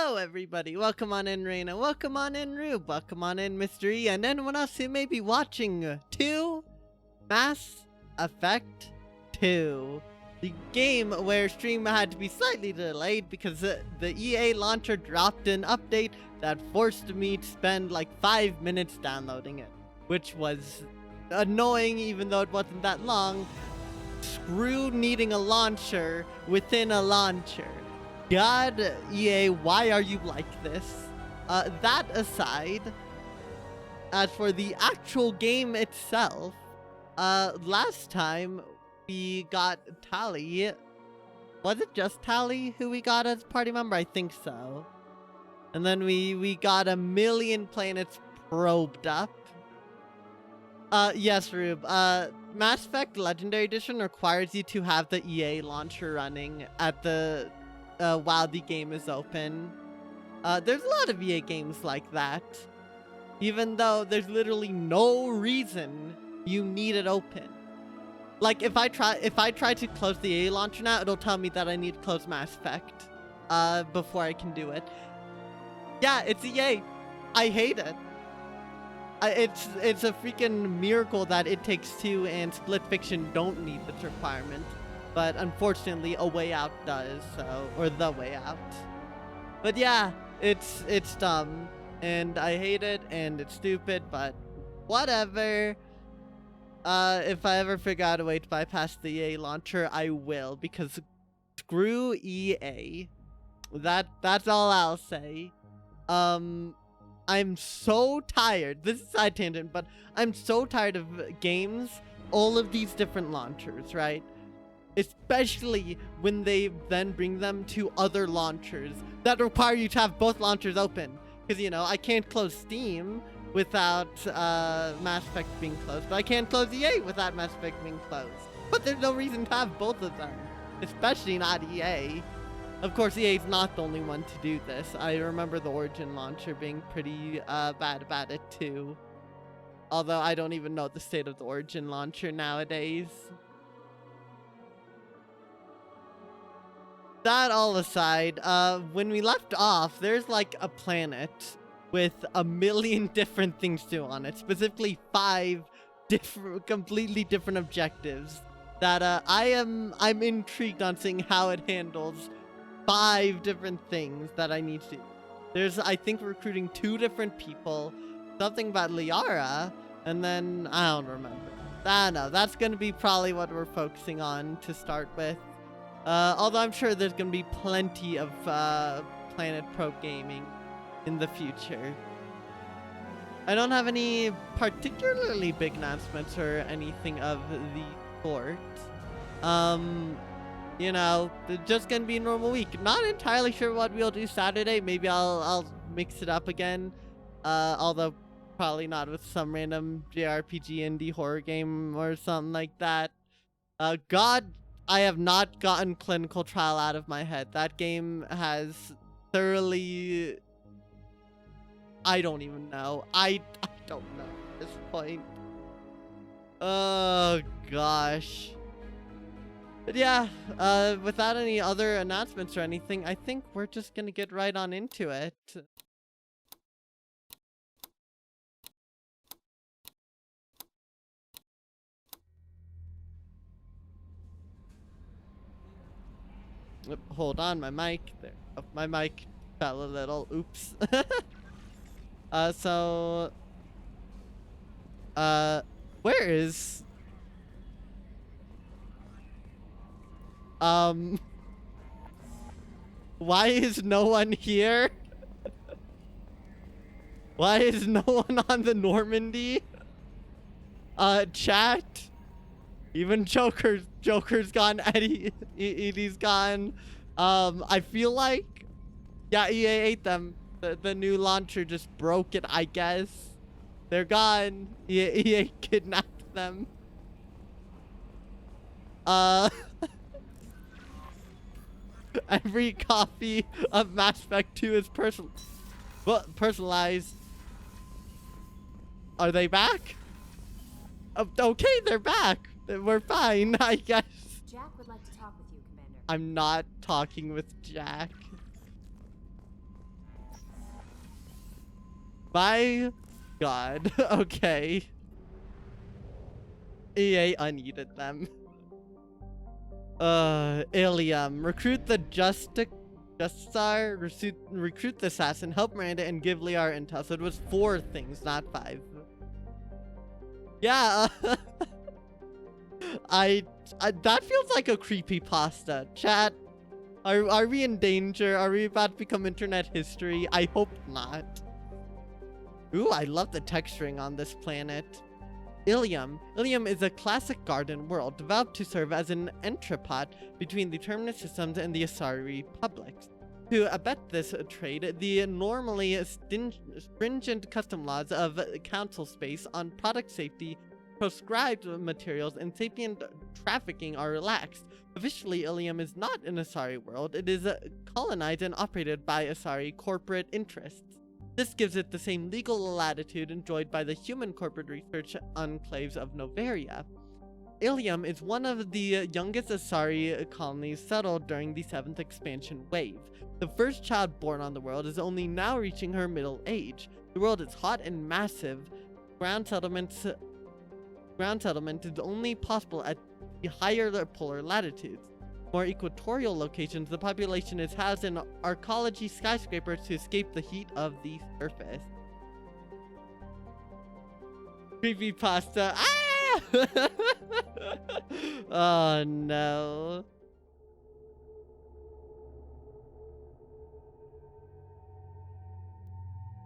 Hello everybody, welcome on in Reina, welcome on in Rube, welcome on in Mystery, and anyone else who may be watching to Mass Effect 2. The game where stream had to be slightly delayed because the EA launcher dropped an update that forced me to spend like 5 minutes downloading it, which was annoying even though it wasn't that long. Screw needing a launcher within a launcher. God, EA, why are you like this? That aside, as for the actual game itself, last time we got Tali. Was it just Tali who we got as party member? I think so. And then we got a million planets probed up. Yes, Rube. Mass Effect Legendary Edition requires you to have the EA launcher running at the while the game is open. There's a lot of EA games like that, even though there's literally no reason you need it open. Like if I try to close the EA launcher now, it'll tell me that I need to close Mass Effect before I can do it. Yeah, it's EA. I hate it. It's a freaking miracle that It Takes Two and Split Fiction don't need this requirement. But unfortunately, A Way Out does, so, or The Way Out. But yeah, it's dumb, and I hate it, and it's stupid, but whatever. If I ever figure out a way to bypass the EA launcher, I will, because screw EA. That's all I'll say. I'm so tired. This is a side tangent, but I'm so tired of games, all of these different launchers, right? Especially when they then bring them to other launchers that require you to have both launchers open. Because, you know, I can't close Steam without Mass Effect being closed, but I can't close EA without Mass Effect being closed. But there's no reason to have both of them, especially not EA. Of course, EA is not the only one to do this. I remember the Origin launcher being pretty bad about it too. Although I don't even know the state of the Origin launcher nowadays. That all aside, when we left off, there's like a planet with a million different things to do on it. Specifically 5 completely different objectives that I'm intrigued on seeing how it handles 5 different things that I need to do. There's, I think, recruiting 2 different people, something about Liara, and then I don't remember. I don't know. That's gonna be probably what we're focusing on to start with. Although I'm sure there's gonna be plenty of Planet Probe gaming in the future. I don't have any particularly big announcements or anything of the sort. You know, it's just gonna be a normal week. Not entirely sure what we'll do Saturday. Maybe I'll mix it up again. Although probably not with some random JRPG indie horror game or something like that. God, I have not gotten Clinical Trial out of my head. That game has thoroughly... I don't even know. I don't know at this point. Oh, gosh. But yeah, without any other announcements or anything, I think we're just gonna get right on into it. Hold on, my mic. There. Oh, my mic fell a little. Oops. Where is... Why is no one here? Why is no one on the Normandy? Chat? Even Joker's gone, Edie's gone. I feel like, yeah, EA ate them. The new launcher just broke it, I guess. They're gone. EA kidnapped them. Every copy of Mass Effect 2 is personalized. Are they back? Okay, they're back. We're fine, I guess. Jack would like to talk with you, Commander. I'm not talking with Jack. My god. Okay. EA unneeded them. Ilium. Recruit the Justar, recruit the assassin, help Miranda, and give Liara intel. So it was 4 things, not 5. Yeah, I that feels like a creepypasta. Chat, are we in danger? Are we about to become internet history? I hope not. Ooh, I love the texturing on this planet. Ilium. Ilium is a classic garden world developed to serve as an entrepot between the Terminus systems and the Asari republics. To abet this trade, the normally stringent custom laws of council space on product safety, proscribed materials, and sapient trafficking are relaxed. Officially, Ilium is not an Asari world. It is colonized and operated by Asari corporate interests. This gives it the same legal latitude enjoyed by the human corporate research enclaves of Novaria. Ilium is one of the youngest Asari colonies settled during the 7th expansion wave. The first child born on the world is only now reaching her middle age. The world is hot and massive. Ground settlement is only possible at the higher polar latitudes. More equatorial locations, the population is housed in arcology skyscrapers to escape the heat of the surface. Creepypasta. Ah! Oh no.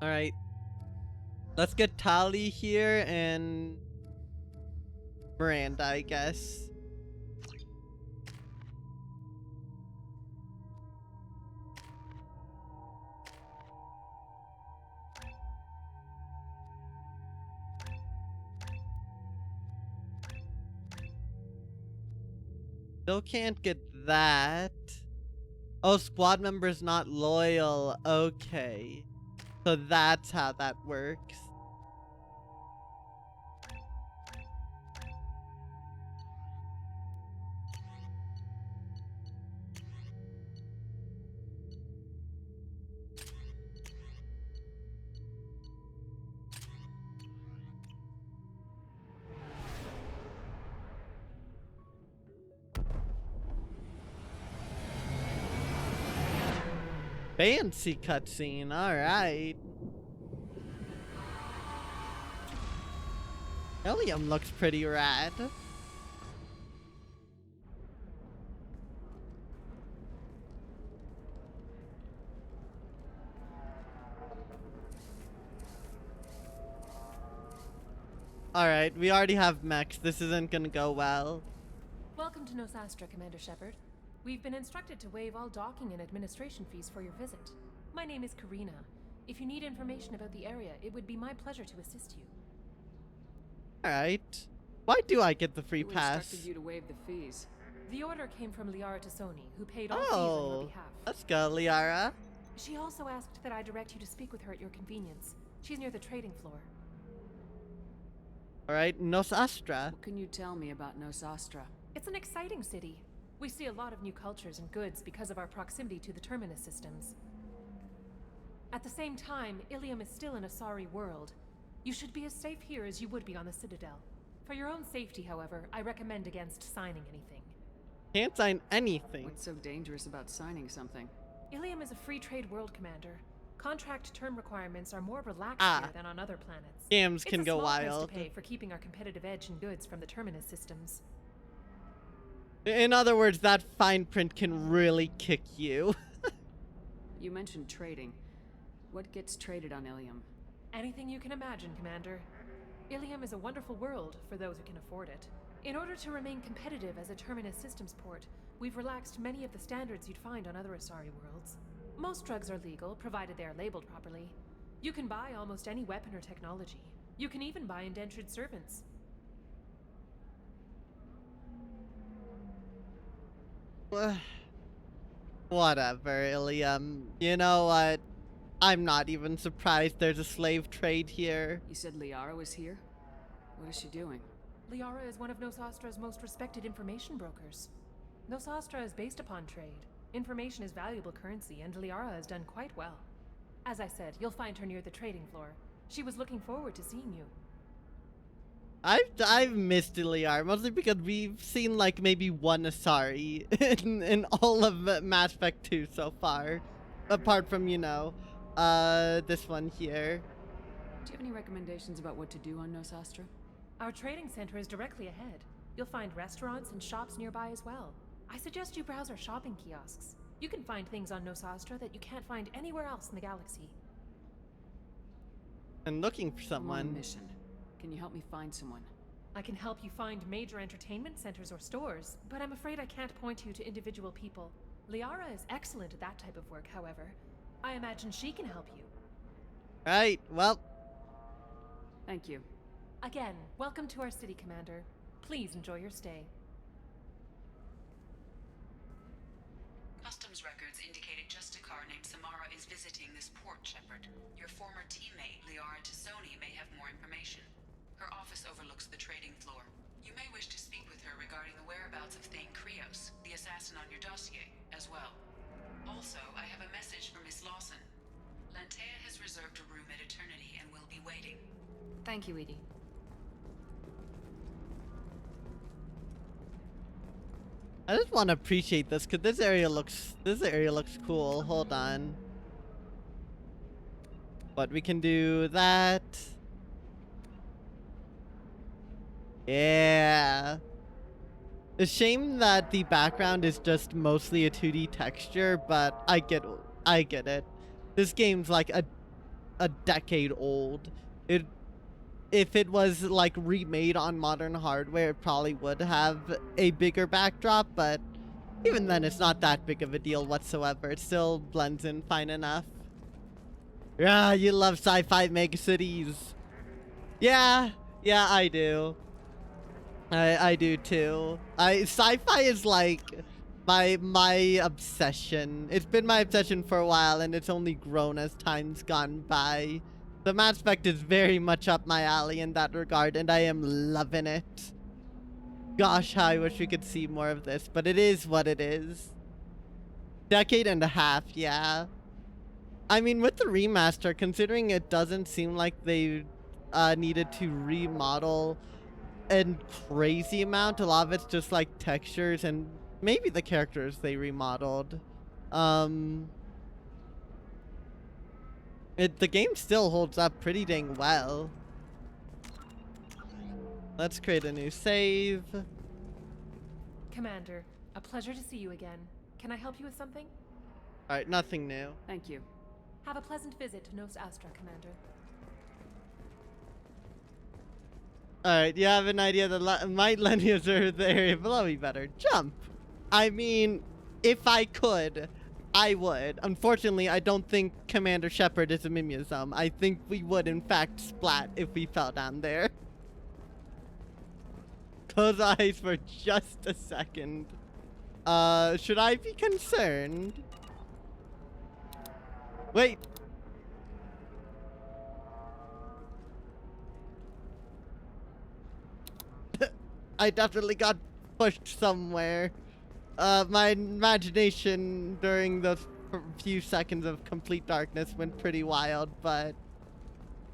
Alright. Let's get Tali here and Miranda, I guess. Still can't get that. Oh, squad member's not loyal. Okay. So that's how that works. Fancy cutscene, alright. Ilium looks pretty rad. Alright, we already have mechs. This isn't gonna go well. Welcome to Nosastra, Commander Shepard. We've been instructed to waive all docking and administration fees for your visit. My name is Karina. If you need information about the area, it would be my pleasure to assist you. Alright. Why do I get the free Who pass? instructed you to waive the fees? The order came from Liara Tassoni, who paid all fees on your behalf. Let's go, Liara. She also asked that I direct you to speak with her at your convenience. She's near the trading floor. Alright, Nosastra. What can you tell me about Nosastra? It's an exciting city. We see a lot of new cultures and goods because of our proximity to the Terminus systems. At the same time, Ilium is still an Asari world. You should be as safe here as you would be on the Citadel. For your own safety, however, I recommend against signing anything. Can't sign anything. What's so dangerous about signing something? Ilium is a free trade world, Commander. Contract term requirements are more relaxed here than on other planets. Scams can go It's a small price wild. to pay for keeping our competitive edge in goods from the Terminus systems. In other words, that fine print can really kick you. You mentioned trading. What gets traded on Ilium? Anything you can imagine, Commander. Ilium is a wonderful world for those who can afford it. In order to remain competitive as a Terminus systems port, we've relaxed many of the standards you'd find on other Asari worlds. Most drugs are legal, provided they are labeled properly. You can buy almost any weapon or technology. You can even buy indentured servants. Whatever, Ilium. You know what? I'm not even surprised there's a slave trade here. You said Liara was here? What is she doing? Liara is one of Nosastra's most respected information brokers. Nosastra is based upon trade. Information is valuable currency, and Liara has done quite well. As I said, you'll find her near the trading floor. She was looking forward to seeing you. I've missed Liara, mostly because we've seen like maybe one Asari in all of Mass Effect 2 so far. Apart from, you know, this one here. Do you have any recommendations about what to do on Nosastra? Our trading center is directly ahead. You'll find restaurants and shops nearby as well. I suggest you browse our shopping kiosks. You can find things on Nosastra that you can't find anywhere else in the galaxy. And looking for I'm on a someone. mission. Can you help me find someone? I can help you find major entertainment centers or stores, but I'm afraid I can't point you to individual people. Liara is excellent at that type of work, however. I imagine she can help you. Right, well, Thank you. Again, welcome to our city, Commander. Please enjoy your stay. Customs records indicated just a car named Samara is visiting this port, Shepard. Your former teammate, Liara Tassoni, may have more information. Her office overlooks the trading floor. You may wish to speak with her regarding the whereabouts of Thane Krios, the assassin on your dossier, as well. Also, I have a message for Miss Lawson. Lantea has reserved a room at Eternity and will be waiting. Thank you, Edie. I just want to appreciate this because this area looks cool. Hold on. But we can do that. Yeah. A shame that the background is just mostly a 2D texture, but I get it. This game's like a decade old. If it was like remade on modern hardware, it probably would have a bigger backdrop, but even then it's not that big of a deal whatsoever. It still blends in fine enough. Yeah, you love sci-fi megacities. Yeah, I do. I do too. Sci-fi is like my obsession. It's been my obsession for a while, and it's only grown as time's gone by. The Mass Effect is very much up my alley in that regard, and I am loving it. Gosh, how I wish we could see more of this, but it is what it is. Decade and a half, yeah. I mean, with the remaster, considering it doesn't seem like they needed to remodel a crazy amount, a lot of it's just like textures and maybe the characters they remodeled. The game still holds up pretty dang well. Let's create a new save. Commander, a pleasure to see you again. Can I help you with something? Alright, nothing new. Thank you. Have a pleasant visit to Nos Astra, Commander. Alright, you have an idea that might let me observe the area below me better. Jump! I mean, if I could, I would. Unfortunately, I don't think Commander Shepard is a mimeosome. I think we would, in fact, splat if we fell down there. Close eyes for just a second. Should I be concerned? Wait. I definitely got pushed somewhere. My imagination during those few seconds of complete darkness went pretty wild, but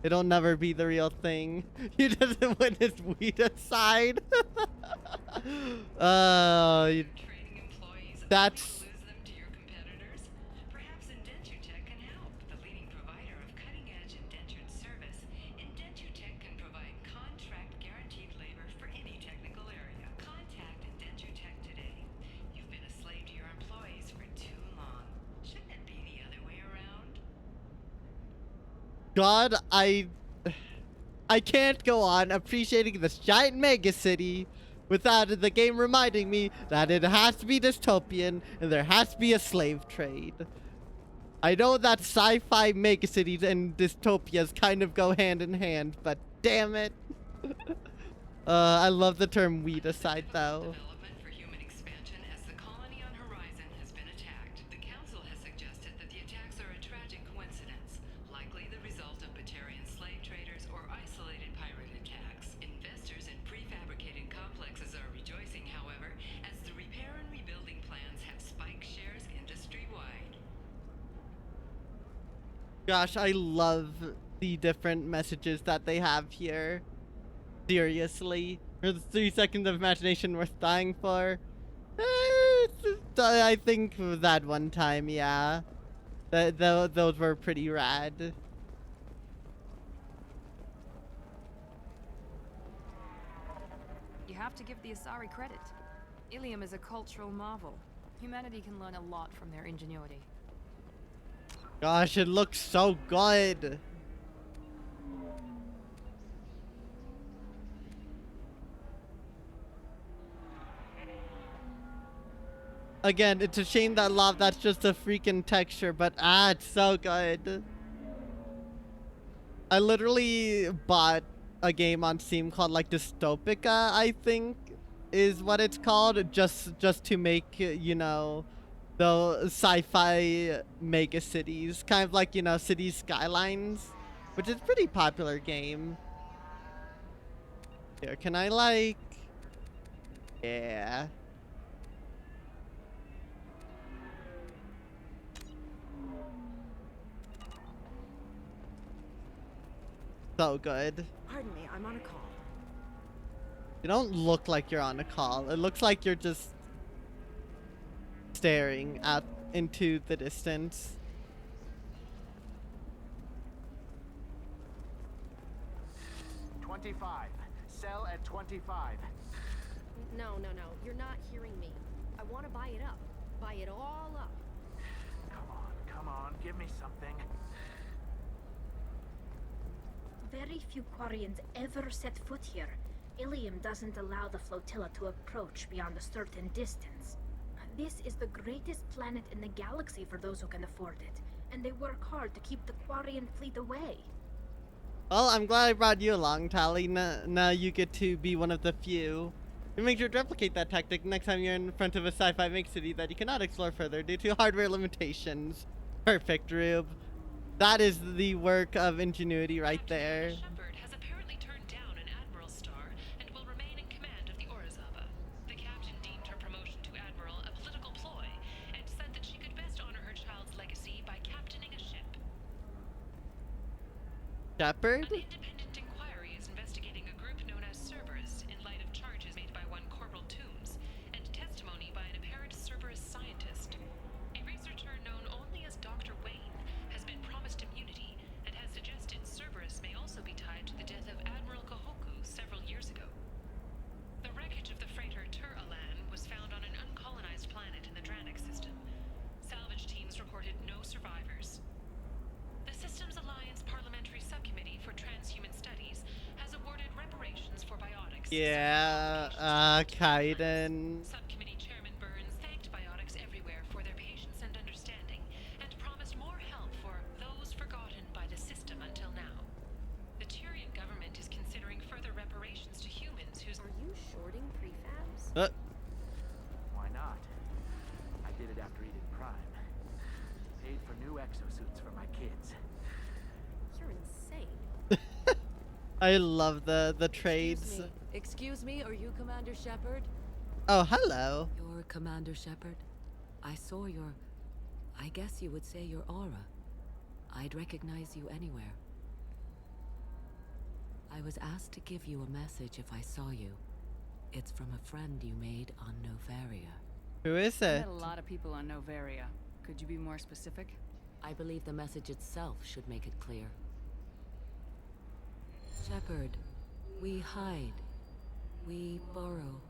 it'll never be the real thing. You just witness Wheatus side. Trading employees That's... lose them to your competitors? Perhaps Indentutech can help. The leading provider of cutting-edge indentured service, Indentutech can provide contract guaranteed labor for any technical area. Contact Indentutech today. You've been a slave to your employees for too long. Shouldn't it be the other way around? God, I can't go on appreciating this giant mega city without the game reminding me that it has to be dystopian and there has to be a slave trade. I know that sci-fi megacities and dystopias kind of go hand in hand, but damn it. I love the term weedicide though. Development for human expansion as the colony on Horizon has been attacked. The Council has suggested that the attacks are a tragic coincidence, likely the result of Batarian slave traders or isolated pirate attacks. Investors in prefabricated complexes are rejoicing, however, as the repair and rebuilding plans have spiked shares industry-wide. Gosh, I love the different messages that they have here seriously. Or the 3 seconds of imagination worth dying for. I think that one time, yeah. Those were pretty rad. You have to give the Asari credit. Ilium is a cultural marvel. Humanity can learn a lot from their ingenuity. Gosh, it looks so good. Again, it's a shame that that's just a freaking texture, but it's so good. I literally bought a game on Steam called like Dystopica, I think is what it's called, just to make, you know, the sci-fi mega cities, kind of like, you know, City Skylines, which is a pretty popular game. Here, can I like, yeah. So good. Pardon me, I'm on a call. You don't look like you're on a call. It looks like you're just staring out into the distance. $25. Sell at $25. No, you're not hearing me. I want to buy it up. Buy it all up. Come on, give me something. Very few Quarians ever set foot here. Ilium doesn't allow the flotilla to approach beyond a certain distance. This is the greatest planet in the galaxy for those who can afford it, and they work hard to keep the Quarian fleet away. Well, I'm glad I brought you along, Tally. Now you get to be one of the few. You make sure to replicate that tactic next time you're in front of a sci-fi mega city that you cannot explore further due to hardware limitations. Perfect, Rube. That is the work of ingenuity right there. Shepard has apparently turned down an admiral's star and will remain in command of the Orizaba. The captain deemed her promotion to admiral a political ploy and said that she could best honor her child's legacy by captaining a ship. Shepard? An independent inquiry is investigating a group known as Cerberus in light of charges made by one Corporal Toombs and testimony by an apparent Cerberus scientist. A researcher known only as Dr. Wayne has been promised immunity and has suggested Cerberus may also be tied to the death of Admiral Kahoku several years ago. The wreckage of the freighter Tur-Alan was found on an uncolonized planet in the Dranik system. Salvage teams reported no survivors. The Systems Alliance Parliamentary Subcommittee for Transhuman Studies has awarded reparations for biotics. Yeah, Kaiden. Subcommittee Chairman Burns thanked biotics everywhere for their patience and understanding, and promised more help for those forgotten by the system until now. The Tyrian government is considering further reparations to humans whose— Are you shorting prefabs? Why not? I did it after Eden Prime. Paid for new exosuits for my kids. You're insane. I love the trades. Excuse me, are you Commander Shepard? Oh, hello. You're Commander Shepard? I saw your... I guess you would say your aura. I'd recognize you anywhere. I was asked to give you a message if I saw you. It's from a friend you made on Novaria. Who is I it? met a lot of people on Novaria. Could you be more specific? I believe the message itself should make it clear. Shepard, we hide. We borrow.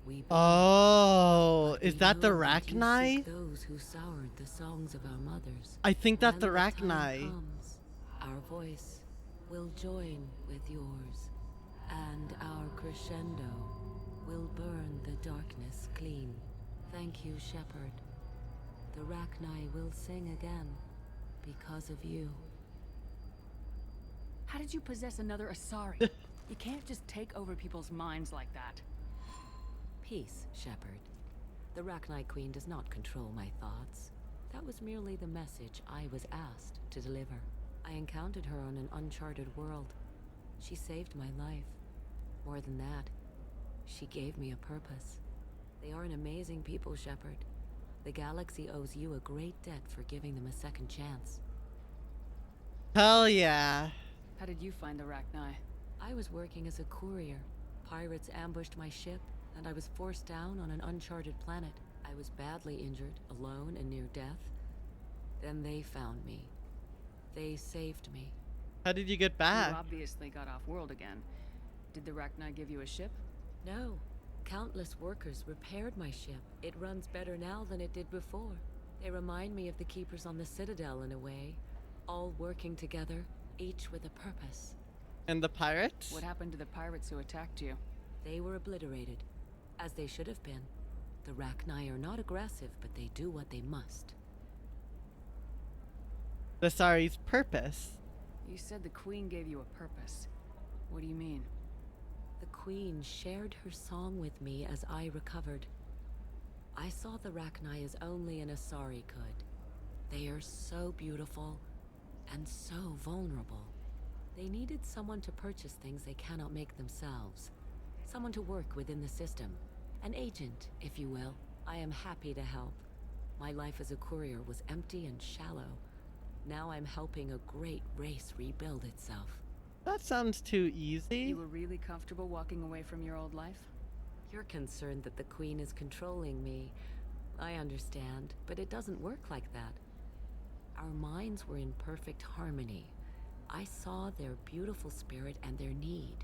We beg. Oh, is We that the know that you seek Rachni? those who soured the songs of our mothers. I think that's When the time Rachni. comes, our voice will join with yours, and our crescendo will burn the darkness clean. Thank you, Shepard. The Rachni will sing again because of you. How did you possess another Asari? You can't just take over people's minds like that. Peace, Shepard. The Rachni Queen does not control my thoughts. That was merely the message I was asked to deliver. I encountered her on an uncharted world. She saved my life. More than that, she gave me a purpose. They are an amazing people, Shepard. The galaxy owes you a great debt for giving them a second chance. Hell yeah. How did you find the Rachni? I was working as a courier. Pirates ambushed my ship, and I was forced down on an uncharted planet. I was badly injured, alone and near death. Then they found me. They saved me. How did you get You back? obviously got off world again. Did the Rachni give you a ship? No. Countless workers repaired my ship. It runs better now than it did before. They remind me of the Keepers on the Citadel in a way. All working together, each with a purpose. And the pirates? What happened to the pirates who attacked you? They were obliterated, as they should have been. The Rachni are not aggressive, but they do what they must. The Sari's purpose. You said the Queen gave you a purpose. What do you mean? The Queen shared her song with me as I recovered. I saw the Rachni as only an Asari could. They are so beautiful and so vulnerable. They needed someone to purchase things they cannot make themselves. Someone to work within the system. An agent, if you will. I am happy to help. My life as a courier was empty and shallow. Now I'm helping a great race rebuild itself. That sounds too easy. You were really comfortable walking away from your old life? You're concerned that the Queen is controlling me. I understand, but it doesn't work like that. Our minds were in perfect harmony. I saw their beautiful spirit and their need.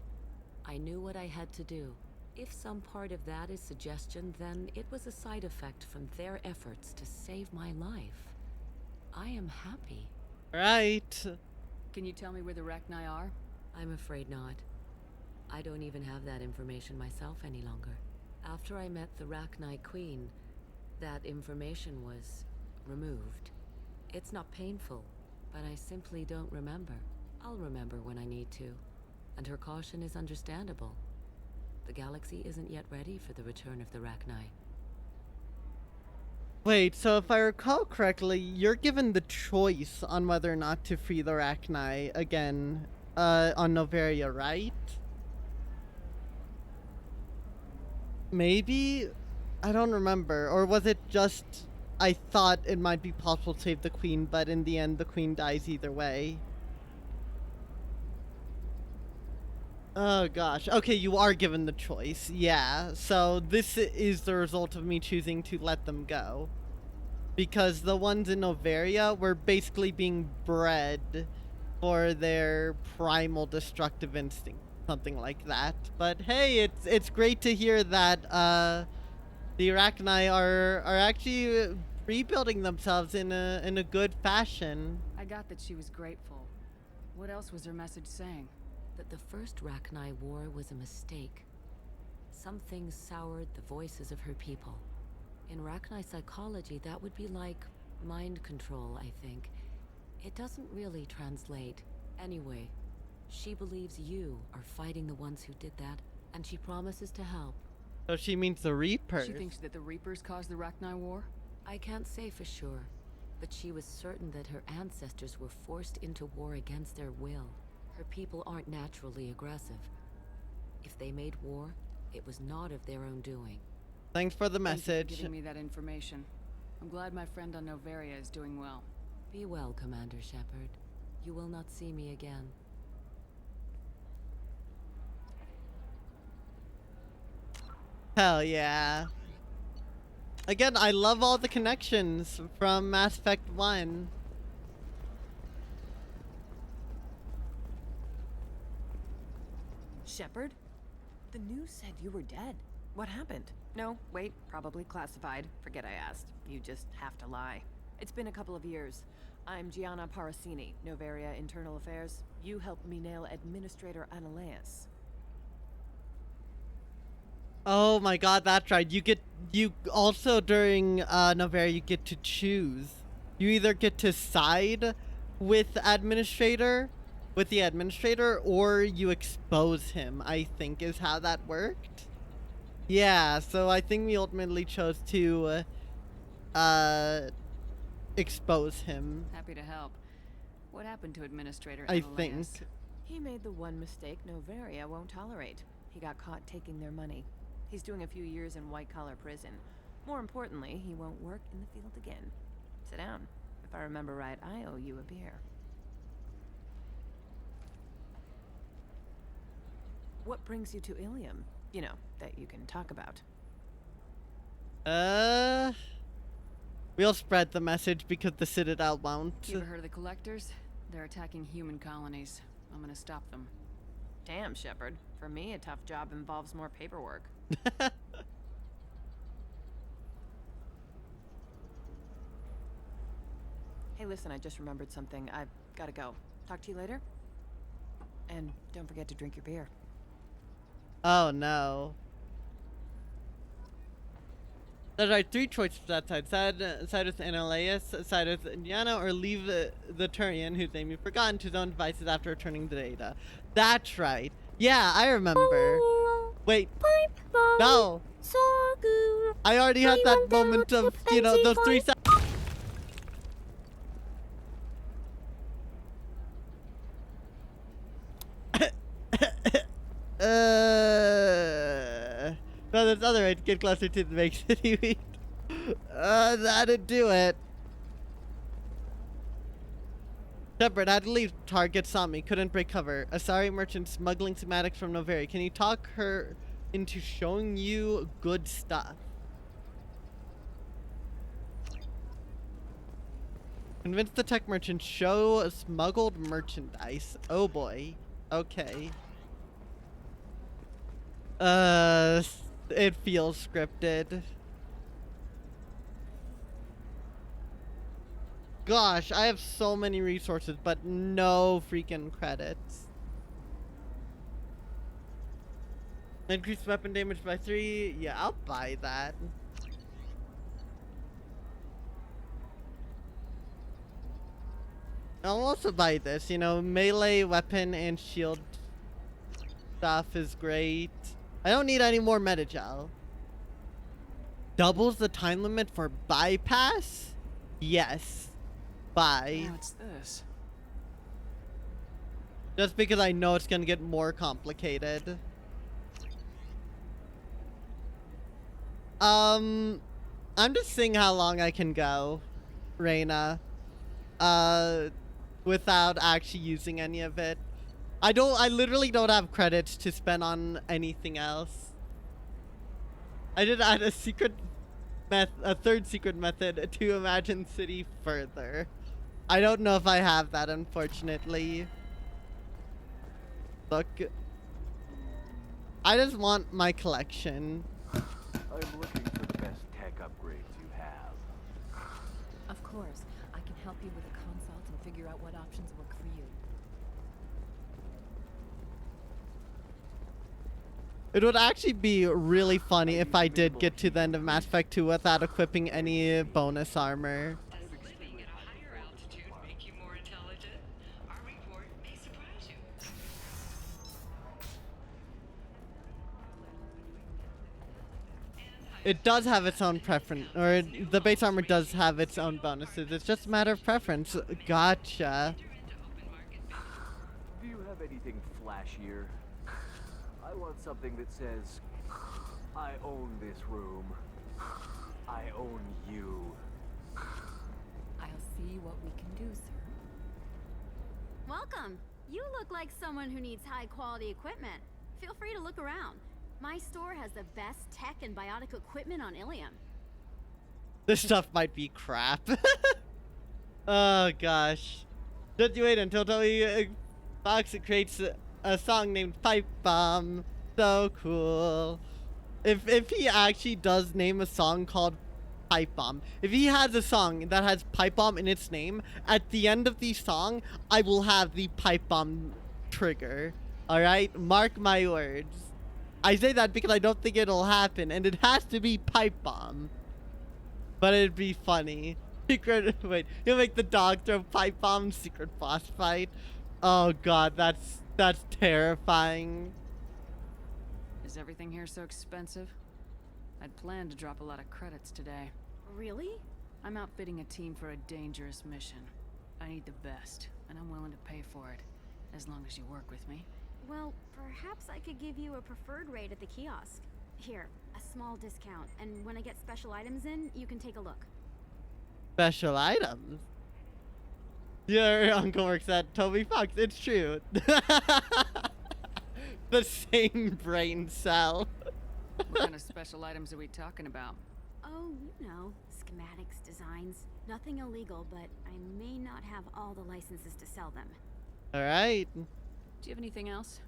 I knew what I had to do. If some part of that is suggestion, then it was a side effect from their efforts to save my life. I am happy. Right. Can you tell me where the Rachni are? I'm afraid not. I don't even have that information myself any longer. After I met the Rachni Queen, that information was removed. It's not painful, but I simply don't remember. I'll remember when I need to, and her caution is understandable. The galaxy isn't yet ready for the return of the Rachni. Wait, so if I recall correctly, you're given the choice on whether or not to free the Rachni again on Noveria, right? Maybe? I don't remember. Or was it just I thought it might be possible to save the Queen, but in the end the Queen dies either way? Oh gosh. Okay, you are given the choice. Yeah. So this is the result of me choosing to let them go. Because the ones in Noveria were basically being bred for their primal destructive instinct. Something like that. But hey, it's great to hear that the Arachni are actually rebuilding themselves in a good fashion. I got that she was grateful. What else was her message saying? That the first Rachni war was a mistake. Some things soured the voices of her people. In Rachni psychology, that would be like mind control, I think. It doesn't really translate. Anyway, she believes you are fighting the ones who did that, and she promises to help. So she means the Reapers. She thinks that the Reapers caused the Rachni war? I can't say for sure, but she was certain that her ancestors were forced into war against their will. Her people aren't naturally aggressive. If they made war, it was not of their own doing. Thanks for the Thank you for message. giving me that information. I'm glad my friend on Noveria is doing well. Be well, Commander Shepard. You will not see me again. Hell yeah. Again, I love all the connections from Mass Effect 1. Shepard? The news said you were dead. What happened? No, wait, probably classified. Forget I asked. You just have to lie. It's been a couple of years. I'm Gianna Parasini, Noveria Internal Affairs. You helped me nail Administrator Analeas. Oh my god, that's right. You also during Noveria you get to choose. You either get to side with the administrator, or you expose him, I think is how that worked. Yeah, so I think we ultimately chose to expose him. Happy to help. What happened to Administrator I Analeas? think. He made the one mistake Noveria won't tolerate. He got caught taking their money. He's doing a few years in white-collar prison. More importantly, he won't work in the field again. Sit down. If I remember right, I owe you a beer. what brings you to Ilium? You know, that you can talk about. We'll spread the message because the Citadel won't. You ever heard of the Collectors? They're attacking human colonies. I'm gonna stop them. Damn, Shepard. For me, a tough job involves more paperwork. Hey, listen, I just remembered something. I've gotta go. Talk to you later? And don't forget to drink your beer. Oh no. There's like 3 choices for that side. Side with Ananias, side with Indiana, or leave the Turian, whose name you've forgotten, to his own devices after returning the data. That's right. Yeah, I remember. Wait. No. I already had that moment of, you know, those 3 seconds. No, there's other way to get closer to the big city weed. That'd do it. Shepard had to leave. Target saw me. Couldn't break cover. Asari merchant smuggling schematics from Novari. Can you talk her into showing you good stuff? Convince the tech merchant. Show smuggled merchandise. Oh boy. Okay. It feels scripted. Gosh, I have so many resources, but no freaking credits. Increase weapon damage by 3. Yeah, I'll buy that. I'll also buy this, you know, melee weapon and shield stuff is great. I don't need any more metagel. Doubles the time limit for bypass? Yes. Buy. What's this? Just because I know it's gonna get more complicated. I'm just seeing how long I can go, Reina. Without actually using any of it. I literally don't have credits to spend on anything else. I did add a third secret method to Imagine City further. I don't know if I have that, unfortunately. Look. I just want my collection. I'm looking for the best tech upgrades you have. Of course, I can help you with a consult and figure out what options work for you. It would actually be really funny if I did get to the end of Mass Effect 2 without equipping any bonus armor. Does living at a higher altitude make you more intelligent? Our report may surprise you. It does have its own preference, or the base armor does have its own bonuses. It's just a matter of preference. Gotcha. Do you have anything flashier? I want something that says, I own this room. I own you. I'll see what we can do, sir. Welcome. You look like someone who needs high-quality equipment. Feel free to look around. My store has the best tech and biotic equipment on Ilium. This stuff might be crap. Oh gosh. Just you wait until Toby Fox creates a song named Pipe Bomb. So cool. If he actually does name a song called Pipe Bomb, if he has a song that has Pipe Bomb in its name, at the end of the song, I will have the Pipe Bomb trigger. Alright? Mark my words. I say that because I don't think it'll happen, and it has to be Pipe Bomb. But it'd be funny. Secret, wait, you'll make the dog throw pipe bomb, secret boss fight. Oh god, that's terrifying. Is everything here so expensive? I'd planned to drop a lot of credits today. Really? I'm outfitting a team for a dangerous mission. I need the best, and I'm willing to pay for it, as long as you work with me. Well, perhaps I could give you a preferred rate at the kiosk. Here, a small discount, and when I get special items in, you can take a look. Special items? Your uncle works at Toby Fox, it's true. The same brain cell. What kind of special items are we talking about? Oh, you know, schematics, designs. Nothing illegal, but I may not have all the licenses to sell them. Alright. Do you have anything else?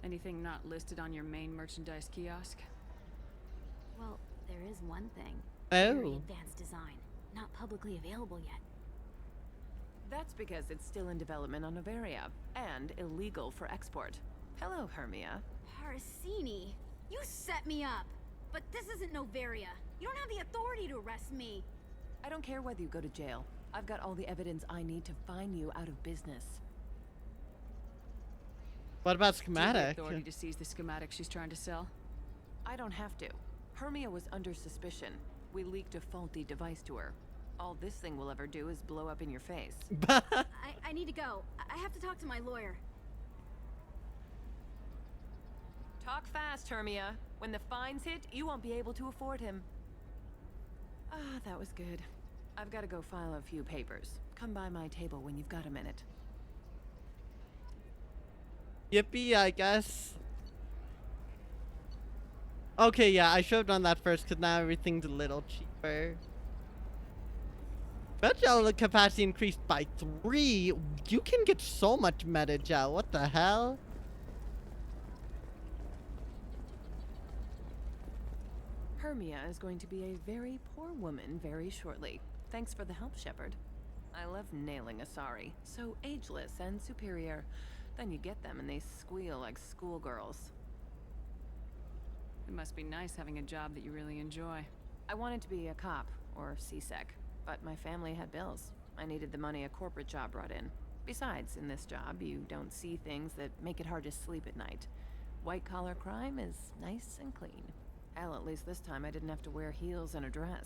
Anything not listed on your main merchandise kiosk? Well, there is one thing. Oh. Very advanced design. Not publicly available yet. That's because it's still in development on Noveria, and illegal for export. Hello, Hermia. Parasini, you set me up! But this isn't Noveria. You don't have the authority to arrest me. I don't care whether you go to jail. I've got all the evidence I need to find you out of business. What about Do you have the schematic? authority to seize the schematic she's trying to sell? I don't have to. Hermia was under suspicion. We leaked a faulty device to her. All this thing will ever do is blow up in your face. I need to go. I have to talk to my lawyer. Talk fast, Hermia. When the fines hit, you won't be able to afford him. Ah, that was good. I've got to go file a few papers. Come by my table when you've got a minute. Yippee, I guess. Okay, yeah, I should have done that first because now everything's a little cheaper. Bet gel capacity increased by 3. You can get so much meta gel. What the hell? Hermia is going to be a very poor woman very shortly. Thanks for the help, Shepard. I love nailing Asari. So ageless and superior. Then you get them and they squeal like schoolgirls. It must be nice having a job that you really enjoy. I wanted to be a cop, or CSEC, but my family had bills. I needed the money a corporate job brought in. Besides, in this job, you don't see things that make it hard to sleep at night. White-collar crime is nice and clean. Hell, at least this time I didn't have to wear heels and a dress.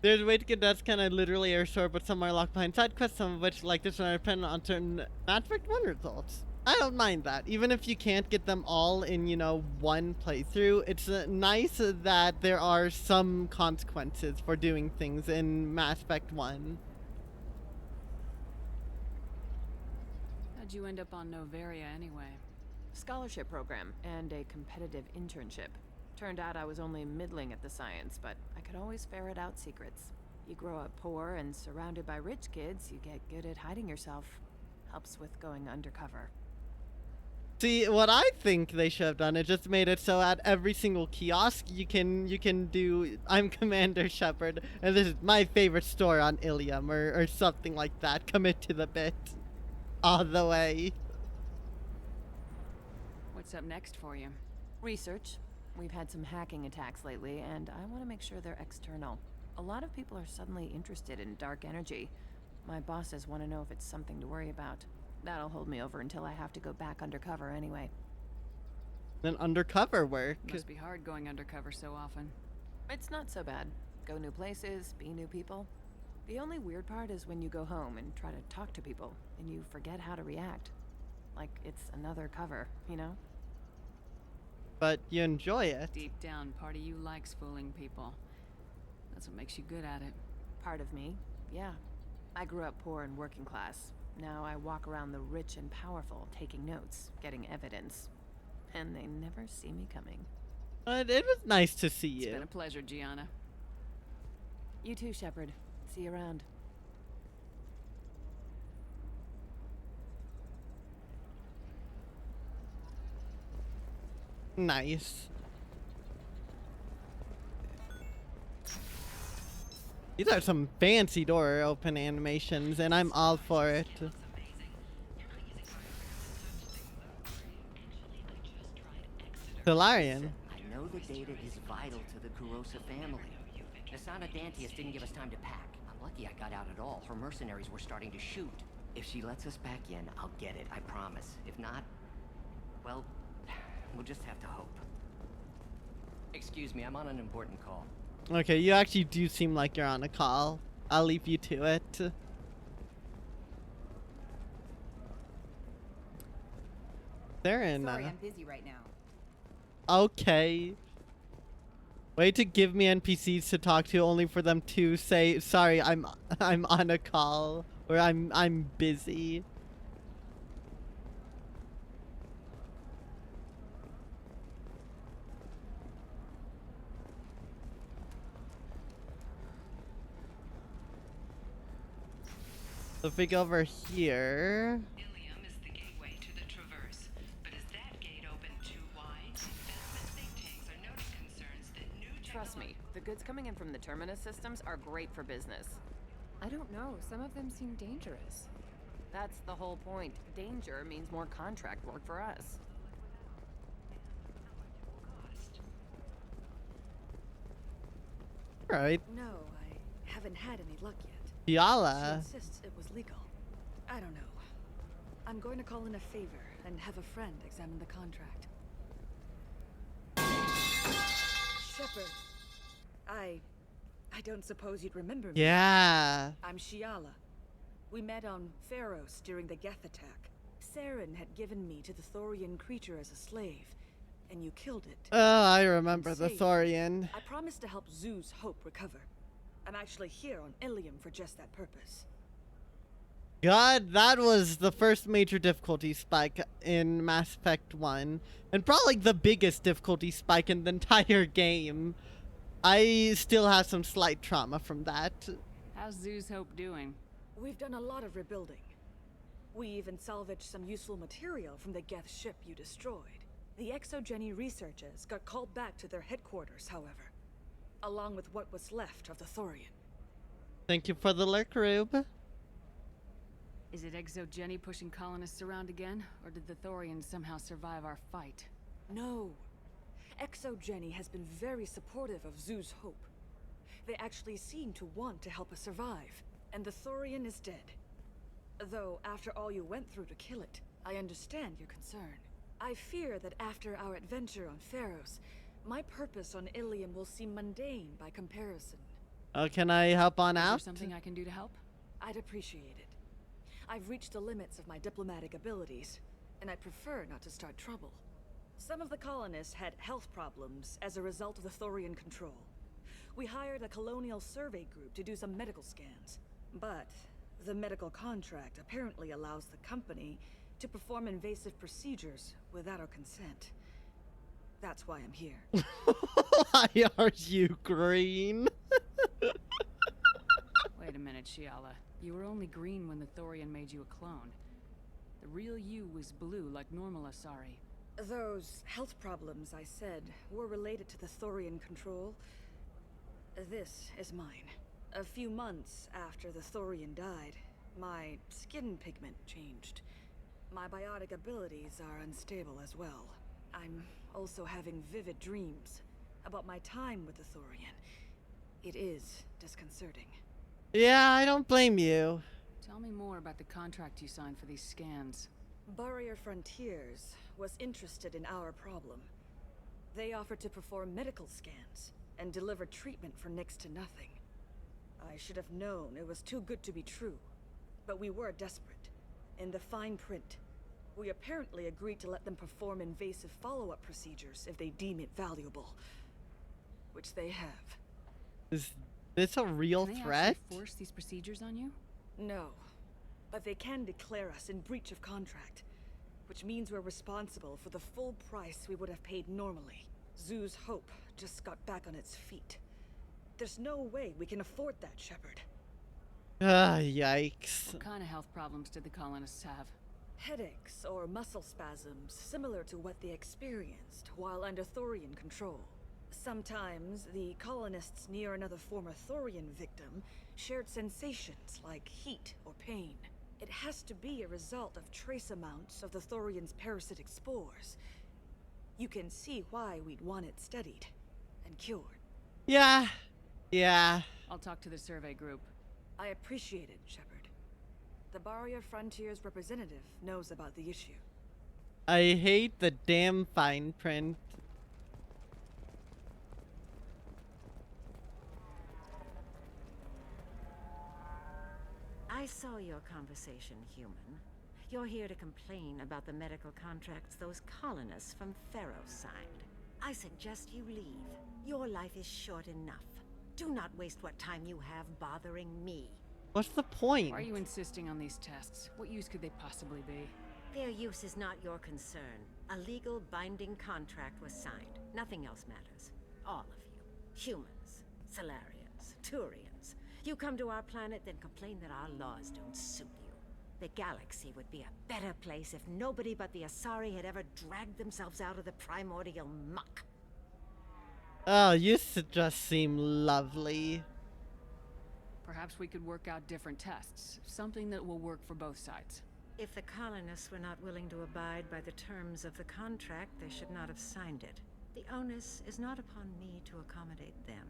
There's a way to get that's kind of literally air short, but some are locked behind side quests, some of which, like this one, are dependent on certain Mass Effect 1 results. I don't mind that. Even if you can't get them all in, you know, one playthrough, it's nice that there are some consequences for doing things in Mass Effect 1. How'd you end up on Noveria anyway? Scholarship program and a competitive internship. Turned out I was only middling at the science, but I could always ferret out secrets. You grow up poor and surrounded by rich kids, you get good at hiding yourself. Helps with going undercover. See, what I think they should have done is just made it so at every single kiosk you can do I'm Commander Shepard and this is my favorite store on Ilium or something like that. Commit to the bit. All the way. What's up next for you? Research. We've had some hacking attacks lately, and I want to make sure they're external. A lot of people are suddenly interested in dark energy. My bosses want to know if it's something to worry about. That'll hold me over until I have to go back undercover anyway. Then undercover work. Must be hard going undercover so often. It's not so bad. Go new places, be new people. The only weird part is when you go home and try to talk to people, and you forget how to react. Like it's another cover, you know? But you enjoy it. Deep down, part of you likes fooling people. That's what makes you good at it. Part of me, yeah. I grew up poor and working class. Now I walk around the rich and powerful, taking notes, getting evidence. And they never see me coming. But it was nice to see you. It's been a pleasure, Gianna. You too, Shepard. See you around. Nice. These are some fancy door open animations, and I'm all for it. Solarian. I know the data is vital to the Kurosa family. Nasana Dantius didn't give us time to pack. I'm lucky I got out at all. Her mercenaries were starting to shoot. If she lets us back in, I'll get it, I promise. If not, well, we'll just have to hope. Excuse me, I'm on an important call. Okay, you actually do seem like you're on a call. I'll leave you to it. They're in. Sorry, I'm busy right now. Okay. Way to give me NPCs to talk to, only for them to say, "Sorry, I'm on a call," or "I'm busy." So if we go over here. Ilium is the gateway to the Traverse, but is that gate open too wide? Investment think tanks are noting concerns that new Trust me, the goods coming in from the Terminus systems are great for business. I don't know. Some of them seem dangerous. That's the whole point. Danger means more contract work for us. Right. No, I haven't had any luck yet. Fiala. She insists it was legal. I don't know. I'm going to call in a favor and have a friend examine the contract. Shepard. I don't suppose you'd remember me. Yeah. I'm Shiala. We met on Pharos during the Geth attack. Saren had given me to the Thorian creature as a slave, and you killed it. Oh, I remember the Saved. Thorian. I promised to help Zoo's Hope recover. I'm actually here on Ilium for just that purpose. God, that was the first major difficulty spike in Mass Effect 1, and probably the biggest difficulty spike in the entire game. I still have some slight trauma from that. How's Zoo's Hope doing? We've done a lot of rebuilding. We even salvaged some useful material from the Geth ship you destroyed. The Exogeny researchers got called back to their headquarters, however, along with what was left of the Thorian. Thank you for the lurk, Rube. Is it Exogeny pushing colonists around again, or did the Thorians somehow survive our fight? No. Exogeny has been very supportive of Zoo's Hope. They actually seem to want to help us survive, and the Thorian is dead. Though, after all you went through to kill it, I understand your concern. I fear that after our adventure on Pharos, my purpose on Ilium will seem mundane by comparison. Oh, can I help on Is there out? something I can do to help? I'd appreciate it. I've reached the limits of my diplomatic abilities, and I'd prefer not to start trouble. Some of the colonists had health problems as a result of the Thorian control. We hired a colonial survey group to do some medical scans. But the medical contract apparently allows the company to perform invasive procedures without our consent. That's why I'm here. Why are you green? Wait a minute, Shiala. You were only green when the Thorian made you a clone. The real you was blue like normal Asari. Those health problems I said were related to the Thorian control. This is mine. A few months after the Thorian died, my skin pigment changed. My biotic abilities are unstable as well. I'm also having vivid dreams about my time with the Thorian. It is disconcerting. Yeah, I don't blame you. Tell me more about the contract you signed for these scans. Barrier Frontiers was interested in our problem. They offered to perform medical scans and deliver treatment for next to nothing. I should have known it was too good to be true, but we were desperate. In the fine print, we apparently agreed to let them perform invasive follow-up procedures if they deem it valuable. Which they have. Is this a real Can they threat? actually force these procedures on you? No, but they can declare us in breach of contract, which means we're responsible for the full price we would have paid normally. Zoo's Hope just got back on its feet. There's no way we can afford that, Shepard. Yikes. What kind of health problems did the colonists have? Headaches or muscle spasms similar to what they experienced while under Thorian control. Sometimes the colonists near another former Thorian victim shared sensations like heat or pain. It has to be a result of trace amounts of the Thorian's parasitic spores. You can see why we'd want it studied and cured. Yeah. Yeah. I'll talk to the survey group. I appreciate it, Shepard. The Barrier Frontiers representative knows about the issue. I hate the damn fine print. I saw your conversation, human. You're here to complain about the medical contracts those colonists from Pharos signed. I suggest you leave. Your life is short enough. Do not waste what time you have bothering me. What's the point? Why are you insisting on these tests? What use could they possibly be? Their use is not your concern. A legal binding contract was signed. Nothing else matters. All of you. Humans, Solarians, Turians. you come to our planet, then complain that our laws don't suit you. The galaxy would be a better place if nobody but the Asari had ever dragged themselves out of the primordial muck. Oh, you just seem lovely. Perhaps we could work out different tests. Something that will work for both sides. If the colonists were not willing to abide by the terms of the contract, they should not have signed it. The onus is not upon me to accommodate them.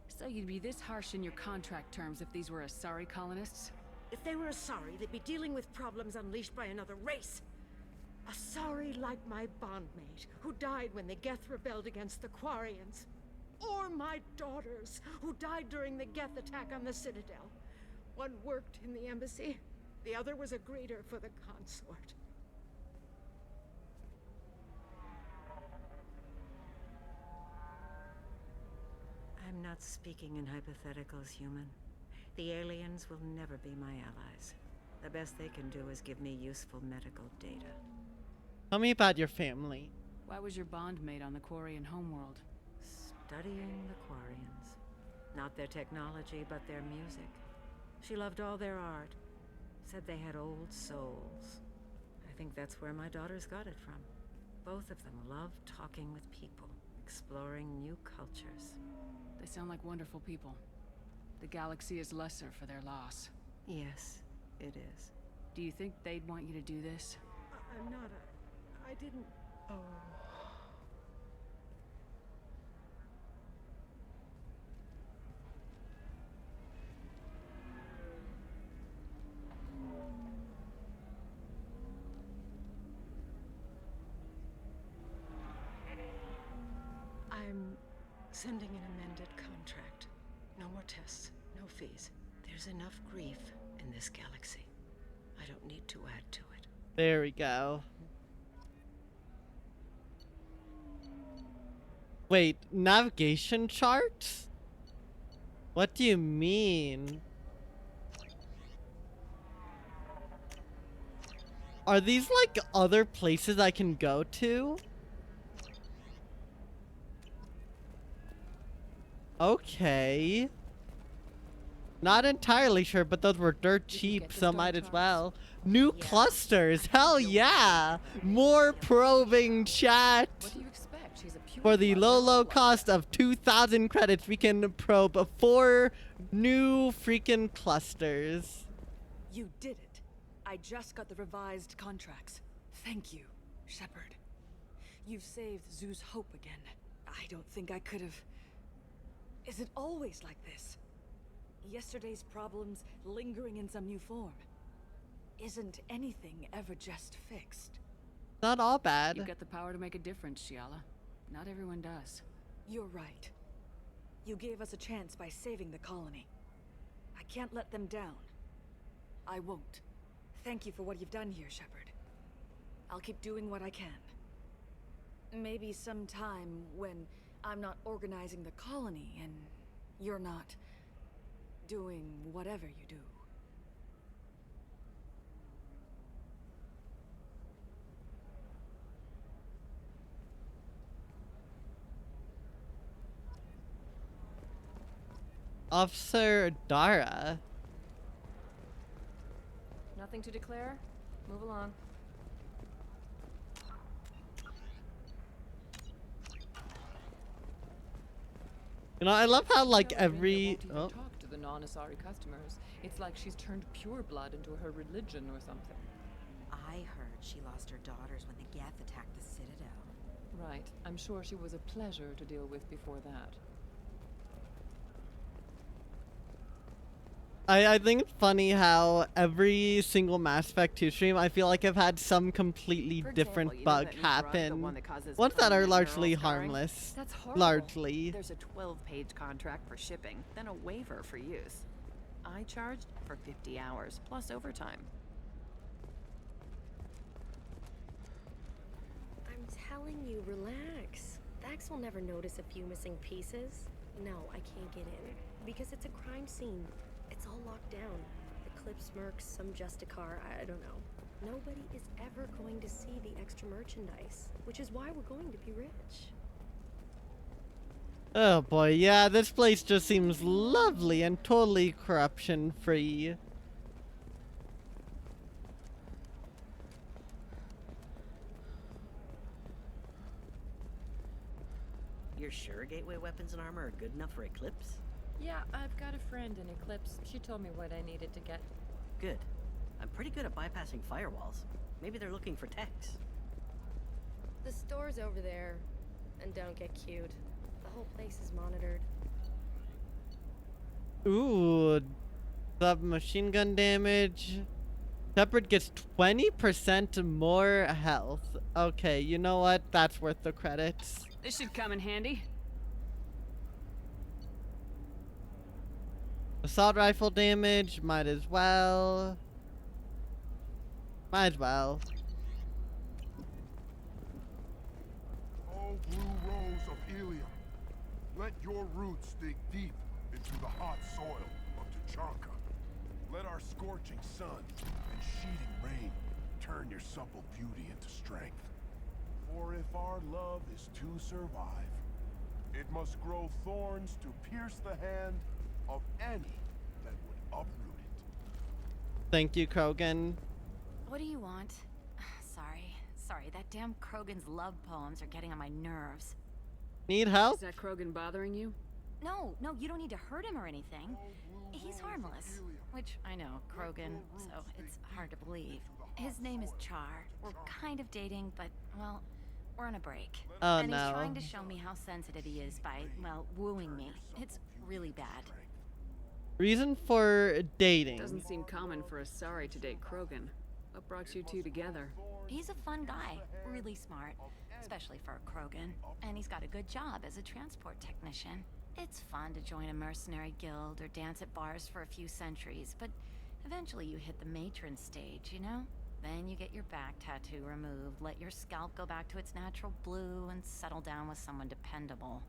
So you'd be this harsh in your contract terms if these were Asari colonists? If they were Asari, they'd be dealing with problems unleashed by another race. Asari like my bondmate, who died when the Geth rebelled against the Quarians. Or my daughters, who died during the Geth attack on the Citadel. One worked in the embassy, the other was a greeter for the consort. I'm not speaking in hypotheticals, human. The aliens will never be my allies. The best they can do is give me useful medical data. Tell me about your family. Why was your bondmate on the Quarian homeworld? Studying the Quarians. Not their technology, but their music. She loved all their art. Said they had old souls. I think that's where my daughters got it from. Both of them love talking with people, exploring new cultures. They sound like wonderful people. The galaxy is lesser for their loss. Yes, it is. Do you think they'd want you to do this? I'm not I didn't... Oh... I'm sending an amended contract. No more tests, no fees. There's enough grief in this galaxy. I don't need to add to it. There we go. Wait, navigation charts? What do you mean? Are these like other places I can go to? Okay. Not entirely sure, but those were dirt cheap, so might as well. New clusters, hell yeah! More probing chat. What do you expect? She's a pure For the low cost of 2,000 credits, we can probe 4 new freaking clusters. You did it. I just got the revised contracts. Thank you, Shepard. You've saved Zoo's hope again. I don't think I could have... Is it always like this? Yesterday's problems lingering in some new form. Isn't anything ever just fixed? Not all bad. You've got the power to make a difference, Shiala. Not everyone does. You're right. You gave us a chance by saving the colony. I can't let them down. I won't. Thank you for what you've done here, Shepard. I'll keep doing what I can. Maybe sometime when I'm not organizing the colony and you're not doing whatever you do. Officer Dara. Nothing to declare? Move along. You know, I love how like No, every Rena won't even talk to the non-Asari customers. It's like she's turned pure blood into her religion or something. I heard she lost her daughters when the Geth attacked the Citadel. Right. I'm sure she was a pleasure to deal with before that. I think it's funny how every single Mass Effect 2 stream, I feel like I've had some completely different you know bug that new drug, the happen. one that causes Ones that are permanent largely neural scarring? harmless. That's horrible. Largely. There's a 12-page contract for shipping, then a waiver for use. I charged for 50 hours, plus overtime. I'm telling you, relax. Vax will never notice a few missing pieces. No, I can't get in. Because it's a crime scene. It's all locked down. The Clips Mercs, some Justicar, I don't know. Nobody is ever going to see the extra merchandise, which is why we're going to be rich. Oh boy, yeah, this place just seems lovely and totally corruption free. You're sure gateway weapons and armor are good enough for Eclipse? Yeah, I've got a friend in Eclipse. She told me what I needed to get. Good. I'm pretty good at bypassing firewalls. Maybe they're looking for techs. The store's over there. And don't get cute. The whole place is monitored. Ooh, submachine gun damage. Shepard gets 20% more health. Okay, you know what? That's worth the credits. This should come in handy. Assault rifle damage, might as well. Might as well. Oh, blue rose of helium, let your roots dig deep into the hot soil of Tuchanka. Let our scorching sun and sheeting rain turn your supple beauty into strength. For if our love is to survive, it must grow thorns to pierce the hand of any that would uproot it. Thank you, Krogan. What do you want? Sorry, that damn Krogan's love poems are getting on my nerves. Need help? Is that Krogan bothering you? No, you don't need to hurt him or anything. He's harmless. Which, I know, Krogan, so it's hard to believe. His name is Char. We're kind of dating, but, well, we're on a break. Oh, and no. he's trying to show me how sensitive he is by, well, wooing me. It's really bad. Reason for dating. Doesn't seem common for Asari to date Krogan. What brought you two together? He's a fun guy, really smart, especially for a Krogan. And he's got a good job as a transport technician. It's fun to join a mercenary guild or dance at bars for a few centuries, but eventually you hit the matron stage, you know? Then you get your back tattoo removed, let your scalp go back to its natural blue, and settle down with someone dependable.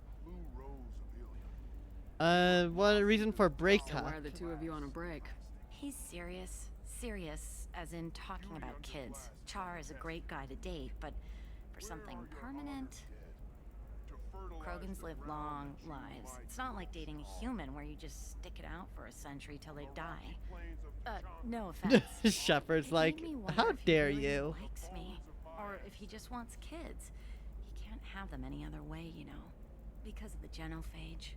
What a reason for So breakup? why are the two of you on a break? He's serious. Serious, as in talking about kids. Char is a great guy to date, but for something permanent... Krogans live long lives. It's not like dating a human where you just stick it out for a century till they die. No offense. Shepard's It like, made me wonder how if he dare really you? likes me, or if he just wants kids. He can't have them any other way, you know, because of the genophage.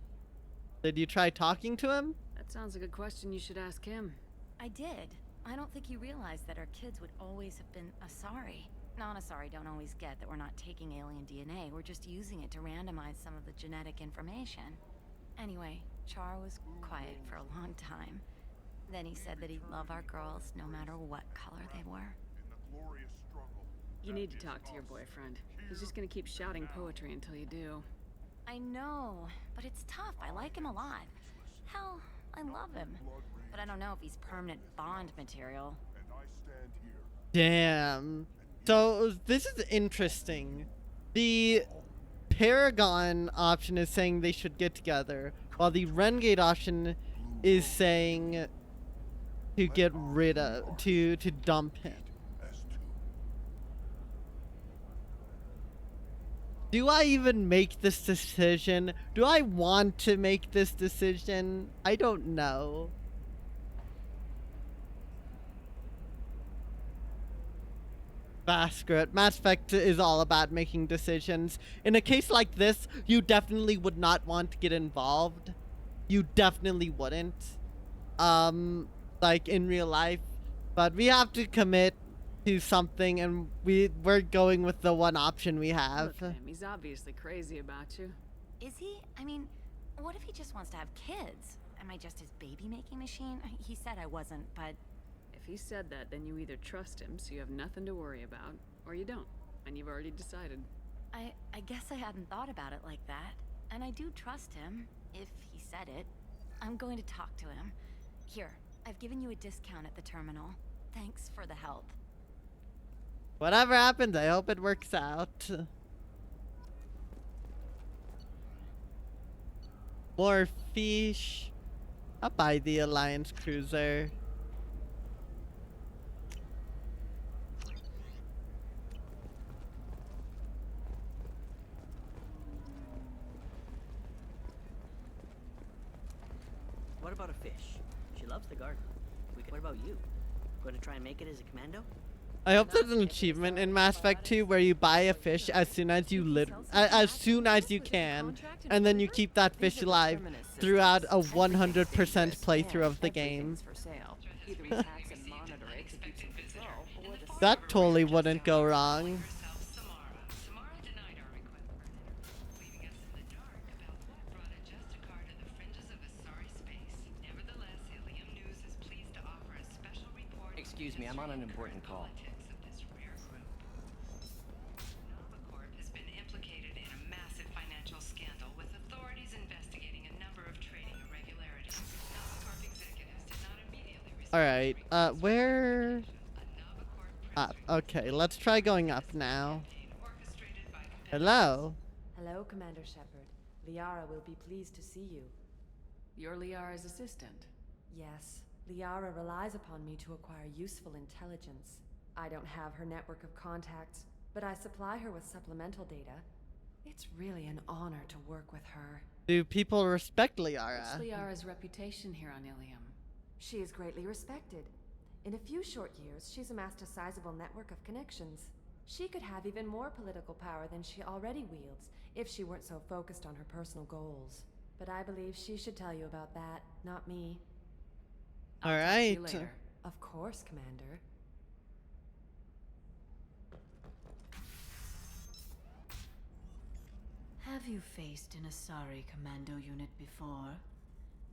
Did you try talking to him? That sounds like a question you should ask him. I did. I don't think he realized that our kids would always have been Asari. Non-Asari don't always get that we're not taking alien DNA, we're just using it to randomize some of the genetic information. Anyway, Char was quiet for a long time. Then he said that he'd love our girls no matter what color they were. You need to talk to your boyfriend. He's just gonna keep shouting poetry until you do. I know, but it's tough. I like him a lot. Hell, I love him. But I don't know if he's permanent Bond material. Damn. So this is interesting. The Paragon option is saying they should get together, while the Renegade option is saying to get rid of, to dump him. Do I even make this decision? Do I want to make this decision? I don't know. Screw it. Mass Effect is all about making decisions. In a case like this, you definitely would not want to get involved. You definitely wouldn't. Like in real life. But we have to commit to something, and we're going with the one option we have. Look at him. He's obviously crazy about you. Is he? I mean, what if he just wants to have kids? Am I just his baby-making machine? He said I wasn't, but... If he said that, then you either trust him, so you have nothing to worry about, or you don't, and you've already decided. I guess I hadn't thought about it like that. And I do trust him, if he said it. I'm going to talk to him. Here, I've given you a discount at the terminal. Thanks for the help. Whatever happens, I hope it works out. More fish. I'll buy the Alliance cruiser. loves the garden. What about you? Going to try and make it as a commando? I hope there's an achievement in Mass Effect 2 where you buy a fish as soon as you can, and then you keep that fish alive throughout a 100% playthrough of the game. That totally wouldn't go wrong. Excuse me, I'm on an important call. Alright, where? Up. Okay, let's try going up now. Hello? Hello, Commander Shepard. Liara will be pleased to see you. You're Liara's assistant. Yes, Liara relies upon me to acquire useful intelligence. I don't have her network of contacts, but I supply her with supplemental data. It's really an honor to work with her. Do people respect Liara? What's Liara's reputation here on Ilium? She is greatly respected. In a few short years, she's amassed a sizable network of connections. She could have even more political power than she already wields if she weren't so focused on her personal goals. But I believe she should tell you about that, not me. Alright. Of course, Commander. Have you faced an Asari commando unit before?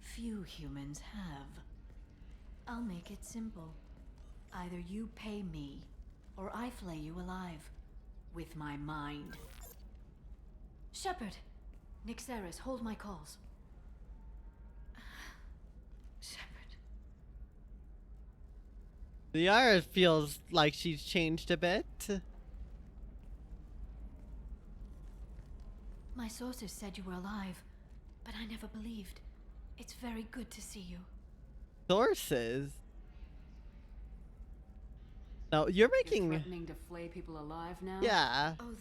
Few humans have. I'll make it simple. Either you pay me, or I flay you alive. With my mind. Shepard! Nixeris, hold my calls. Shepard. Liara feels like she's changed a bit. My sources said you were alive, but I never believed. It's very good to see you. Sources? No, you're making... You're threatening to flay people alive now? Yeah. Oh,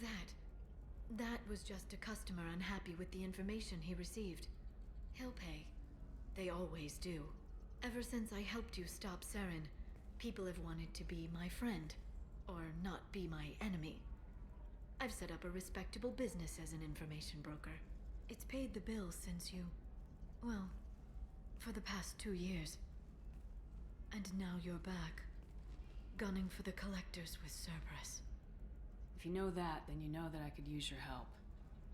that was just a customer unhappy with the information he received. He'll pay. They always do. Ever since I helped you stop Saren, people have wanted to be my friend, or not be my enemy. I've set up a respectable business as an information broker. It's paid the bills since you... well, for the past 2 years. And now you're back, gunning for the Collectors with Cerberus. If you know that, then you know that I could use your help.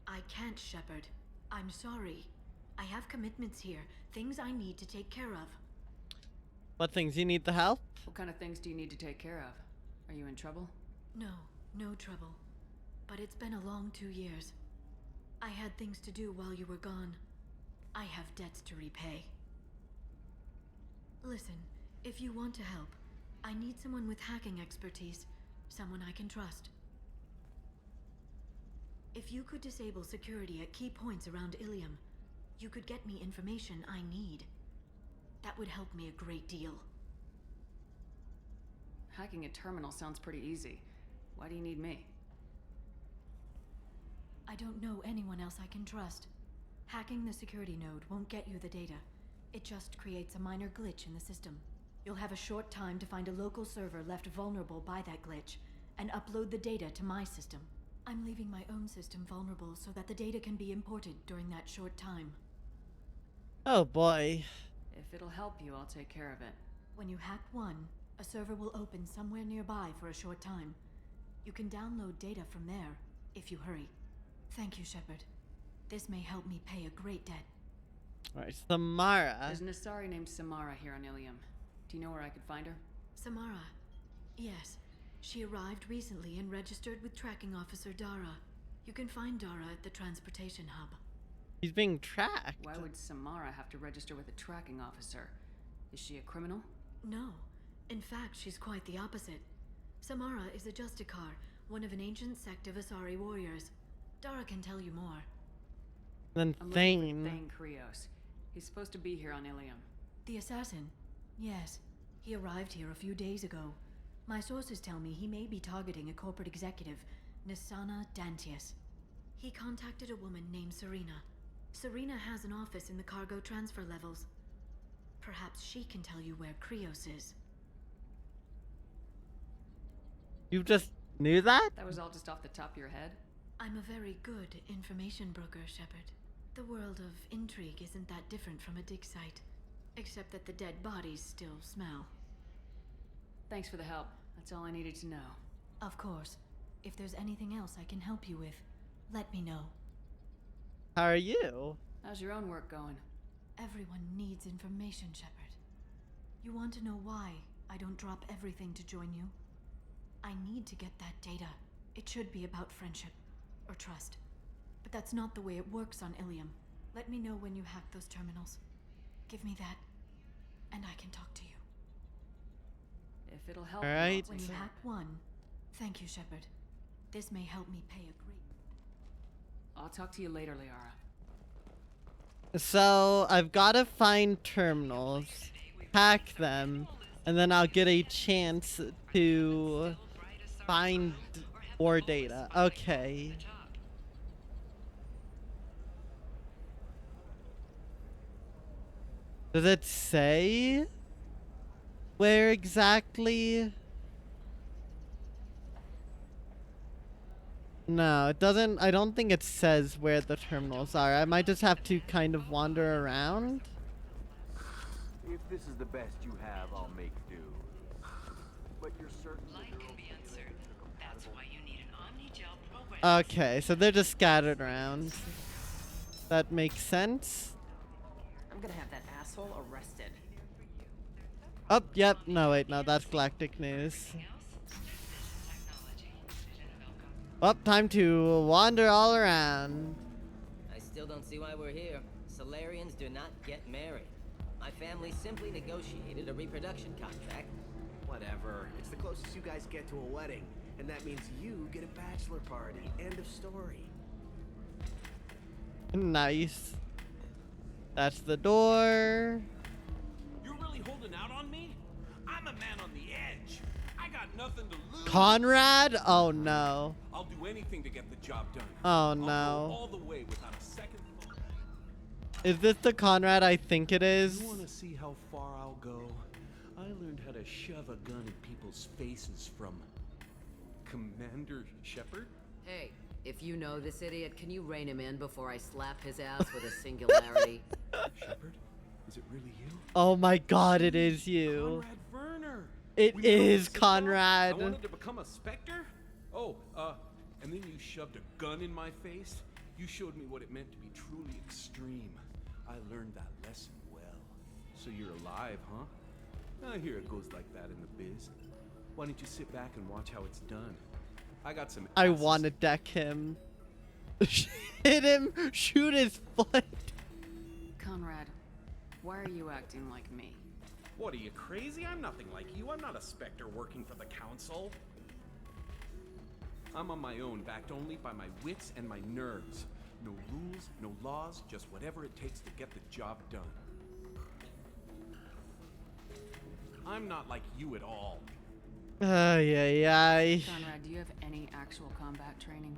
I can't, Shepard. I'm sorry. I have commitments here, things I need to take care of. What things you need the help? What kind of things do you need to take care of? Are you in trouble? No trouble. But it's been a long 2 years. I had things to do while you were gone. I have debts to repay. Listen, if you want to help, I need someone with hacking expertise. Someone I can trust. If you could disable security at key points around Ilium, you could get me information I need. That would help me a great deal. Hacking a terminal sounds pretty easy. Why do you need me? I don't know anyone else I can trust. Hacking the security node won't get you the data. It just creates a minor glitch in the system. You'll have a short time to find a local server left vulnerable by that glitch, and upload the data to my system. I'm leaving my own system vulnerable so that the data can be imported during that short time. Oh boy. If it'll help you, I'll take care of it. When you hack one, a server will open somewhere nearby for a short time. You can download data from there, if you hurry. Thank you, Shepard. This may help me pay a great debt. Alright, Samara. There's an Asari named Samara here on Ilium. Do you know where I could find her? Samara. Yes. She arrived recently and registered with Tracking Officer Dara. You can find Dara at the transportation hub. He's being tracked. Why would Samara have to register with a tracking officer? Is she a criminal? No. In fact, she's quite the opposite. Samara is a Justicar, one of an ancient sect of Asari warriors. Dara can tell you more. Then Thane. Thane Krios. He's supposed to be here on Ilium. The assassin? Yes. He arrived here a few days ago. My sources tell me he may be targeting a corporate executive, Nisana Dantius. He contacted a woman named Serena. Serena has an office in the cargo transfer levels. Perhaps she can tell you where Krios is. You just knew that? That was all just off the top of your head? I'm a very good information broker, Shepard. The world of intrigue isn't that different from a dig site, except that the dead bodies still smell. Thanks for the help. That's all I needed to know. Of course. If there's anything else I can help you with, let me know. How are you? How's your own work going? Everyone needs information, Shepard. You want to know why I don't drop everything to join you? I need to get that data. It should be about friendship or trust. But that's not the way it works on Ilium. Let me know when you hack those terminals. Give me that, and I can talk to you. If it'll help. All right. When you hack one, thank you, Shepard. This may help me pay a great... I'll talk to you later, Liara. So I've got to find terminals, hack them, and then I'll get a chance to find more data. Okay. Does it say where exactly? No, it doesn't. I don't think it says where the terminals are. I might just have to kind of wander around. If this is the best you have, I'll make do. But you're certain Light can be uncertain. That's why you need an Omni-Gel program. Okay, so they're just scattered around. That makes sense. I'm gonna have that asshole arrested. Oh, yep. No, wait, no, that's Galactic News. Well, time to wander all around. I still don't see why we're here. Solarians do not get married. My family simply negotiated a reproduction contract. Whatever. It's the closest you guys get to a wedding. And that means you get a bachelor party. End of story. Nice. That's the door. You're really holding out on me? I'm a man on the edge. I got nothing to lose. Conrad? Oh no. I'll do anything to get the job done. Oh I'll no. go all the way without a second thought. Is this the Conrad I think it is? You want to see how far I'll go? I learned how to shove a gun in people's faces from Commander Shepard. Hey, if you know this idiot, can you rein him in before I slap his ass with a singularity? Shepard? Is it really you? Oh my god, it is you. Conrad Werner. It We is sit down. Conrad. I wanted to become a Spectre? Oh, and then you shoved a gun in my face? You showed me what it meant to be truly extreme. I learned that lesson well. So you're alive, huh? I hear it goes like that in the biz. Why don't you sit back and watch how it's done? I got some I asses. want to deck him. Hit him. Shoot his foot. Conrad, why are you acting like me? What, are you crazy? I'm nothing like you. I'm not a Spectre working for the Council. I'm on my own, backed only by my wits and my nerves. No rules, no laws, just whatever it takes to get the job done. I'm not like you at all. Ay. Conrad, do you have any actual combat training?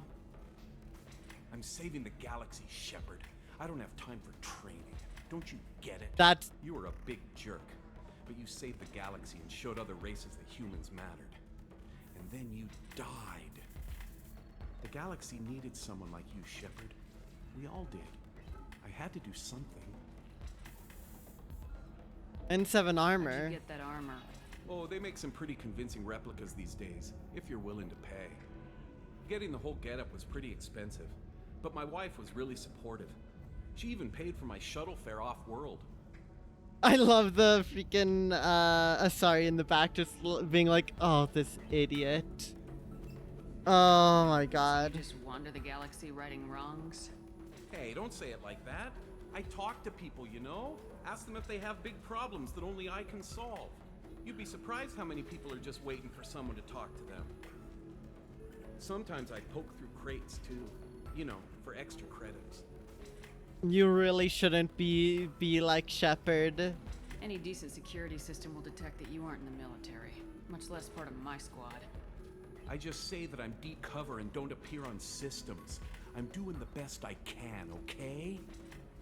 I'm saving the galaxy, Shepard. I don't have time for training. Don't you get it? That's... You were a big jerk, but you saved the galaxy and showed other races that humans mattered. And then you died. The galaxy needed someone like you, Shepard. We all did. I had to do something. N7 How'd armor. you get that armor? Oh, they make some pretty convincing replicas these days, if you're willing to pay. Getting the whole getup was pretty expensive, but my wife was really supportive. She even paid for my shuttle fare off-world. I love the freaking Asari in the back just being like, oh, this idiot. Oh my god. You just wander the galaxy righting wrongs? Hey, don't say it like that. I talk to people, you know? Ask them if they have big problems that only I can solve. You'd be surprised how many people are just waiting for someone to talk to them. Sometimes I poke through crates too, you know, for extra credits. You really shouldn't be like Shepard. Any decent security system will detect that you aren't in the military, much less part of my squad. I just say that I'm deep cover and don't appear on systems. I'm doing the best I can, okay?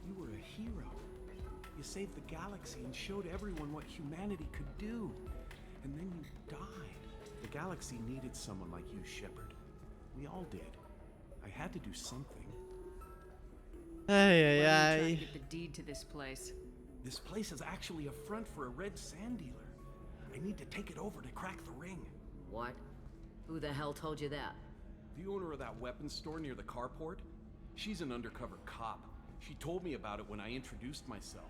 You were a hero. You saved the galaxy and showed everyone what humanity could do. And then you died. The galaxy needed someone like you, Shepard. We all did. I had to do something. Ay, Why are you ay, trying ay. to get the deed to this place? This place is actually a front for a red sand dealer. I need to take it over to crack the ring. What? Who the hell told you that? The owner of that weapons store near the carport? She's an undercover cop. She told me about it when I introduced myself.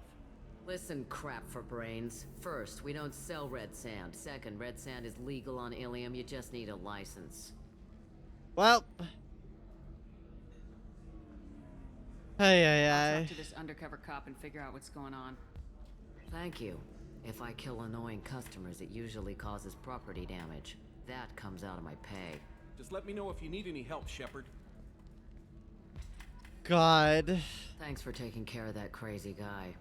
Listen, crap for brains. First, we don't sell red sand. Second, red sand is legal on Ilium. You just need a license. Well. Ay, ay, I'll ay. talk to this undercover cop and figure out what's going on. Thank you. If I kill annoying customers, it usually causes property damage. That comes out of my pay. Just let me know if you need any help, Shepard. God. Thanks for taking care of that crazy guy.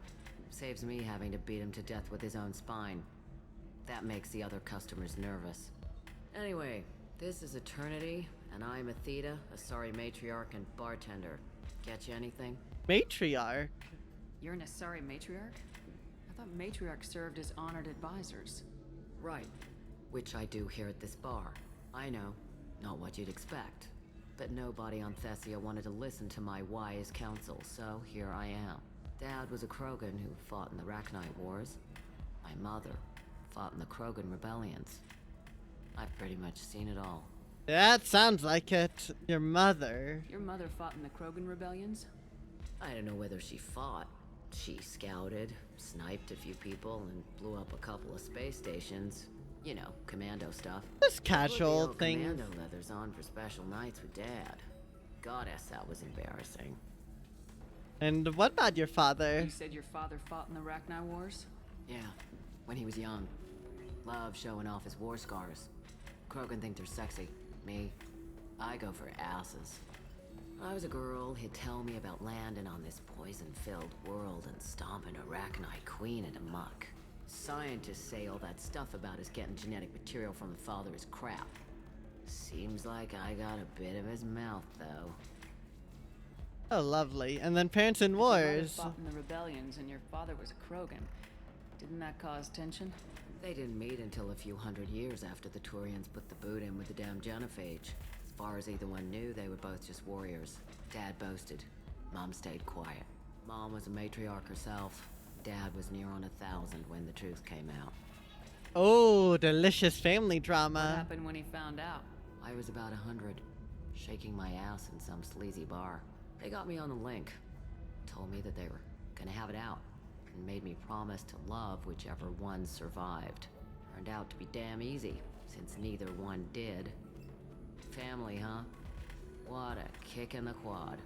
Saves me having to beat him to death with his own spine. That makes the other customers nervous. Anyway, this is Eternity, and I'm Athena, a sorry matriarch and bartender. Get you anything? Matriarch? You're an Asari matriarch? I thought matriarchs served as honored advisors. Right. Which I do here at this bar. I know. Not what you'd expect. But nobody on Thessia wanted to listen to my wise counsel, so here I am. Dad was a Krogan who fought in the Rachni Wars. My mother fought in the Krogan rebellions. I've pretty much seen it all. That sounds like it. Your mother. Your mother fought in the Krogan rebellions? I don't know whether she fought. She scouted, sniped a few people, and blew up a couple of space stations. You know, commando stuff. Just casual Put the things. old commando leathers on for special nights with Dad. Goddess, that was embarrassing. And what about your father? You said your father fought in the Rachni Wars? Yeah, when he was young. Loved showing off his war scars. Krogan think they're sexy. Me, I go for asses. I was a girl, he'd tell me about landing on this poison-filled world and stomping a Rachni queen into muck. Scientists say all that stuff about us getting genetic material from the father is crap. Seems like I got a bit of his mouth, though. Oh, lovely. And then parents in Your mother wars. fought in the rebellions and your father was a Krogan. Didn't that cause tension? They didn't meet until a few hundred years after the Turians put the boot in with the damn genophage. As far as either one knew, they were both just warriors. Dad boasted. Mom stayed quiet. Mom was a matriarch herself. Dad was near on 1,000 when the truth came out. Oh, delicious family What drama. happened when he found out? I was about 100, shaking my ass in some sleazy bar. They got me on the link. Told me that they were gonna have it out. And made me promise to love whichever one survived. Turned out to be damn easy, since neither one did. Family, huh? What a kick in the quad.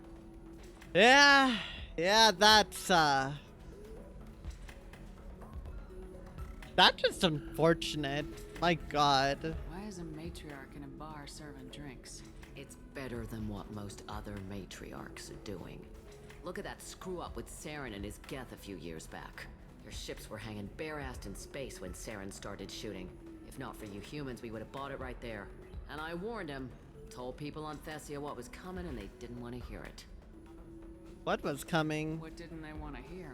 Yeah, that's just unfortunate. My God. Why is a matriarch in a bar serving drinks? It's better than what most other matriarchs are doing. Look at that screw-up with Saren and his Geth a few years back. Their ships were hanging bare-assed in space when Saren started shooting. If not for you humans, we would have bought it right there. And I warned him. Told people on Thessia what was coming and they didn't want to hear it. What was coming? What didn't they want to hear?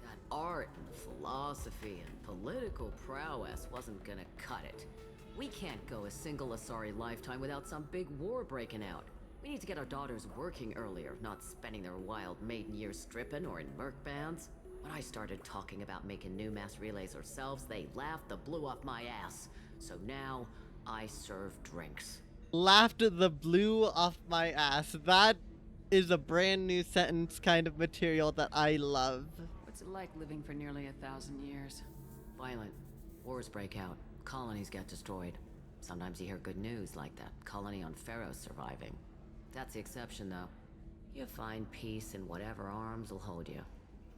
That art and philosophy and political prowess wasn't gonna cut it. We can't go a single Asari lifetime without some big war breaking out. We need to get our daughters working earlier, not spending their wild maiden years stripping or in merc bands. When I started talking about making new mass relays ourselves, they laughed the blue off my ass. So now, I serve drinks. Laughed the blue off my ass. That is a brand new sentence kind of material that I love. What's it like living for nearly 1,000 years? Violent. Wars break out. Colonies get destroyed. Sometimes you hear good news, like that colony on Pharaoh surviving. That's the exception, though. You find peace in whatever arms will hold you.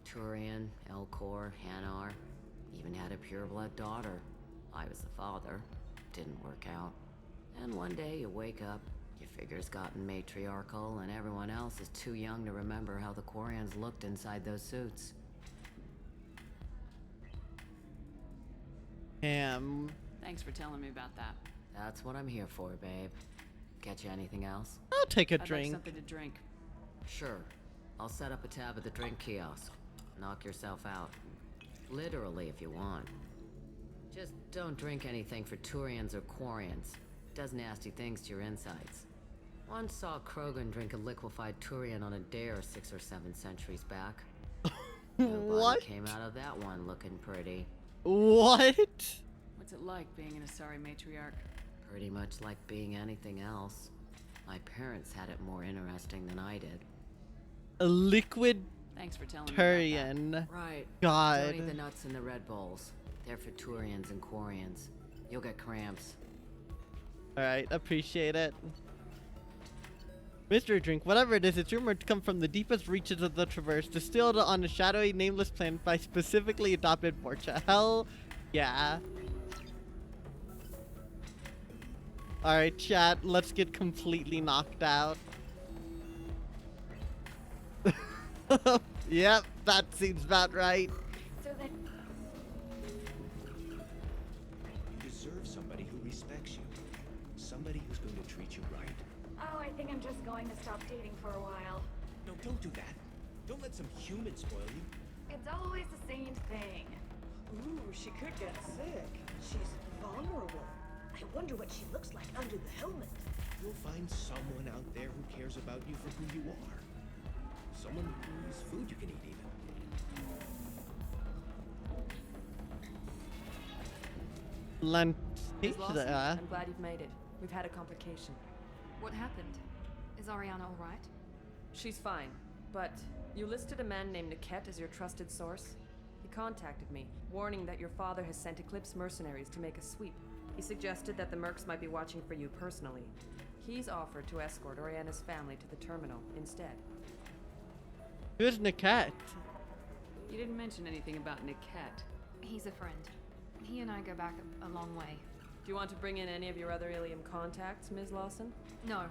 Turian, Elcor, Hanar. Even had a pureblood daughter. I was the father. Didn't work out. And one day you wake up, your figure's gotten matriarchal, and everyone else is too young to remember how the Quarians looked inside those suits. Thanks for telling me about that. That's what I'm here for, babe. Get you anything else? I'll take a I'd like drink. something to drink. Sure. I'll set up a tab at the drink kiosk. knock yourself out. Literally, if you want. Just don't drink anything for Turians or Quarians. Does nasty things to your insides. Once saw Krogan drink a liquefied Turian on a dare 6 or 7 centuries back. What? Came out of that one looking pretty. What? What's it like being an Asari matriarch? Pretty much like being anything else. My parents had it more interesting than I did. A liquid Thanks for telling me Turian. about that. Right. God. Don't eat the nuts in the Red Bowls. They're for Turians and Quarians. You'll get cramps. Alright, appreciate it. Mystery drink, whatever it is, it's rumored to come from the deepest reaches of the Traverse, distilled on a shadowy, nameless planet by specifically adopted Borcha. Hell yeah. Alright, chat, let's get completely knocked out. Yep, that seems about right. So then, You deserve somebody who respects you. Somebody who's going to treat you right. oh, I think I'm just going to stop dating for a while. No, don't do that. Don't let some human spoil you. It's always the same thing. Ooh, she could get sick. She's vulnerable. I wonder what she looks like under the helmet. You'll find someone out there who cares about you for who you are. Someone whose food you can eat, even. Ms. Lawson, I'm glad you've made it. We've had a complication. What happened? Is Ariana all right? She's fine, but you listed a man named Niket as your trusted source. He contacted me, warning that your father has sent Eclipse mercenaries to make a sweep. He suggested that the Mercs might be watching for you personally. He's offered to escort Oriana's family to the terminal instead. Who's Niket? You didn't mention anything about Niket. He's a friend. He and I go back a long way. Do you want to bring in any of your other Ilium contacts, Ms. Lawson? No.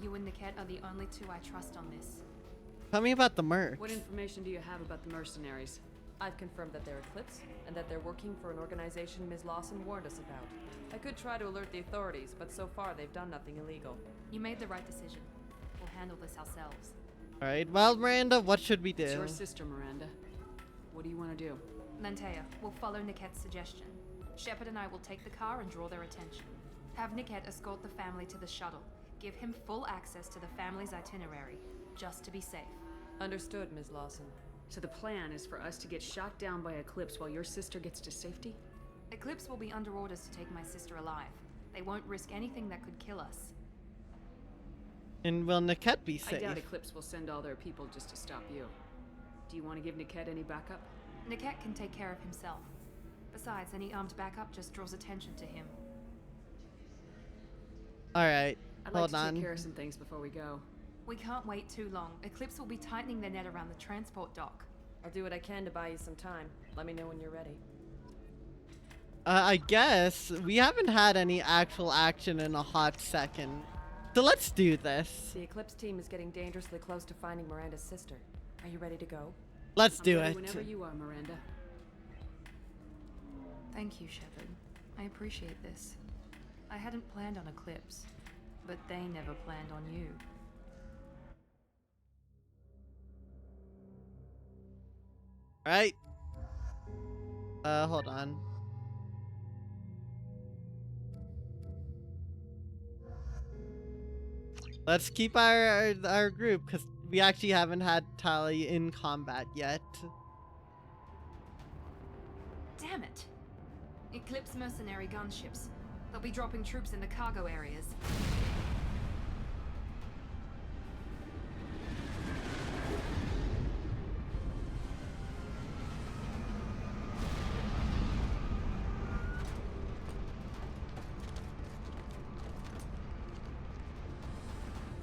You and Niket are the only two I trust on this. Tell me about the mercs. What information do you have about the mercenaries? I've confirmed that they're Eclipse, and that they're working for an organization Ms. Lawson warned us about. I could try to alert the authorities, but so far they've done nothing illegal. You made the right decision. We'll handle this ourselves. Alright, well, Miranda, what should we do? It's your sister, Miranda. What do you want to do? Lantea, we'll follow Niket's suggestion. Shepard and I will take the car and draw their attention. Have Niket escort the family to the shuttle. Give him full access to the family's itinerary, just to be safe. Understood, Ms. Lawson. So the plan is for us to get shot down by Eclipse while your sister gets to safety? Eclipse will be under orders to take my sister alive. They won't risk anything that could kill us. And will Niket be I safe? doubt Eclipse will send all their people just to stop you. Do you want to give Niket any backup? Niket can take care of himself. Besides, any armed backup just draws attention to him. Alright, I'd hold like to on. take care of some things before we go. We can't wait too long. Eclipse will be tightening their net around the transport dock. I'll do what I can to buy you some time. Let me know when you're ready. I guess we haven't had any actual action in a hot second. So let's do this. The Eclipse team is getting dangerously close to finding Miranda's sister. Are you ready to go? Let's do I'm ready it. whenever you are, Miranda. Thank you, Shepard. I appreciate this. I hadn't planned on Eclipse, but they never planned on you. Alright. Hold on. Let's keep our group, because we actually haven't had Tali in combat yet. Damn it! Eclipse mercenary gunships. They'll be dropping troops in the cargo areas.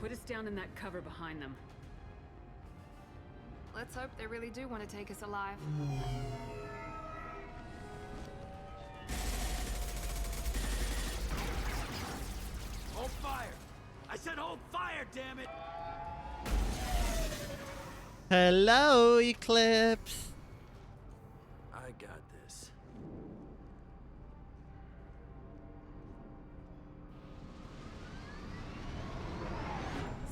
Put us down in that cover behind them. Let's hope they really do want to take us alive. Hold fire! I said hold fire, damn it! Hello, Eclipse. I got this.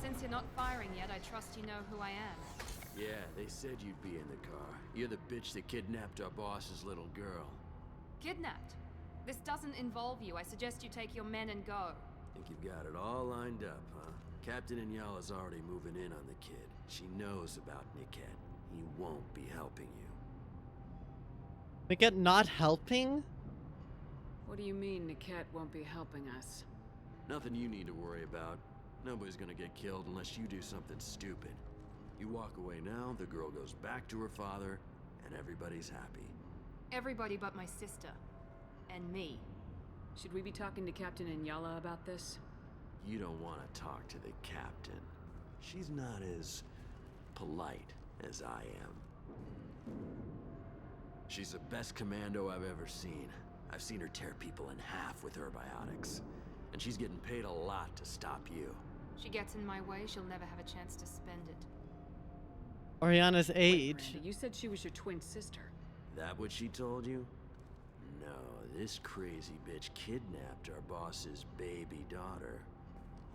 Since you're not firing yet, I trust you know who I am. Yeah, they said you'd be in the car. You're the bitch that kidnapped our boss's little girl. Kidnapped? This doesn't involve you. I suggest you take your men and go. Think you've got it all lined up, huh? Captain Inyala's already moving in on the kid. She knows about Niket. He won't be helping you. Niket not helping? What do you mean Niket won't be helping us? Nothing you need to worry about. Nobody's gonna get killed unless you do something stupid. You walk away now, the girl goes back to her father, and everybody's happy. Everybody but my sister. And me. Should we be talking to Captain Inyala about this? You don't want to talk to the captain. She's not as polite as I am. She's the best commando I've ever seen. I've seen her tear people in half with her biotics. And she's getting paid a lot to stop you. She gets in my way, she'll never have a chance to spend it. Oriana's Wait, age. Miranda, you said she was your twin sister. That what she told you? No, this crazy bitch kidnapped our boss's baby daughter.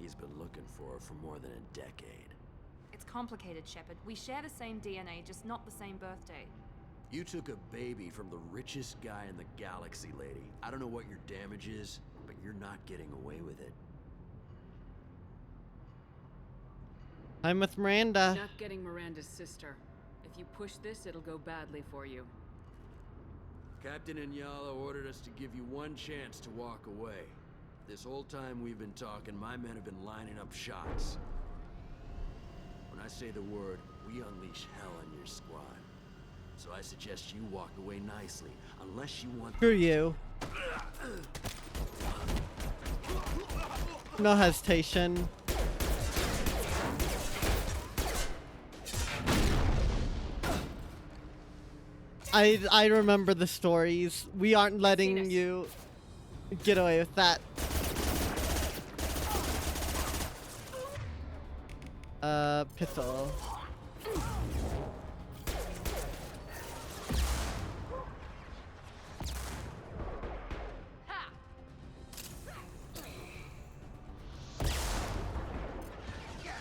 He's been looking for her for more than a decade. It's complicated, Shepard. We share the same DNA, just not the same birthday. You took a baby from the richest guy in the galaxy, lady. I don't know what your damage is, but you're not getting away with it. I'm with Miranda. Not getting Miranda's sister. If you push this, it'll go badly for you. Captain Inyala ordered us to give you one chance to walk away. This whole time we've been talking, my men have been lining up shots. When I say the word, we unleash hell on your squad. So I suggest you walk away nicely, unless you want— Screw you. No hesitation. I remember the stories. We aren't letting you get away with that. Pistol.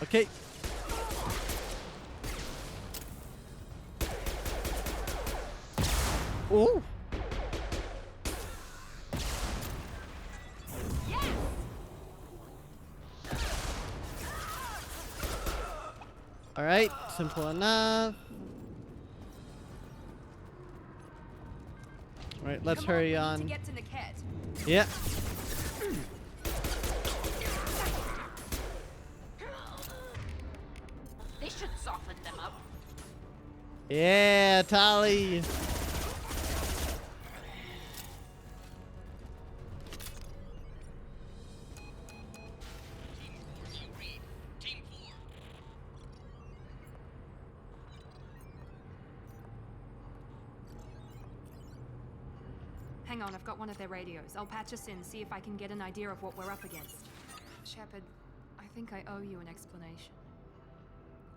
Okay. Ooh. All right, simple enough. All right, let's hurry on. To get to Niket. Yeah. They should soften them up. Yeah, Tali. Hang on, I've got one of their radios. I'll patch us in, see if I can get an idea of what we're up against. Shepard, I think I owe you an explanation.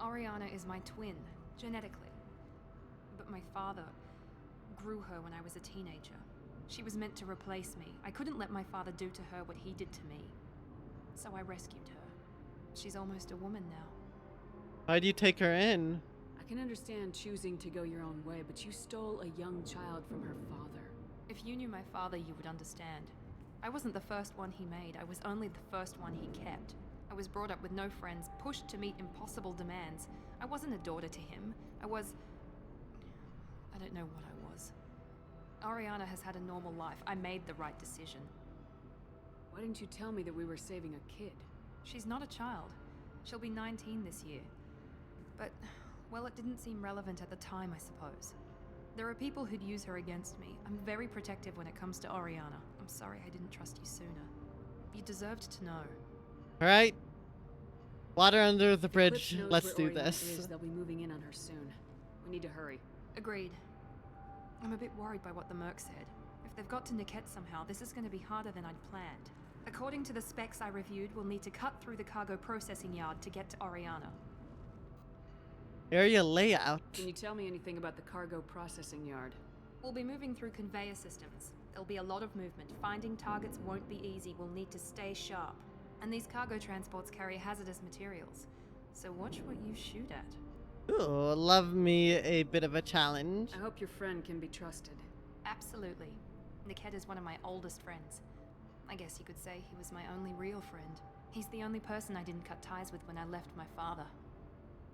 Oriana is my twin, genetically. But my father grew her when I was a teenager. She was meant to replace me. I couldn't let my father do to her what he did to me. So I rescued her. She's almost a woman now. Why'd you take her in? I can understand choosing to go your own way, but you stole a young child from her father. If you knew my father, you would understand. I wasn't the first one he made. I was only the first one he kept. I was brought up with no friends, pushed to meet impossible demands. I wasn't a daughter to him. I don't know what I was. Oriana has had a normal life. I made the right decision. Why didn't you tell me that we were saving a kid? She's not a child. She'll be 19 this year. But, well, it didn't seem relevant at the time, I suppose. There are people who'd use her against me. I'm very protective when it comes to Oriana. I'm sorry I didn't trust you sooner. You deserved to know. All right. Water under the bridge. Let's do Oriana this. is, they'll be moving in on her soon. We need to hurry. Agreed. I'm a bit worried by what the Merc said. If they've got to Niket somehow, this is going to be harder than I'd planned. According to the specs I reviewed, we'll need to cut through the cargo processing yard to get to Oriana. Area layout. Can you tell me anything about the cargo processing yard? We'll be moving through conveyor systems. There'll be a lot of movement. Finding targets won't be easy. We'll need to stay sharp. And these cargo transports carry hazardous materials. So watch what you shoot at. Ooh, love me a bit of a challenge. I hope your friend can be trusted. Absolutely. Niket is one of my oldest friends. I guess you could say he was my only real friend. He's the only person I didn't cut ties with when I left my father.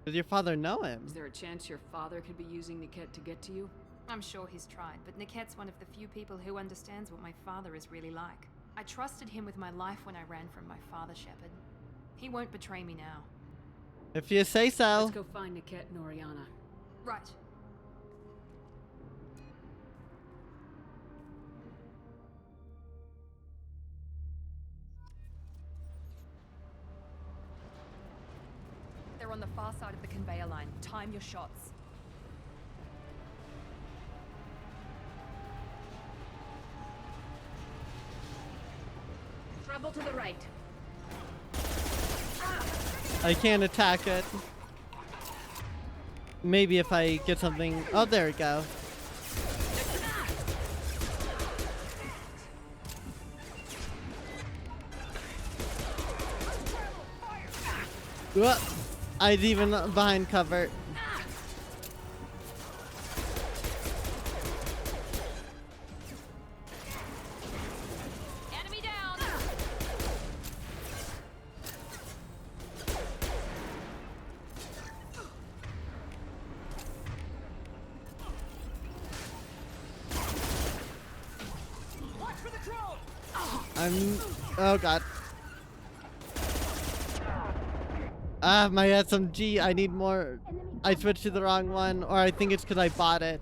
Does your father know him? Is there a chance your father could be using Niket to get to you? I'm sure he's tried, but Niket's one of the few people who understands what my father is really like. I trusted him with my life when I ran from my father, Shepard. He won't betray me now. If you say so. Let's go find Niket and Oriana. Right. They're on the far side of the conveyor line. Time your shots. Trouble to the right. I can't attack it. Maybe if I get something. Oh, there we go. Whoa. I'd even behind cover. Enemy down. Watch for the drone! Oh god. My SMG, I need more. I switched to the wrong one, or I think it's because I bought it.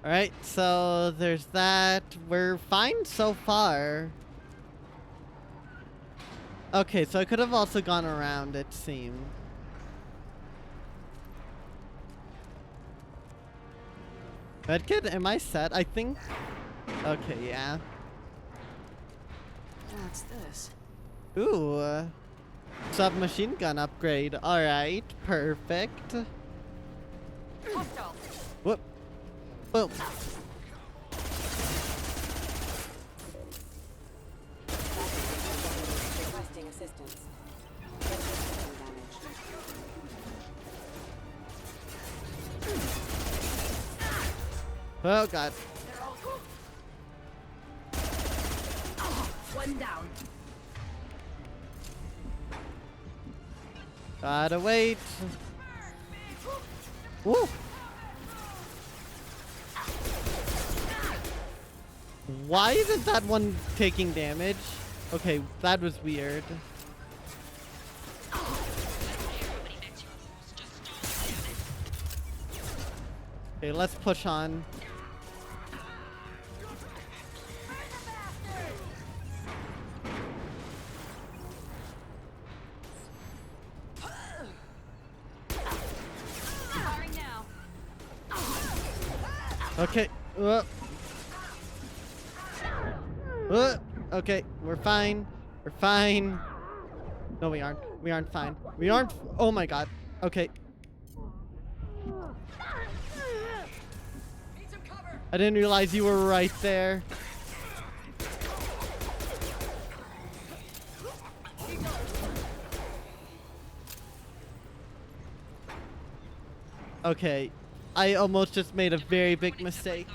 Alright, so there's that. We're fine so far. Okay, so I could have also gone around, it seemed. Medkit, am I set? I think... Okay, yeah. What's this? Ooh. Submachine gun upgrade. Alright, perfect. Hostile. Whoop. Boom. Requesting assistance. Oh god. One down. Gotta wait. Woo. Why isn't that one taking damage? Okay, that was weird. Okay, let's push on. Firing now. Okay. Okay, we're fine. We're fine. No, we aren't. We aren't fine. We aren't. Oh my god. Okay. I didn't realize you were right there. Okay. I almost just made a very big mistake.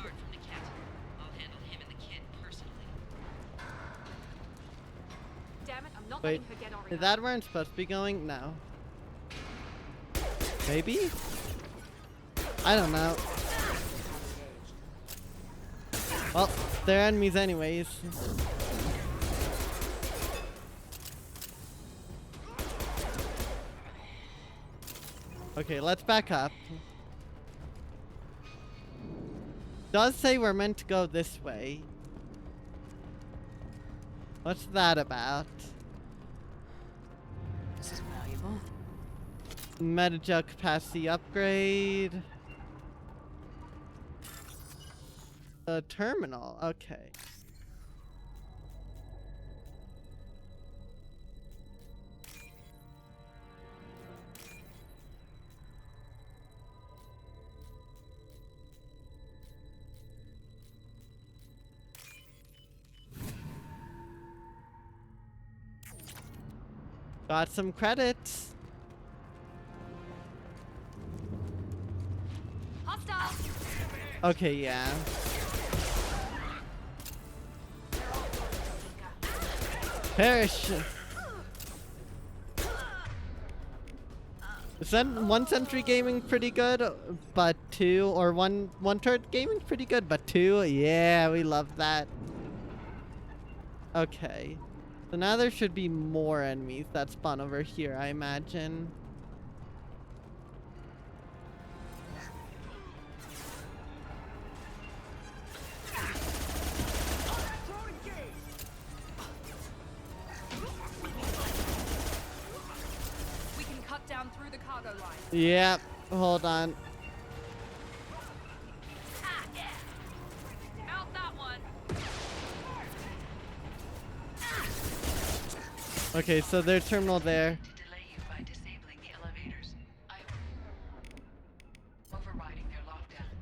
Damn it, I'm not Wait, letting her get Oriana. is that where I'm supposed to be going? No. Maybe? I don't know. Well, they're enemies anyways. Okay, let's back up. Does say we're meant to go this way. What's that about? This is valuable. Metagel capacity upgrade. The terminal, okay. Got some credits. Hostile! Okay, yeah. Perish. Is that one Century Gaming pretty good, but two, or one turret gaming pretty good, but two? Yeah, we love that. Okay. So now there should be more enemies that spawn over here, I imagine. We can cut down through the cargo line. Yep, hold on. Out that one. Okay, so there's terminal there. To delay you by disabling the elevators. I'm overriding their lockdown.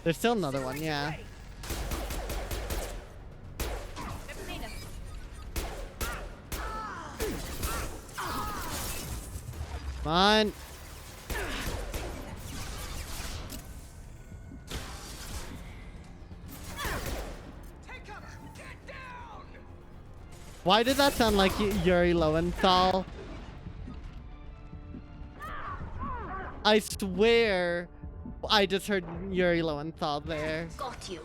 There's still another one, yeah. Come on. Why did that sound like Yuri Lowenthal? I swear I just heard Yuri Lowenthal there. Got you.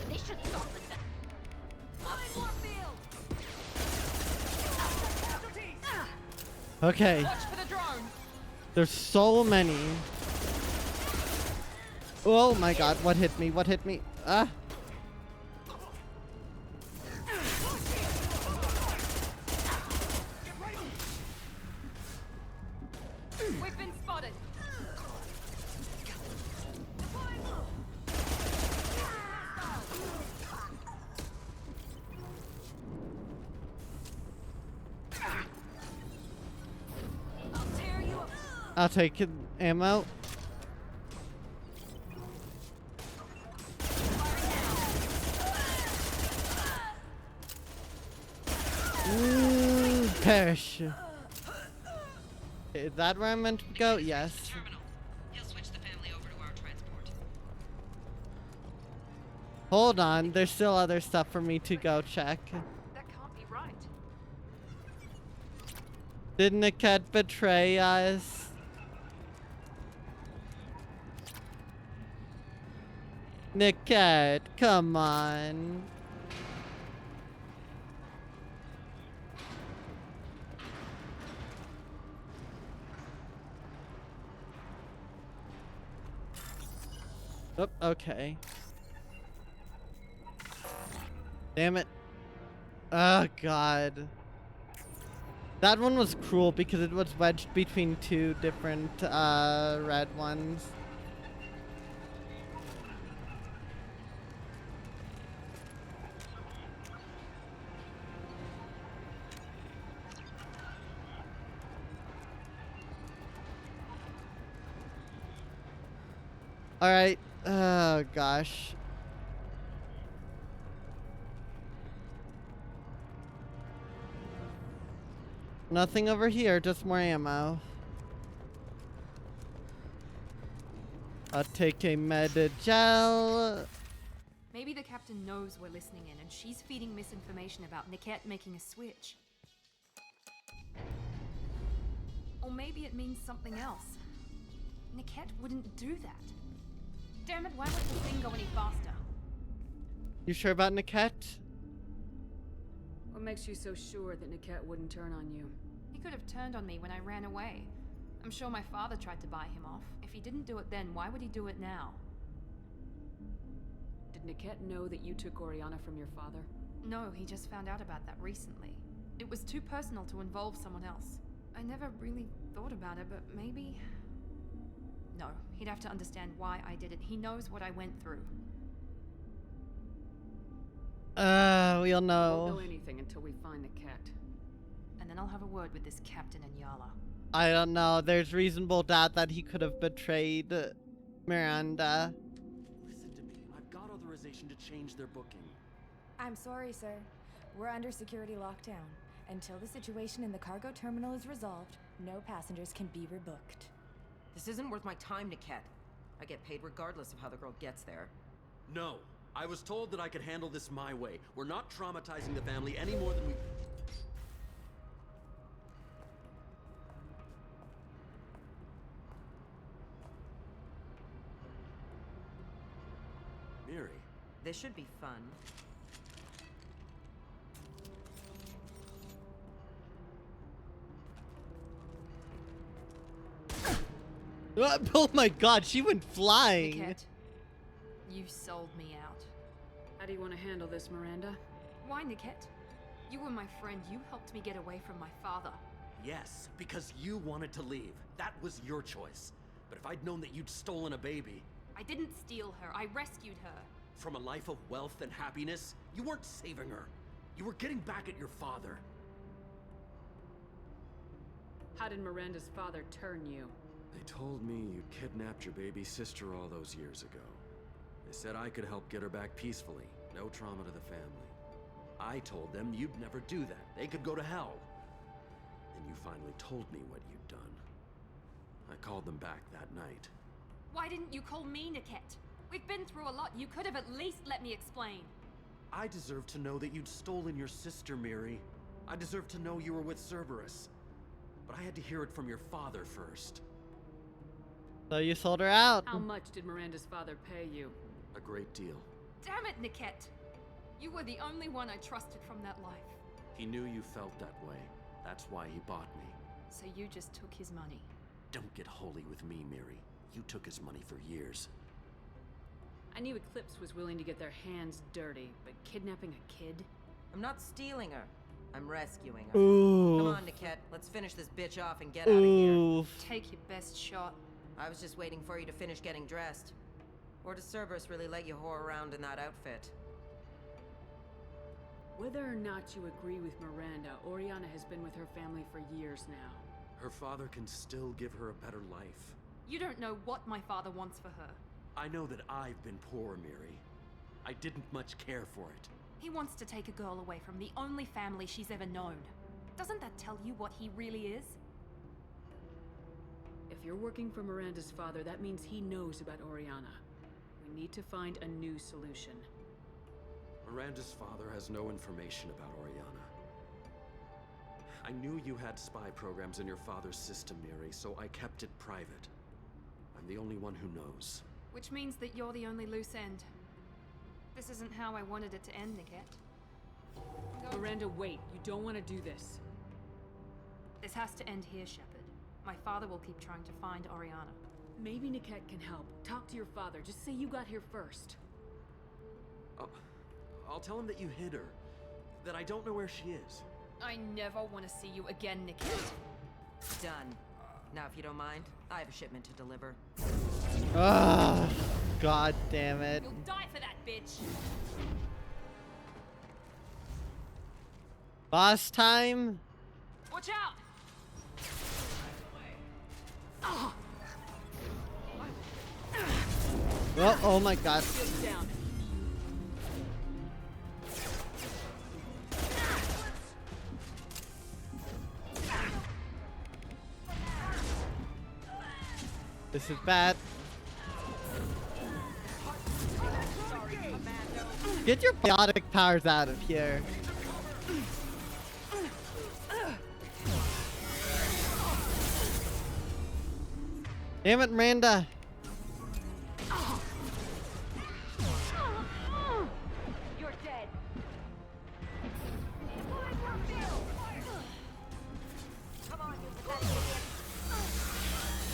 They should stop with that. Okay. Watch for the drone. There's so many. Oh my god, what hit me? What hit me? Ah. We've been spotted. I'll take ammo. Perish. Is that where I'm meant to go? Yes. Hold on, there's still other stuff for me to go check. That can't be right. Did Niket betray us? Niket, come on. Oh, okay. Damn it. Oh, God. That one was cruel because it was wedged between two different red ones. All right. Oh, gosh. Nothing over here, just more ammo. I'll take a med gel. Maybe the captain knows we're listening in and she's feeding misinformation about Niket making a switch. Or maybe it means something else. Niket wouldn't do that. Damn it, why won't the thing go any faster? You sure about Niket? What makes you so sure that Niket wouldn't turn on you? He could have turned on me when I ran away. I'm sure my father tried to buy him off. If he didn't do it then, why would he do it now? Did Niket know that you took Oriana from your father? No, he just found out about that recently. It was too personal to involve someone else. I never really thought about it, but maybe... No, he'd have to understand why I did it. He knows what I went through. We all Won't know. know anything until we find the cat. And then I'll have a word with this Captain Inyala. I don't know. There's reasonable doubt that he could have betrayed Miranda. Listen to me. I've got authorization to change their booking. I'm sorry, sir. We're under security lockdown. Until the situation in the cargo terminal is resolved, no passengers can be rebooked. This isn't worth my time, Niket. I get paid regardless of how the girl gets there. No. I was told that I could handle this my way. We're not traumatizing the family any more than we... Miri. This should be fun. Oh my god, she went flying. Niket, you sold me out. How do you want to handle this, Miranda? Why, Niket? You were my friend. You helped me get away from my father. Yes, because you wanted to leave. That was your choice. But if I'd known that you'd stolen a baby... I didn't steal her. I rescued her. From a life of wealth and happiness, you weren't saving her. You were getting back at your father. How did Miranda's father turn you? They told me you kidnapped your baby sister all those years ago. They said I could help get her back peacefully. No trauma to the family. I told them you'd never do that. They could go to hell. Then you finally told me what you'd done. I called them back that night. Why didn't you call me, Niket? We've been through a lot. You could have at least let me explain. I deserve to know that you'd stolen your sister, Miri. I deserve to know you were with Cerberus. But I had to hear it from your father first. So you sold her out. How much did Miranda's father pay you? A great deal. Damn it, Niket! You were the only one I trusted from that life. He knew you felt that way. That's why he bought me. So you just took his money. Don't get holy with me, Miri. You took his money for years. I knew Eclipse was willing to get their hands dirty, but kidnapping a kid? I'm not stealing her. I'm rescuing her. Ooh. Come on, Niket. Let's finish this bitch off and get out of here. Take your best shot. I was just waiting for you to finish getting dressed. Or does Cerberus really let you whore around in that outfit? Whether or not you agree with Miranda, Oriana has been with her family for years now. Her father can still give her a better life. You don't know what my father wants for her. I know that I've been poor, Miri. I didn't much care for it. He wants to take a girl away from the only family she's ever known. Doesn't that tell you what he really is? If you're working for Miranda's father, that means he knows about Oriana. We need to find a new solution. Miranda's father has no information about Oriana. I knew you had spy programs in your father's system, Miri, so I kept it private. I'm the only one who knows. Which means that you're the only loose end. This isn't how I wanted it to end, Niket. Miranda, wait. You don't want to do this. This has to end here, Shepard. My father will keep trying to find Oriana. Maybe Niket can help. Talk to your father. Just say you got here first. I'll tell him that you hid her. That I don't know where she is. I never want to see you again, Niket. Done. Now, if you don't mind, I have a shipment to deliver. Ah, god damn it. You'll die for that, bitch. Boss time? Watch out! Oh my god. Down. This is bad. Get your biotic powers out of here. Damn it, Miranda. You're dead.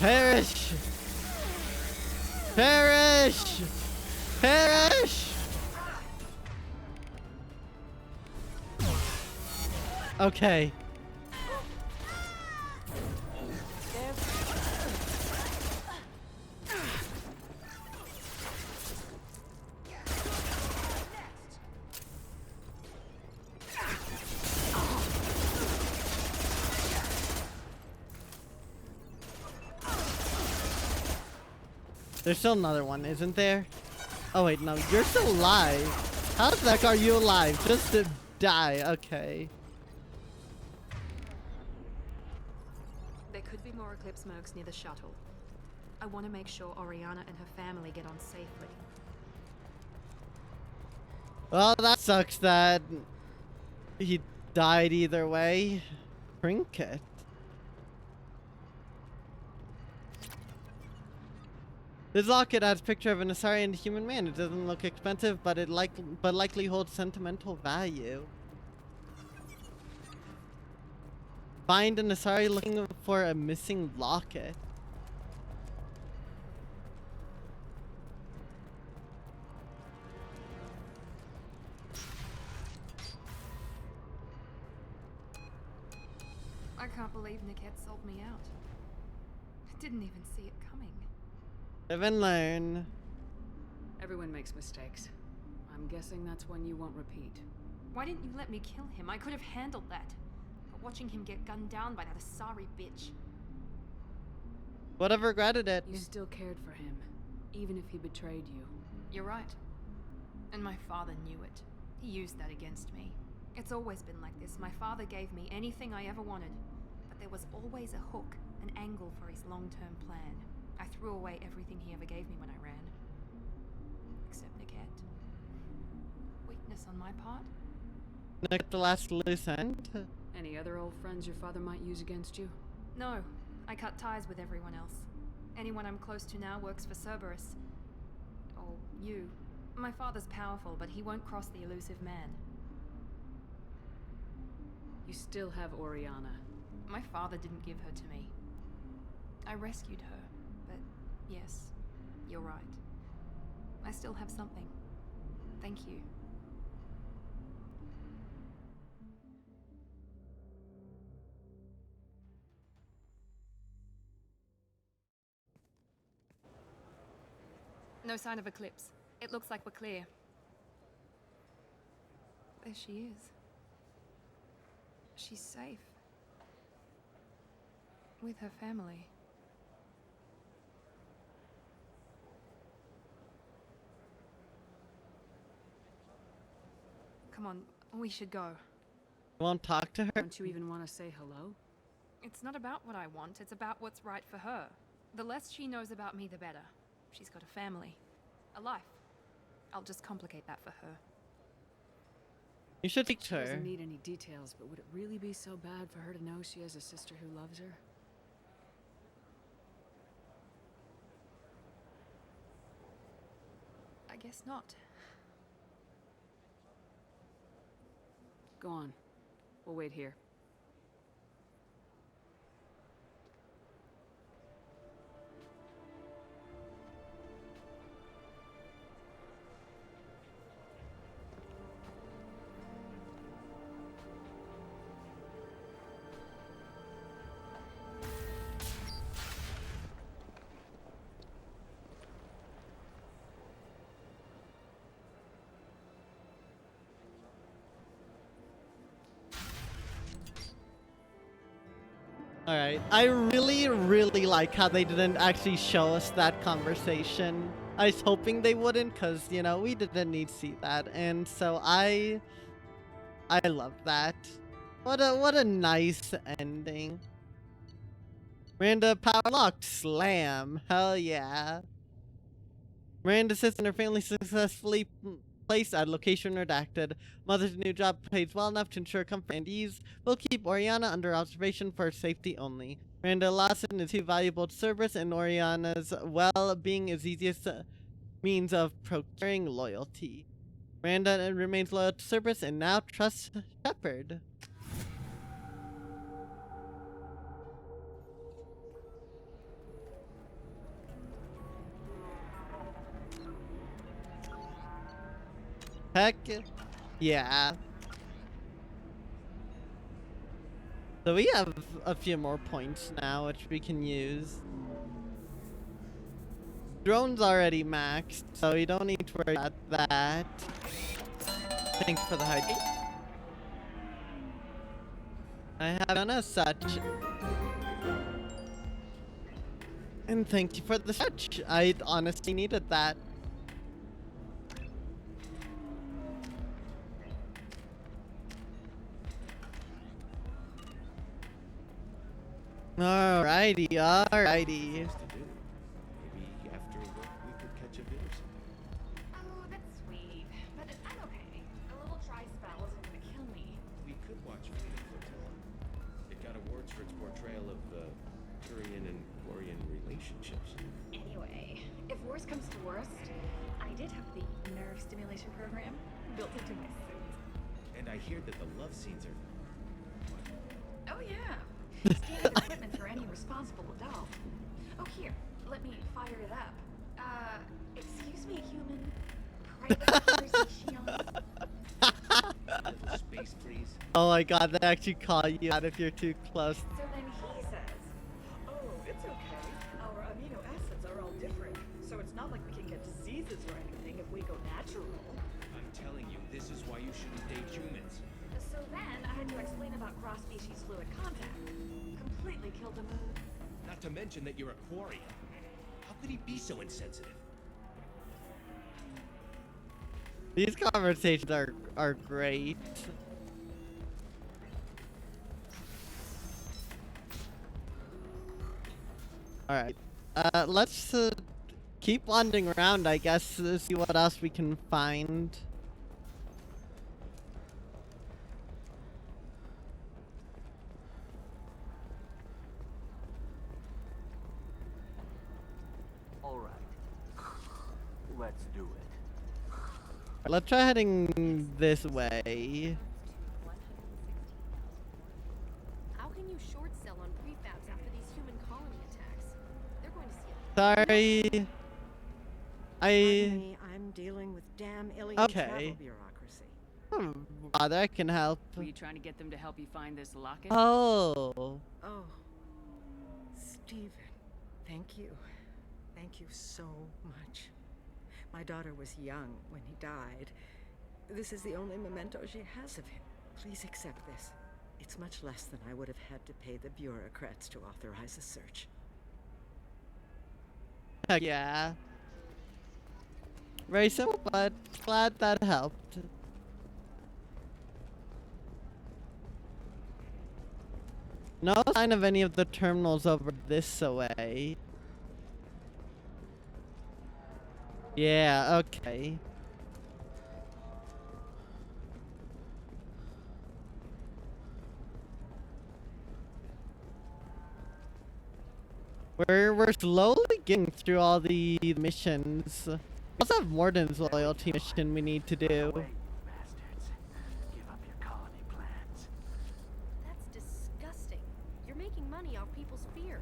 Perish! Perish! Perish! Okay. There's still another one, isn't there? Oh wait, no, you're still alive. How the heck are you alive? Just to die, okay. There could be more Eclipse mercs near the shuttle. I want to make sure Oriana and her family get on safely. Well, that sucks that he died either way. Trinket. This locket has a picture of an Asarian human man. It doesn't look expensive, but it likely holds sentimental value. Find an Asari looking for a missing locket. I can't believe Niket sold me out. I didn't even see it coming. Live and learn. Everyone makes mistakes. I'm guessing that's one you won't repeat. Why didn't you let me kill him? I could have handled that. But watching him get gunned down by that Asari bitch. Would have regretted it. You still cared for him, even if he betrayed you. You're right. And my father knew it. He used that against me. It's always been like this. My father gave me anything I ever wanted. But there was always a hook, an angle for his long-term plan. I threw away everything he ever gave me when I ran. Except Niket. Weakness on my part? Nick, the last loose end? Any other old friends your father might use against you? No. I cut ties with everyone else. Anyone I'm close to now works for Cerberus. Or you. My father's powerful, but he won't cross the elusive man. You still have Oriana. My father didn't give her to me. I rescued her, but yes, you're right. I still have something. Thank you. No sign of Eclipse. It looks like we're clear. There she is. She's safe. With her family. Come on, we should go. You won't talk to her? Don't you even want to say hello? It's not about what I want, it's about what's right for her. The less she knows about me, the better. She's got a family. A life. I'll just complicate that for her. You should teach She her. doesn't need any details, but would it really be so bad for her to know she has a sister who loves her? I guess not. Go on. We'll wait here. Alright, I really like how they didn't actually show us that conversation. I was hoping they wouldn't, because, you know, we didn't need to see that, and so I love that. What a nice ending. Miranda power locked, slam, hell yeah. Miranda's sister and her family successfully placed at location redacted. Mother's new job pays well enough to ensure comfort and ease. We'll keep Oriana under observation for safety only. Miranda Lawson is too valuable to Cerberus, and Oriana's well-being is the easiest means of procuring loyalty. Miranda remains loyal to Cerberus and now trusts Shepard. Heck yeah. So we have a few more points now which we can use. Drone's already maxed, so you don't need to worry about that. Thanks for the hype. I have done as such. And thank you for the stretch. I honestly needed that. Alrighty, alrighty. Maybe after work we could catch a bit or something. Oh, that's sweet. But I'm okay. A little dry spell isn't gonna kill me. We could watch Fleeting Flotilla. It got awards for its portrayal of Turian and Quarian relationships. Anyway, if worst comes to worst, I did have the nerve stimulation program built into my suit. And I hear that the love scenes are... Oh yeah. Standard equipment for any responsible adult. Oh here, let me fire it up. Excuse me, human. Private conversation. Little space, please. Oh my god, they actually call you out if you're too close. So then he says, oh, it's okay. Our amino acids are all different, so it's not like we can get diseases or anything if we go natural. I'm telling you, this is why you shouldn't date humans. So then I had to explain about cross-species fluid contact. Completely killed the mood. Not to mention that you're a Quarian. How could he be so insensitive? These conversations are great. Alright. Let's keep wandering around, I guess, to see what else we can find. Alright. Let's do it. Let's try heading this way. How can you short sell on prefabs after these human colony attacks? They're going to see Sorry. Pardon me, I'm dealing with damn alien Okay. travel bureaucracy. Bother, I can help. Were you trying to get them to help you find this locket? Oh. Oh, Stephen, thank you. Thank you so much. My daughter was young when he died. This is the only memento she has of him. Please accept this. It's much less than I would have had to pay the bureaucrats to authorize a search. Heck yeah. Very simple, but glad that helped. No sign of any of the terminals over this way. Yeah, okay. We're slowly getting through all the missions. We also have Morden's loyalty mission we need to do. That's disgusting. You're making money off people's fear.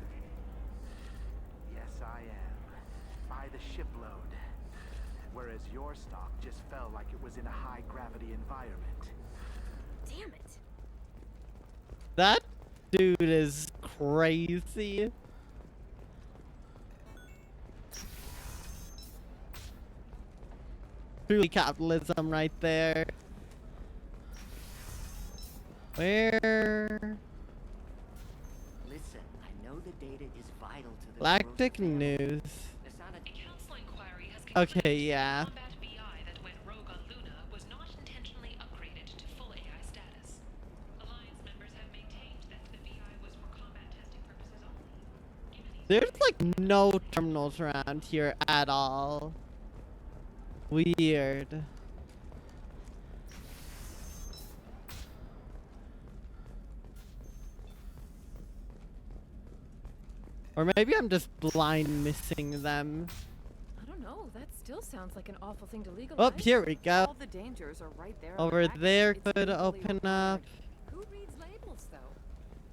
Yes, I am. By the shipload. Whereas your stock just fell like it was in a high-gravity environment. Damn it. That dude is crazy. Truly capitalism right there. Where? Listen, I know the data is vital to the Galactic News. Okay, yeah. Combat VI that went rogue on Luna was not intentionally upgraded to full AI status. Alliance members have maintained that the VI was for combat testing purposes only. There's like no terminals around here at all. Weird. Or maybe I'm just blind missing them. I don't know. That still sounds like an awful thing to legalize. Oh, here we go. All the dangers are right there. Over there could open up. Who reads labels, though?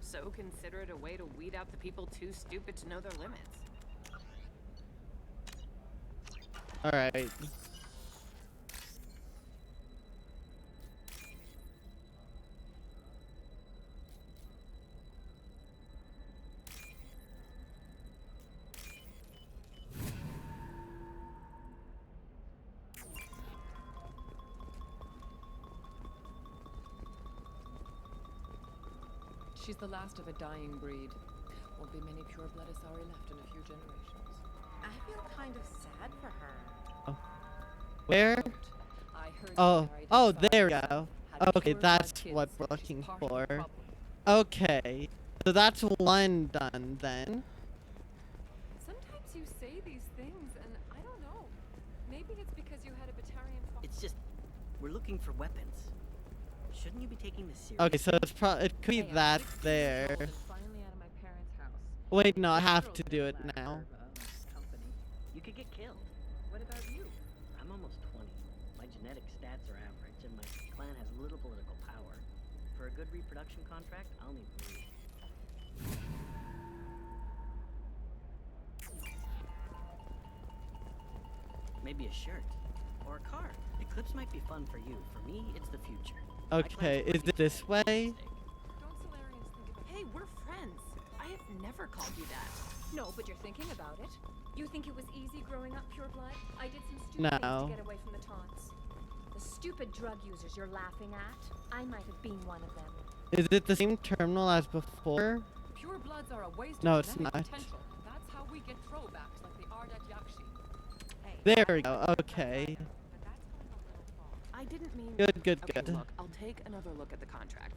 So consider it a way to weed out the people too stupid to know their limits. Alright. She's the last of a dying breed. Won't be many pure-blood Asari left in a few generations. kind of sad for her. Where? Oh, there we go. Okay, that's what we're looking for. Okay, so that's one done then. Sometimes you say these things, and I don't know. Maybe it's because you had a Batarian. It's just, we're looking for weapons. Shouldn't you be taking this seriously? Okay, so it could be that there. Wait, no, I have to do it now. You could get killed. What about you? I'm almost 20. My genetic stats are average, and my clan has little political power. For a good reproduction contract, I'll need money. Maybe a shirt. Or a car. Eclipse might be fun for you. For me, it's the future. Okay, is it this way? Hey, we're friends. I have never called you that. No, but you're thinking about it. You think it was easy growing up pure blood? I did some stupid No. things to get away from the taunts. The stupid drug users you're laughing at, I might have been one of them. Is it the same terminal as before? Pure bloods are a waste No, of it's genetic not. potential. That's how we get throwbacks like the Ardat Yakshi. There we go, okay. I didn't mean... Good. Okay, look, I'll take another look at the contract.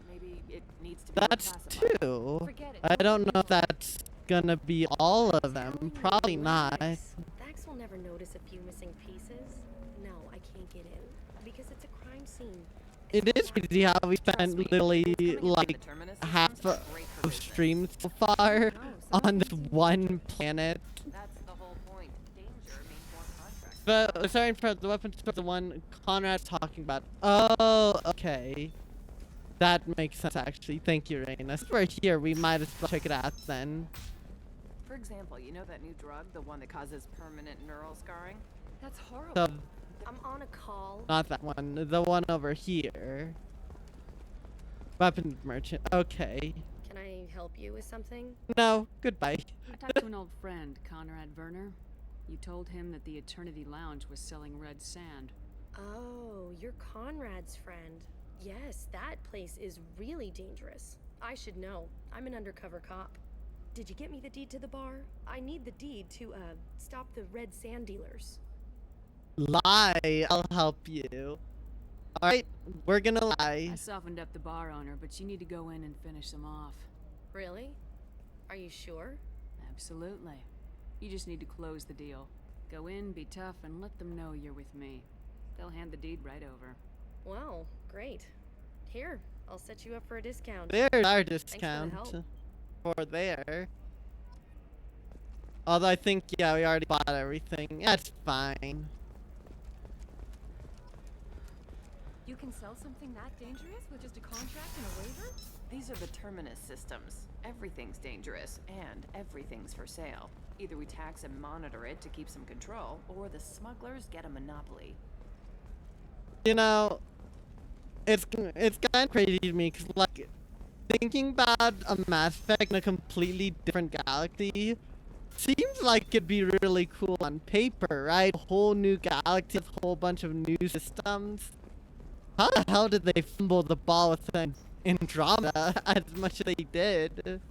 Maybe it needs to be That's reclassified. two. Forget it. I don't know if that's gonna be all of them. Probably not. Vax will never notice a few missing pieces. No, I can't get in. Because it's a crime scene. It is crazy how we spent literally like half of stream so far on this one planet. That's the whole point. Danger means more contracts. But sorry for the weapons, but the one Conrad's talking about. Oh, okay. That makes sense actually. Thank you, Raina. Since we're here, we might as well check it out then. For example, you know that new drug, the one that causes permanent neural scarring? That's horrible. So, I'm on a call. not that one. The one over here. Weapons merchant. Okay. Can I help you with something? No. Goodbye. I talked to an old friend, Conrad Werner. You told him that the Eternity Lounge was selling red sand. Oh, you're Conrad's friend. Yes, that place is really dangerous. I should know. I'm an undercover cop. Did you get me the deed to the bar? I need the deed to, stop the red sand dealers. Lie. I'll help you. Alright, we're gonna lie. I softened up the bar owner, but you need to go in and finish them off. Really? Are you sure? Absolutely. You just need to close the deal. Go in, be tough, and let them know you're with me. They'll hand the deed right over. Wow, great. Here, I'll set you up for a discount. There's our Thanks discount for the help. for there. Although I think, yeah, we already bought everything. That's fine. You can sell something that dangerous with just a contract and a waiver? These are the terminus systems. Everything's dangerous, and everything's for sale. Either we tax and monitor it to keep some control, or the smugglers get a monopoly. You know, it's kind of crazy to me, because, like, thinking about a Mass Effect in a completely different galaxy seems like it'd be really cool on paper, right? A whole new galaxy, a whole bunch of new systems. How the hell did they fumble the ball with Andromeda as much as they did?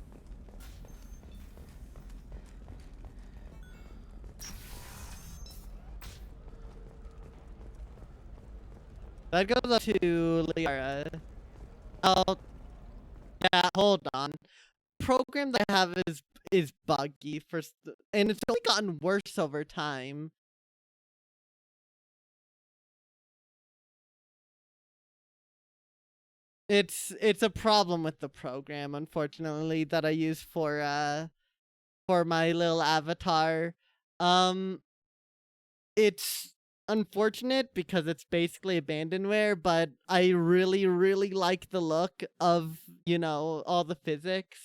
That goes up to Liara. Oh, yeah, hold on. Program that I have is buggy and it's only gotten worse over time. It's a problem with the program, unfortunately, that I use for my little avatar. It's unfortunate because it's basically abandonware, but I really, really like the look of, you know, all the physics.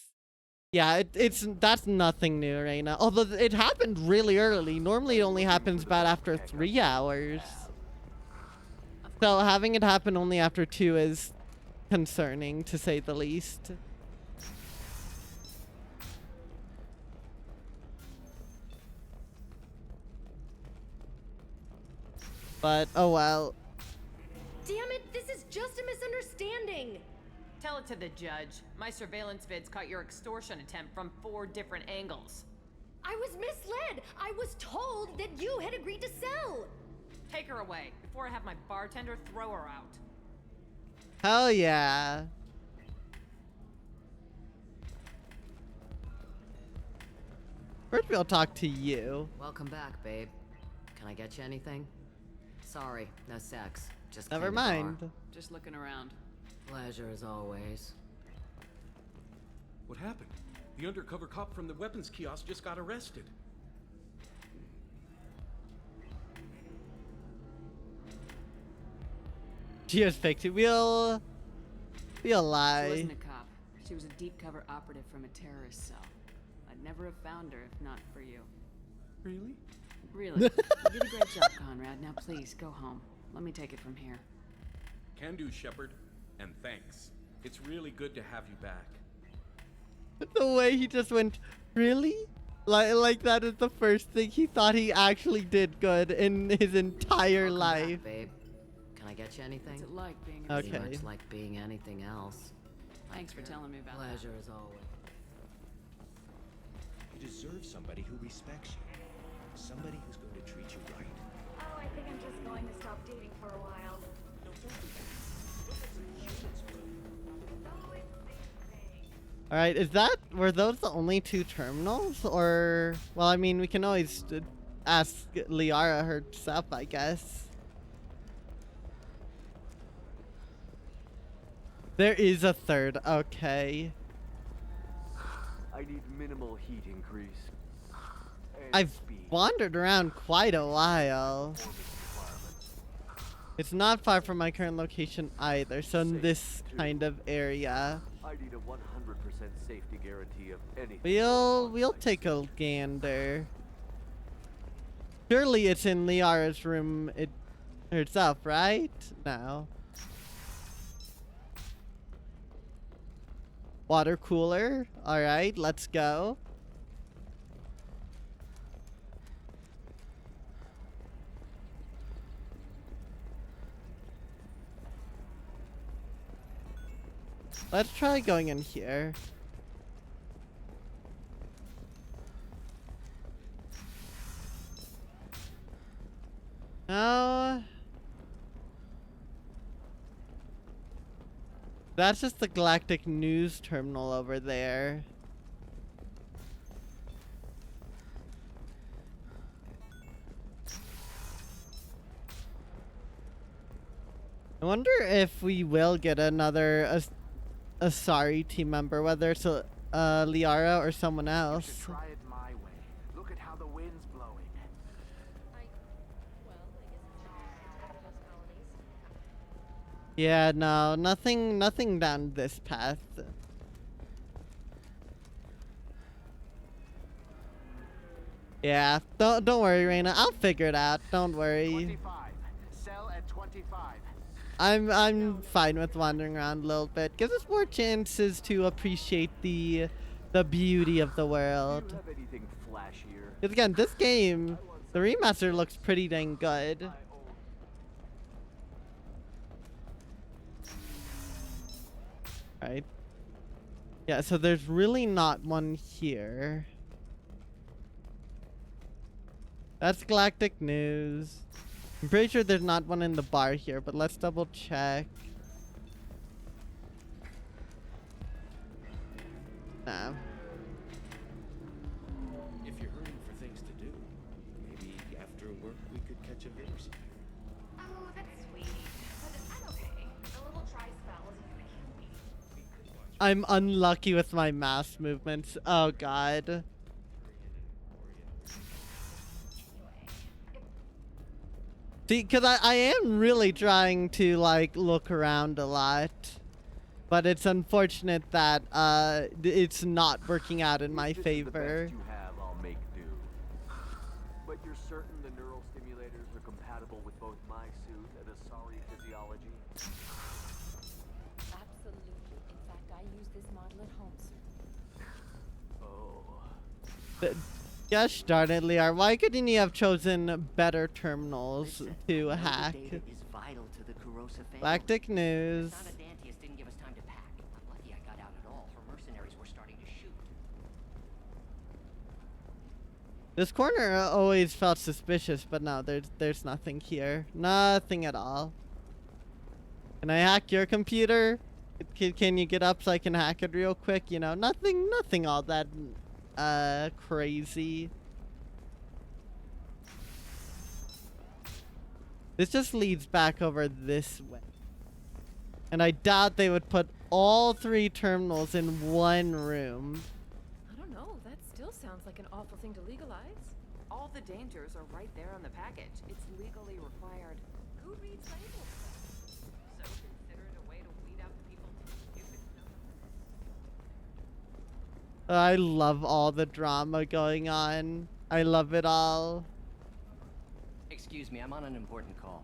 Yeah, that's nothing new right now. Although it happened really early. Normally it only happens about after 3 hours. So having it happen only after 2 is concerning, to say the least. But, oh well. Damn it, this is just a misunderstanding! Tell it to the judge. My surveillance vids caught your extortion attempt from 4 different angles. I was misled! I was told that you had agreed to sell! Take her away before I have my bartender throw her out. Hell yeah. First we'll talk to you. Welcome back, babe. Can I get you anything? Sorry, no sex. Just Never clean the bar. mind. Just looking around. Pleasure as always. What happened? The undercover cop from the weapons kiosk just got arrested. She was fake too. We'll She lie. wasn't a cop. She was a deep cover operative from a terrorist cell. I'd never have found her if not for you. Really? Really. You did a great job, Conrad. Now please, go home. Let me take it from here. Can do, Shepard. And thanks. It's really good to have you back. The way he just went, really? Like that is the first thing he thought he actually did good in his entire Welcome life. back, babe. Can I get you anything? What's it like being Okay. Pretty much like being anything else. Thanks for telling me about that. Pleasure as always. You deserve somebody who respects you. Somebody who's going to treat you right. Oh, I think I'm just going to stop dating for a while. No, don't do that. Look at some humans, Will. Oh, it's the same thing. All right, were those the only two terminals, or well, I mean, we can always ask Liara herself, I guess. There is a third. Okay. I need minimal heat increase. And I've speed. wandered around quite a while. Performance requirements. It's not far from my current location either, so in this kind of area. I need a 100% safety guarantee of anything. We'll take a gander. Surely it's in Liara's room herself, right? No. Water cooler. All right, let's go. Let's try going in here. No. That's just the Galactic News Terminal over there. I wonder if we will get another Asari team member, whether it's Liara or someone else. Try it my way. Look at how the wind's blowing. Yeah, no, nothing down this path. Yeah, don't worry, Reina. I'll figure it out. Don't worry. 25. Sell at 25. I'm fine with wandering around a little bit. Gives us more chances to appreciate the beauty of the world. Do you have anything flashier? Because again, this game, the remaster looks pretty dang good. Right. Yeah, so there's really not one here. That's Galactic News. I'm pretty sure there's not one in the bar here, but let's double check. Nah. If you're hurting for things to do, maybe after work we could catch a vid or something. Oh, that's sweet. But I'm okay. The little dry spell isn't gonna kill me. I'm unlucky with my mouse movements. Oh god. See, because I am really trying to, like, look around a lot. But it's unfortunate that it's not working out in my favor. You have, I'll make do. But you're certain the neural stimulators are compatible with both my suit and Asari physiology? Absolutely. In fact, I use this model at home, sir. Oh. Gosh darn it, Liar. Why couldn't you have chosen better terminals to hack? Data is vital to the Kurosa family. Galactic News. Sana Dantius didn't give us time to pack. I'm lucky I got out at all. Her mercenaries were starting to shoot. This corner always felt suspicious, but no, there's nothing here. Nothing at all. Can I hack your computer? Can you get up so I can hack it real quick? You know, nothing all that crazy. This just leads back over this way. And I doubt they would put all 3 terminals in one room. I don't know. That still sounds like an awful thing to legalize. All the dangers are right there on the package. It's legally required. Who reads labels? So considered a way to weed out the people too stupid to know. I love all the drama going on. I love it all. Excuse me, I'm on an important call.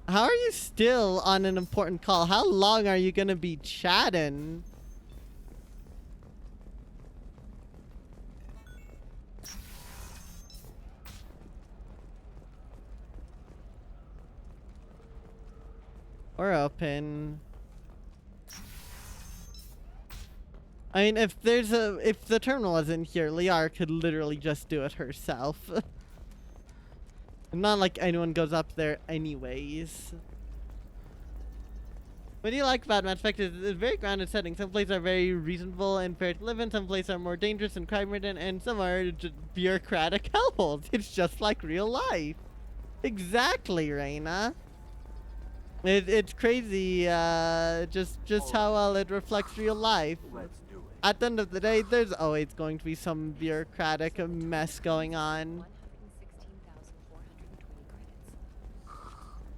How are you still on an important call? How long are you gonna be chatting? We're open. I mean, if the terminal isn't here, Liara could literally just do it herself. Not like anyone goes up there anyways. What do you like about Mass Effect is it's a very grounded setting. Some places are very reasonable and fair to live in. Some places are more dangerous and crime-ridden, and some are just bureaucratic hellholes. It's just like real life. Exactly, Reina. It's crazy, just how well it reflects real life. Let's do it. At the end of the day, there's always going to be some bureaucratic mess going on.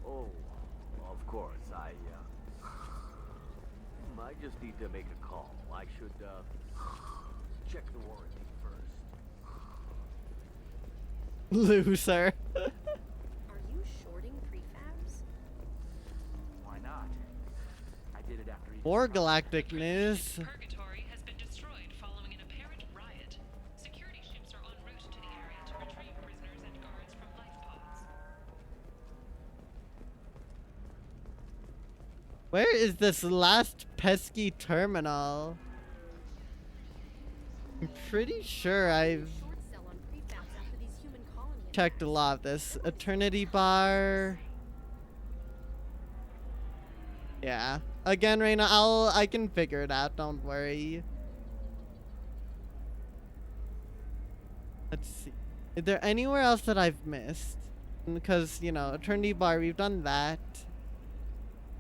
Oh, of course. I just need to make a call. I should, check the warranty first. Loser. Are you shorting prefabs? Why not? I did it after each More galactic news. Purgatory has been destroyed following an apparent riot. Security ships are en route to the area to retrieve prisoners and guards from life pods. Where is this last pesky terminal? I'm pretty sure I've checked a lot of this. Eternity bar. Yeah. Again, Reina, I can figure it out, don't worry. Let's see. Is there anywhere else that I've missed? Because, you know, Eternity bar, we've done that.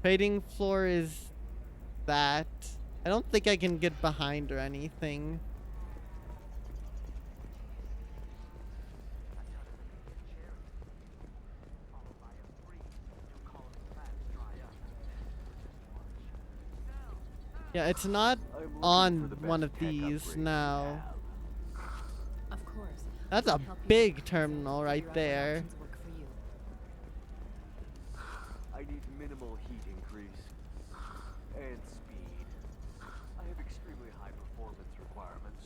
Trading floor is that. I don't think I can get behind or anything. Yeah, it's not on one of these now. Of course. That's a big terminal right there. I need minimal heat increase and speed. I have extremely high performance requirements.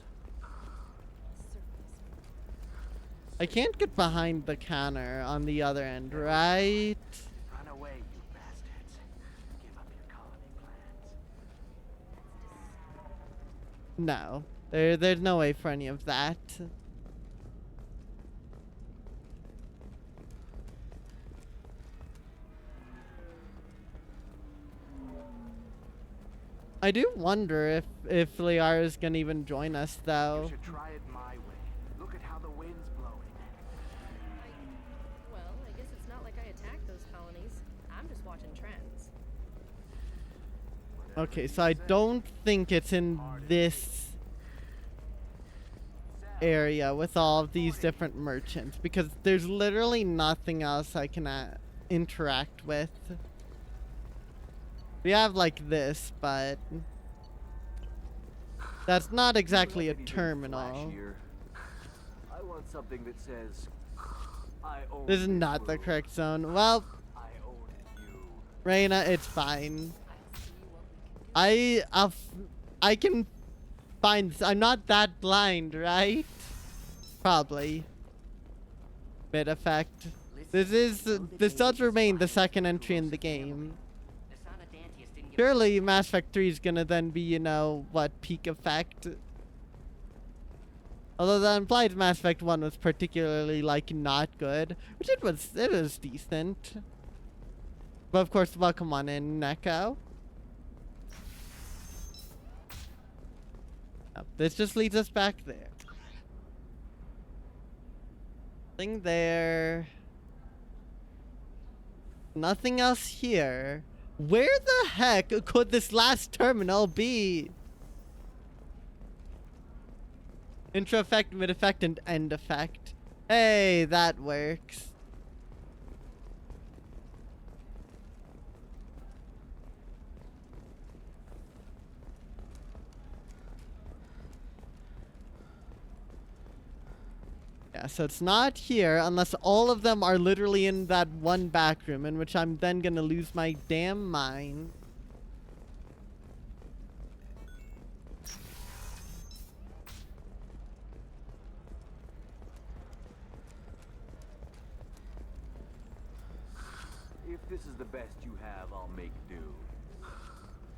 I can't get behind the counter on the other end, right? Run away, you bastards. Give up your colony plans. No. There's no way for any of that. I do wonder if Liara's gonna even join us, though. You should try it my way. Look at how the wind's blowing. Well, I guess it's not like I attacked those colonies. I'm just watching trends. Okay, so I don't think it's in this area with all of these different merchants, because there's literally nothing else I can interact with. We have like this, but that's not exactly a terminal. I want something that says I own This is not the correct zone. Well, Reina, it's fine. I can find this. I'm not that blind, right? Probably. Mid effect. This does remain the second entry in the game. Surely Mass Effect 3 is gonna then be, you know, what, peak effect? Although the implied Mass Effect 1 was particularly, like, not good. Which it was decent. But of course, welcome on in, Neko. Yep, this just leads us back there. Nothing there. Nothing else here. Where the heck could this last terminal be? Intro effect, mid effect, and end effect. Hey, that works. Yeah, so it's not here unless all of them are literally in that one back room, in which I'm then gonna lose my damn mind. If this is the best you have, I'll make do.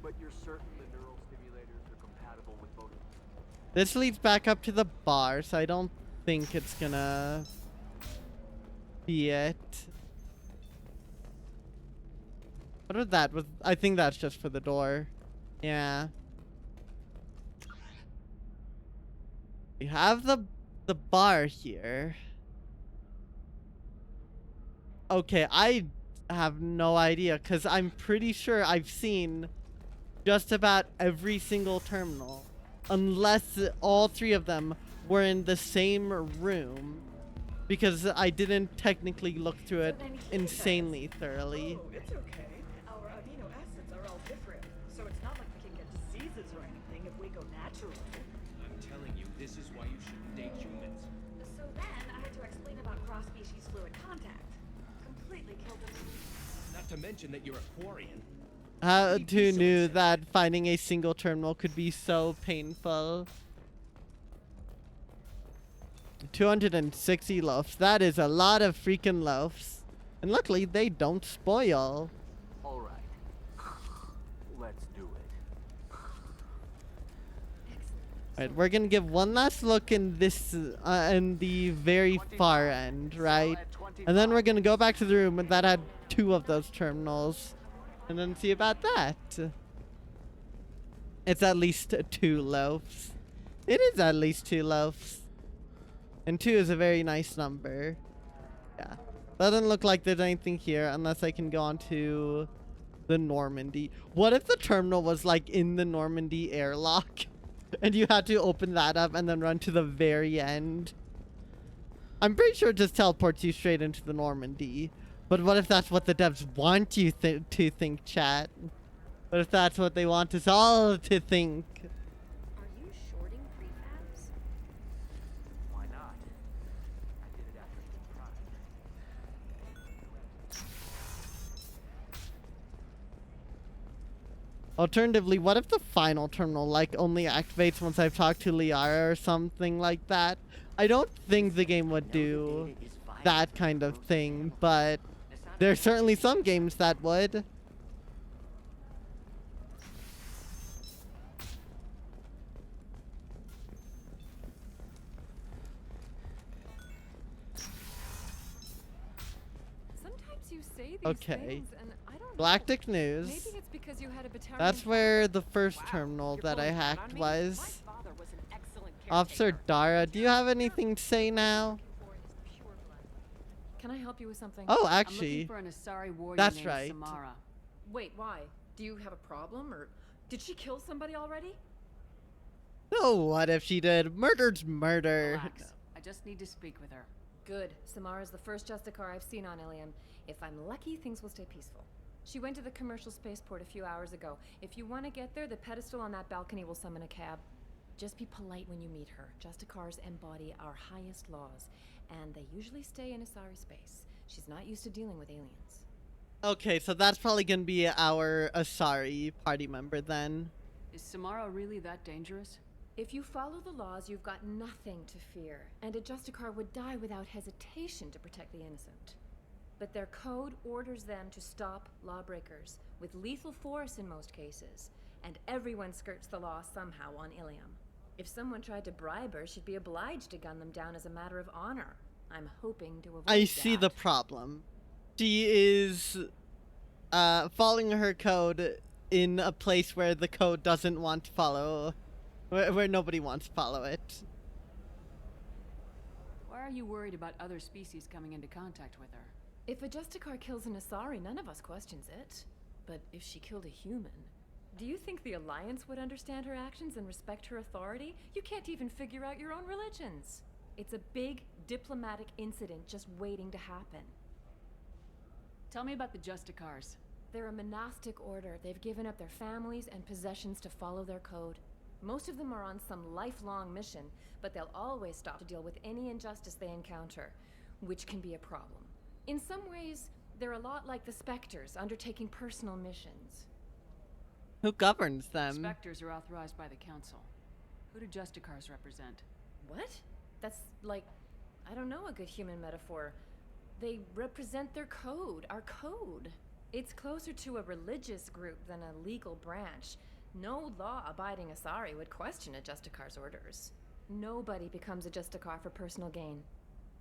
But you're certain the neural stimulators are compatible with both? This leads back up to the bar, so I don't think it's gonna be it. What was that? I think that's just for the door. Yeah. We have the bar here. Okay, I have no idea, because I'm pretty sure I've seen just about every single terminal. Unless all three of them were in the same room. Because I didn't technically look through it insanely thoroughly. Oh, it's okay. Our amino acids are all different, so it's not like we can get diseases or anything if we go natural. I'm telling you, this is why you shouldn't date humans. So then I had to explain about cross-species fluid contact. Completely killed the mood. Not to mention that you're a Quarian. Who knew that finding a single terminal could be so painful? 260 loaves. That is a lot of freaking loaves. And luckily, they don't spoil. All right. Let's do it. Alright, we're gonna give one last look in this, in the very far end, right? And then we're gonna go back to the room that had 2 of those terminals. And then see about that. It's at least 2 loaves. It is at least 2 loaves. And 2 is a very nice number. Yeah. Doesn't look like there's anything here unless I can go on to the Normandy. What if the terminal was like in the Normandy airlock? And you had to open that up and then run to the very end? I'm pretty sure it just teleports you straight into the Normandy. But what if that's what the devs want you to think, chat? What if that's what they want us all to think? Are you shorting prefabs? Why not? I did it after the prime. Alternatively, what if the final terminal like only activates once I've talked to Liara or something like that? I don't think the game would do that kind of thing, but there's certainly some games that would. Sometimes you say these Okay. things and I don't know. Galactic News. Maybe it's because you had a battalion. That's where the first terminal that I hacked was. Officer Dara, do you have anything to say now? Can I help you with something? Oh, I'm actually, looking for an Asari warrior that's named right. Samara. Wait, why? Do you have a problem, or did she kill somebody already? No, what if she did? Murder's murder. Relax. I just need to speak with her. Good. Samara's the first Justicar I've seen on Ilium. If I'm lucky, things will stay peaceful. She went to the commercial spaceport a few hours ago. If you want to get there, the pedestal on that balcony will summon a cab. Just be polite when you meet her. Justicars embody our highest laws, and they usually stay in Asari space. She's not used to dealing with aliens. Okay, so that's probably gonna be our Asari party member then. Is Samara really that dangerous? If you follow the laws, you've got nothing to fear, and a Justicar would die without hesitation to protect the innocent. But their code orders them to stop lawbreakers, with lethal force in most cases, and everyone skirts the law somehow on Ilium. If someone tried to bribe her, she'd be obliged to gun them down as a matter of honor. I'm hoping to avoid I see the problem. She is following her code in a place where the code doesn't want to follow, where nobody wants to follow it. Why are you worried about other species coming into contact with her? If a Justicar kills an Asari, none of us questions it. But if she killed a human, do you think the Alliance would understand her actions and respect her authority? You can't even figure out your own religions. It's a big diplomatic incident just waiting to happen. Tell me about the Justicars. They're a monastic order. They've given up their families and possessions to follow their code. Most of them are on some lifelong mission, but they'll always stop to deal with any injustice they encounter, which can be a problem. In some ways, they're a lot like the Spectres, undertaking personal missions. Who governs them? Spectres are authorized by the Council. Who do Justicars represent? What? That's like, I don't know a good human metaphor. They represent their code, our code. It's closer to a religious group than a legal branch. No law-abiding Asari would question a Justicar's orders. Nobody becomes a Justicar for personal gain.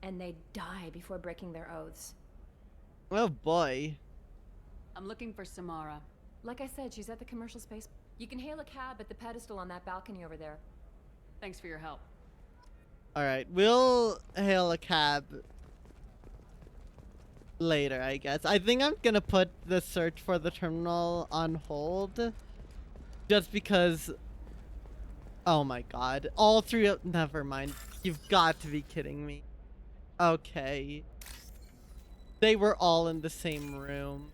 And they die before breaking their oaths. Oh boy. I'm looking for Samara. Like I said, she's at the commercial space. You can hail a cab at the pedestal on that balcony over there. Thanks for your help. Alright, we'll hail a cab later, I guess. I think I'm gonna put the search for the terminal on hold. Just because... Oh my god. All three of... Never mind. You've got to be kidding me. Okay. They were all in the same room.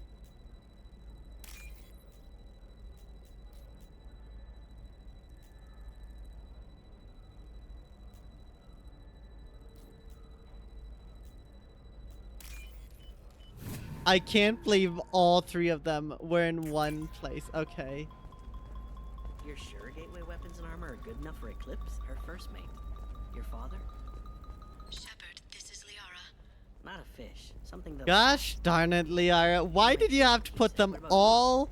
I can't believe all three of them were in one place. Okay. You're sure gateway weapons and armor are good enough for Eclipse, her first mate? Your father? Shepard, this is Liara. Not a fish. Something that... Gosh darn it, Liara. Why did you have to put them all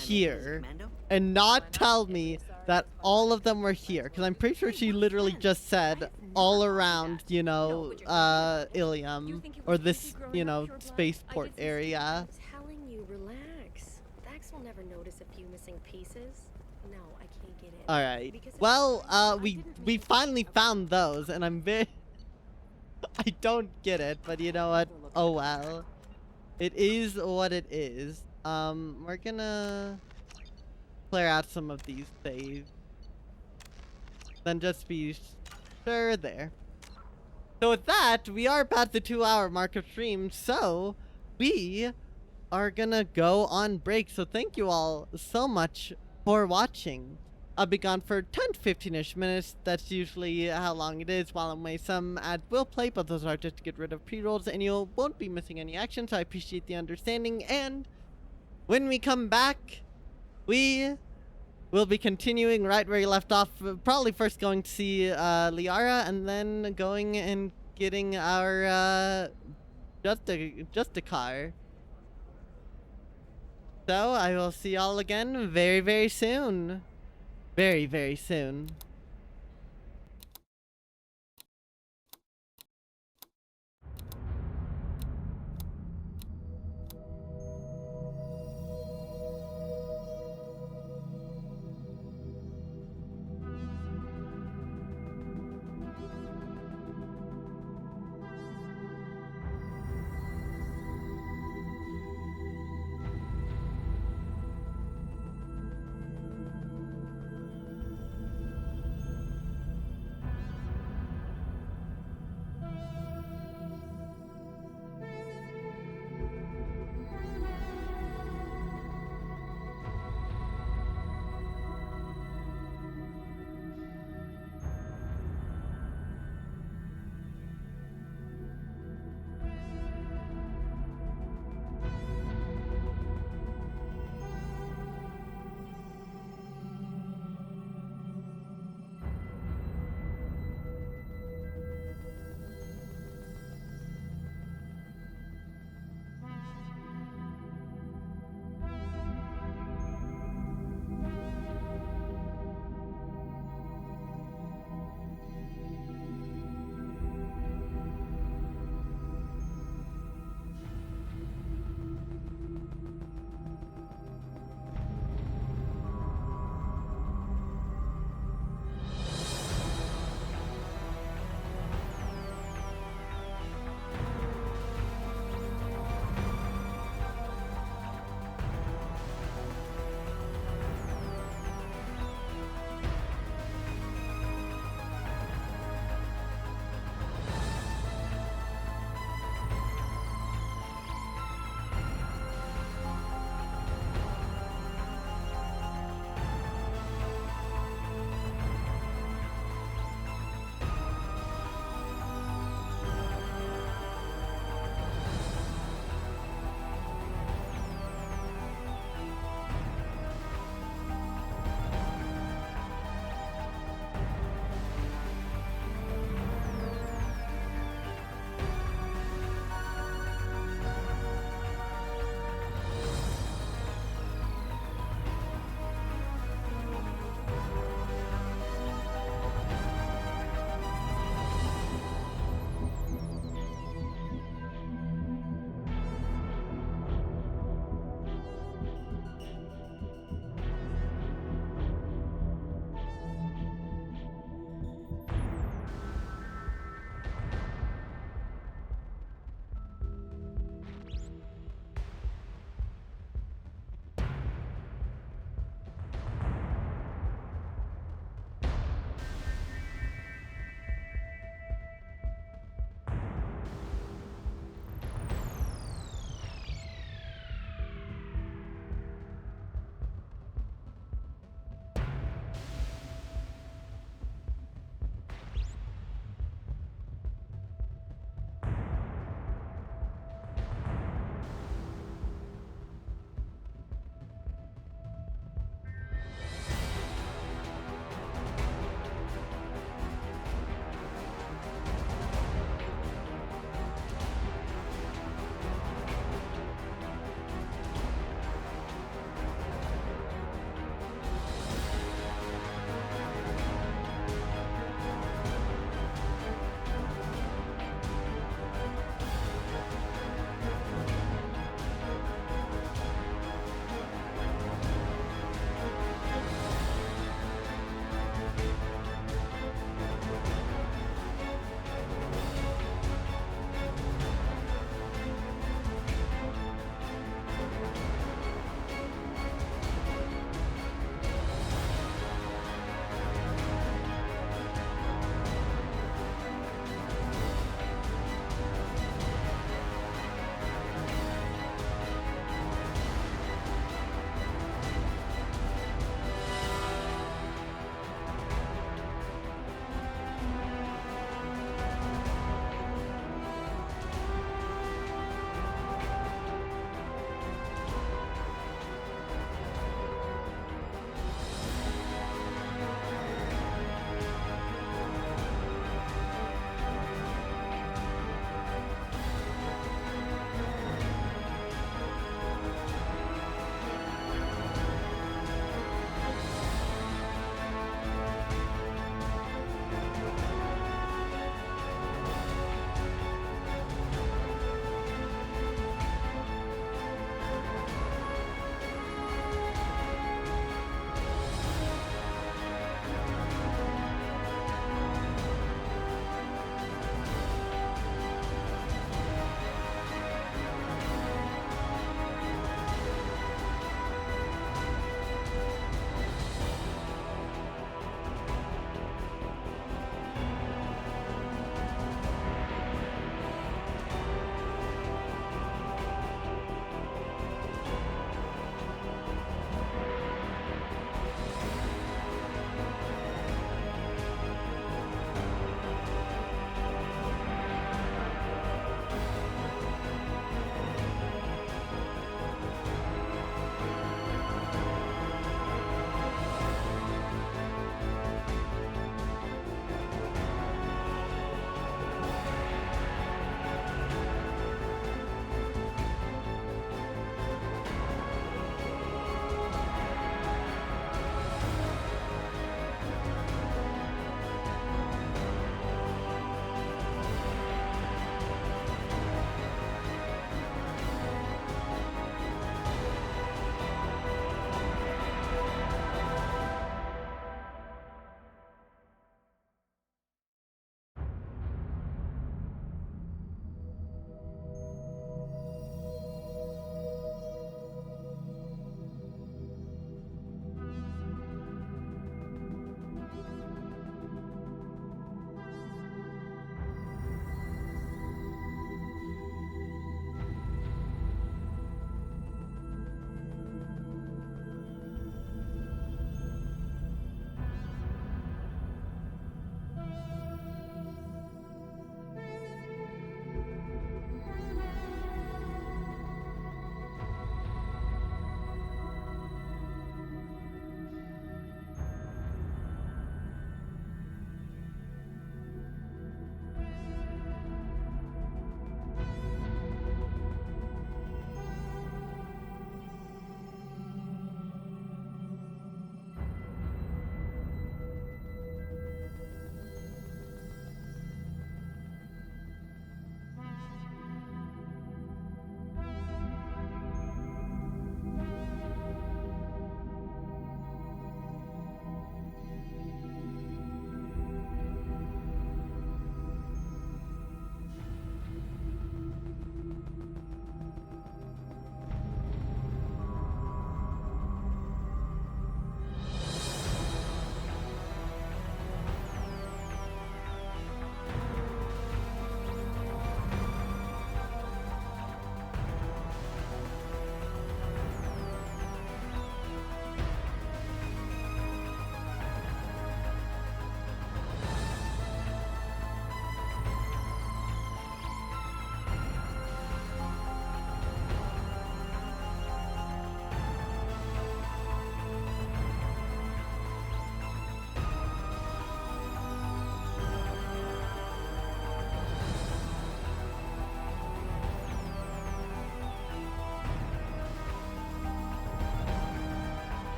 here and not tell me that all of them were here? Because I'm pretty sure she literally just said all around, you know, Ilium, or this, you know, spaceport area. I'm telling you, relax. Dax will never notice a few missing pieces. No, I can't get it. Alright. Well, we finally found those, and I'm very... I don't get it, but you know what? Oh well. It is what it is. We're gonna clear out some of these saves. Then just be sure there. So with that, we are past the 2-hour mark of stream, so we are gonna go on break. So thank you all so much for watching. I'll be gone for 10 to 15-ish minutes. That's usually how long it is. While I'm away, some ads will play, but those are just to get rid of pre-rolls, and you won't be missing any action, so I appreciate the understanding. And when we come back, we will be continuing right where you left off. Probably first going to see Liara, and then going and getting our Justicar. So I will see y'all again very, very soon. Very, very soon.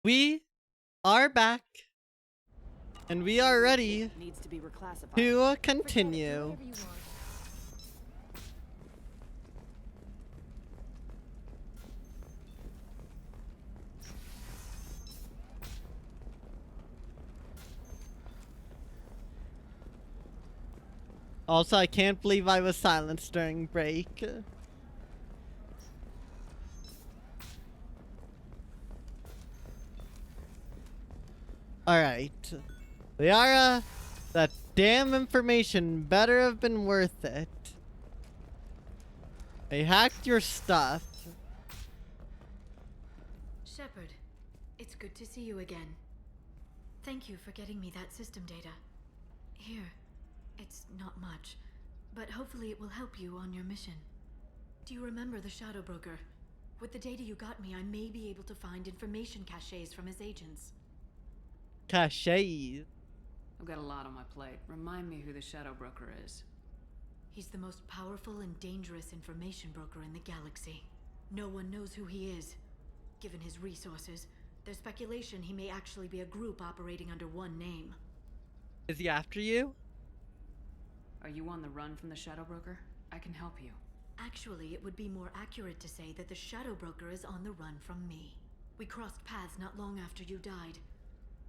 We are back. And we are ready Needs to be reclassified. to continue. Also, I can't believe I was silenced during break. Alright. Liara, that damn information better have been worth it. I hacked your stuff. Shepard, it's good to see you again. Thank you for getting me that system data. Here, it's not much, but hopefully it will help you on your mission. Do you remember the Shadow Broker? With the data you got me, I may be able to find information caches from his agents. Caches? I've got a lot on my plate. Remind me who the Shadow Broker is. He's the most powerful and dangerous information broker in the galaxy. No one knows who he is. Given his resources, there's speculation he may actually be a group operating under one name. Is he after you? Are you on the run from the Shadow Broker? I can help you. Actually, it would be more accurate to say that the Shadow Broker is on the run from me. We crossed paths not long after you died.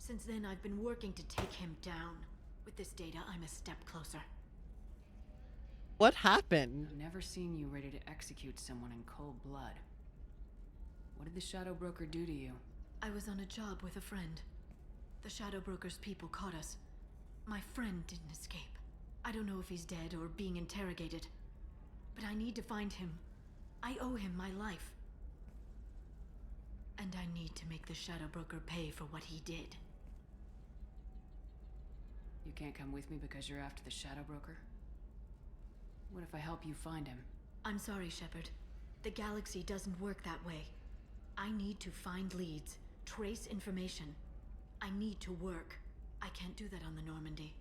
Since then, I've been working to take him down. With this data, I'm a step closer. What happened? I've never seen you ready to execute someone in cold blood. What did the Shadow Broker do to you? I was on a job with a friend. The Shadow Broker's people caught us. My friend didn't escape. I don't know if he's dead or being interrogated. But I need to find him. I owe him my life. And I need to make the Shadow Broker pay for what he did. You can't come with me because you're after the Shadow Broker? What if I help you find him? I'm sorry, Shepard. The galaxy doesn't work that way. I need to find leads, trace information. I need to work. I can't do that on the Normandy.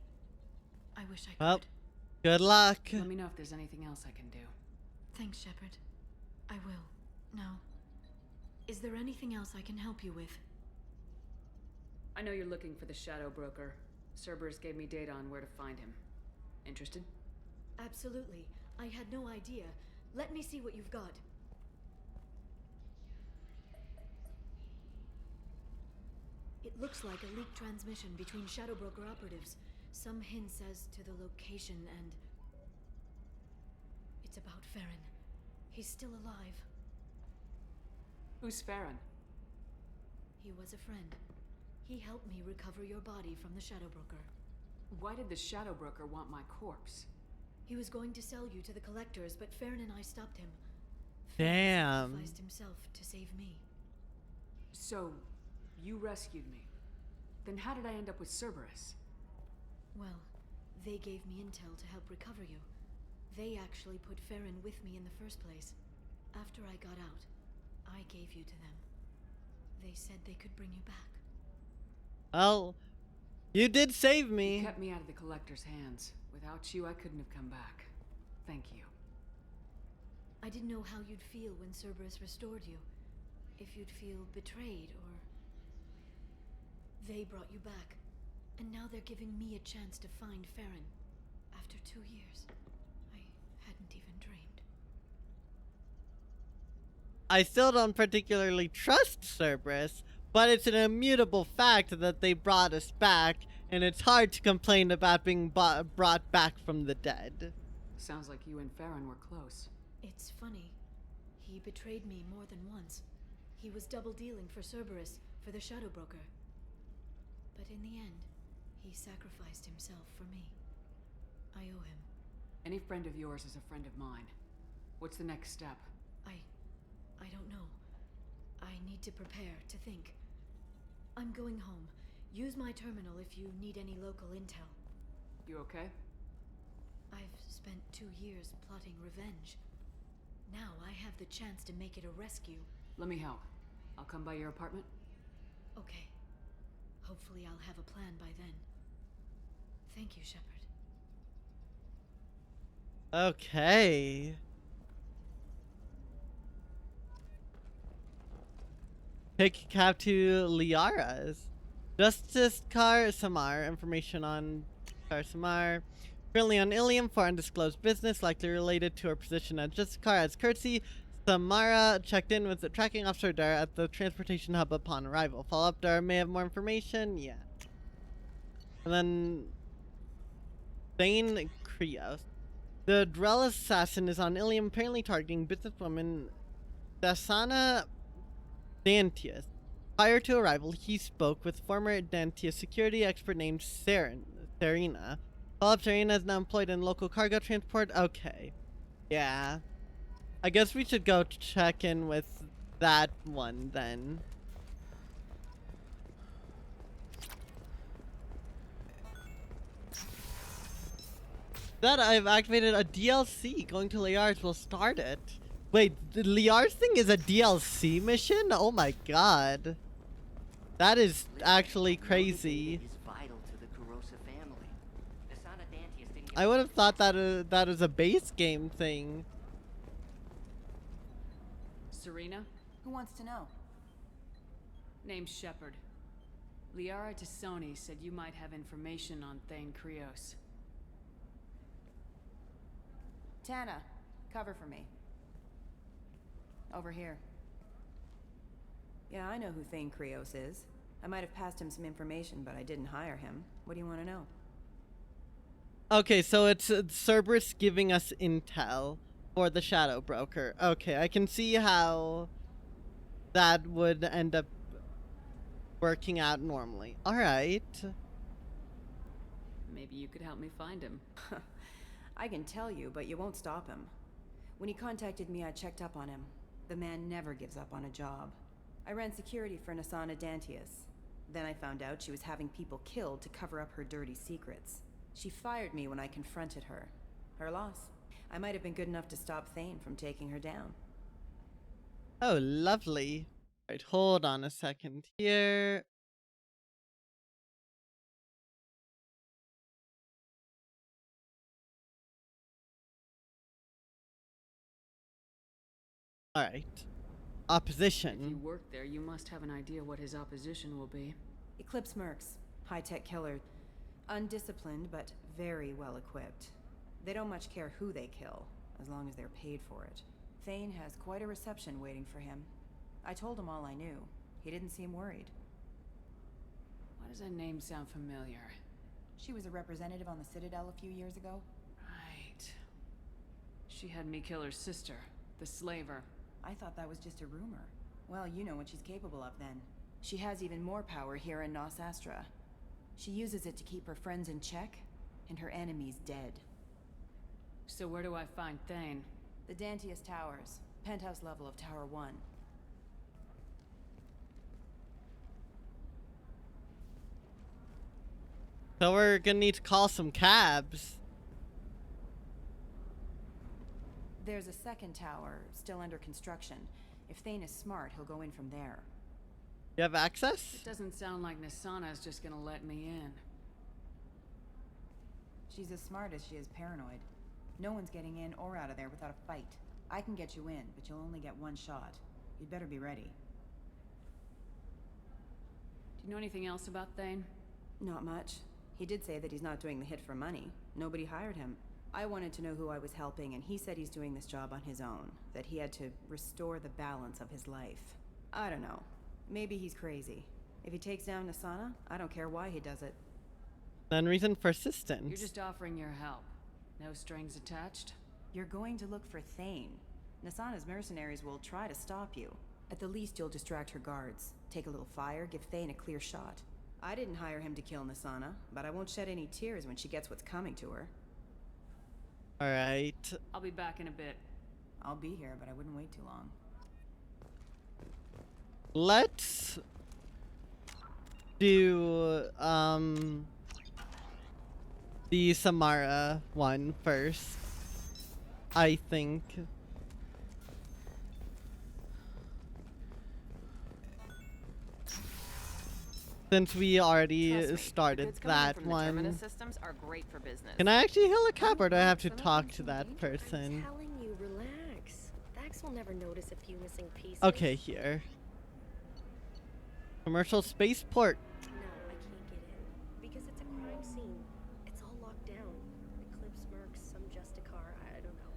I wish I could. Well, good luck. Let me know if there's anything else I can do. Thanks, Shepard. I will. Now, is there anything else I can help you with? I know you're looking for the Shadow Broker. Cerberus gave me data on where to find him. Interested? Absolutely. I had no idea. Let me see what you've got. It looks like a leaked transmission between Shadow Broker operatives. Some hints as to the location and... It's about Farron. He's still alive. Who's Farron? He was a friend. He helped me recover your body from the Shadow Broker. Why did the Shadow Broker want my corpse? He was going to sell you to the collectors, but Farron and I stopped him. Damn. Farron sacrificed himself to save me. So, you rescued me. Then how did I end up with Cerberus? Well, they gave me intel to help recover you. They actually put Farron with me in the first place. After I got out, I gave you to them. They said they could bring you back. Well, you did save me. You kept me out of the Collector's hands. Without you, I couldn't have come back. Thank you. I didn't know how you'd feel when Cerberus restored you. If you'd feel betrayed, or... They brought you back. And now they're giving me a chance to find Farron. After 2 years. I hadn't even dreamed. I still don't particularly trust Cerberus, but it's an immutable fact that they brought us back, and it's hard to complain about being brought back from the dead. Sounds like you and Farron were close. It's funny. He betrayed me more than once. He was double-dealing for Cerberus, for the Shadow Broker. But in the end, he sacrificed himself for me. I owe him. Any friend of yours is a friend of mine. What's the next step? I don't know. I need to prepare, to think. I'm going home. Use my terminal if you need any local intel. You okay? I've spent 2 years plotting revenge. Now I have the chance to make it a rescue. Let me help. I'll come by your apartment. Okay. Hopefully I'll have a plan by then. Thank you, Shepard. Okay. Take a cab to Liara's. Justice Car Samar. Information on Car Samar. Currently on Ilium for undisclosed business, likely related to her position at Justice Car. As courtesy, Samara checked in with the tracking officer Dara at the transportation hub upon arrival. Follow up, Dara may have more information. Yeah. And then Thane Krios. The Drell assassin is on Ilium, apparently targeting businesswoman Dasana Dantius. Prior to arrival, he spoke with former Dantius security expert named Serena. Follow-up, Serena is now employed in local cargo transport. Okay. Yeah. I guess we should go check in with that one then. That I've activated a DLC. Going to Liar's will start it. Wait, the Liar's thing is a DLC mission? Oh my god. That is actually crazy. I would have thought that that is a base game thing. Serena? Who wants to know? Name's Shepard. Liara Tassoni said you might have information on Thane Krios. Tana, cover for me. Over here. Yeah, I know who Thane Krios is. I might have passed him some information, but I didn't hire him. What do you want to know? Okay, so it's Cerberus giving us intel for the Shadow Broker. Okay, I can see how that would end up working out normally. Alright. Maybe you could help me find him. I can tell you, but you won't stop him. When he contacted me, I checked up on him. The man never gives up on a job. I ran security for Nasana Dantius. Then I found out she was having people killed to cover up her dirty secrets. She fired me when I confronted her. Her loss. I might have been good enough to stop Thane from taking her down. Oh, lovely. Right, hold on a second here. Alright. Opposition. If you work there, you must have an idea what his opposition will be. Eclipse mercs. High-tech killer. Undisciplined, but very well equipped. They don't much care who they kill, as long as they're paid for it. Thane has quite a reception waiting for him. I told him all I knew. He didn't seem worried. Why does that name sound familiar? She was a representative on the Citadel a few years ago. Right. She had me kill her sister, the slaver. I thought that was just a rumor. Well, you know what she's capable of then. She has even more power here in Nos Astra. She uses it to keep her friends in check, and her enemies dead. So where do I find Thane? The Dantius Towers. Penthouse level of Tower 1. So we're gonna need to call some cabs. There's a second tower, still under construction. If Thane is smart, he'll go in from there. You have access? It doesn't sound like Nasana's just gonna let me in. She's as smart as she is paranoid. No one's getting in or out of there without a fight. I can get you in, but you'll only get one shot. You'd better be ready. Do you know anything else about Thane? Not much. He did say that he's not doing the hit for money. Nobody hired him. I wanted to know who I was helping, and he said he's doing this job on his own. That he had to restore the balance of his life. I don't know. Maybe he's crazy. If he takes down Nasana, I don't care why he does it. None reason for assistance. You're just offering your help. No strings attached? You're going to look for Thane. Nasana's mercenaries will try to stop you. At the least, you'll distract her guards. Take a little fire, give Thane a clear shot. I didn't hire him to kill Nasana, but I won't shed any tears when she gets what's coming to her. Alright. I'll be back in a bit. I'll be here, but I wouldn't wait too long. Let's do the Samara one first, I think. Since we already started that one. Systems are great for business. Can I actually heal a cab, or do I have to talk to that person? I'm telling you, relax. Vax will never notice a few missing pieces. Okay, here. Commercial spaceport. No, I can't get in. Because it's a crime scene. It's all locked down. Eclipse Mercs, some Justicar, I don't know.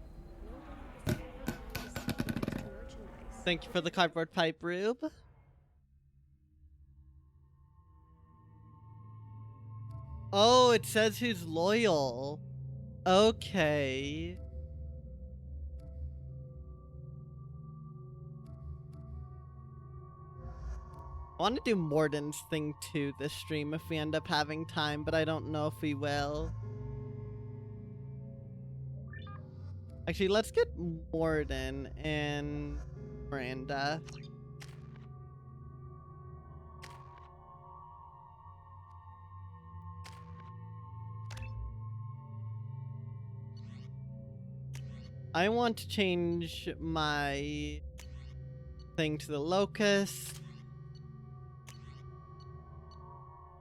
Nobody is ever going to see the extra merchandise. Thank you for the cardboard pipe, Rube. Oh, it says who's loyal. Okay. I want to do Morden's thing too this stream if we end up having time, but I don't know if we will. Actually, let's get Morden and Miranda. I want to change my thing to the locust.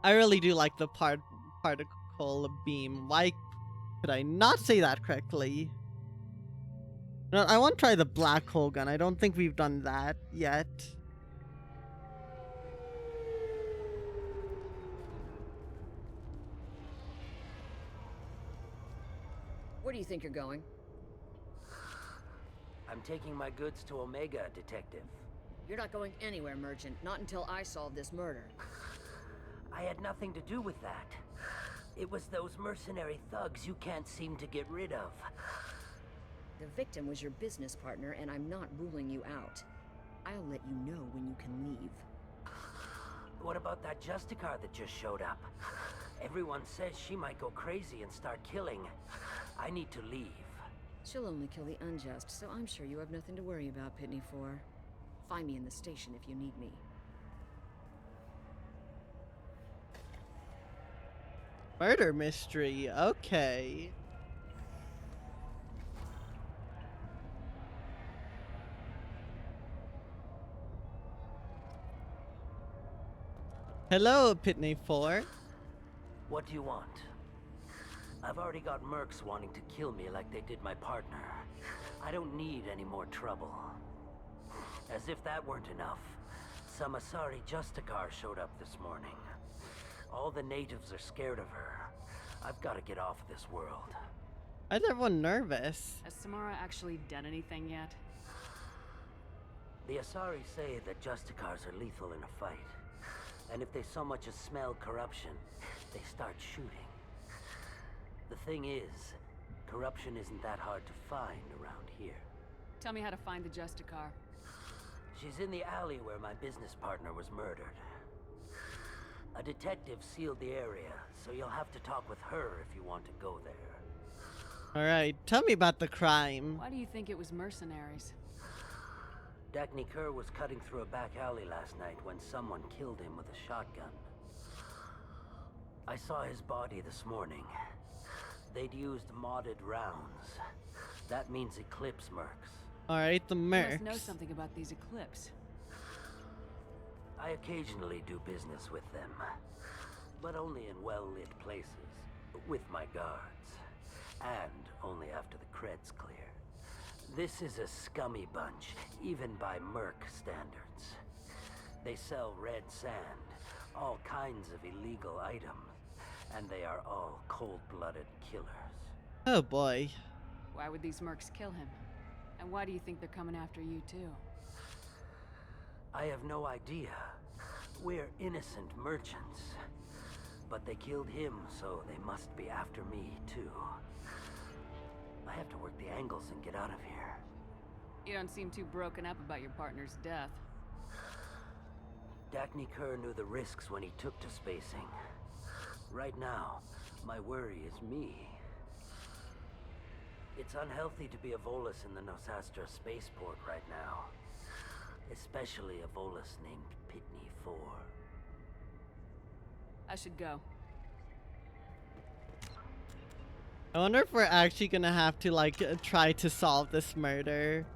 I really do like the particle beam. Why could I not say that correctly? No, I want to try the black hole gun. I don't think we've done that yet. Where do you think you're going? I'm taking my goods to Omega, Detective. You're not going anywhere, Merchant. Not until I solve this murder. I had nothing to do with that. It was those mercenary thugs you can't seem to get rid of. The victim was your business partner, and I'm not ruling you out. I'll let you know when you can leave. What about that Justicar that just showed up? Everyone says she might go crazy and start killing. I need to leave. She'll only kill the unjust, so I'm sure you have nothing to worry about, Pitney 4. Find me in the station if you need me. Murder mystery, okay. Hello, Pitney 4. What do you want? I've already got mercs wanting to kill me like they did my partner. I don't need any more trouble. As if that weren't enough, some Asari Justicar showed up this morning. All the natives are scared of her. I've got to get off this world. Why is everyone nervous? Has Samara actually done anything yet? The Asari say that Justicars are lethal in a fight. And if they so much as smell corruption, they start shooting. The thing is, corruption isn't that hard to find around here. Tell me how to find the Justicar. She's in the alley where my business partner was murdered. A detective sealed the area, so you'll have to talk with her if you want to go there. Alright, tell me about the crime. Why do you think it was mercenaries? Dagny Kerr was cutting through a back alley last night when someone killed him with a shotgun. I saw his body this morning. They'd used modded rounds. That means Eclipse mercs. Alright, the You mercs. must know something about these Eclipse. I occasionally do business with them, but only in well-lit places, with my guards, and only after the cred's clear. This is a scummy bunch, even by merc standards. They sell red sand, all kinds of illegal items, and they are all cold-blooded killers. Oh boy. Why would these mercs kill him? And why do you think they're coming after you too? I have no idea. We're innocent merchants. But they killed him, so they must be after me too. I have to work the angles and get out of here. You don't seem too broken up about your partner's death. Dagny Kerr knew the risks when he took to spacing. Right now, my worry is me. It's unhealthy to be a Volus in the Nosastra spaceport right now. Especially a Volus named Pitney 4. I should go. I wonder if we're actually gonna have to, like, try to solve this murder.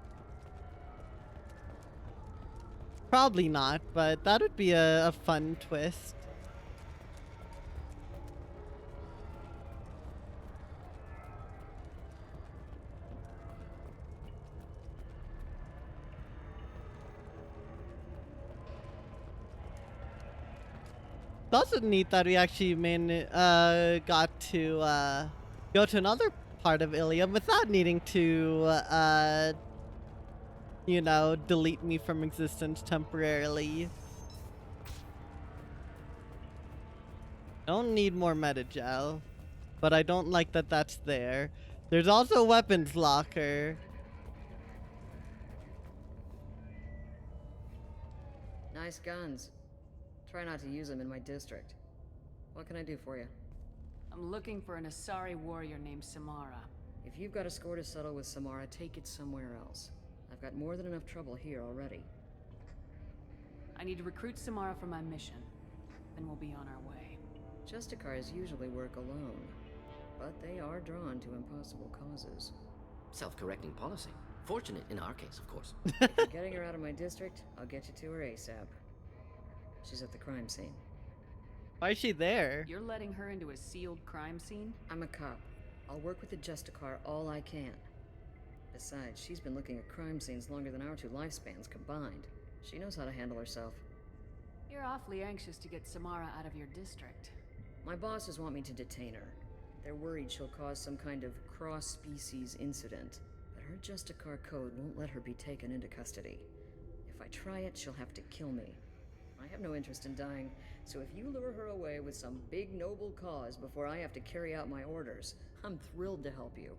Probably not, but that would be a fun twist. also neat that we actually got to go to another part of Ilium without needing to you know, delete me from existence temporarily. Don't need more metagel, but I don't like that that's there. There's also a weapons locker. Nice guns. Try not to use them in my district. What can I do for you? I'm looking for an Asari warrior named Samara. If you've got a score to settle with Samara, take it somewhere else. I've got more than enough trouble here already. I need to recruit Samara for my mission. Then we'll be on our way. Justicars usually work alone, but they are drawn to impossible causes. Self-correcting policy. Fortunate in our case, of course. If you're getting her out of my district, I'll get you to her ASAP. She's at the crime scene. Why is she there? You're letting her into a sealed crime scene? I'm a cop. I'll work with the Justicar all I can. Besides, she's been looking at crime scenes longer than our two lifespans combined. She knows how to handle herself. You're awfully anxious to get Samara out of your district. My bosses want me to detain her. They're worried she'll cause some kind of cross-species incident. But her Justicar code won't let her be taken into custody. If I try it, she'll have to kill me. I have no interest in dying, so if you lure her away with some big noble cause before I have to carry out my orders, I'm thrilled to help you.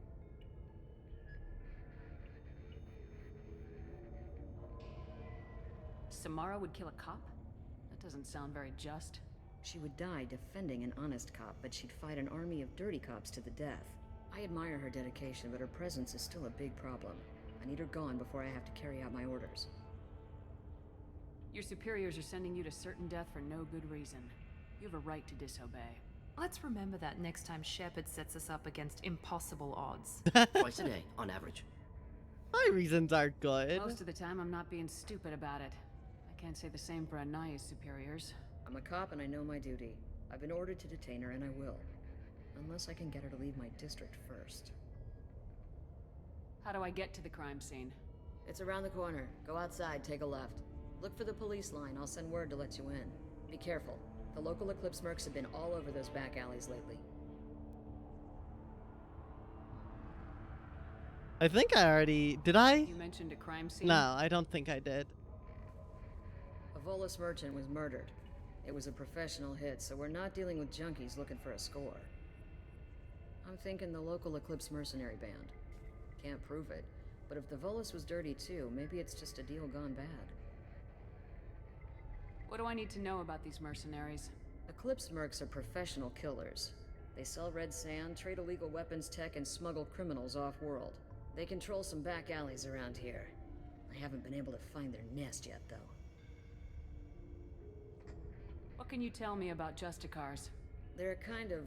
Samara would kill a cop? That doesn't sound very just. She would die defending an honest cop, but she'd fight an army of dirty cops to the death. I admire her dedication, but her presence is still a big problem. I need her gone before I have to carry out my orders. Your superiors are sending you to certain death for no good reason. You have a right to disobey. Let's remember that next time Shepard sets us up against impossible odds. Twice a day, on average. My reasons are good. Most of the time, I'm not being stupid about it. I can't say the same for Anaya's superiors. I'm a cop and I know my duty. I've been ordered to detain her and I will. Unless I can get her to leave my district first. How do I get to the crime scene? It's around the corner. Go outside, take a left. Look for the police line. I'll send word to let you in. Be careful. The local Eclipse mercs have been all over those back alleys lately. I think I already... Did I? You mentioned a crime scene? No, I don't think I did. A Volus merchant was murdered. It was a professional hit, so we're not dealing with junkies looking for a score. I'm thinking the local Eclipse mercenary band. Can't prove it, but if the Volus was dirty too, maybe it's just a deal gone bad. What do I need to know about these mercenaries? Eclipse mercs are professional killers. They sell red sand, trade illegal weapons tech, and smuggle criminals off-world. They control some back alleys around here. I haven't been able to find their nest yet, though. What can you tell me about Justicars? They're a kind of...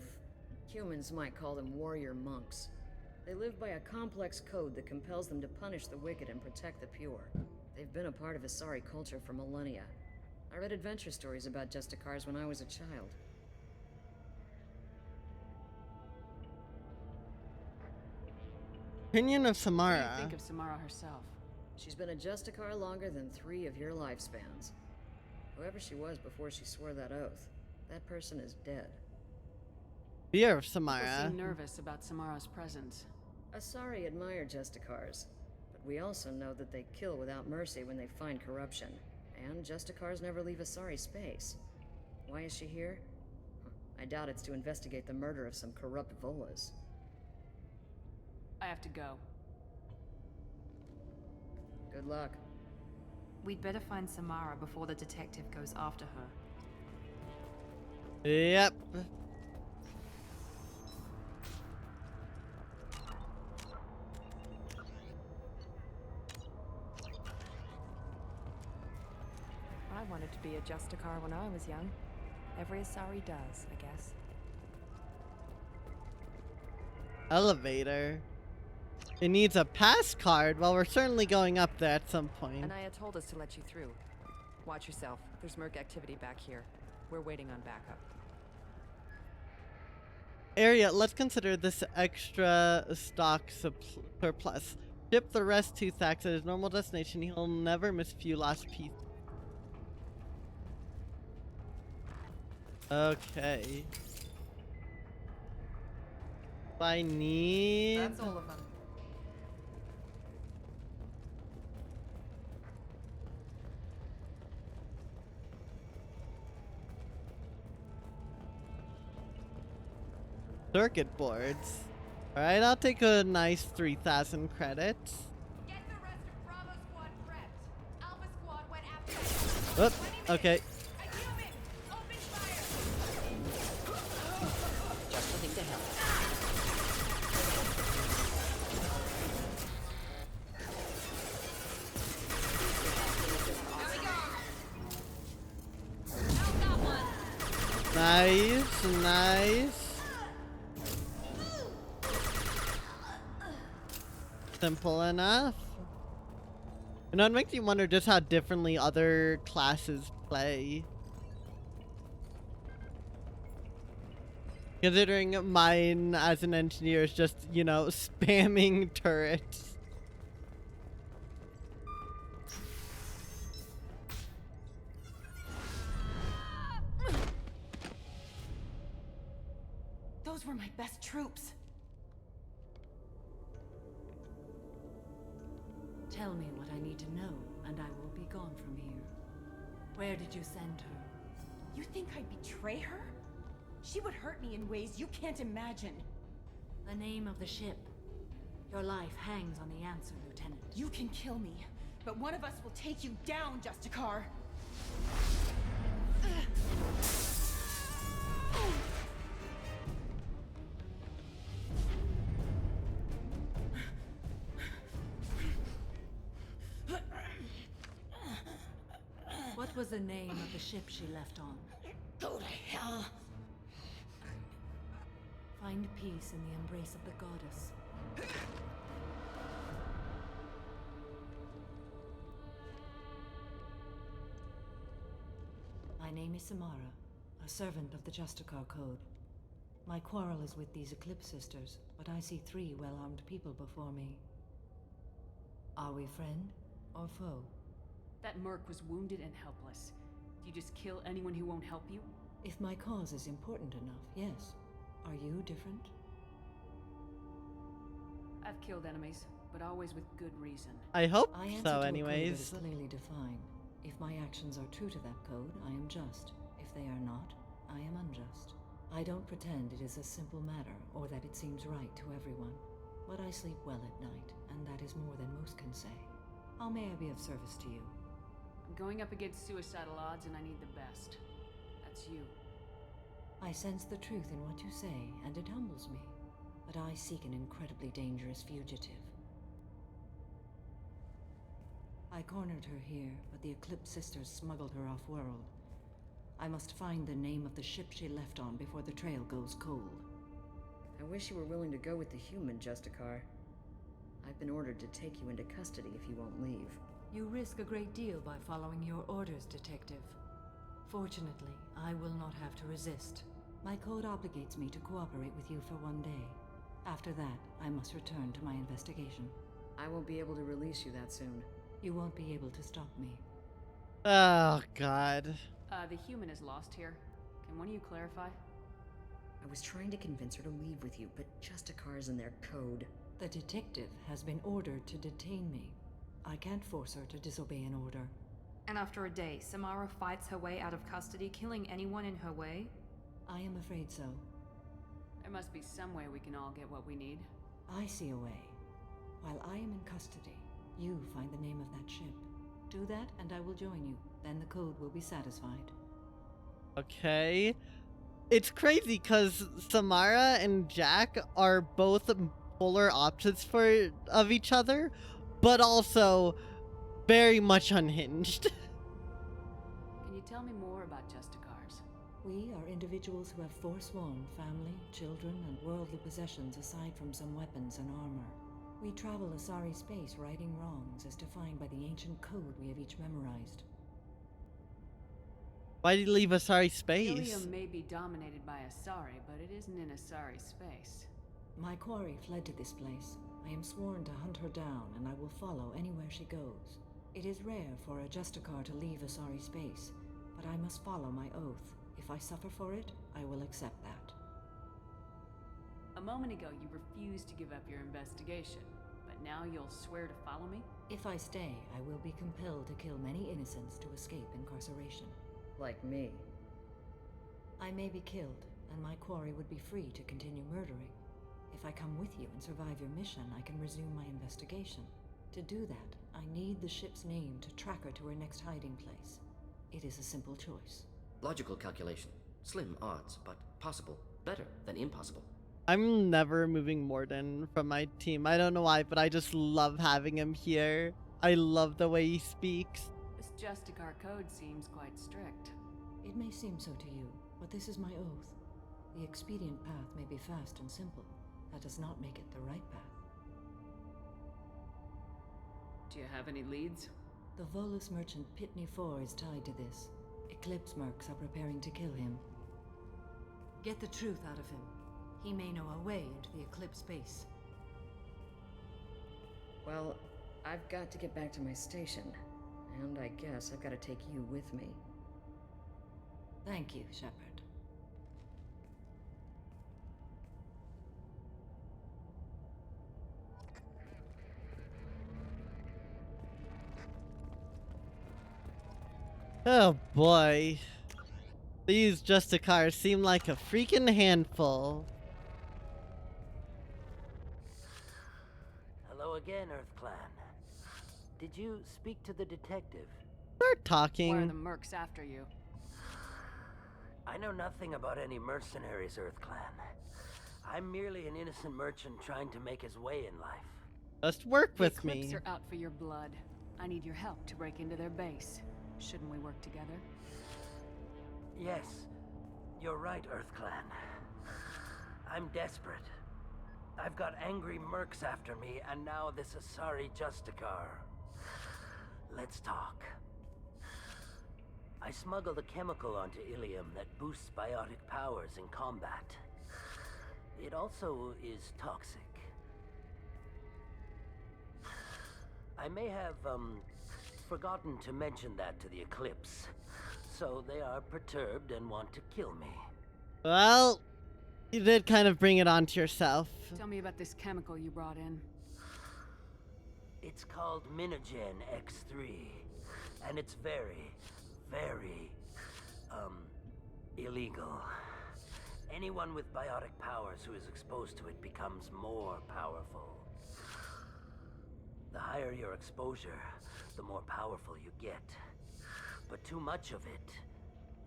humans might call them warrior monks. They live by a complex code that compels them to punish the wicked and protect the pure. They've been a part of Asari culture for millennia. I read adventure stories about Justicars when I was a child. Opinion of What do Samara. you think of Samara herself? She's been a Justicar longer than 3 of your lifespans. Whoever she was before she swore that oath, that person is dead. Fear of People Samara. seem nervous about Samara's presence. Asari admire Justicars, but we also know that they kill without mercy when they find corruption. And Justicars never leave Asari space. Why is she here? I doubt it's to investigate the murder of some corrupt Volas. I have to go. Good luck. We'd better find Samara before the detective goes after her. Yep. I wanted to be a Justicar when I was young. Every Asari does, I guess. Elevator. It needs a pass card. Well, we're certainly going up there at some point. Anaya told us to let you through. Watch yourself. There's merc activity back here. We're waiting on backup. Area, let's consider this extra stock surplus. Ship the rest to Thax at his normal destination. He'll never miss a few lost pieces. Okay. I need... That's all of them. circuit boards. Alright, I'll take a nice 3,000 credits. Get the rest of Bravo Squad prepped. Alpha Squad went after. Oop, okay. Just something to help. Nice, nice. Simple enough. You know, it makes you wonder just how differently other classes play. Considering mine as an engineer is just, you know, spamming turrets. Those were my best troops. Tell me what I need to know, and I will be gone from here. Where did you send her? You think I'd betray her? She would hurt me in ways you can't imagine. The name of the ship. Your life hangs on the answer, Lieutenant. You can kill me, but one of us will take you down, Justicar. What was the name of the ship she left on? Go to hell. Find peace in the embrace of the goddess. My name is Samara, a servant of the Justicar Code. My quarrel is with these Eclipse Sisters, but I see 3 well-armed people before me. Are we friend or foe? That merc was wounded and helpless. Do you just kill anyone who won't help you? If my cause is important enough, yes. Are you different? I've killed enemies, but always with good reason. I hope I answer so, to a code anyways. that is clearly defined. If my actions are true to that code, I am just. If they are not, I am unjust. I don't pretend it is a simple matter, or that it seems right to everyone. But I sleep well at night, and that is more than most can say. How may I be of service to you? I'm going up against suicidal odds, and I need the best. That's you. I sense the truth in what you say, and it humbles me. But I seek an incredibly dangerous fugitive. I cornered her here, but the Eclipse Sisters smuggled her off-world. I must find the name of the ship she left on before the trail goes cold. I wish you were willing to go with the human, Justicar. I've been ordered to take you into custody if you won't leave. You risk a great deal by following your orders, Detective. Fortunately, I will not have to resist. My code obligates me to cooperate with you for 1 day. After that, I must return to my investigation. I won't be able to release you that soon. You won't be able to stop me. Oh, God. The human is lost here. Can one of you clarify? I was trying to convince her to leave with you, but Justicar's in their code. The detective has been ordered to detain me. I can't force her to disobey an order. And after a day, Samara fights her way out of custody, killing anyone in her way? I am afraid so. There must be some way we can all get what we need. I see a way. While I am in custody, you find the name of that ship. Do that, and I will join you. Then the code will be satisfied. Okay. It's crazy because Samara and Jack are both polar opposites of each other, but also very much unhinged. Can you tell me more about Justicars? We are individuals who have forsworn family, children, and worldly possessions aside from some weapons and armor. We travel Asari space righting wrongs as defined by the ancient code we have each memorized. Why did you leave Asari space? Ilium may be dominated by Asari, but it isn't in Asari space. My quarry fled to this place. I am sworn to hunt her down, and I will follow anywhere she goes. It is rare for a Justicar to leave Asari space, but I must follow my oath. If if I suffer for it, I will accept that. A moment ago, you refused to give up your investigation, but now you'll swear to follow me? If I stay, I will be compelled to kill many innocents to escape incarceration. Like me. I may be killed, and my quarry would be free to continue murdering. If I come with you and survive your mission, I can resume my investigation. To do that, I need the ship's name to track her to her next hiding place. It is a simple choice. Logical calculation. Slim odds, but possible. Better than impossible. I'm never moving Morden from my team. I don't know why, but I just love having him here. I love the way he speaks. This Justicar code seems quite strict. It may seem so to you, but this is my oath. The expedient path may be fast and simple. That does not make it the right path. Do you have any leads? The Volus merchant Pitney 4 is tied to this. Eclipse mercs are preparing to kill him. Get the truth out of him. He may know a way into the Eclipse base. Well, I've got to get back to my station. And I guess I've got to take you with me. Thank you, Shepard. Oh boy. These Justicars seem like a freaking handful. Hello again, Earth Clan. Did you speak to the detective? Start talking. Why are the mercs after you? I know nothing about any mercenaries, Earth Clan. I'm merely an innocent merchant trying to make his way in life. Just work with The Eclipse me. are out for your blood. I need your help to break into their base. Shouldn't we work together? Yes, you're right, Earth Clan. I'm desperate. I've got angry mercs after me, and now this Asari Justicar. Let's talk. I smuggled a chemical onto Ilium that boosts biotic powers in combat. It also is toxic. I may have, forgotten to mention that to the Eclipse, so they are perturbed and want to kill me. Well, you did kind of bring it onto yourself. Tell me about this chemical you brought in. It's called Minogen X3, and it's very, very, illegal. Anyone with biotic powers who is exposed to it becomes more powerful. The higher your exposure, the more powerful you get. But too much of it,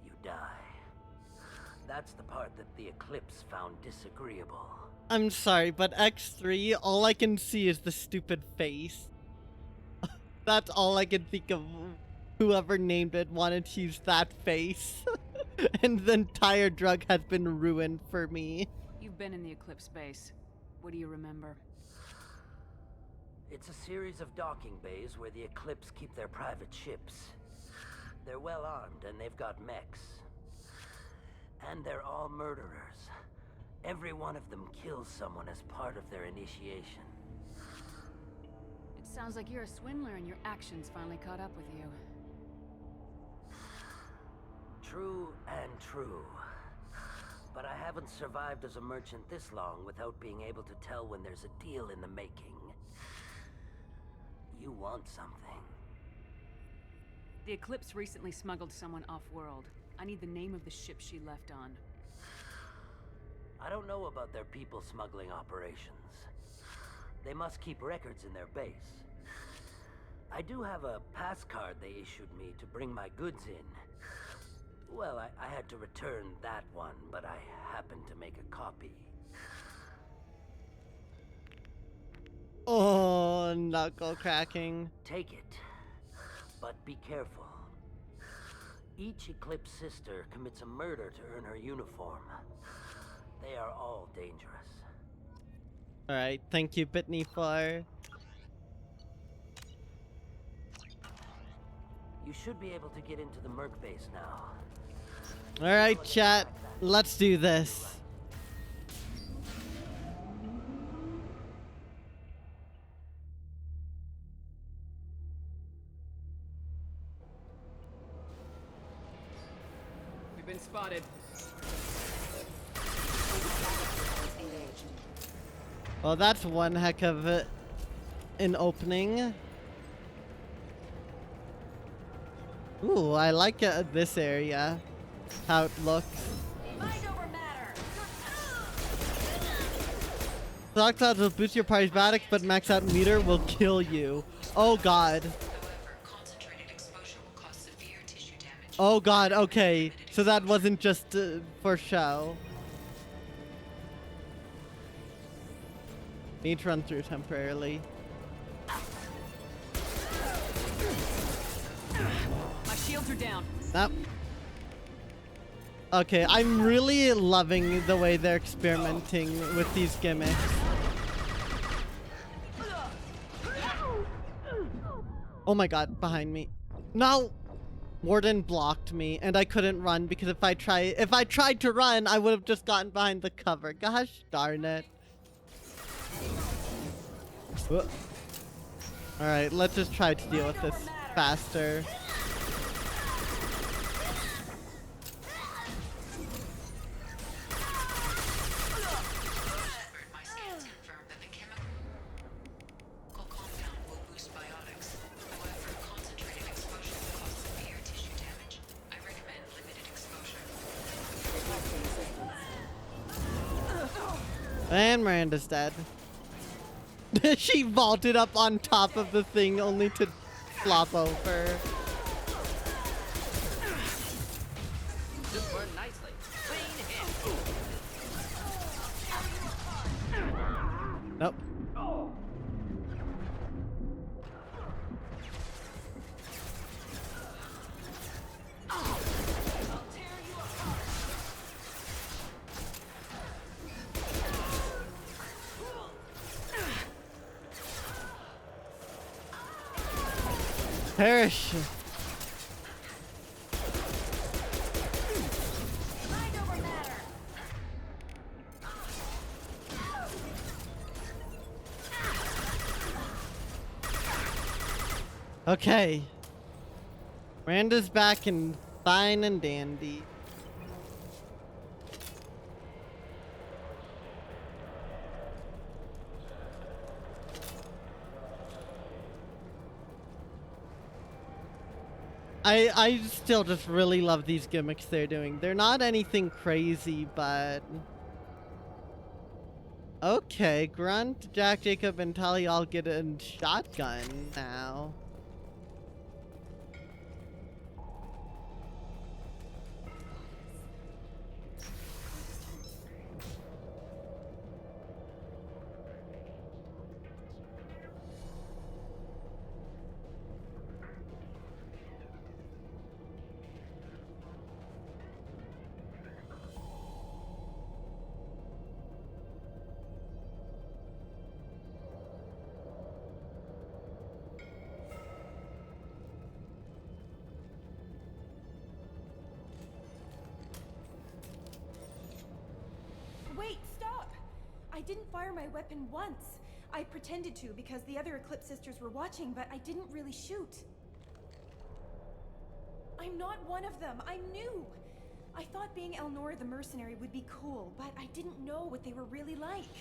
you die. That's the part that the Eclipse found disagreeable. I'm sorry, but X3, all I can see is the stupid face. That's all I can think of. Whoever named it wanted to use that face. And the entire drug has been ruined for me. You've been in the Eclipse base. What do you remember? It's a series of docking bays where the Eclipse keep their private ships. They're well armed and they've got mechs. And they're all murderers. Every one of them kills someone as part of their initiation. It sounds like you're a swindler and your actions finally caught up with you. True and true. But I haven't survived as a merchant this long without being able to tell when there's a deal in the making. You want something. The Eclipse recently smuggled someone off-world. I need the name of the ship she left on. I don't know about their people smuggling operations. They must keep records in their base. I do have a pass card they issued me to bring my goods in. Well, I had to return that one, but I happened to make a copy. Oh, knuckle cracking. Take it, but be careful. Each Eclipse sister commits a murder to earn her uniform. They are all dangerous. Alright, thank you, Pitney 4. You should be able to get into the Merc base now. Alright, chat. Let's do this. We've been spotted. Well, that's one heck of an opening. Ooh, I like this area. How it looks. Shock clouds will boost your party's batics, but max out meter will kill you. Oh god. Oh god, okay. So that wasn't just for show. Need to run through temporarily. My shields are down. Nope. Okay, I'm really loving the way they're experimenting with these gimmicks. Oh my god, behind me. No! Warden blocked me and I couldn't run because if I tried to run, I would have just gotten behind the cover. Gosh darn it. Alright, let's just try to deal with this faster. And Miranda's dead. She vaulted up on top of the thing only to flop over. Just burned nicely. Clean hit. Nope. Perish. Okay. Miranda's back and fine and dandy. I still just really love these gimmicks they're doing. They're not anything crazy, but... Okay, Grunt, Jack, Jacob, and Tali all get a shotgun now. Wait, stop! I didn't fire my weapon once. I pretended to because the other Eclipse sisters were watching, but I didn't really shoot. I'm not one of them. I'm new. I thought being Elnora the mercenary would be cool, but I didn't know what they were really like.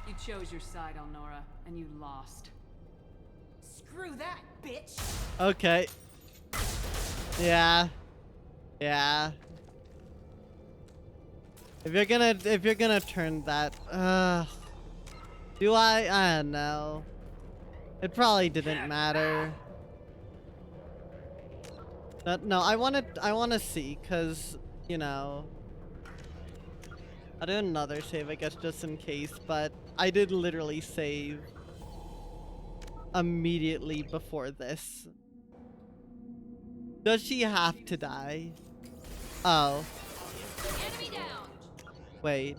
You chose your side, Elnora, and you lost. Screw that, bitch! Okay. Yeah. Yeah. If you're gonna turn that, do I don't know. It probably didn't matter. No, I wanna see, cause, you know. I'll do another save, I guess, just in case, but I did literally save immediately before this. Does she have to die? Oh. Enemy down. Wait.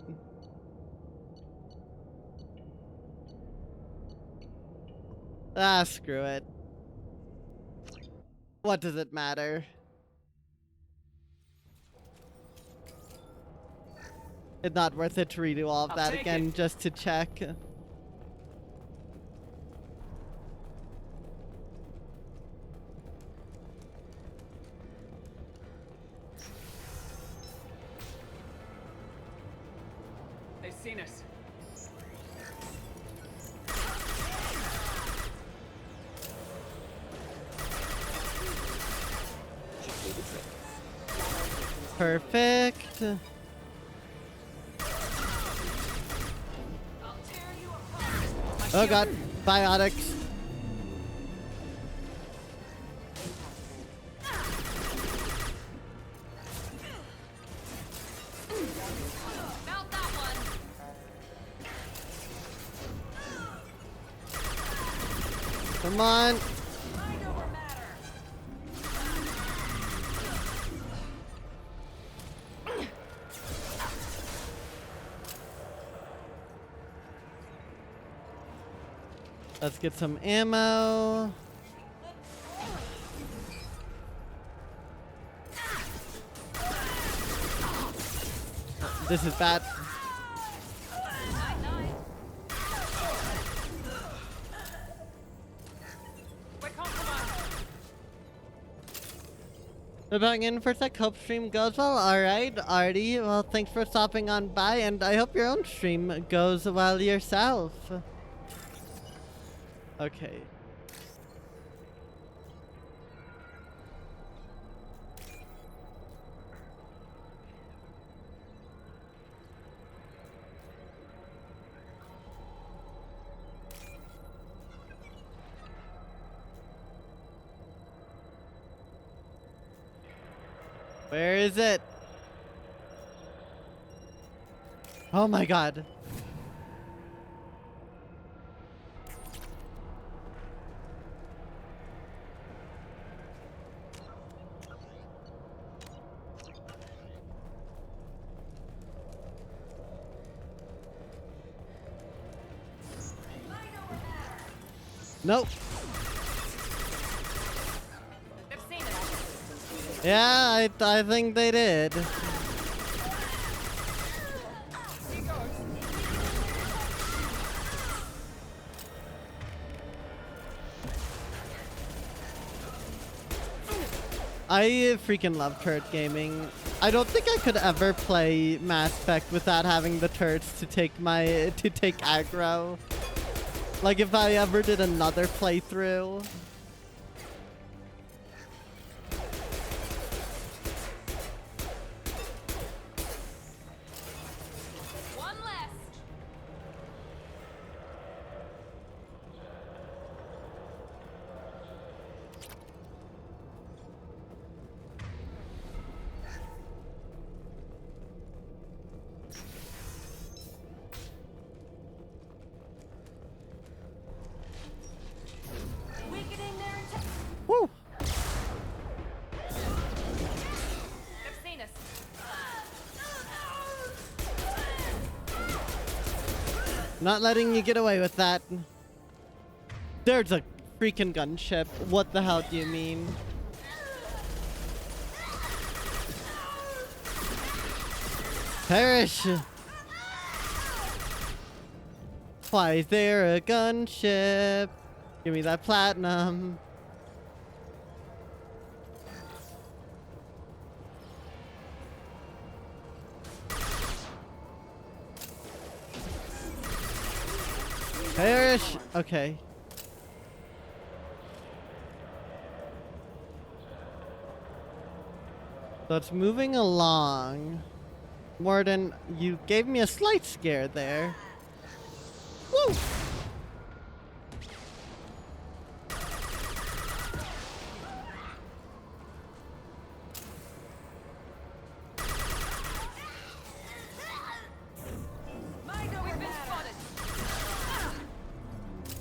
Ah, screw it. What does it matter? It's not worth it to redo all of that again just to check. They've seen us. Perfect. Oh god, biotics. Come on. Let's get some ammo. This is bad. We're back in for a sec. Hope stream goes well. Alright, Artie. Well, thanks for stopping on by, and I hope your own stream goes well yourself. Okay. Where is it? Oh my god. Nope. Yeah, I think they did. I freaking love turret gaming. I don't think I could ever play Mass Effect without having the turrets to take aggro. Like if I ever did another playthrough. Woo! Not letting you get away with that. There's a freaking gunship. What the hell do you mean? Perish! Why is there a gunship? Give me that platinum. Perish! Okay. So it's moving along. Morden, you gave me a slight scare there. Woo!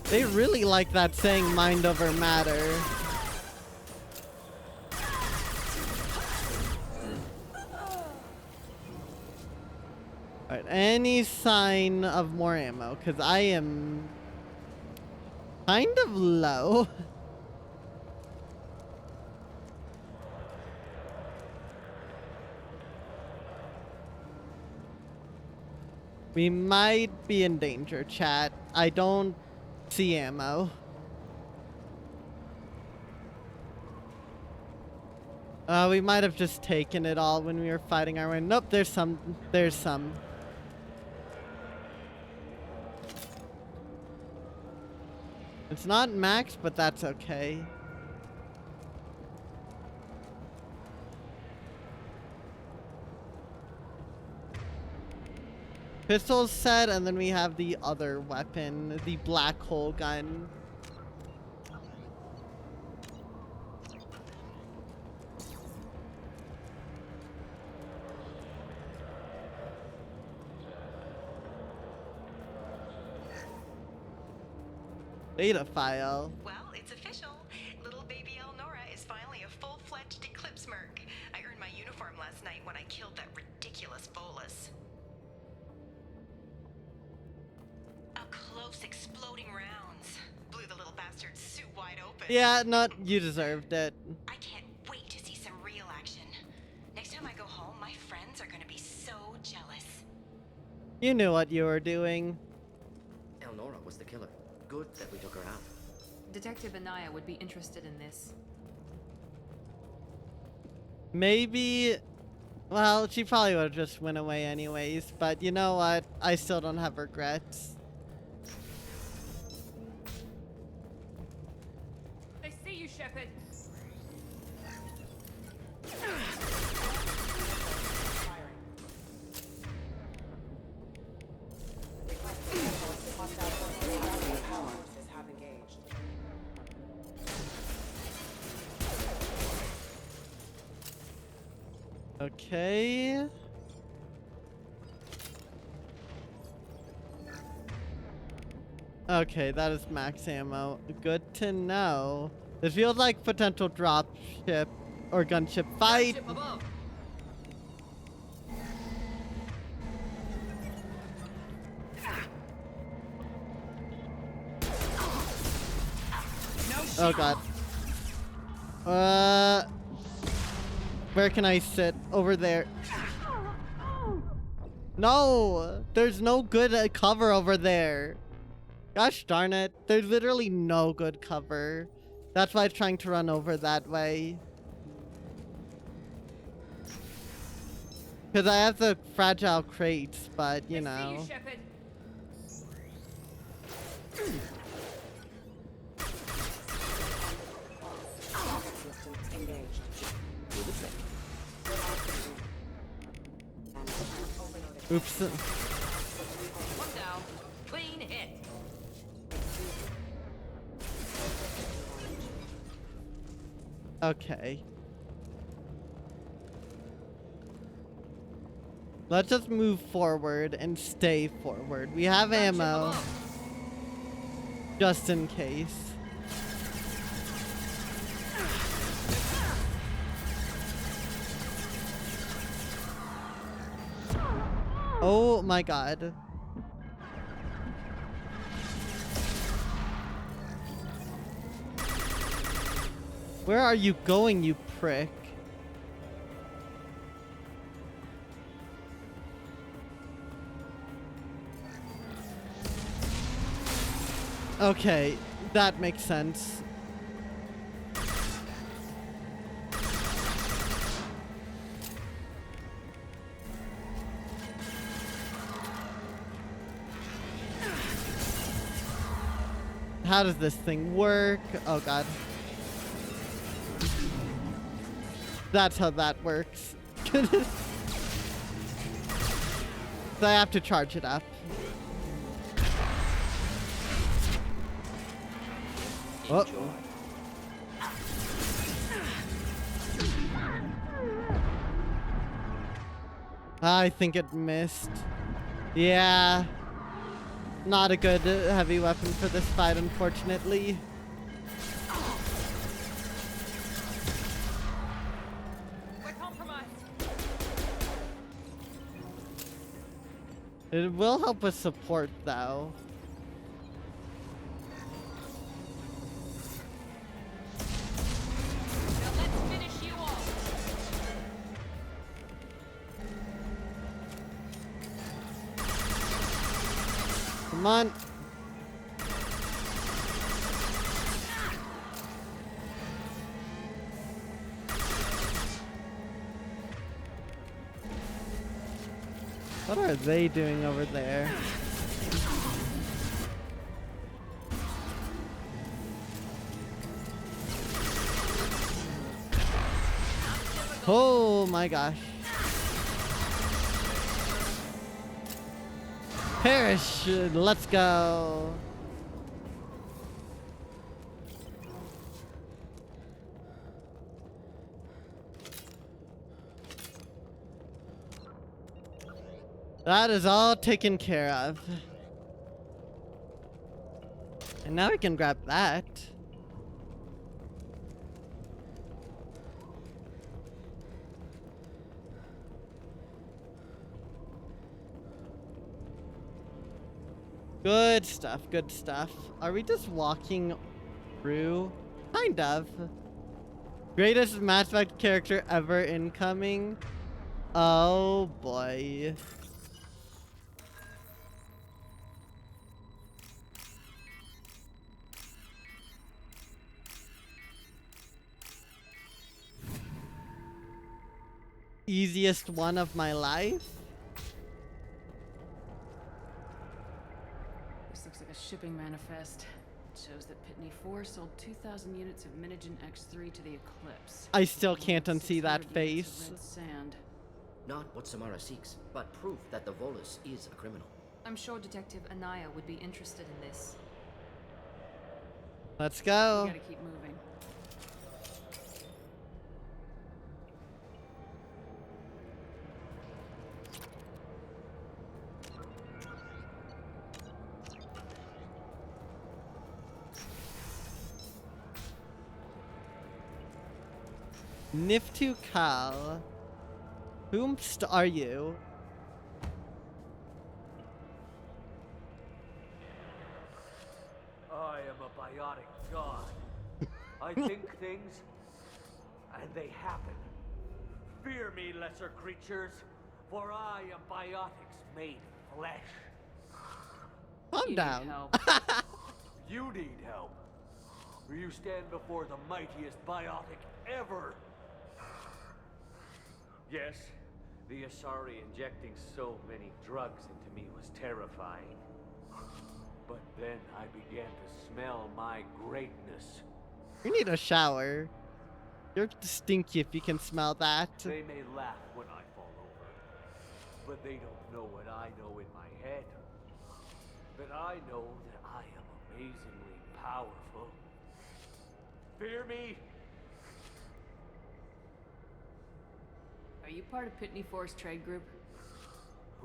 They really like that saying mind over matter. Alright, any sign of more ammo? Because I am kind of low. We might be in danger, chat. I don't see ammo. We might have just taken it all when we were fighting our way. Nope, there's some. There's some. It's not max, but that's okay. Pistols set, and then we have the other weapon, the black hole gun. Data file. Well, it's official. Little baby Elnora is finally a full-fledged Eclipse merc. I earned my uniform last night when I killed that ridiculous bolus. Up close, exploding rounds. Blew the little bastard's suit wide open. Yeah, not you deserved it. I can't wait to see some real action. Next time I go home, my friends are gonna be so jealous. You knew what you were doing. Elnora was the killer. Good that we took her out. Detective Anaya would be interested in this. Maybe... Well, she probably would have just went away anyways, but you know what? I still don't have regrets. I see you, Shepard. Okay. Okay, that is max ammo. Good to know. This feels like potential drop ship or gunship fight. Gunship above. Oh god. Where can I sit? Over there. No! There's no good cover over there. Gosh darn it. There's literally no good cover. That's why I'm trying to run over that way. Because I have the fragile crates, but you know. Oops. One down. Clean hit. Okay. Let's just move forward and stay forward. We have ammo. Just in case. Oh my god. Where are you going, you prick? Okay, that makes sense. How does this thing work? Oh god. That's how that works. So I have to charge it up. Oh. I think it missed. Yeah. Not a good heavy weapon for this fight, unfortunately. We're compromised. It will help with support, though. Now let's finish you off. Come on. What are they doing over there? Oh my gosh. Parachute, let's go. That is all taken care of. And now we can grab that. Good stuff, good stuff. Are we just walking through? Kind of. Greatest Mass Effect character ever incoming. Oh boy. Easiest one of my life. This looks like a shipping manifest. It shows that Pitney 4 sold 2,000 units of Minigen X3 to the Eclipse. I still can't unsee that face. Red sand. Not what Samara seeks, but proof that the Volus is a criminal. I'm sure Detective Anaya would be interested in this. Let's go. We gotta keep moving. ME2 Kal. Whomst are you? I am a biotic god. I think things, and they happen. Fear me, lesser creatures, for I am biotics made flesh. Calm down. You need help. For you stand before the mightiest biotic ever. Yes, the Asari injecting so many drugs into me was terrifying. But then I began to smell my greatness. You need a shower. You're stinky if you can smell that. They may laugh when I fall over, but they don't know what I know in my head. That I know that I am amazingly powerful. Fear me? Are you part of Pitney 4's trade group?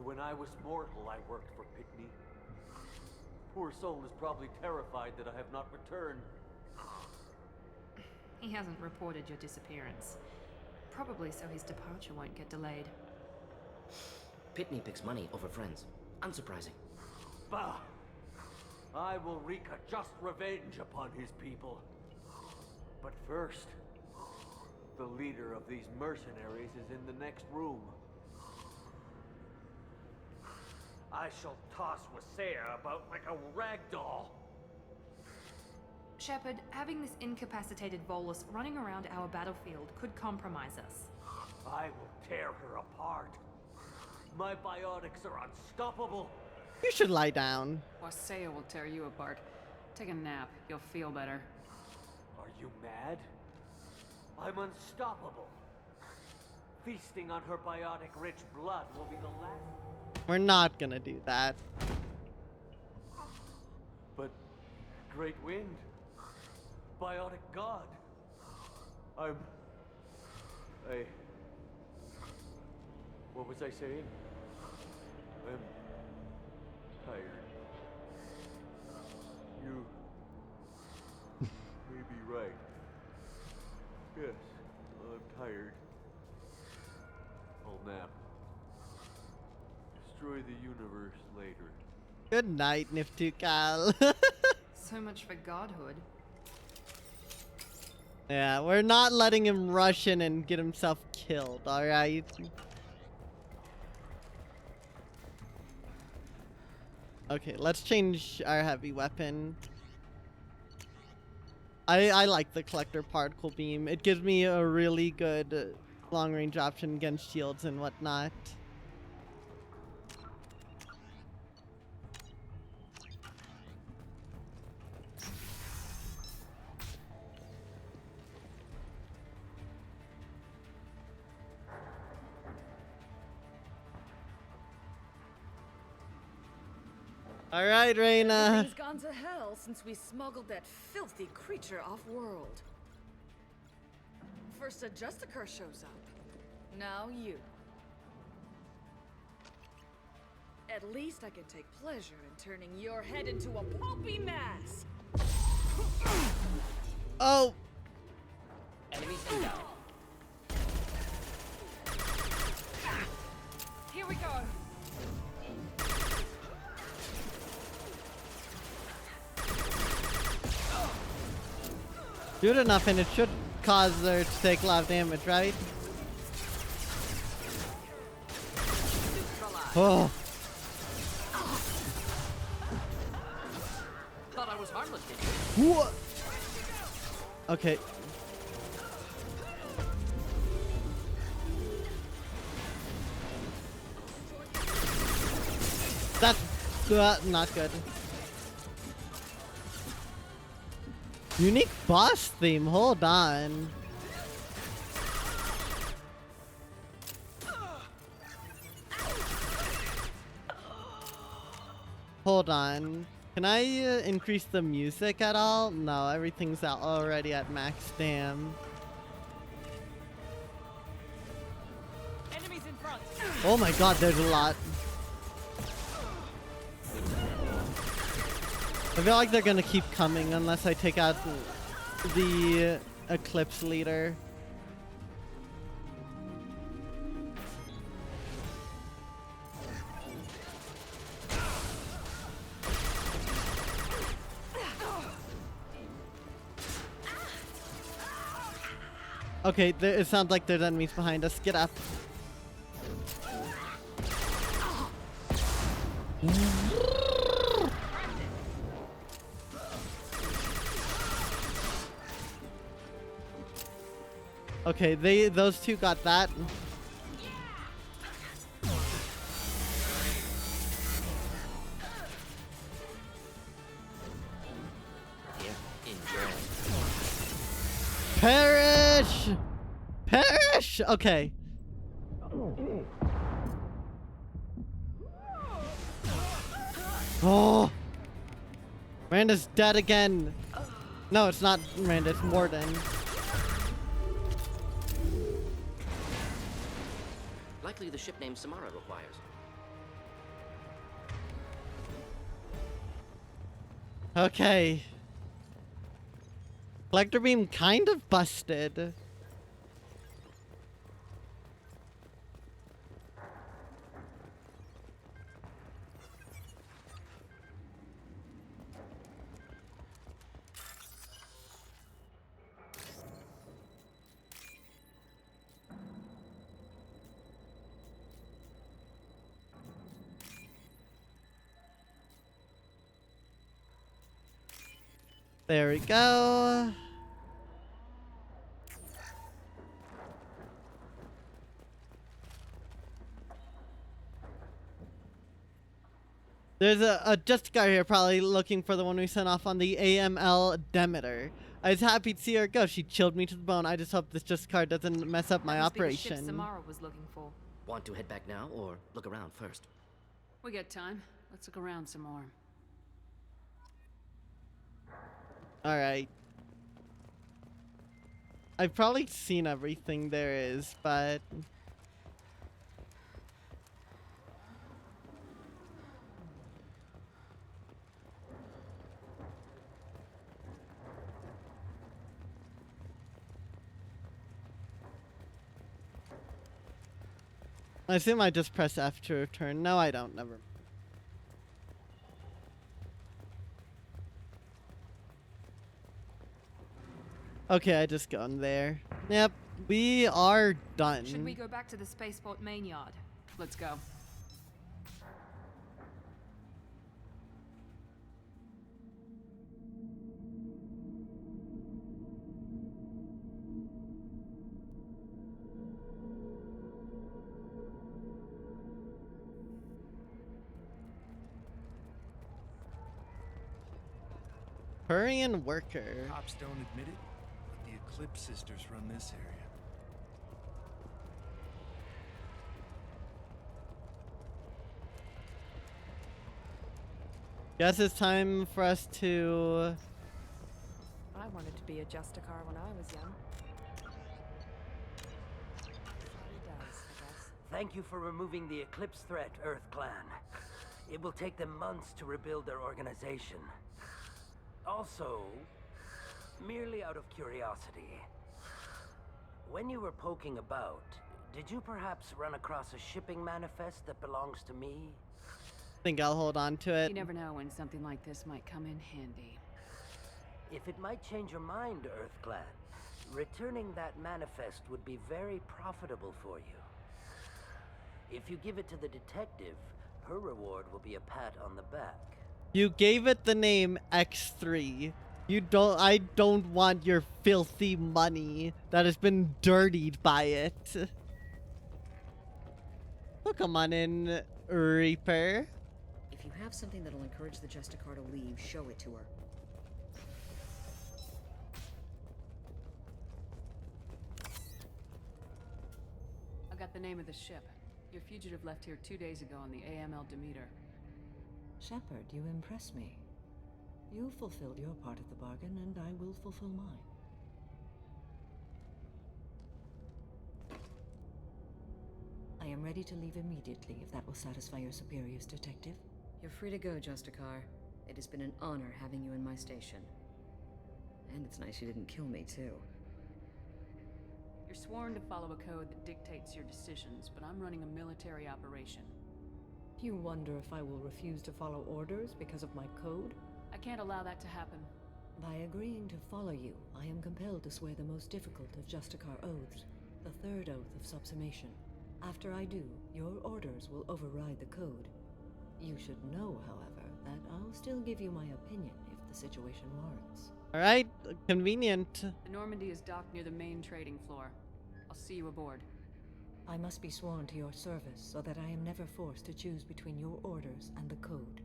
When I was mortal, I worked for Pitney. Poor soul is probably terrified that I have not returned. He hasn't reported your disappearance. Probably so his departure won't get delayed. Pitney picks money over friends. Unsurprising. Bah! I will wreak a just revenge upon his people. But first, the leader of these mercenaries is in the next room. I shall toss Wasea about like a rag doll. Shepard, having this incapacitated Volus running around our battlefield could compromise us. I will tear her apart. My biotics are unstoppable. You should lie down. Wasea will tear you apart. Take a nap. You'll feel better. Are you mad? I'm unstoppable. Feasting on her biotic-rich blood will be the last. We're not gonna do that. But Great Wind, biotic god. What was I saying? I'm tired. You may be right. Yes, I'm tired. I'll nap. Destroy the universe later. Good night, ME2 Kal. So much for godhood. Yeah, we're not letting him rush in and get himself killed, alright? Okay, let's change our heavy weapon. I like the collector particle beam. It gives me a really good long-range option against shields and whatnot. All right, Reina. Everything's gone to hell since we smuggled that filthy creature off-world. First a Justicar shows up. Now you. At least I can take pleasure in turning your head into a pulpy mass. Oh. Enemies inbound. Here we go. Shoot enough and it should cause her to take a lot of damage, right? Oh. Thought I was harmless, did you? What? Okay. That's not good. Unique boss theme, hold on. Hold on. Can I increase the music at all? No, everything's already at max. Damn. Enemies in front. Oh my god, there's a lot. I feel like they're gonna keep coming unless I take out the Eclipse leader. Okay, it sounds like there's enemies behind us. Get up. Okay, those two got that. Perish! Perish! Okay. Oh! Miranda's dead again. No, it's not Miranda, it's Morden. Likely the ship name Samara requires. Okay. Collector beam kind of busted. There we go. There's a Justicar here probably looking for the one we sent off on the AML Demeter. I was happy to see her go. She chilled me to the bone. I just hope this Justicar doesn't mess up my That must be the operation. ship Samara was looking for. Want to head back now or look around first? We got time. Let's look around some more. Alright. I've probably seen everything there is, but... I assume I just press F to return. No, I don't. Never. Okay, I just go in there. Yep, we are done. Should we go back to the spaceport main yard? Let's go. Hurrian worker. Cops don't admit it, but the Eclipse sisters run this area. Guess it's time for us to... I wanted to be a Justicar when I was young. Thank you for removing the Eclipse threat, Earth Clan. It will take them months to rebuild their organization. Also, merely out of curiosity, when you were poking about, did you perhaps run across a shipping manifest that belongs to me? Think I'll hold on to it. You never know when something like this might come in handy. If it might change your mind, Earth Clan, returning that manifest would be very profitable for you. If you give it to the detective, her reward will be a pat on the back. You gave it the name X3. I don't want your filthy money that has been dirtied by it. Oh, come on in, Reaper. If you have something that'll encourage the Justicar to leave, show it to her. I got the name of the ship. Your fugitive left here 2 days ago on the AML Demeter. Shepard, you impress me. You fulfilled your part of the bargain, and I will fulfill mine. I am ready to leave immediately, if that will satisfy your superiors, Detective. You're free to go, Justicar. It has been an honor having you in my station. And it's nice you didn't kill me, too. You're sworn to follow a code that dictates your decisions, but I'm running a military operation. You wonder if I will refuse to follow orders because of my code? I can't allow that to happen. By agreeing to follow you, I am compelled to swear the most difficult of Justicar oaths, the third oath of subsumation. After I do, your orders will override the code. You should know, however, that I'll still give you my opinion if the situation warrants. Alright, convenient. The Normandy is docked near the main trading floor. I'll see you aboard. I must be sworn to your service so that I am never forced to choose between your orders and the code.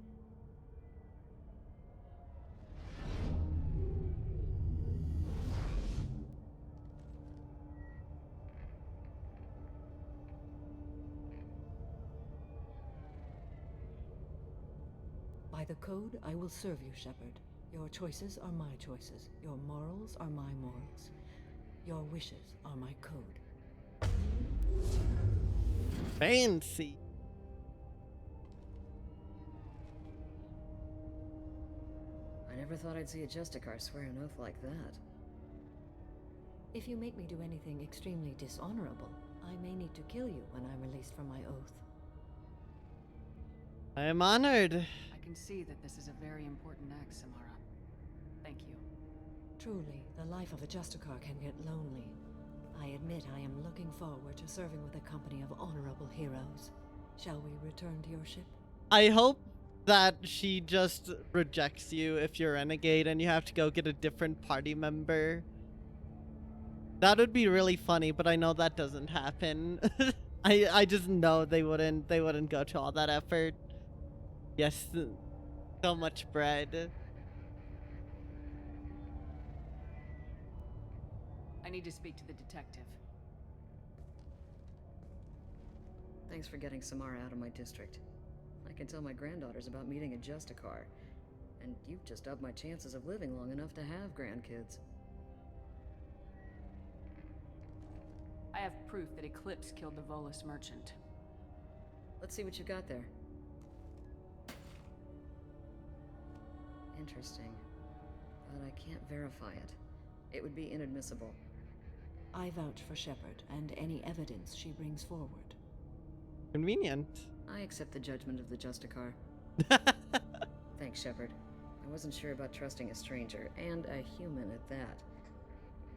By the code, I will serve you, Shepard. Your choices are my choices. Your morals are my morals. Your wishes are my code. Fancy. I never thought I'd see a Justicar swear an oath like that. If you make me do anything extremely dishonorable, I may need to kill you when I'm released from my oath. I am honored. I can see that this is a very important act, Samara. Thank you. Truly, the life of a Justicar can get lonely. I admit I am looking forward to serving with a company of honorable heroes. Shall we return to your ship? I hope that she just rejects you if you're renegade and you have to go get a different party member. That would be really funny, but I know that doesn't happen. I just know they wouldn't go to all that effort. Yes, so much bread. I need to speak to the detective. Thanks for getting Samara out of my district. I can tell my granddaughters about meeting a Justicar. And you've just upped my chances of living long enough to have grandkids. I have proof that Eclipse killed the Volus merchant. Let's see what you got there. Interesting. But I can't verify it. It would be inadmissible. I vouch for Shepard and any evidence she brings forward. Convenient. I accept the judgment of the Justicar. Thanks, Shepard. I wasn't sure about trusting a stranger, and a human at that.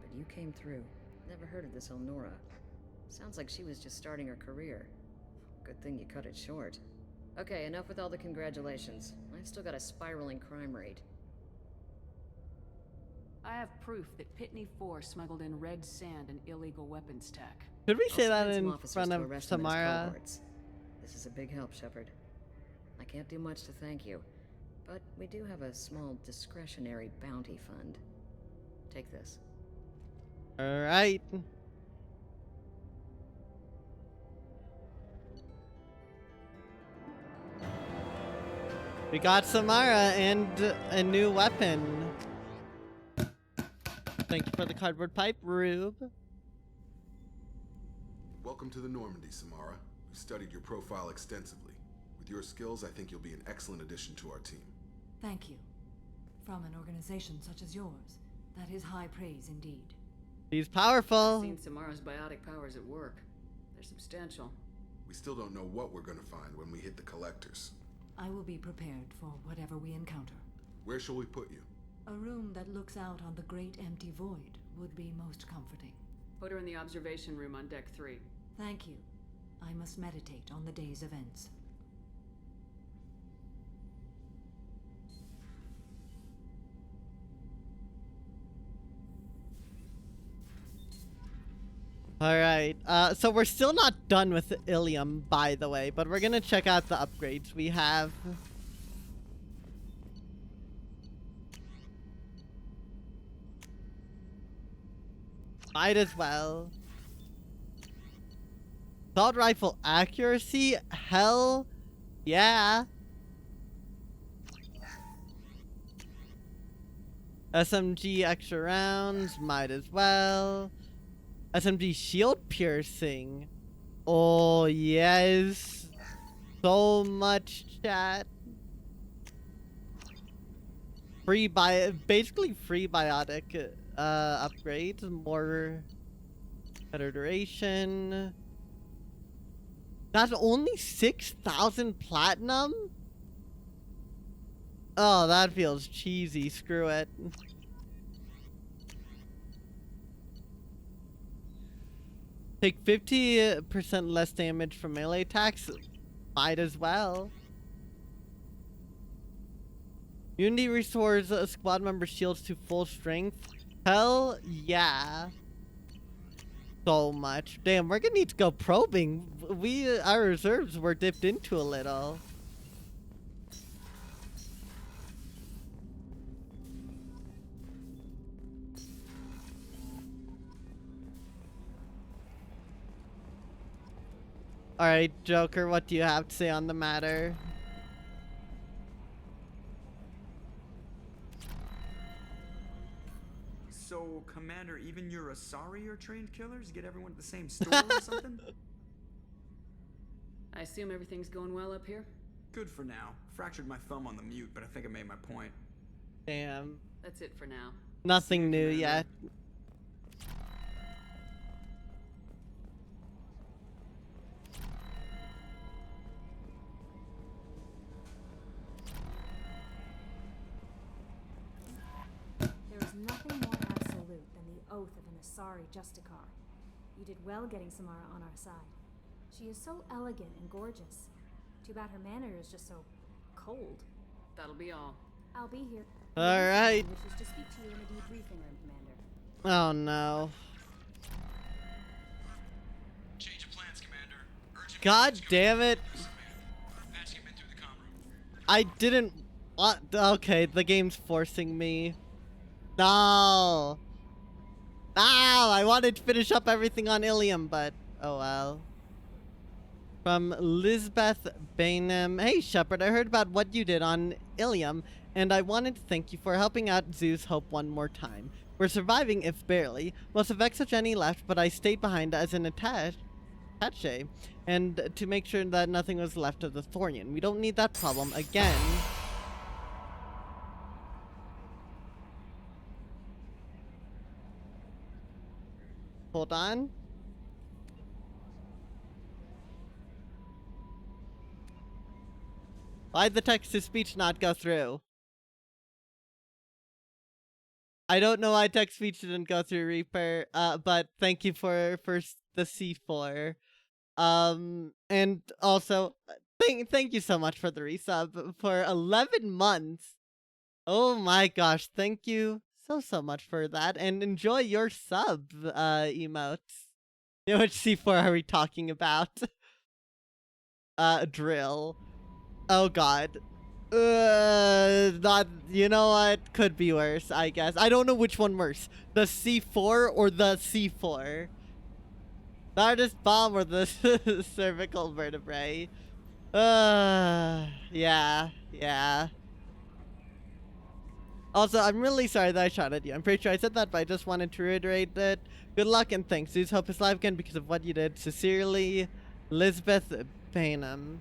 But you came through. Never heard of this Elnora. Sounds like she was just starting her career. Good thing you cut it short. Okay, enough with all the congratulations. I've still got a spiraling crime rate. I have proof that Pitney 4 smuggled in red sand and illegal weapons tech. Could we say I'll that send some in officers front to of arrest him and his Samara? cohorts. This is a big help, Shepard. I can't do much to thank you, but we do have a small discretionary bounty fund. Take this. Alright. We got Samara and a new weapon. Thank you for the cardboard pipe, Rube. Welcome to the Normandy, Samara. We studied your profile extensively. With your skills, I think you'll be an excellent addition to our team. Thank you. From an organization such as yours, that is high praise indeed. He's powerful. I've seen Samara's biotic powers at work. They're substantial. We still don't know what we're gonna find when we hit the collectors. I will be prepared for whatever we encounter. Where shall we put you? A room that looks out on the great empty void would be most comforting. Put her in the observation room on deck 3. Thank you. I must meditate on the day's events. Alright, so we're still not done with Ilium, by the way, but we're gonna check out the upgrades we have. Might as well. Assault rifle accuracy? Hell yeah. SMG extra rounds? Might as well. SMG shield piercing. Oh, yes. So much chat. Basically free biotic upgrades. More better duration. That's only 6,000 platinum? Oh, that feels cheesy. Screw it. Take 50% less damage from melee attacks. Might as well. Unity restores a squad member shields to full strength. Hell yeah. So much. Damn, we're gonna need to go probing. Our reserves were dipped into a little. Alright, Joker, what do you have to say on the matter? So, Commander, even your Asari are trained killers? Get everyone at the same store or something? I assume everything's going well up here? Good for now. Fractured my thumb on the mute, but I think I made my point. Damn. That's it for now. Nothing new yet. Nothing more absolute than the oath of an Asari Justicar. You did well getting Samara on our side. She is so elegant and gorgeous. Too bad her manner is just so cold. That'll be all. I'll be here. Alright. Wishes to speak to you in the debriefing room, Commander. Oh no. Change of plans, Commander. Urgent God damn it. Patching him in through the comm room. I didn't want. Okay, the game's forcing me. No! No! I wanted to finish up everything on Ilium, but oh well. From Lisbeth Bainham. Hey Shepard, I heard about what you did on Ilium, and I wanted to thank you for helping out Zeus Hope one more time. We're surviving, if barely. Most of Exogeny left, but I stayed behind as an attaché, and to make sure that nothing was left of the Thorian. We don't need that problem again. Hold on. Why'd the text-to-speech not go through? I don't know why text-speech didn't go through, Reaper, but thank you for the C4. And also, thank you so much for the resub for 11 months. Oh my gosh, thank you so much for that, and enjoy your sub, emotes. You know, which C4 are we talking about? Drill. Oh god. Not, you know what? Could be worse, I guess. I don't know which one worse. The C4 or the C4? The hardest bomb or the cervical vertebrae? Yeah, yeah. Also, I'm really sorry that I shot at you. I'm pretty sure I said that, but I just wanted to reiterate that. Good luck and thanks. Please hope his life again because of what you did. Sincerely, Elizabeth Bainham.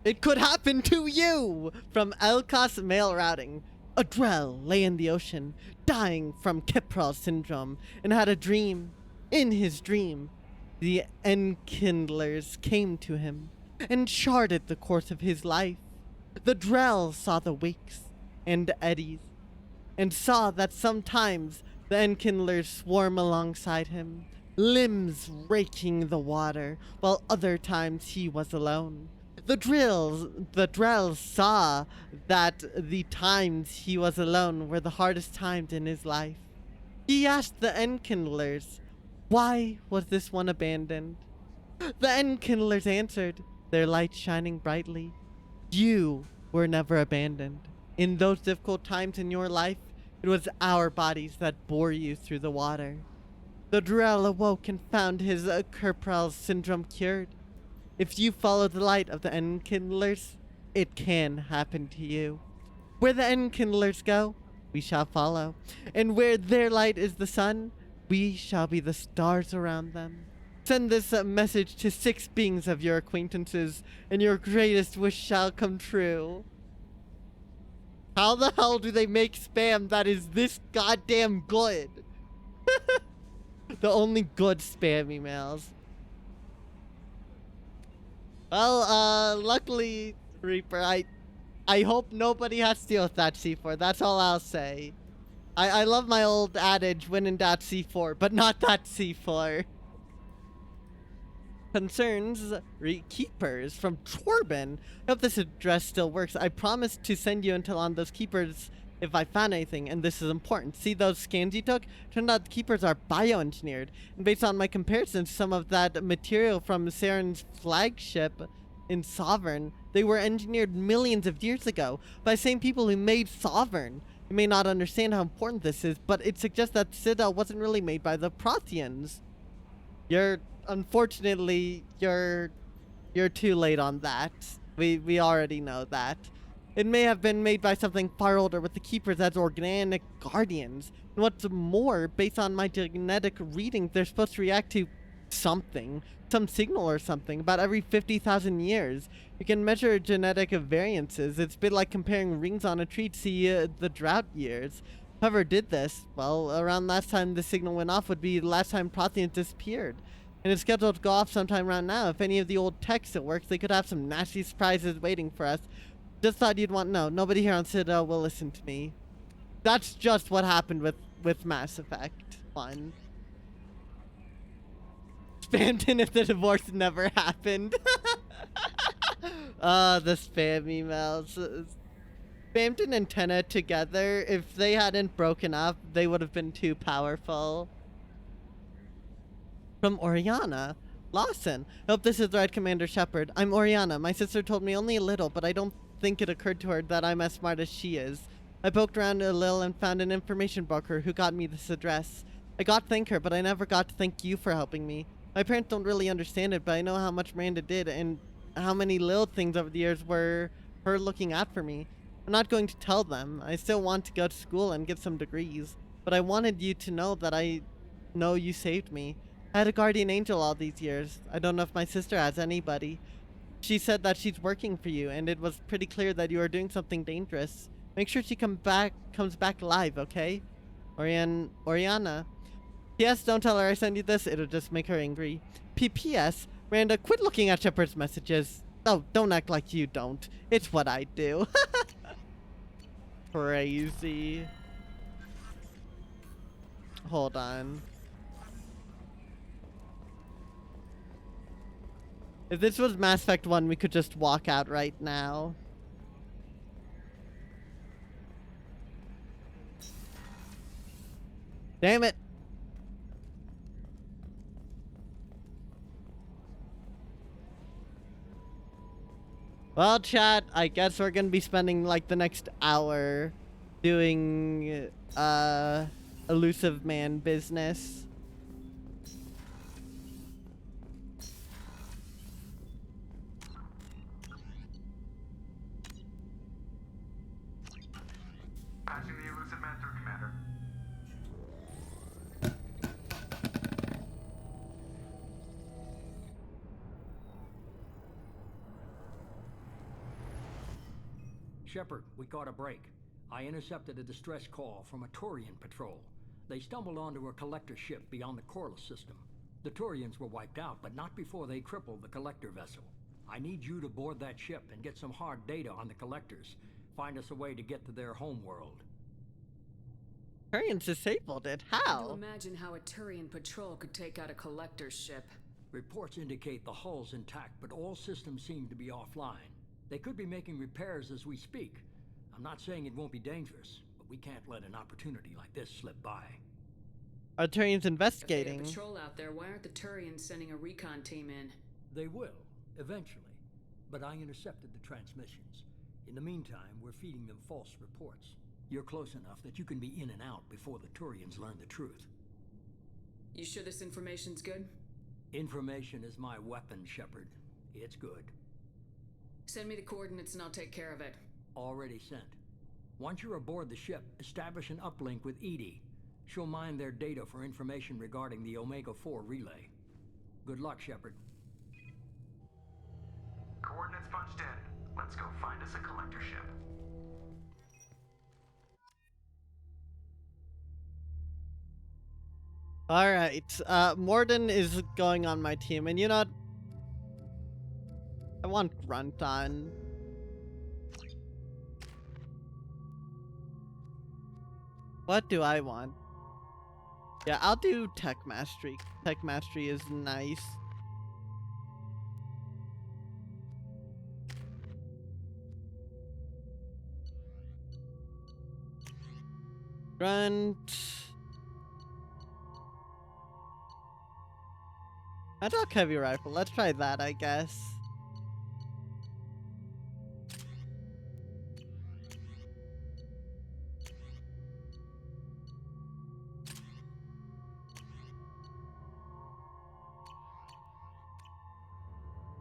It could happen to you! From Elcos Mail Routing. Adrel lay in the ocean, dying from Kipral syndrome, and had a dream. In his dream, the Enkindlers came to him and charted the course of his life. The Drell saw the wakes and eddies, and saw that sometimes the Enkindlers swarm alongside him, limbs raking the water, while other times he was alone. The Drells saw that the times he was alone were the hardest times in his life. He asked the Enkindlers, why was this one abandoned? The Enkindlers answered, their light shining brightly. You were never abandoned. In those difficult times in your life, it was our bodies that bore you through the water. The Drell awoke and found his Kerprel syndrome cured. If you follow the light of the Enkindlers, it can happen to you. Where the Enkindlers go, we shall follow. And where their light is the sun, we shall be the stars around them. Send this message to 6 beings of your acquaintances, and your greatest wish shall come true. How the hell do they make spam that is this goddamn good? The only good spam emails. Well, luckily, Reaper, I hope nobody has to deal with that C4. That's all I'll say. I love my old adage, when in doubt C4, but not that C4. Concerns keepers from Torben. I hope this address still works. I promised to send you intel on those keepers if I found anything, and this is important. See those scans you took? Turned out the keepers are bioengineered, and based on my comparisons, some of that material from Saren's flagship in Sovereign, they were engineered millions of years ago by the same people who made Sovereign. You may not understand how important this is, but it suggests that Citadel wasn't really made by the Protheans. Unfortunately, you're too late on that. We already know that. It may have been made by something far older with the Keepers as organic guardians. And what's more, based on my genetic readings, they're supposed to react to something, some signal or something, about every 50,000 years. You can measure genetic variances. It's a bit like comparing rings on a tree to see the drought years. Whoever did this, well, around last time the signal went off would be the last time Protheans disappeared. And it's scheduled to go off sometime around now. If any of the old tech still works, they could have some nasty surprises waiting for us. Just thought you'd want to know. Nobody here on Citadel will listen to me. That's just what happened with Mass Effect 1. Spammed if the divorce never happened. The spam emails. Spammed and Antenna together, if they hadn't broken up, they would have been too powerful. From Oriana. Lawson. Hope this is the right Commander Shepard. I'm Oriana. My sister told me only a little, but I don't think it occurred to her that I'm as smart as she is. I poked around a little and found an information broker who got me this address. I got to thank her, but I never got to thank you for helping me. My parents don't really understand it, but I know how much Miranda did and how many little things over the years were her looking out for me. I'm not going to tell them. I still want to go to school and get some degrees, but I wanted you to know that I know you saved me. I had a guardian angel all these years. I don't know if my sister has anybody. She said that she's working for you, and it was pretty clear that you are doing something dangerous. Make sure she comes back alive, okay? Oriana. P.S. Don't tell her I sent you this. It'll just make her angry. P.P.S. Miranda, quit looking at Shepard's messages. Oh, don't act like you don't. It's what I do. Crazy. Hold on. If this was Mass Effect 1, we could just walk out right now. Damn it. Well, chat, I guess we're gonna be spending like the next hour doing elusive man business. Shepard, we caught a break. I intercepted a distress call from a Turian patrol. They stumbled onto a collector ship beyond the Corliss system. The Turians were wiped out, but not before they crippled the collector vessel. I need you to board that ship and get some hard data on the collectors. Find us a way to get to their homeworld. Turians disabled it. Hard How? to imagine how a Turian patrol could take out a collector's ship. Reports indicate the hull's intact, but all systems seem to be offline. They could be making repairs as we speak. I'm not saying it won't be dangerous, but we can't let an opportunity like this slip by. Are Turians investigating? If they have patrol out there, why aren't the Turians sending a recon team in? They will, eventually. But I intercepted the transmissions. In the meantime, we're feeding them false reports. You're close enough that you can be in and out before the Turians learn the truth. You sure this information's good? Information is my weapon, Shepard. It's good. Send me the coordinates and I'll take care of it. Already sent. Once you're aboard the ship, establish an uplink with Edie. She'll mine their data for information regarding the Omega-4 relay. Good luck, Shepard. Coordinates punched in. Let's go find us a collector ship. Alright, Morden is going on my team, and you know what? I want Grunt on. What do I want? Yeah, I'll do Tech Mastery. Tech Mastery is nice. Grunt. Magic heavy rifle. Let's try that, I guess.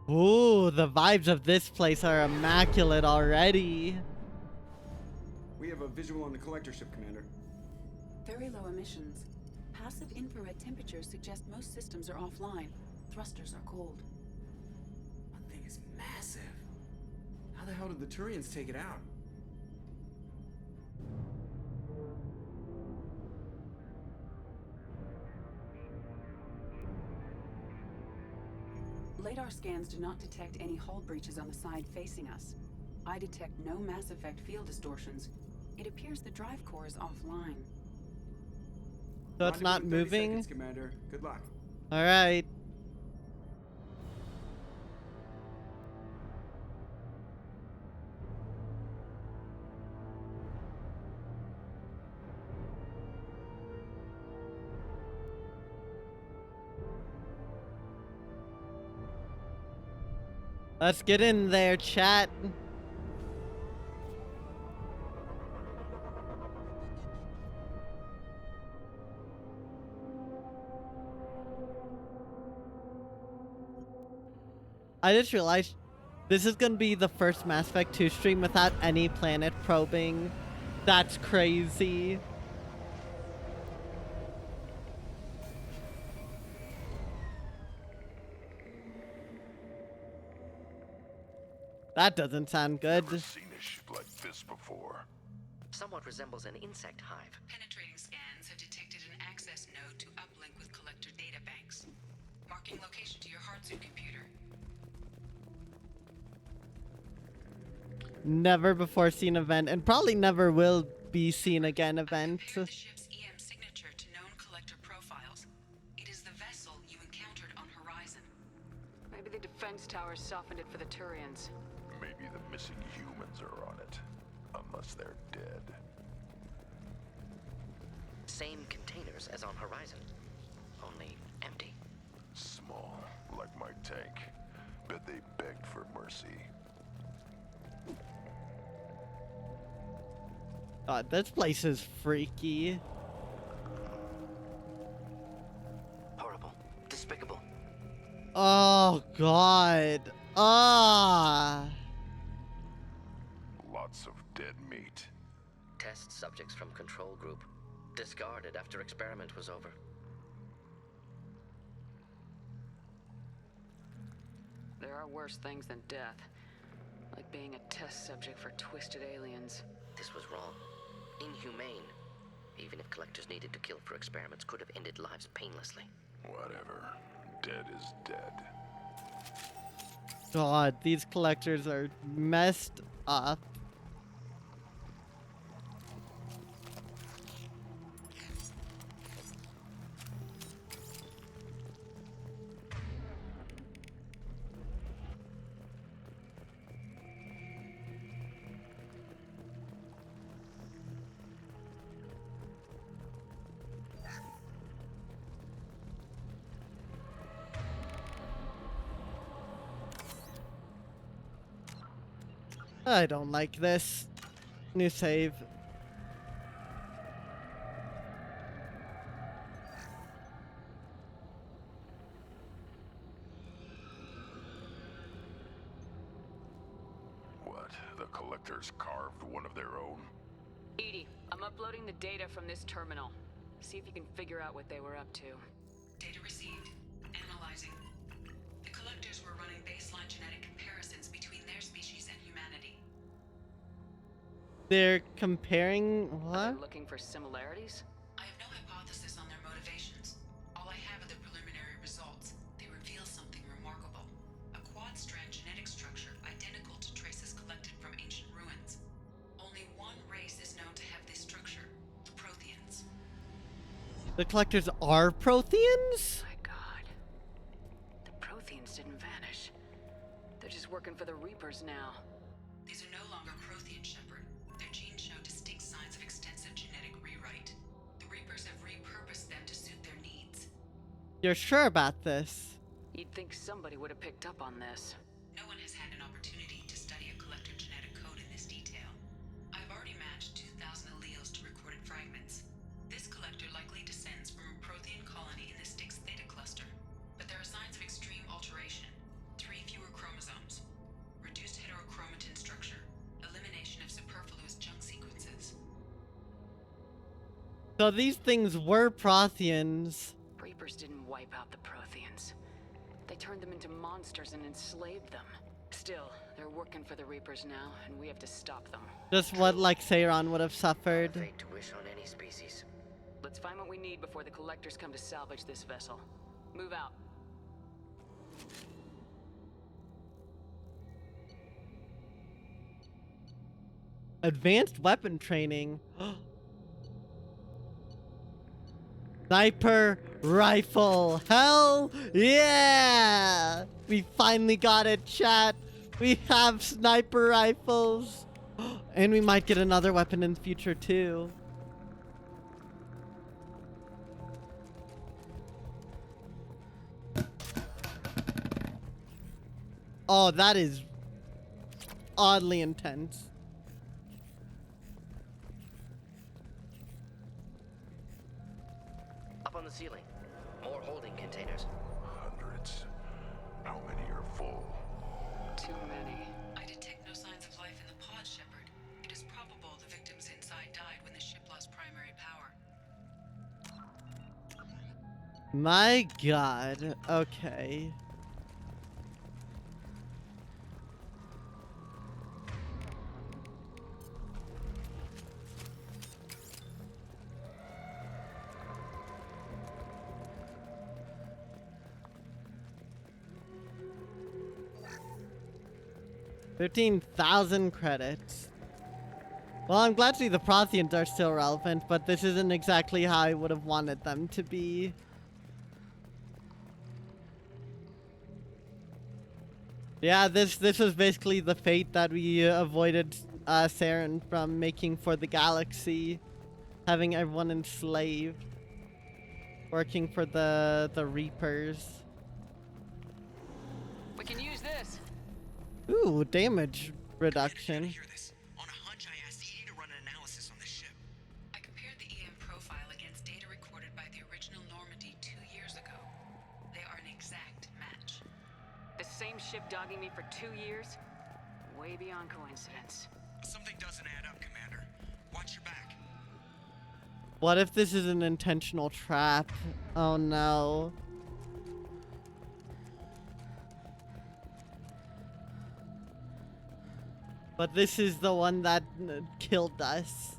Ooh, the vibes of this place are immaculate already. We have a visual on the collector ship, Commander. Very low emissions. Passive infrared temperatures suggest most systems are offline. Thrusters are cold. That thing is massive. How the hell did the Turians take it out? Radar scans do not detect any hull breaches on the side facing us. I detect no mass effect field distortions. It appears the drive core is offline. So it's not moving? Seconds, Commander. Good luck. Alright. Let's get in there, chat. I just realized this is gonna be the first Mass Effect 2 stream without any planet probing. That's crazy. That doesn't sound good. Never seen a ship like this before. Somewhat resembles an insect hive. Penetrating scans have detected an access node to uplink with collector data banks. Marking location to your Heartsuit computer. Never before seen event, and probably never will be seen again event. The ship's EM signature to known collector profiles. It is the vessel you encountered on Horizon. Maybe the defense towers softened it for the Turians. Maybe the missing humans are on it. Unless they're dead. Same containers as on Horizon, only empty. Small, like my tank. Bet they begged for mercy. God, this place is freaky. Horrible. Despicable. Oh, God. Ah. Lots of dead meat. Test subjects from control group. Discarded after experiment was over. There are worse things than death. Like being a test subject for twisted aliens. This was wrong. Inhumane. Even if collectors needed to kill for experiments, could have ended lives painlessly. Whatever. Dead is dead. God, these collectors are messed up. I don't like this. New save. What? The collectors carved one of their own? EDI, I'm uploading the data from this terminal. See if you can figure out what they were up to. Data received. Analyzing. The collectors were running baseline genetic comparisons between their species and humanity. They're comparing Are what? they looking for similarities? I have no hypothesis on their motivations. All I have are the preliminary results. They reveal something remarkable. A quad-strand genetic structure identical to traces collected from ancient ruins. Only one race is known to have this structure, the Protheans. The collectors are Protheans? My God. The Protheans didn't vanish. They're just working for the Reapers now. These are no longer Prothean, Shepard. Their genes show distinct signs of extensive genetic rewrite. The Reapers have repurposed them to suit their needs. You're sure about this? You'd think somebody would have picked up on this. No one has had an opportunity to study a collector genetic code in this detail. I've already matched 2,000 alleles to recorded fragments. This collector likely descends from a Prothean colony in the Styx Theta cluster. But there are signs of extreme alteration. 3 fewer chromosomes. Reduced heterochromatin structure. Elimination of superfluous junk sequences. So these things were Protheans. Reapers didn't wipe out the Protheans. They turned them into monsters and enslaved them. Still, they're working for the Reapers now, and we have to stop them. Just what like Seiron would have suffered. Fate to wish on any species. Let's find what we need before the collectors come to salvage this vessel. Move out. Advanced weapon training. Sniper rifle. Hell yeah! We finally got it, chat. We have sniper rifles. And we might get another weapon in the future too. Oh, that is oddly intense. Up on the ceiling. More holding containers. Hundreds. How many are full? Too many. I detect no signs of life in the pod, Shepard. It is probable the victims inside died when the ship lost primary power. My God. Okay. $15,000 credits. Well, I'm glad to see the Protheans are still relevant, but this isn't exactly how I would have wanted them to be. Yeah, this was basically the fate that we avoided Saren from making for the galaxy. Having everyone enslaved. Working for the Reapers. We can use this. Ooh, damage reduction. On a hunch, I asked EDI to run an analysis on the ship. I compared the EM profile against data recorded by the original Normandy 2 years ago. They are an exact match. The same ship dogging me for 2 years? Way beyond coincidence. Something doesn't add up, Commander. Watch your back. What if this is an intentional trap? Oh no. But this is the one that killed us.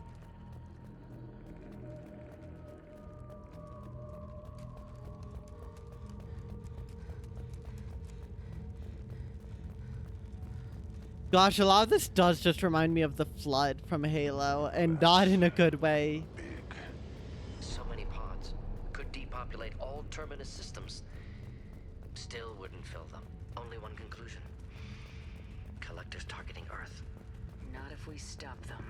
Gosh, a lot of this does just remind me of the Flood from Halo, and not in a good way. So many pods. Could depopulate all Terminus systems. Still wouldn't fill them. Only one conclusion. Collectors targeting Earth. Not if we stop them.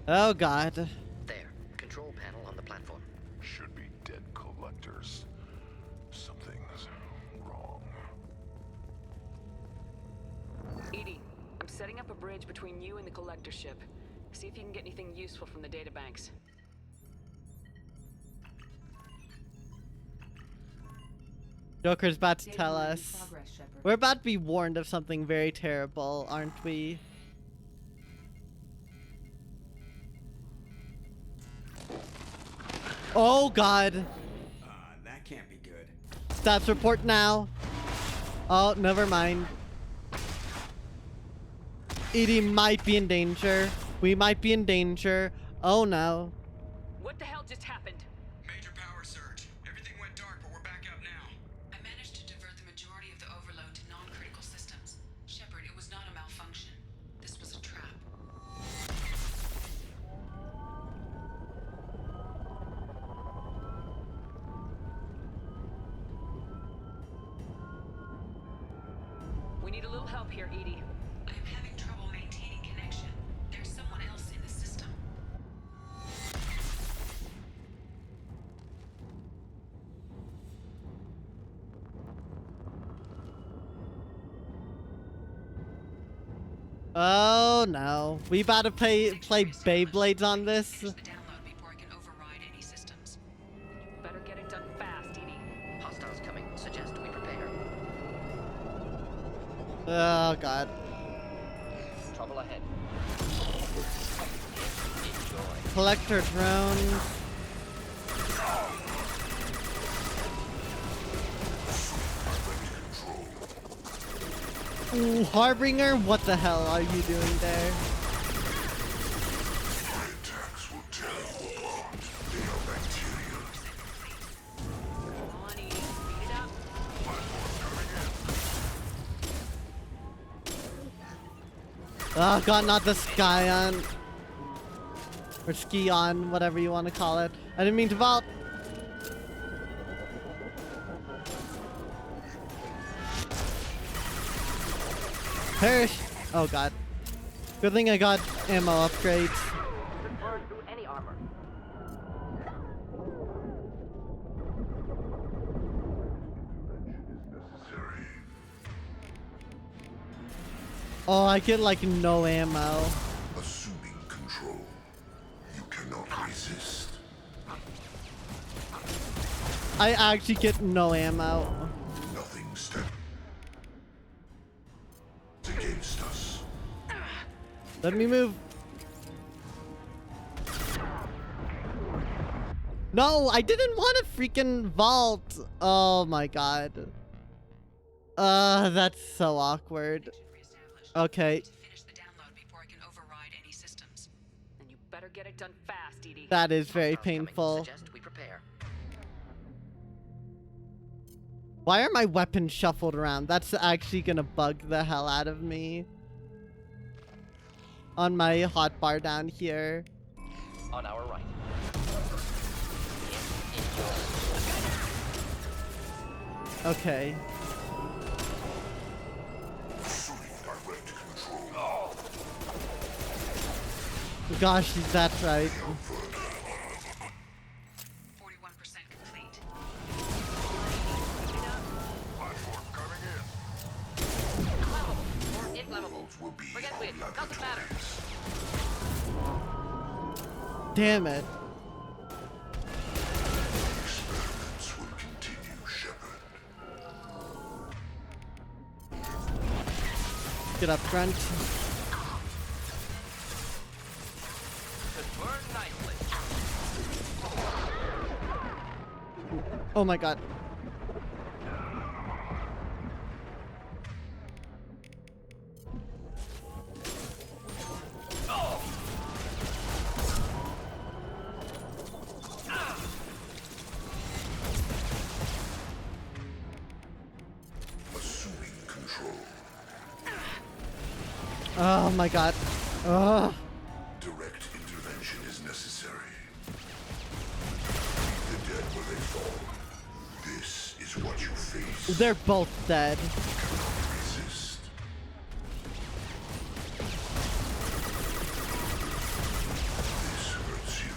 Oh god. There. Control panel on the platform. Should be dead collectors. Something's wrong. Edie, I'm setting up a bridge between you and the collector ship. See if you can get anything useful from the databanks. Joker's about to tell us. We're about to be warned of something very terrible, aren't we? Oh god. That can't be good. Stats report now. Oh, never mind. Edie might be in danger. We might be in danger. Oh no. What the hell just happened? Major power surge. Everything went dark, but we're back up now. I managed to divert the majority of the overload to non-critical systems. Shepard, it was not a malfunction. This was a trap. We need a little help here, Edie. I am having trouble maintaining connection. There's someone else in the system. Oh no. We about to play Beyblades on this? Finish the download before I can override any systems. Better get it done fast, Edie. Hostiles coming. Suggest we prepare. Oh god. Trouble ahead. Collector drones. Ooh, Harbinger, what the hell are you doing there? Attacks will tear you apart. They are bacteria. Come on, Edie. Speed it up. Oh god, not the Skyon. Or Skion, whatever you want to call it. I didn't mean to vault. Perish. Oh god. Good thing I got ammo upgrades. Could burn through any armor. Oh, I get like no ammo. Assuming control. You cannot resist. I actually get no ammo. Nothing stands against us. Let me move. No, I didn't want to freaking vault. Oh my god. That's so awkward. Okay. And you better get it done fast, Edie. That is very painful. Suggest we prepare. Why are my weapons shuffled around? That's actually gonna bug the hell out of me. On my hotbar down here. On our right. Okay. Gosh, that's right. 41% complete. Or inflammable. Forget which. Doesn't matter. Damn it. Experiments will continue, Shepard. Get up front. Could burn nicely. Oh my god. Oh my god. Ugh. Direct intervention is necessary. Leave the dead where they fall. This is what you face. They're both dead. Resist. This hurts you.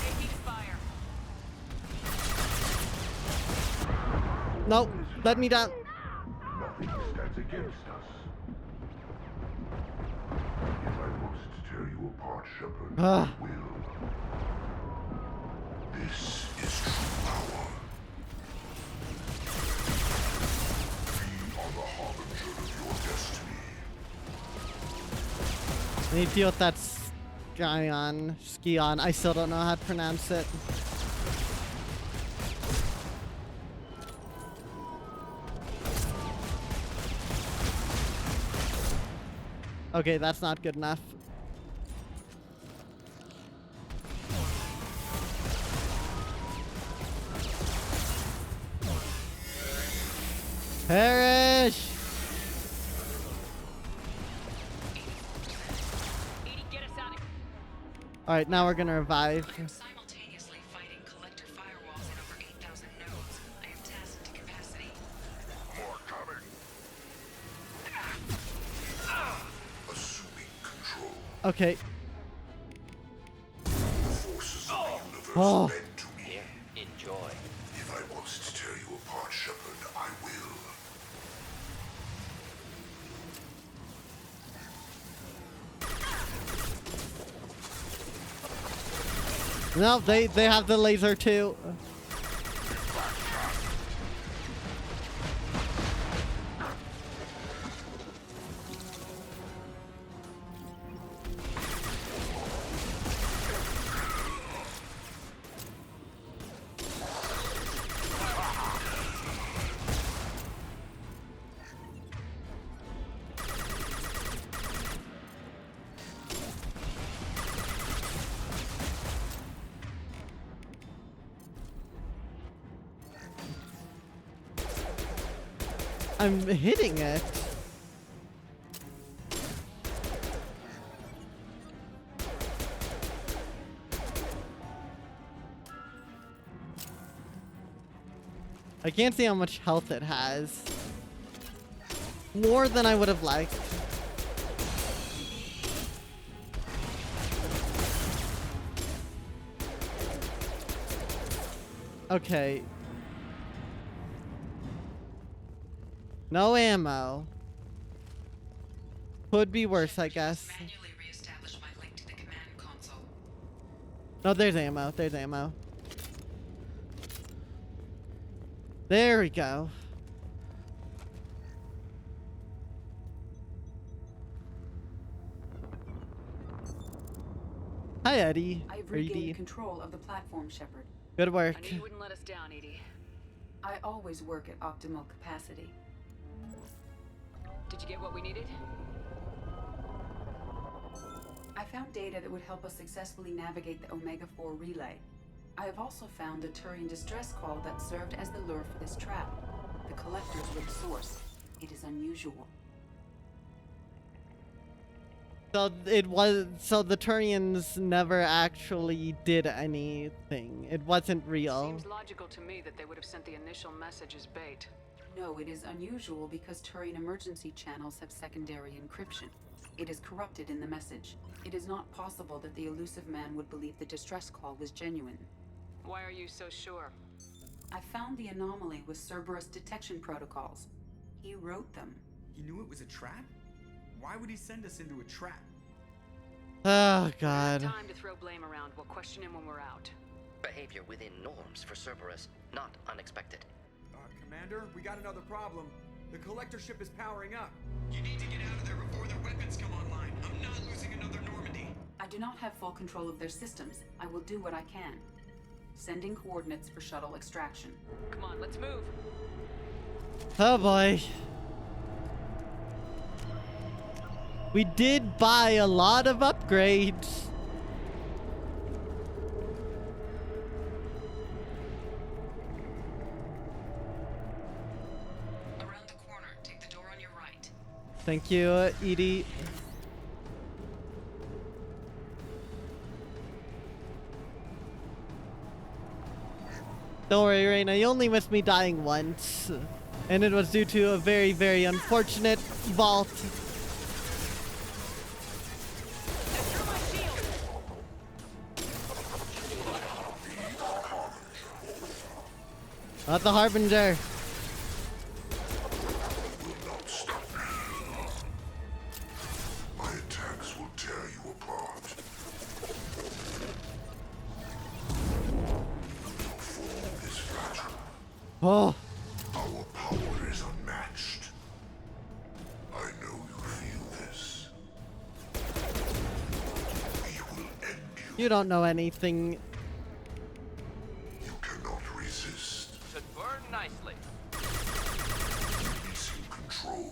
Taking fire. Nope. Let me down. Nothing stands against us. If I must tear you apart, Shepard, I will. This is true power. We are the harbinger of your destiny. I need to deal with that Skion. I still don't know how to pronounce it. Okay, that's not good enough. Perish! Alright, now we're gonna revive. Simultaneously fighting collector firewalls in over 8,000 nodes. I am tasked to capacity. More coming. Assuming control. Okay. The forces of the universe Oh. bend to me. Enjoy. If I must tear you apart, Shepard, I will. No, they have the laser too. I'm hitting it. I can't see how much health it has. More than I would have liked. Okay. No ammo. Could be worse, I guess. Manually reestablish my link to the command console. No, there's ammo. There's ammo. There we go. Hi, Eddie. I've Or regained Edie. control of the platform, Shepard. Good work. I knew you wouldn't let us down, Edie. I always work at optimal capacity. Did you get what we needed? I found data that would help us successfully navigate the Omega-4 relay. I have also found a Turian distress call that served as the lure for this trap. The collectors were the source. It is unusual. So the Turians never actually did anything. It wasn't real. Seems logical to me that they would have sent the initial message as bait. No, it is unusual because Turian emergency channels have secondary encryption. It is corrupted in the message. It is not possible that the elusive man would believe the distress call was genuine. Why are you so sure? I found the anomaly with Cerberus detection protocols. He wrote them. He knew it was a trap? Why would he send us into a trap? Oh, God. Time to throw blame around. We'll question him when we're out. Behavior within norms for Cerberus, not unexpected. Commander, we got another problem. The collector ship is powering up. You need to get out of there before their weapons come online. I'm not losing another Normandy. I do not have full control of their systems. I will do what I can. Sending coordinates for shuttle extraction. Come on, let's move. Oh boy. We did buy a lot of upgrades. Around the corner, take the door on your right. Thank you, Edie. Don't worry, Reina, you only missed me dying once. And it was due to a very, very unfortunate vault. Not the Harbinger. My attacks will tear you apart. Your form is fragile. Oh. Our power is unmatched. I know you feel this. We will end you. You don't know anything. You cannot resist. Should burn nicely. Releasing control.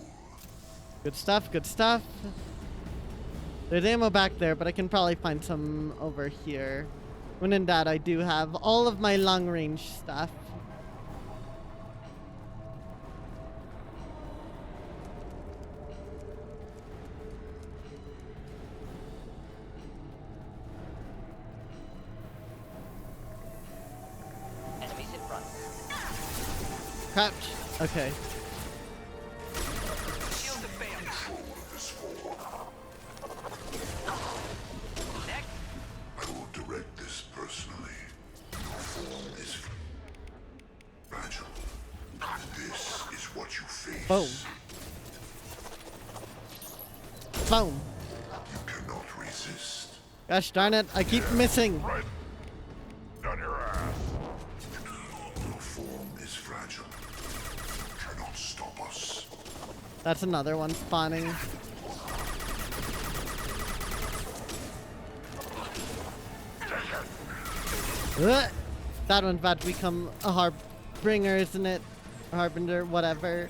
Good stuff, good stuff. There's ammo back there, but I can probably find some over here. When in doubt, I do have all of my long-range stuff. Enemies in front. Crouch. Okay. Shield to fail. Next. I will direct this personally. Your form is fragile. This is what you face. Boom. Boom. You cannot resist. Gosh darn it, I keep missing. Right on your ass. Your form is fragile. You cannot stop us. That's another one spawning. That one's about to become a Harbinger, isn't it? A Harbinger, whatever.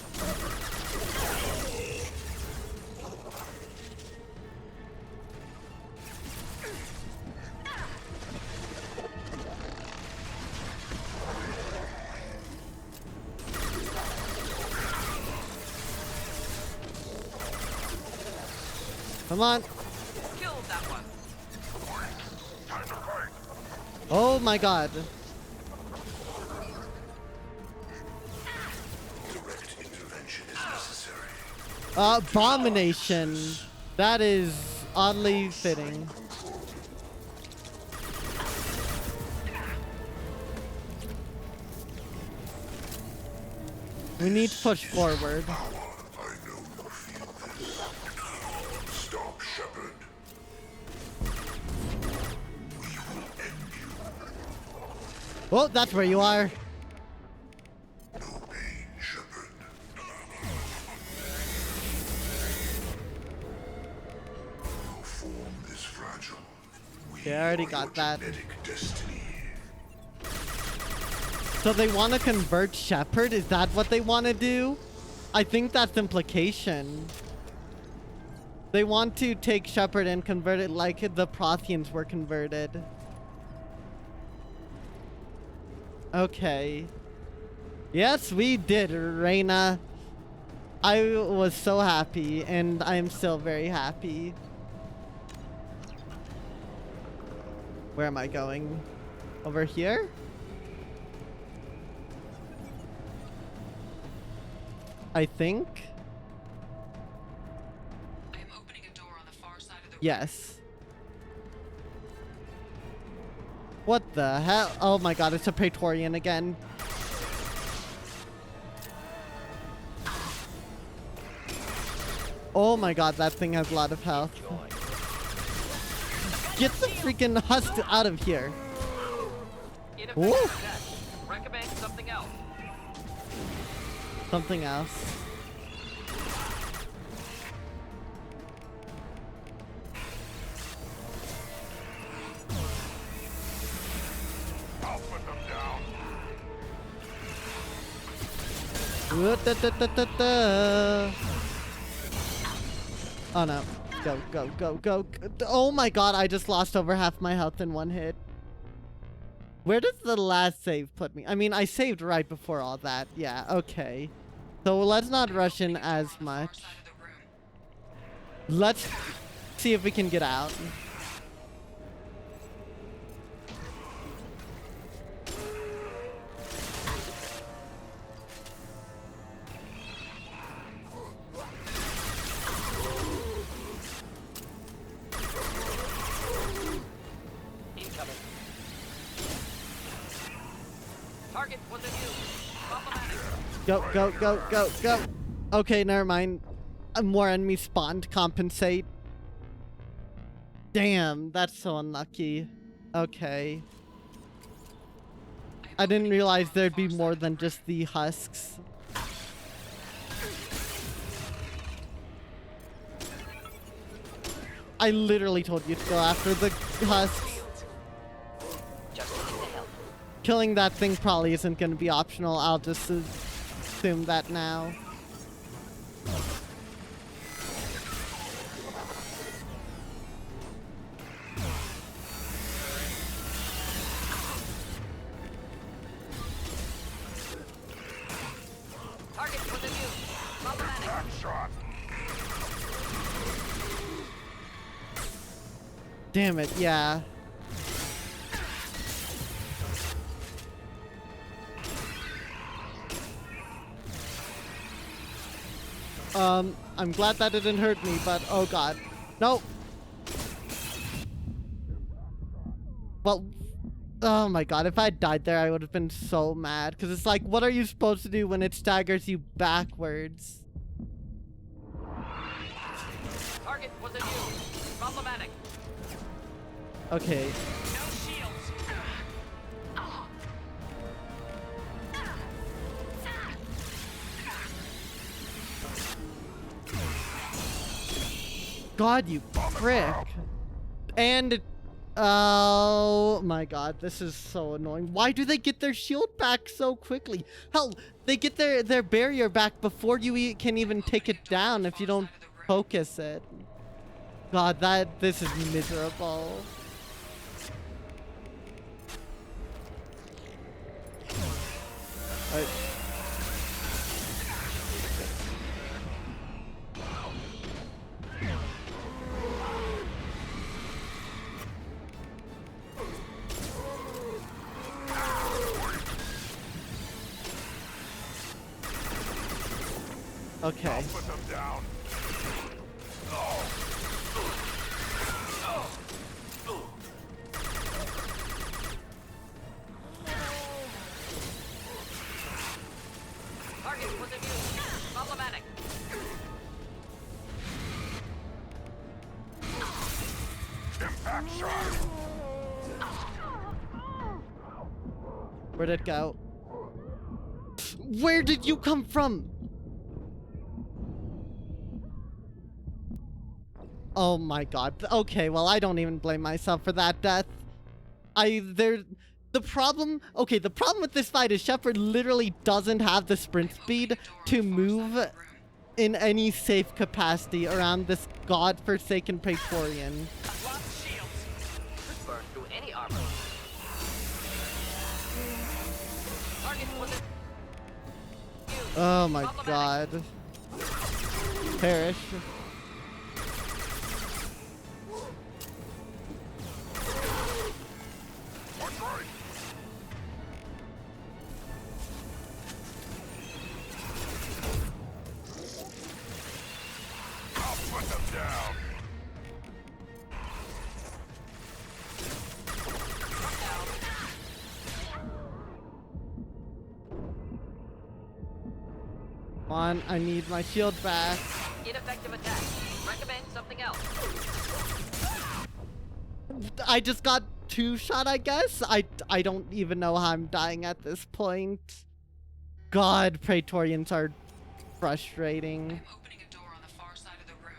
Come on. Killed that one. Time to fight. Oh my god. Direct intervention is necessary. Abomination. That is oddly fitting. We need to push forward. I know you feel this. Stop, Shepard. We will end you. Oh, that's where you are. No pain, Shepard. Your form is fragile. Okay, I already got that. Genetic destiny. So they want to convert Shepard? Is that what they want to do? I think that's implication. They want to take Shepard and convert it like the Protheans were converted. Okay. Yes, we did, Reina. I was so happy, and I am still very happy. Where am I going? Over here? I think. I am opening a door on the far side of the room. Yes. What the hell? Oh my god, it's a Praetorian again. Oh my god, that thing has a lot of health. Get the freaking husk out of here. Woo! Recommend something else. Something else. I'll put them down. Oh no. Go, go, go, go. Oh my god, I just lost over half my health in one hit. Where does the last save put me? I mean, I saved right before all that. Yeah, okay. So let's not rush in as much. Let's see if we can get out. Go, go, go, go, go. Okay, never mind. More enemies spawned. Compensate. Damn, that's so unlucky. Okay. I didn't realize there'd be more than just the husks. I literally told you to go after the husks. Killing that thing probably isn't going to be optional. I'll just assume that now. Target within you. Problematic. Shot. Damn it, yeah. I'm glad that didn't hurt me, but oh god. No! Well, oh my god, if I died there, I would have been so mad. Because it's like, what are you supposed to do when it staggers you backwards? Target within you. Problematic. Okay. No shields. God, you prick. And oh my god, this is so annoying. Why do they get their shield back so quickly? Hell, they get their barrier back before you can even take it down if you don't focus it. God, this is miserable. Alright. Okay. Put them down. Target within you. Problematic. Impact shot. Where'd it go? Where did you come from? Oh my god. Okay, well, I don't even blame myself for that death. The problem with this fight is Shepard literally doesn't have the sprint speed to move in any safe capacity around this godforsaken Praetorian. Lost shields. Could burn through any armor. Target within you. Oh my god. Perish. Put them down. Come on, I need my shield back. Ineffective attack. Recommend something else. I just got two-shot, I guess? I don't even know how I'm dying at this point. God, Praetorians are frustrating. Opening a door on the far side of the room.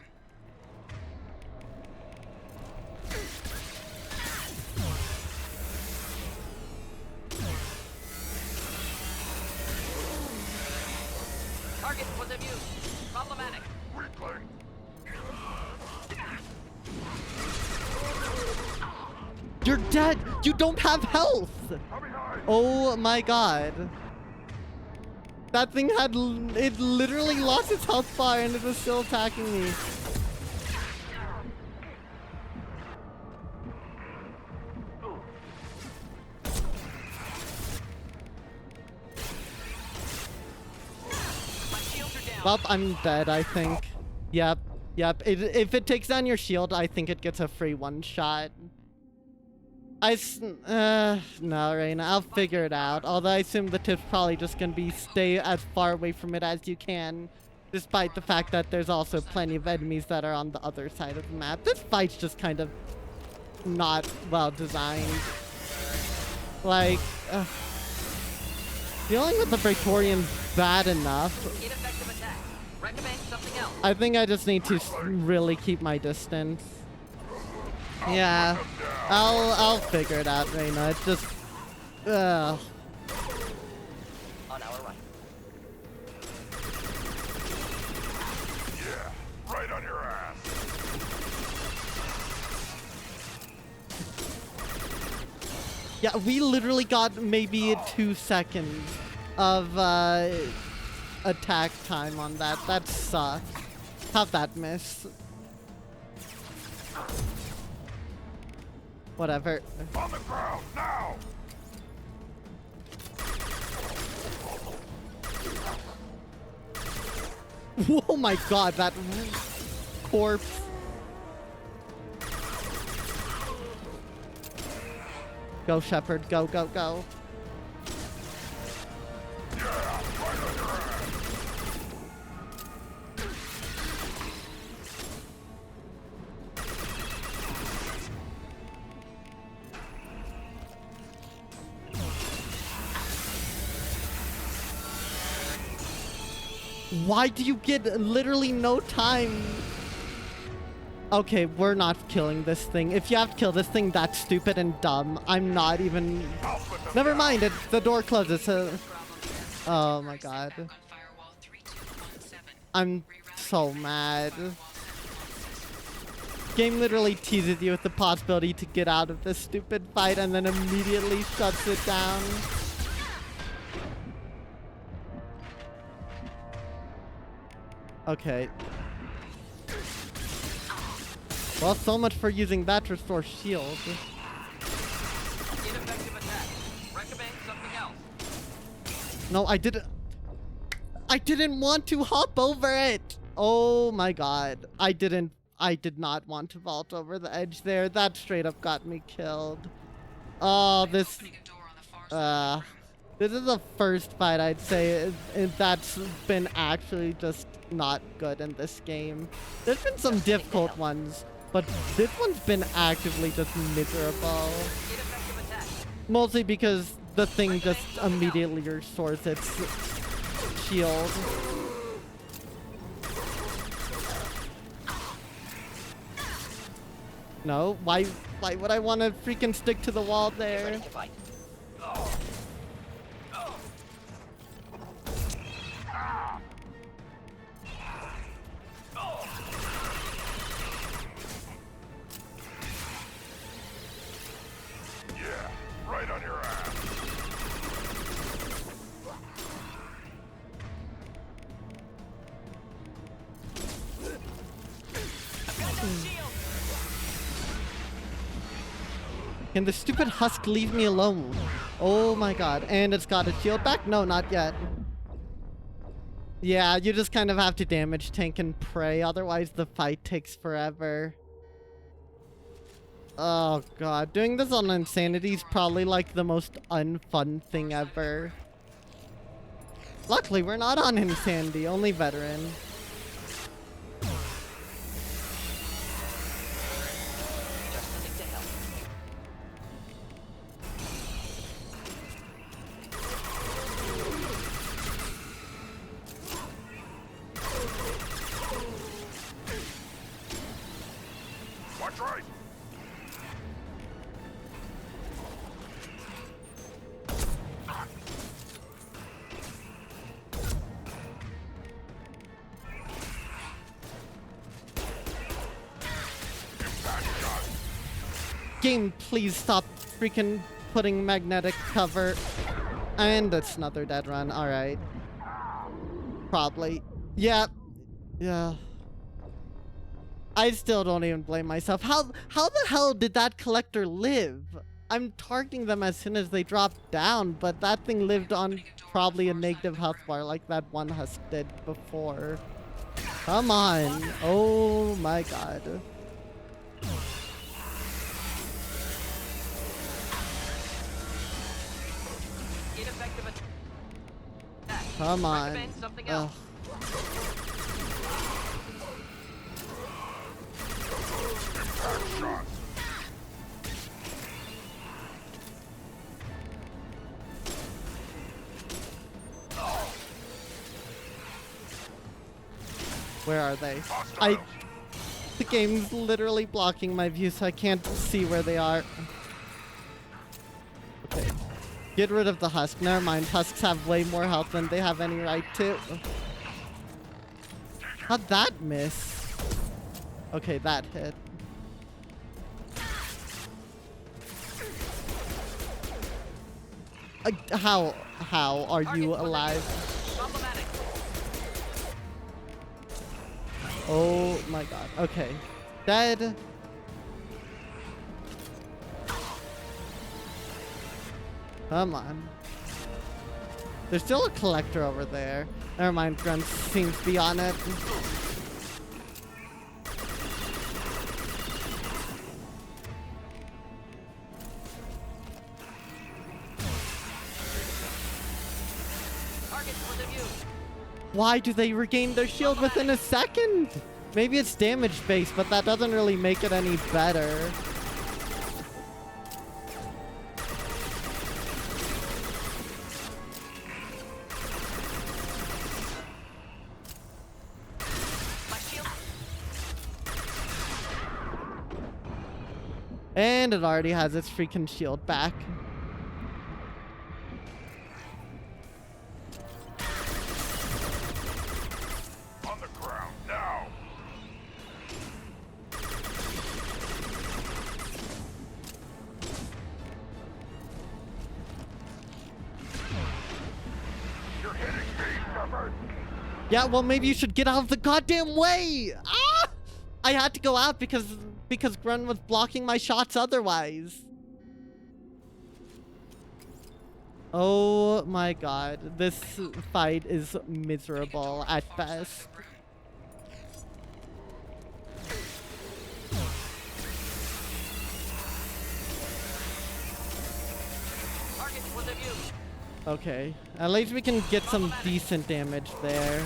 Target was abused. Problematic. Weakling. You're dead! You don't have health! Oh my god. That thing it literally lost its health bar and it was still attacking me. Well, I'm dead, I think. Yep. If it takes down your shield, I think it gets a free one-shot. No, Reina, I'll figure it out. Although I assume the tip's probably just gonna be stay as far away from it as you can. Despite the fact that there's also plenty of enemies that are on the other side of the map. This fight's just kind of not well designed. Like, dealing with the Praetorian's bad enough. Ineffective attack. Recommend something else. I think I just need to really keep my distance. Yeah, I'll figure it out, Reina. It's just, On our right. Yeah, right on your ass. Yeah, we literally got maybe 2 seconds of attack time on that. That sucks. How'd that miss? Whatever. On the ground now. Oh my god, that corpse. Go, Shepard. Go, go, go. Why do you get literally no time? Okay, we're not killing this thing. If you have to kill this thing, that's stupid and dumb. I'm not even... Never mind, the door closes. Oh my god. I'm so mad. Game literally teases you with the possibility to get out of this stupid fight and then immediately shuts it down. Okay. Well, so much for using that to restore shield. Ineffective attack. Recommend something else. No, I didn't want to hop over it. Oh my god. I did not want to vault over the edge there. That straight up got me killed. Oh, this is the first fight I'd say that's been actually just not good in this game. There's been some difficult ones, but this one's been actively just miserable. Mostly because the thing just immediately restores its shield. No, why would I want to freaking stick to the wall there? Yeah, right on your ass. Can the stupid husk leave me alone? Oh my god. And it's got its shield back? No, not yet. Yeah, you just kind of have to damage tank and pray, otherwise the fight takes forever. Oh god, doing this on Insanity is probably like the most unfun thing ever. Luckily, we're not on Insanity, only Veteran. Watch right. Game, please stop freaking putting magnetic cover. And it's another dead run, alright. Probably. Yeah. Yeah. I still don't even blame myself. How the hell did that collector live? I'm targeting them as soon as they drop down, but that thing lived on probably a negative health bar like that one husk did before. Come on. Oh my god. Come on. Recommend something Ugh. else. Impact shot. Where are they? The game's literally blocking my view, so I can't see where they are. Okay. Get rid of the husk. Never mind. Husks have way more health than they have any right to. How'd that miss? Okay, that hit. How are you alive? Oh my god. Okay. Dead. Come on. There's still a collector over there. Never mind, Grunt seems to be on it. Why do they regain their shield within a second? Maybe it's damage based, but that doesn't really make it any better. And it already has its freaking shield back. On the ground, now! You're hitting me, Shepard! Yeah, well, maybe you should get out of the goddamn way! Ah! I had to go out because Grunt was blocking my shots otherwise. Oh my god. This fight is miserable at best. Okay. At least we can get some decent damage there.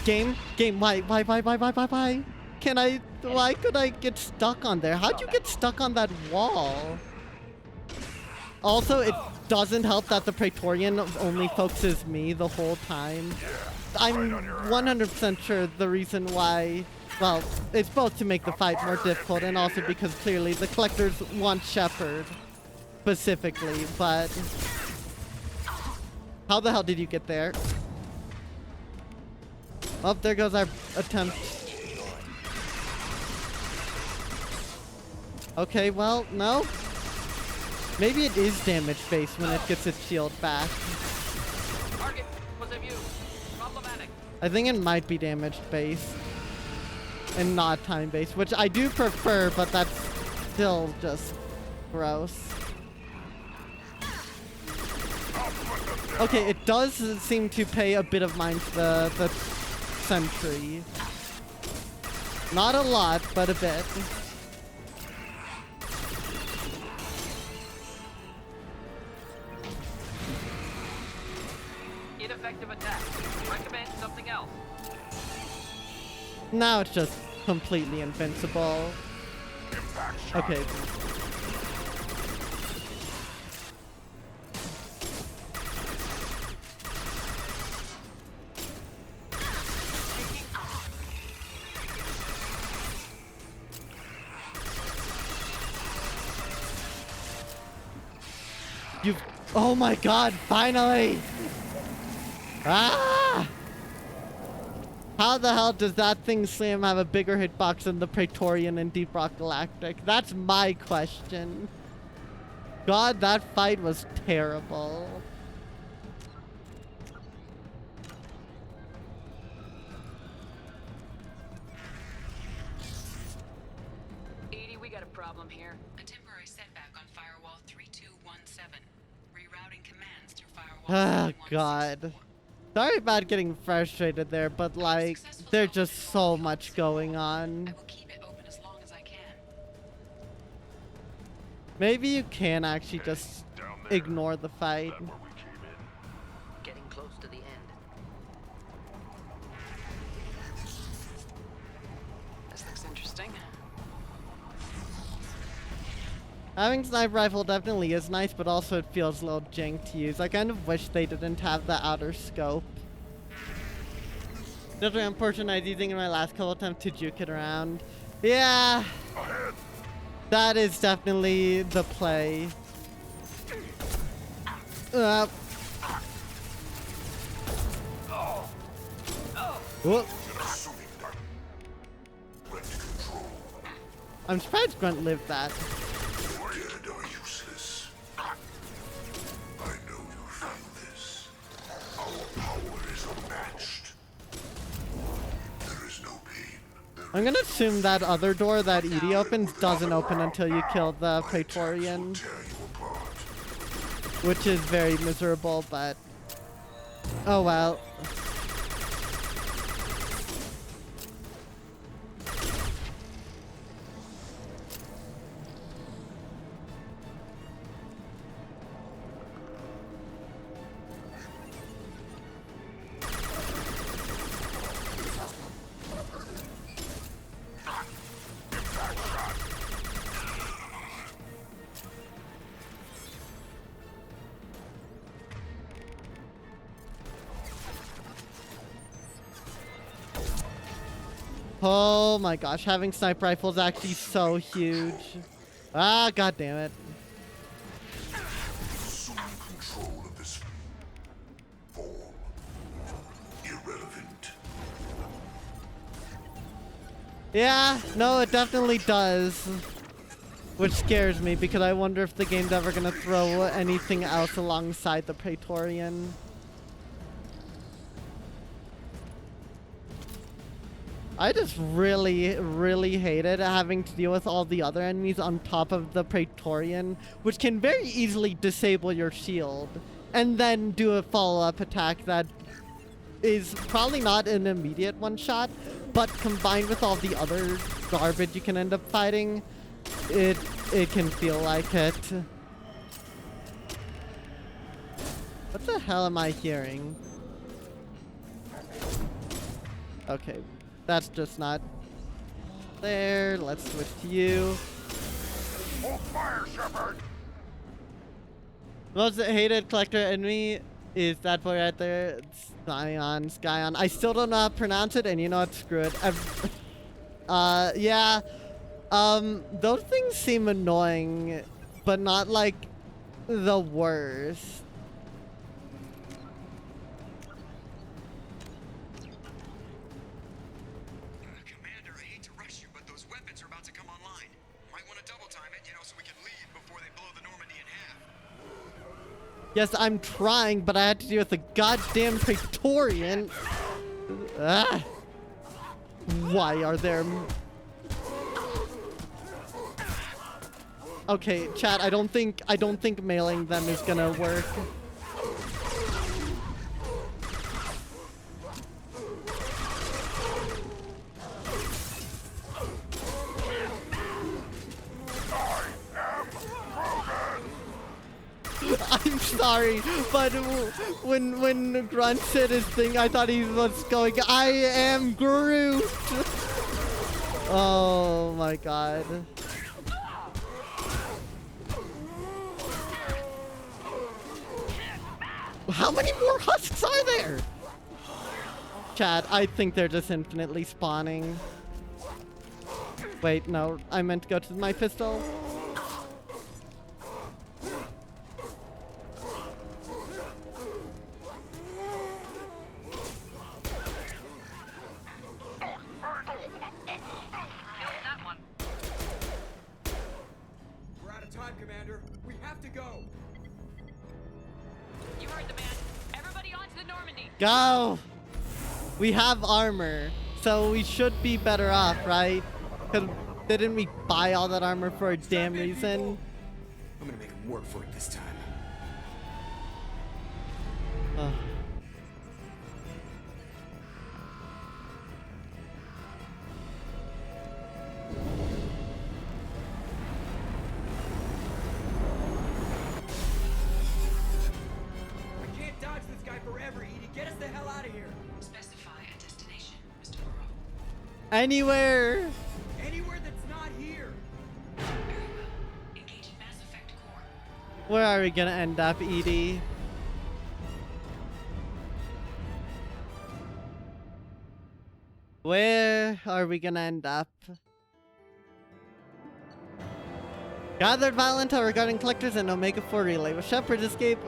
Game, why? Why could I get stuck on there? How'd you get stuck on that wall? Also, it doesn't help that the Praetorian only focuses me the whole time. I'm 100% sure the reason why, well, it's both to make the fight more difficult and also because clearly the collectors want Shepard specifically, but how the hell did you get there? Oh, there goes our attempt. Okay, well, no. Maybe it is damage based when it gets its shield back. Target was a view. Problematic. I think it might be damage based and not time based, which I do prefer, but that's still just gross. Okay, it does seem to pay a bit of mind to the sentry. Not a lot, but a bit. Ineffective attack. Recommend something else. Now it's just completely invincible. Okay. Oh my god, finally! Ah! How the hell does that thing slam have a bigger hitbox than the Praetorian in Deep Rock Galactic? That's my question. God, that fight was terrible. Edie, we got a problem here. A temporary setback on Firewall 3217. Rerouting commands through Firewall Oh god. Sorry about getting frustrated there, but like, there's just so much going on. I will keep it open as long as I can. Maybe you can actually just ignore the fight. Getting close to the end. This looks interesting. Having sniper rifle definitely is nice, but also it feels a little jank to use. I kind of wish they didn't have the outer scope. Just a portion I was using in my last couple attempts to juke it around. Yeah, that is definitely the play. Whoop. I'm surprised Grunt lived that. Dead are useless. I know you feel this. Our power is unmatched. There is no pain. I'm gonna assume that other door that Edie opens doesn't open until you kill the Praetorian. Which is very miserable, but... oh well. Oh my gosh, having sniper rifle is actually so huge. Ah, god damn it. Assume control of this form. Irrelevant. Yeah, no, it definitely does. Which scares me because I wonder if the game's ever gonna throw anything else alongside the Praetorian. I just really hated having to deal with all the other enemies on top of the Praetorian, which can very easily disable your shield, and then do a follow-up attack that is probably not an immediate one-shot, but combined with all the other garbage you can end up fighting, it can feel like it. What the hell am I hearing? Okay. That's just not there. Let's switch to you. Hold fire, Shepard! Most hated collector enemy is that boy right there. It's Skyon. I still don't know how to pronounce it, and you know what? Screw it. Yeah. Those things seem annoying, but not like the worst. Yes, I'm trying, but I had to deal with the goddamn Praetorian. Ah. Why are there... okay, chat, I don't think mailing them is gonna work. I'm sorry, but when Grunt said his thing, I thought he was going, I am Groot! Oh my god. How many more husks are there? Chat, I think they're just infinitely spawning. Wait, no, I meant to go to my pistol. Commander. We have to go. You heard the man. Everybody onto the Normandy. Go! We have armor, so we should be better off, right? Because didn't we buy all that armor for a damn reason? I'm gonna make him work for it this time. guy forever, Edie. Get us the hell out of here. Specify a destination, Mr. Moreau. Anywhere. Anywhere that's not here. Very well. Engaging Mass Effect core. Where are we gonna end up, Edie? Where are we gonna end up? Gathered Violenta regarding collectors and Omega 4 relay. With Shepard's escape,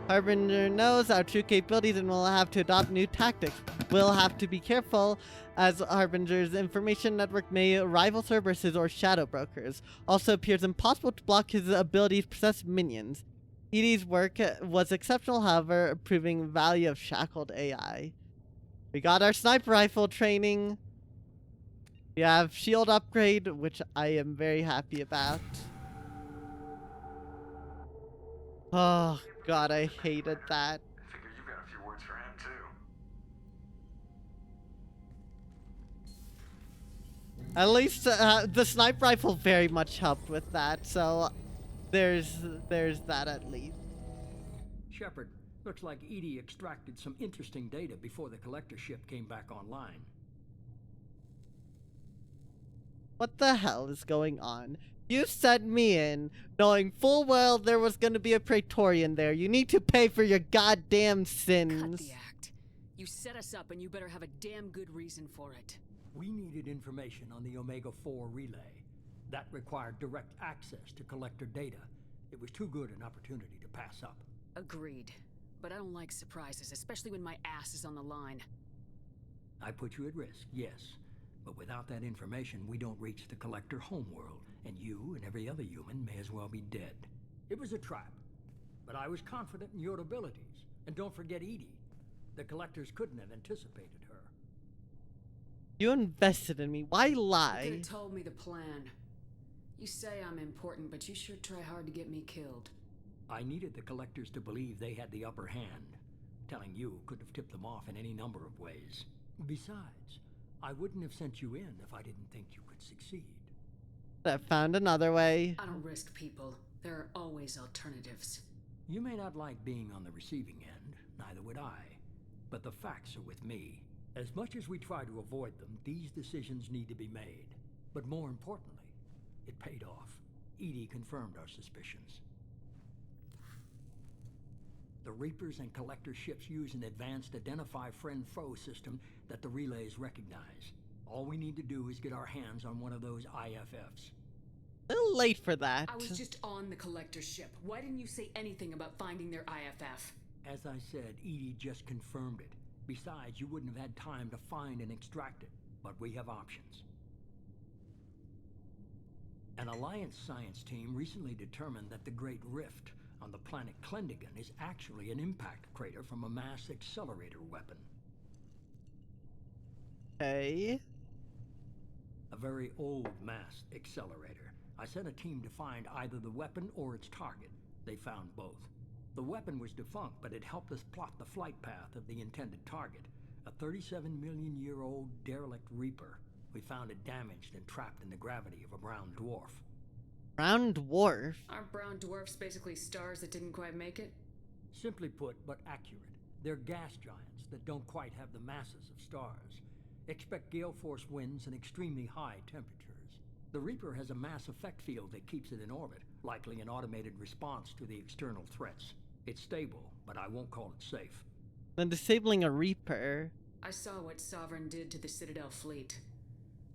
Harbinger knows our true capabilities and will have to adopt new tactics. We'll have to be careful, as Harbinger's information network may rival Cerberus's or Shadow Brokers. Also appears impossible to block his abilities to possess minions. Edie's work was exceptional, however, proving value of shackled AI. We got our sniper rifle training. We have shield upgrade, which I am very happy about. Oh god, I hated that. I figure you've got a few words for him too. At least the sniper rifle very much helped with that, so there's that at least. Shepard, looks like Edie extracted some interesting data before the collector ship came back online. What the hell is going on? You sent me in, knowing full well there was gonna be a Praetorian there. You need to pay for your goddamn sins. Cut the act. You set us up and you better have a damn good reason for it. We needed information on the Omega-4 relay. That required direct access to collector data. It was too good an opportunity to pass up. Agreed. But I don't like surprises, especially when my ass is on the line. I put you at risk, yes. But without that information, we don't reach the collector homeworld, and you and every other human may as well be dead. It was a trap, but I was confident in your abilities. And don't forget Edie. The collectors couldn't have anticipated her. You invested in me. Why lie? You could have told me the plan. You say I'm important, but you sure try hard to get me killed. I needed the collectors to believe they had the upper hand. Telling you could have tipped them off in any number of ways. Besides, I wouldn't have sent you in if I didn't think you could succeed. I found another way. I don't risk people. There are always alternatives. You may not like being on the receiving end, neither would I. But the facts are with me. As much as we try to avoid them, these decisions need to be made. But more importantly, it paid off. Edie confirmed our suspicions. The Reapers and Collector ships use an advanced Identify Friend-Foe system that the relays recognize. All we need to do is get our hands on one of those IFFs. A little late for that. I was just on the Collector ship. Why didn't you say anything about finding their IFF? As I said, Edie just confirmed it. Besides, you wouldn't have had time to find and extract it. But we have options. An Alliance science team recently determined that the Great Rift on the planet Klendigan is actually an impact crater from a mass accelerator weapon. Okay. A very old mass accelerator. I sent a team to find either the weapon or its target. They found both. The weapon was defunct, but it helped us plot the flight path of the intended target. A 37-million-year-old derelict Reaper. We found it damaged and trapped in the gravity of a brown dwarf. Brown dwarf? Aren't brown dwarfs basically stars that didn't quite make it? Simply put, but accurate. They're gas giants that don't quite have the masses of stars. Expect gale force winds and extremely high temperatures. The Reaper has a mass effect field that keeps it in orbit, likely an automated response to the external threats. It's stable, but I won't call it safe. Then disabling a Reaper. I saw what Sovereign did to the Citadel fleet.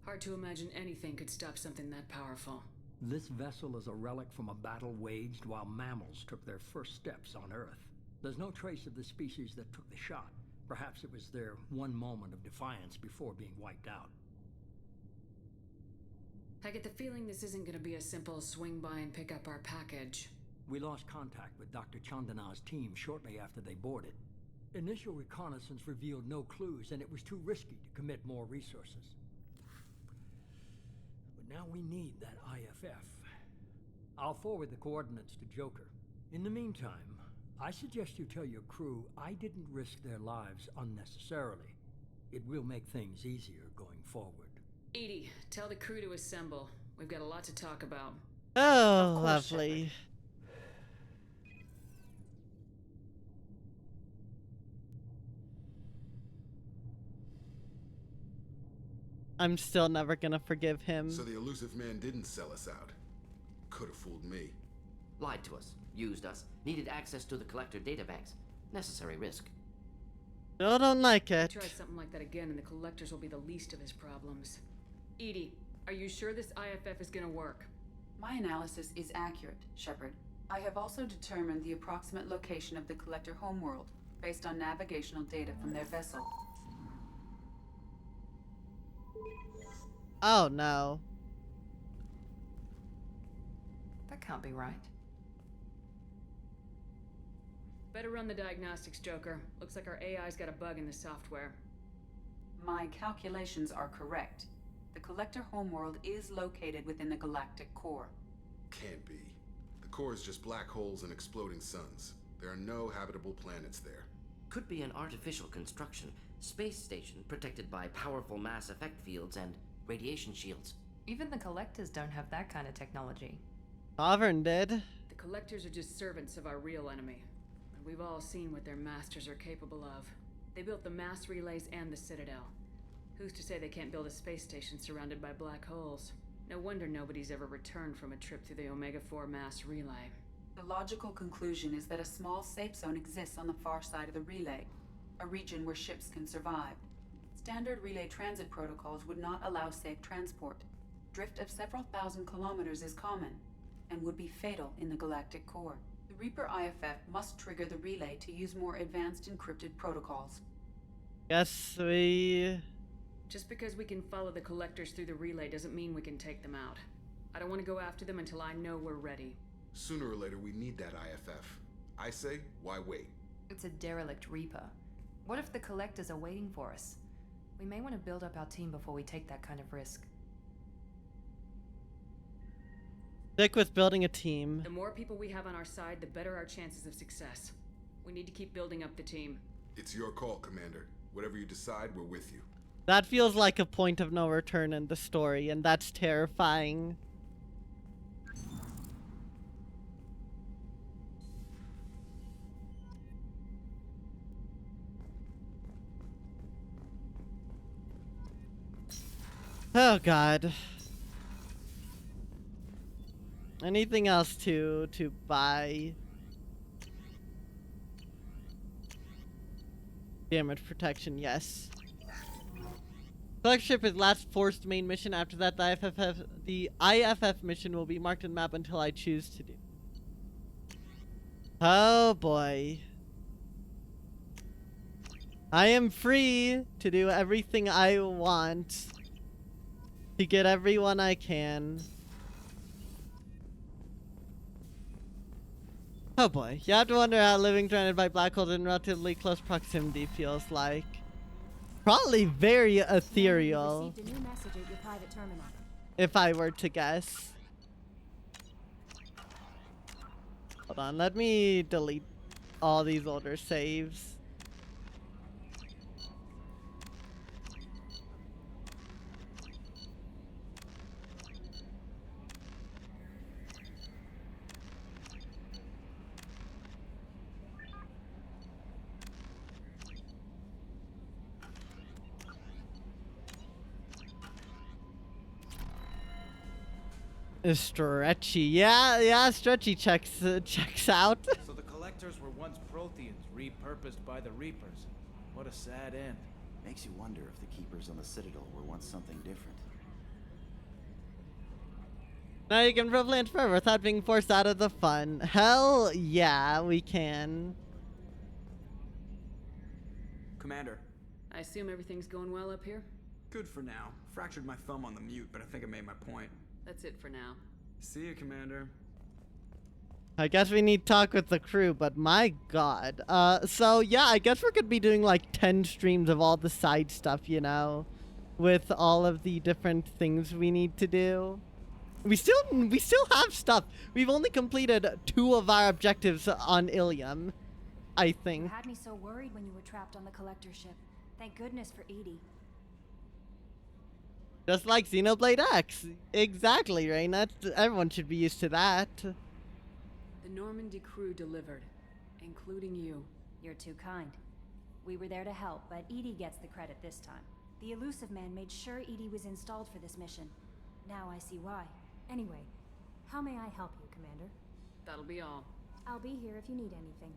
Hard to imagine anything could stop something that powerful. This vessel is a relic from a battle waged while mammals took their first steps on Earth. There's no trace of the species that took the shot. Perhaps it was their one moment of defiance before being wiped out. I get the feeling this isn't going to be a simple swing by and pick up our package. We lost contact with Dr. Chandana's team shortly after they boarded. Initial reconnaissance revealed no clues, and it was too risky to commit more resources. But now we need that IFF. I'll forward the coordinates to Joker. In the meantime, I suggest you tell your crew I didn't risk their lives unnecessarily. It will make things easier going forward. Edie, tell the crew to assemble. We've got a lot to talk about. Oh, lovely. I'm still never gonna forgive him. So the elusive man didn't sell us out. Could have fooled me. Lied to us, used us, needed access to the collector databanks. Necessary risk. Still don't like it. Try something like that again and the collectors will be the least of his problems. EDI, are you sure this IFF is gonna work? My analysis is accurate, Shepard. I have also determined the approximate location of the collector homeworld, based on navigational data from their vessel. Oh no. That can't be right. Better run the diagnostics, Joker. Looks like our AI's got a bug in the software. My calculations are correct. The collector homeworld is located within the galactic core. Can't be. The core is just black holes and exploding suns. There are no habitable planets there. Could be an artificial construction. Space station protected by powerful mass effect fields and radiation shields. Even the collectors don't have that kind of technology. Sovereign did. The collectors are just servants of our real enemy. And we've all seen what their masters are capable of. They built the mass relays and the Citadel. Who's to say they can't build a space station surrounded by black holes? No wonder nobody's ever returned from a trip through the Omega-4 mass relay. The logical conclusion is that a small safe zone exists on the far side of the relay, a region where ships can survive. Standard relay transit protocols would not allow safe transport. Drift of several thousand kilometers is common, and would be fatal in the galactic core. The Reaper IFF must trigger the relay to use more advanced encrypted protocols. Guess we... Just because we can follow the collectors through the relay doesn't mean we can take them out. I don't want to go after them until I know we're ready. Sooner or later, we need that IFF. I say, why wait? It's a derelict Reaper. What if the collectors are waiting for us? We may want to build up our team before we take that kind of risk. Stick with building a team. The more people we have on our side, the better our chances of success. We need to keep building up the team. It's your call, Commander. Whatever you decide, we're with you. That feels like a point of no return in the story, and that's terrifying. Oh god. Anything else to buy? Damage protection, yes. Collector ship is last forced main mission. After that, the IFF mission will be marked on the map until I choose to do. Oh boy. I am free to do everything I want. To get everyone I can. Oh boy. You have to wonder how living surrounded by black holes in relatively close proximity feels like. Probably very ethereal. Received a new message at your private terminal. If I were to guess. Hold on, let me delete all these older saves. Stretchy, yeah, Stretchy checks out. So the collectors were once Protheans, repurposed by the Reapers. What a sad end. Makes you wonder if the Keepers on the Citadel were once something different. Now you can privilege forever without being forced out of the fun. Hell yeah, we can. Commander. I assume everything's going well up here? Good for now. Fractured my thumb on the mute, but I think I made my point. That's it for now. See you, Commander. I guess we need to talk with the crew, but my god. So yeah, I guess we're gonna be doing like 10 streams of all the side stuff, you know? With all of the different things we need to do. We still have stuff. We've only completed 2 of our objectives on Ilium, I think. You had me so worried when you were trapped on the collector ship. Thank goodness for EDI. Just like Xenoblade X. Exactly, right? Everyone should be used to that. The Normandy crew delivered, including you. You're too kind. We were there to help, but EDI gets the credit this time. The elusive man made sure Edie was installed for this mission. Now I see why. Anyway, how may I help you, Commander? That'll be all. I'll be here if you need anything.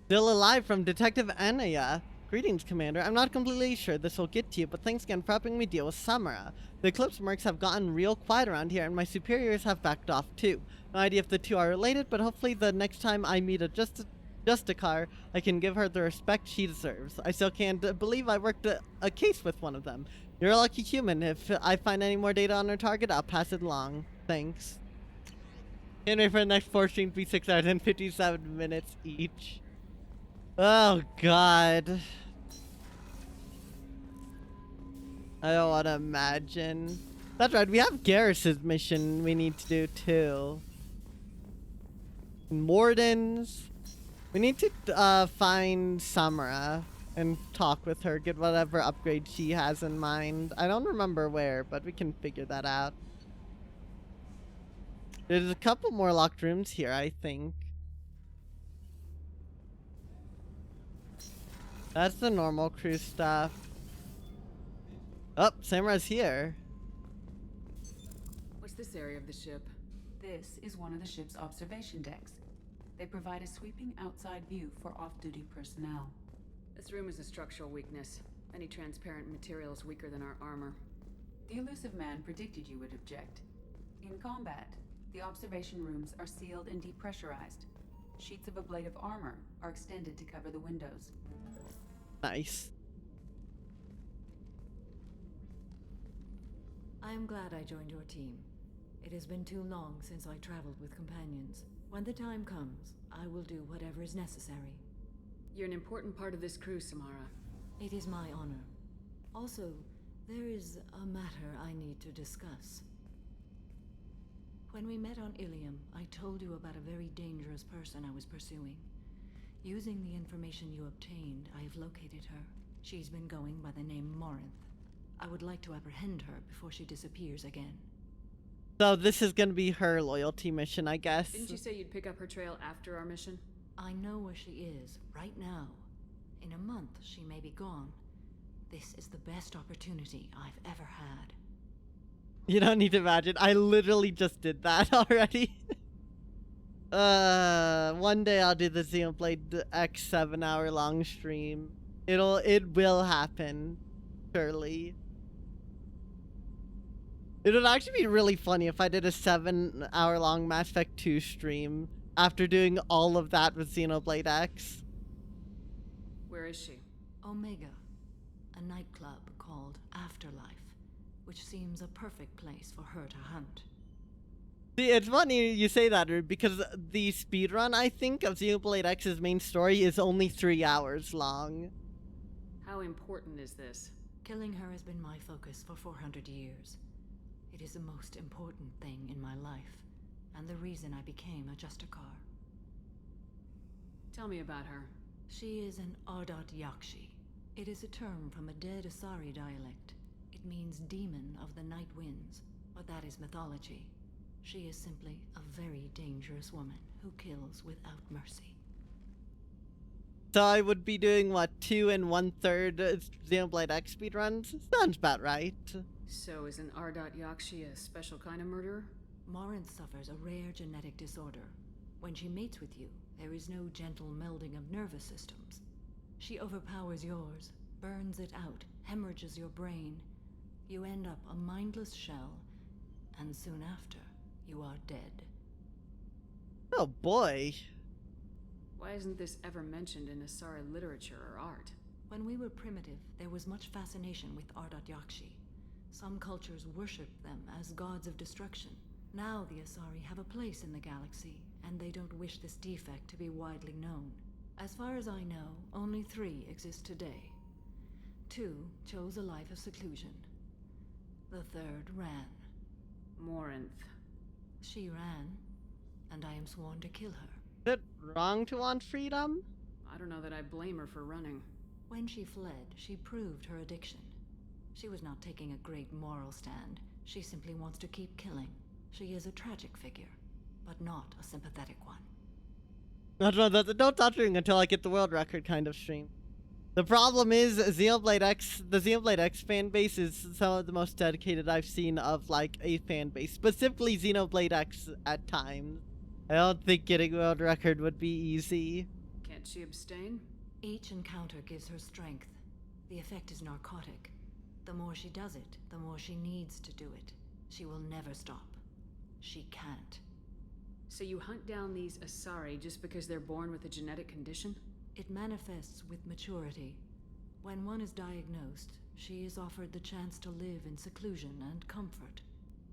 Still alive from Detective Anaya. Greetings, Commander. I'm not completely sure this will get to you, but thanks again for helping me deal with Samara. The Eclipse mercs have gotten real quiet around here, and my superiors have backed off too. No idea if the two are related, but hopefully the next time I meet a Justicar, I can give her the respect she deserves. I still can't believe I worked a case with one of them. You're a lucky human. If I find any more data on her target, I'll pass it along. Thanks. Can't wait for the next 4 streams to be 6 hours and 57 minutes each. Oh, God. I don't want to imagine. That's right, we have Garrus's mission we need to do, too. Morden's. We need to find Samara and talk with her, get whatever upgrade she has in mind. I don't remember where, but we can figure that out. There's a couple more locked rooms here, I think. That's the normal crew stuff. Oh, Samara's here. What's this area of the ship? This is one of the ship's observation decks. They provide a sweeping outside view for off-duty personnel. This room is a structural weakness. Any transparent material is weaker than our armor. The elusive man predicted you would object. In combat, the observation rooms are sealed and depressurized. Sheets of ablative armor are extended to cover the windows. Nice. I am glad I joined your team. It has been too long since I traveled with companions. When the time comes, I will do whatever is necessary. You're an important part of this crew, Samara. It is my honor. Also, there is a matter I need to discuss. When we met on Ilium, I told you about a very dangerous person I was pursuing. Using the information you obtained, I have located her. She's been going by the name Morinth. I would like to apprehend her before she disappears again. So this is gonna be her loyalty mission, I guess. Didn't you say you'd pick up her trail after our mission? I know where she is, right now. In a month, she may be gone. This is the best opportunity I've ever had. You don't need to imagine. I literally just did that already. One day I'll do the Xenoblade X 7-hour long stream. It will happen. Surely. It would actually be really funny if I did a 7-hour long Mass Effect 2 stream after doing all of that with Xenoblade X. Where is she? Omega, a nightclub called Afterlife, which seems a perfect place for her to hunt. See, it's funny you say that, because the speedrun, I think, of Xenoblade X's main story is only 3 hours long. How important is this? Killing her has been my focus for 400 years. It is the most important thing in my life, and the reason I became a Justicar. Tell me about her. She is an Ardat Yakshi. It is a term from a dead Asari dialect. It means demon of the night winds, but that is mythology. She is simply a very dangerous woman who kills without mercy. So I would be doing, what, 2 1/3 Xenoblade X speedruns? Sounds about right. So is an Ardat Yakshi a special kind of murderer? Morinth suffers a rare genetic disorder. When she mates with you, there is no gentle melding of nervous systems. She overpowers yours, burns it out, hemorrhages your brain. You end up a mindless shell, and soon after, you are dead. Oh boy. Why isn't this ever mentioned in Asari literature or art? When we were primitive, there was much fascination with Ardat Yakshi. Some cultures worshipped them as gods of destruction. Now the Asari have a place in the galaxy, and they don't wish this defect to be widely known. As far as I know, only 3 exist today. 2 chose a life of seclusion. The 3rd ran. Morinth. She ran, and I am sworn to kill her. Is it wrong to want freedom? I don't know that I blame her for running. When she fled, she proved her addiction. She was not taking a great moral stand. She simply wants to keep killing. She is a tragic figure. but not a sympathetic one. Don't touch me until I get the world record kind of stream. The problem is the Xenoblade X fan base is some of the most dedicated I've seen of like a fan base, specifically Xenoblade X at times. I don't think getting world record would be easy. Can't she abstain? Each encounter gives her strength. The effect is narcotic. The more she does it, the more she needs to do it. She will never stop. She can't. So you hunt down these Asari just because they're born with a genetic condition? It manifests with maturity. When one is diagnosed, she is offered the chance to live in seclusion and comfort.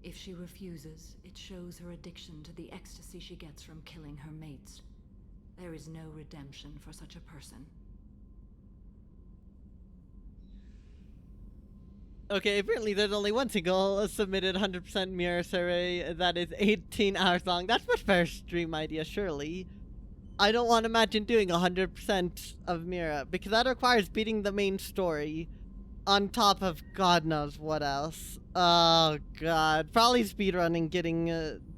If she refuses, it shows her addiction to the ecstasy she gets from killing her mates. There is no redemption for such a person. Okay, apparently there's only one single submitted 100% mirror survey that is 18 hours long. That's much better stream idea, surely. I don't want to imagine doing 100% of Mira, because that requires beating the main story on top of God knows what else. Oh god. Probably speedrunning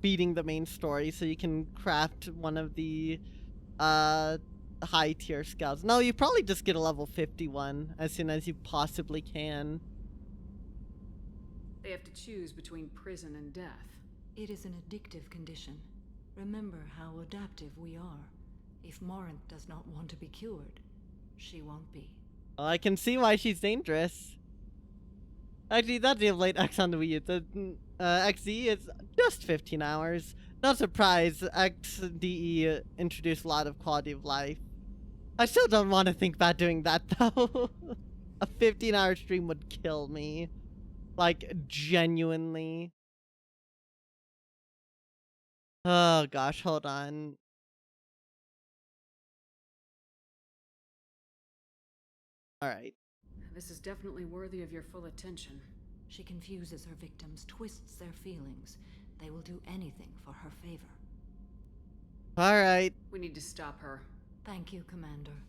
beating the main story so you can craft one of the high tier scouts. No, you probably just get a level 51 as soon as you possibly can. They have to choose between prison and death. It is an addictive condition. Remember how adaptive we are. If Morinth does not want to be cured, she won't be. Well, I can see why she's dangerous. Actually, that's the late X on the Wii U. The XD is just 15 hours. No surprise, XDE introduced a lot of quality of life. I still don't want to think about doing that, though. A 15-hour stream would kill me. Like, genuinely. Oh, gosh, hold on. Alright. This is definitely worthy of your full attention. She confuses her victims, twists their feelings. They will do anything for her favor. Alright. We need to stop her. Thank you, Commander.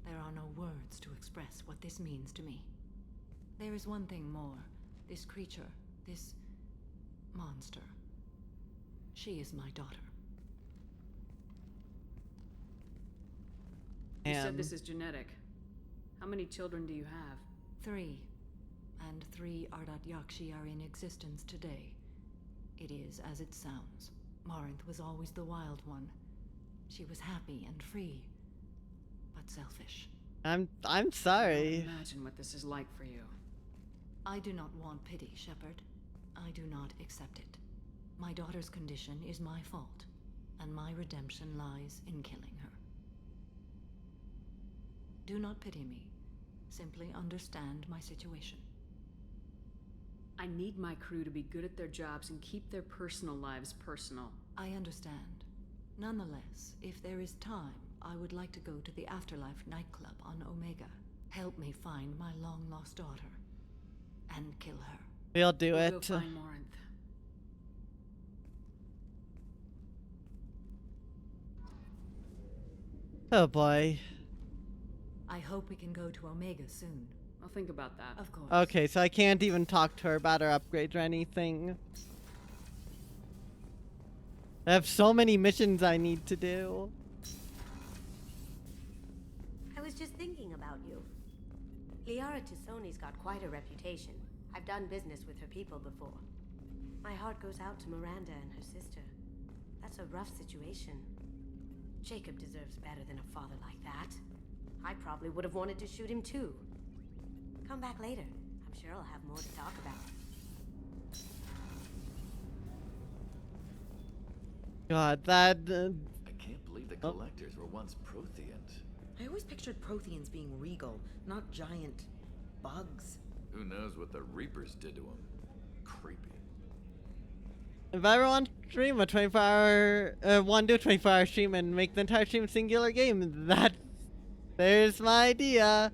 There are no words to express what this means to me. There is one thing more. This creature, this monster. She is my daughter. You said this is genetic. How many children do you have? 3. And 3 Ardat Yakshi are in existence today. It is as it sounds. Morinth was always the wild one. She was happy and free, but selfish. I'm sorry. I can't imagine what this is like for you. I do not want pity, Shepard. I do not accept it. My daughter's condition is my fault, and my redemption lies in killing her. Do not pity me. Simply understand my situation. I need my crew to be good at their jobs and keep their personal lives personal. I understand. Nonetheless, if there is time, I would like to go to the Afterlife nightclub on Omega. Help me find my long-lost daughter. And kill her. We'll do it. Go find Morinth. Oh boy. I hope we can go to Omega soon. I'll think about that. Of course. Okay, so I can't even talk to her about her upgrades or anything. I have so many missions I need to do. I was just thinking about you. Liara Tassoni's got quite a reputation. I've done business with her people before. My heart goes out to Miranda and her sister. That's a rough situation. Jacob deserves better than a father like that. I probably would have wanted to shoot him too. Come back later. I'm sure I'll have more to talk about. God, that... I can't believe the collectors were once Protheans. I always pictured Protheans being regal, not giant bugs. Who knows what the Reapers did to them? Creepy. If I ever want to stream a 24-hour... want to do a 24-hour stream and make the entire stream a singular game, there's my idea.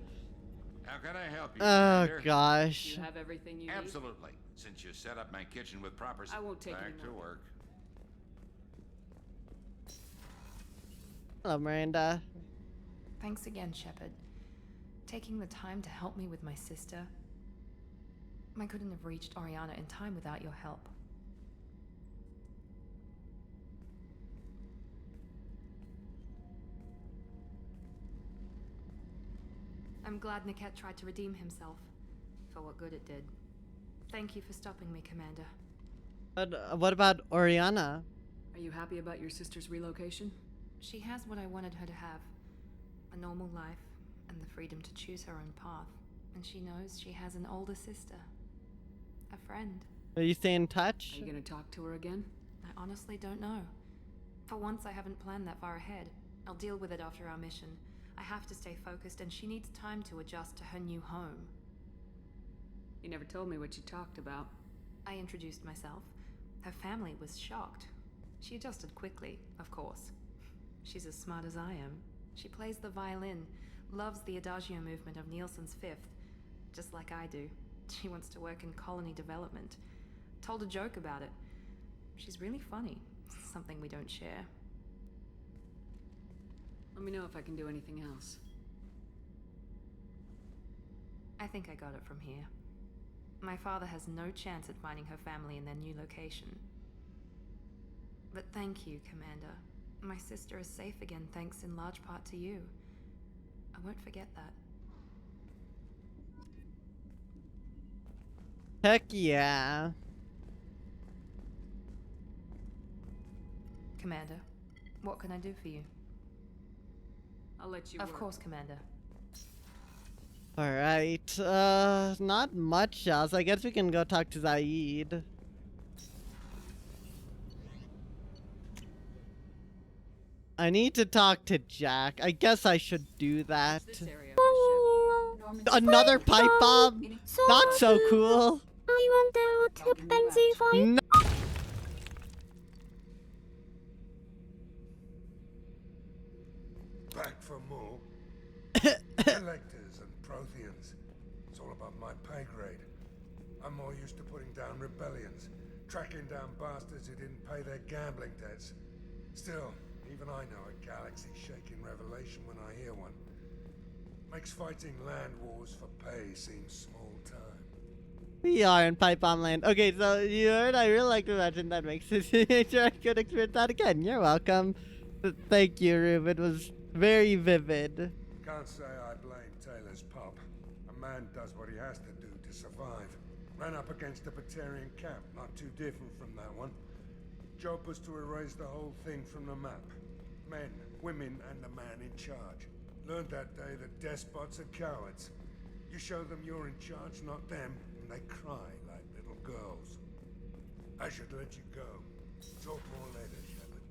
How can I help you, Oh, Commander? gosh. You have everything you need? Absolutely. Since you set up my kitchen with proper... I won't take Back any to more. work. Hello, Miranda. Thanks again, Shepard. Taking the time to help me with my sister. I couldn't have reached Ariana in time without your help. I'm glad Niket tried to redeem himself. For what good it did. Thank you for stopping me, Commander. But what about Oriana? Are you happy about your sister's relocation? She has what I wanted her to have. A normal life, and the freedom to choose her own path. And she knows she has an older sister. A friend. Are you staying in touch? Are you gonna talk to her again? I honestly don't know. For once, I haven't planned that far ahead. I'll deal with it after our mission. I have to stay focused, and she needs time to adjust to her new home. You never told me what you talked about. I introduced myself. Her family was shocked. She adjusted quickly, of course. She's as smart as I am. She plays the violin, loves the adagio movement of Nielsen's Fifth, just like I do. She wants to work in colony development. Told a joke about it. She's really funny. Something we don't share. Let me know if I can do anything else. I think I got it from here. My father has no chance at finding her family in their new location. But thank you, Commander. My sister is safe again thanks in large part to you. I won't forget that. Heck yeah. Commander, what can I do for you? I'll let you Of work. course, Commander. Alright, not much else. I guess we can go talk to Zaid. I need to talk to Jack. I guess I should do that. Another pipe bomb? Not so cool. No. Back for more. Collectors and Protheans. It's all about my pay grade. I'm more used to putting down rebellions, tracking down bastards who didn't pay their gambling debts. Still, even I know a galaxy-shaking revelation when I hear one. Makes fighting land wars for pay seem small time. We are in Pipe Bomb Land. Okay, so you heard I really like the legend that makes it sure I could experience that again. You're welcome. Thank you, Rube. It was very vivid. Can't say I blame Taylor's pop. A man does what he has to do to survive. Ran up against a Batarian camp, not too different from that one. Job was to erase the whole thing from the map. Men, women, and the man in charge. Learned that day that despots are cowards. You show them you're in charge, not them, and they cry like little girls. I should let you go. Talk more later, Shepard.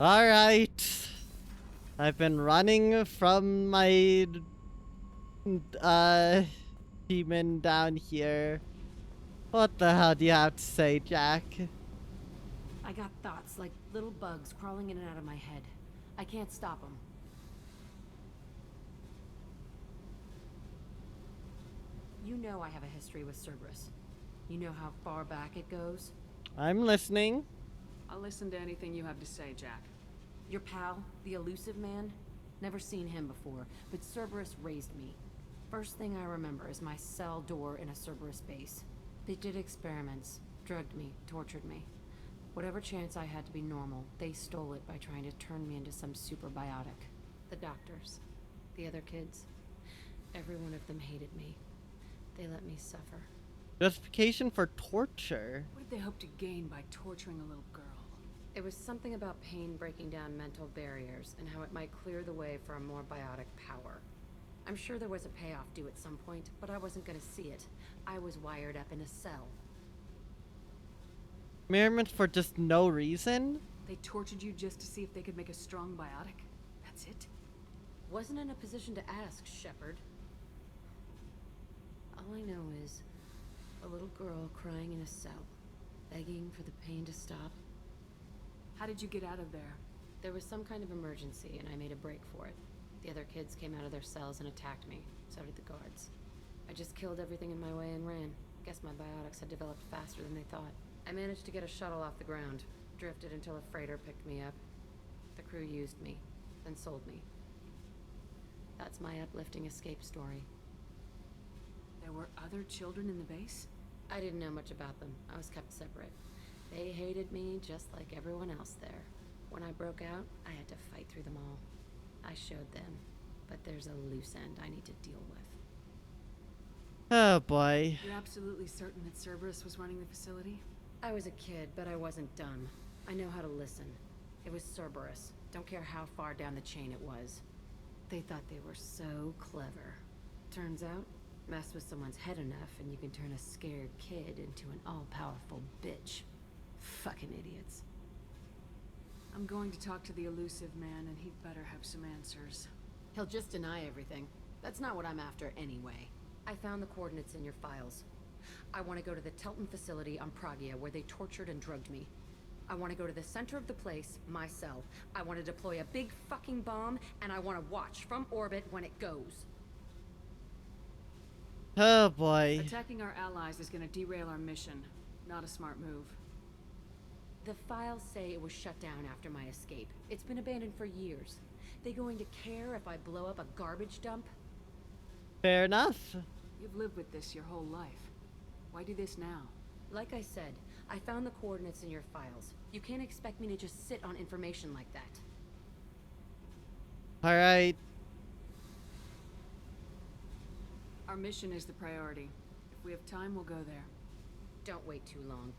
Alright. I've been running from my demon down here. What the hell do you have to say, Jack? I got thoughts like little bugs crawling in and out of my head. I can't stop them. You know I have a history with Cerberus. You know how far back it goes? I'm listening. I'll listen to anything you have to say, Jack. Your pal, the elusive man? Never seen him before, but Cerberus raised me. First thing I remember is my cell door in a Cerberus base. They did experiments, drugged me, tortured me. Whatever chance I had to be normal, they stole it by trying to turn me into some superbiotic. The doctors, the other kids, every one of them hated me. They let me suffer. Justification for torture. What did they hope to gain by torturing a little girl? It was something about pain breaking down mental barriers and how it might clear the way for a more biotic power. I'm sure there was a payoff due at some point, but I wasn't gonna see it. I was wired up in a cell. Merriment for just no reason? They tortured you just to see if they could make a strong biotic? That's it? Wasn't in a position to ask, Shepard. All I know is a little girl crying in a cell, begging for the pain to stop. How did you get out of there? There was some kind of emergency, and I made a break for it. The other kids came out of their cells and attacked me. So did the guards. I just killed everything in my way and ran. Guess my biotics had developed faster than they thought. I managed to get a shuttle off the ground. Drifted until a freighter picked me up. The crew used me, then sold me. That's my uplifting escape story. There were other children in the base? I didn't know much about them. I was kept separate. They hated me just like everyone else there. When I broke out, I had to fight through them all. I showed them. but there's a loose end I need to deal with. Oh boy. You're absolutely certain that Cerberus was running the facility? I was a kid, but I wasn't dumb. I know how to listen. It was Cerberus. Don't care how far down the chain it was. They thought they were so clever. Turns out, mess with someone's head enough and you can turn a scared kid into an all-powerful bitch. Fucking idiots. I'm going to talk to the elusive man, and he'd better have some answers. He'll just deny everything. That's not what I'm after anyway. I found the coordinates in your files. I want to go to the Telton facility on Pragia where they tortured and drugged me. I want to go to the center of the place, my cell. I want to deploy a big fucking bomb, and I want to watch from orbit when it goes. Oh boy. Attacking our allies is going to derail our mission. Not a smart move. The files say it was shut down after my escape. It's been abandoned for years. They going to care if I blow up a garbage dump? Fair enough. You've lived with this your whole life. Why do this now? Like I said, I found the coordinates in your files. You can't expect me to just sit on information like that. Alright. Our mission is the priority. If we have time, we'll go there. Don't wait too long.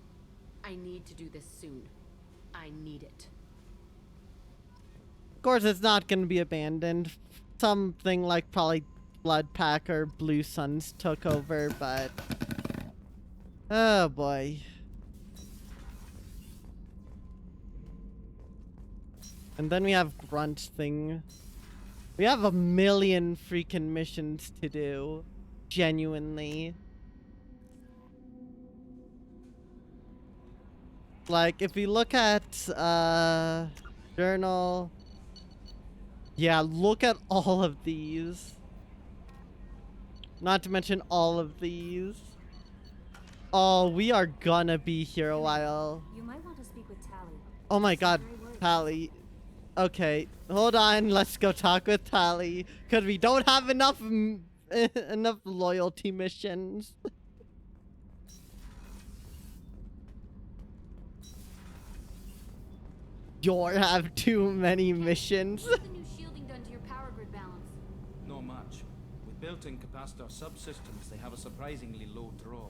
I need to do this soon. I need it. Of course, it's not going to be abandoned. Something like probably Blood Pack or Blue Suns took over, but... oh boy. And then we have Grunt thing. We have a million freaking missions to do. Genuinely. Like, if we look at, journal... yeah, look at all of these. Not to mention all of these. Oh, we are gonna be here a while. You might want to speak with Tally. Oh my god, Tally. Okay, hold on, let's go talk with Tally. Because we don't have enough, enough loyalty missions. You have too many missions. What's the new shielding done to your power grid balance? Not much. With built-in capacitor subsystems, they have a surprisingly low draw.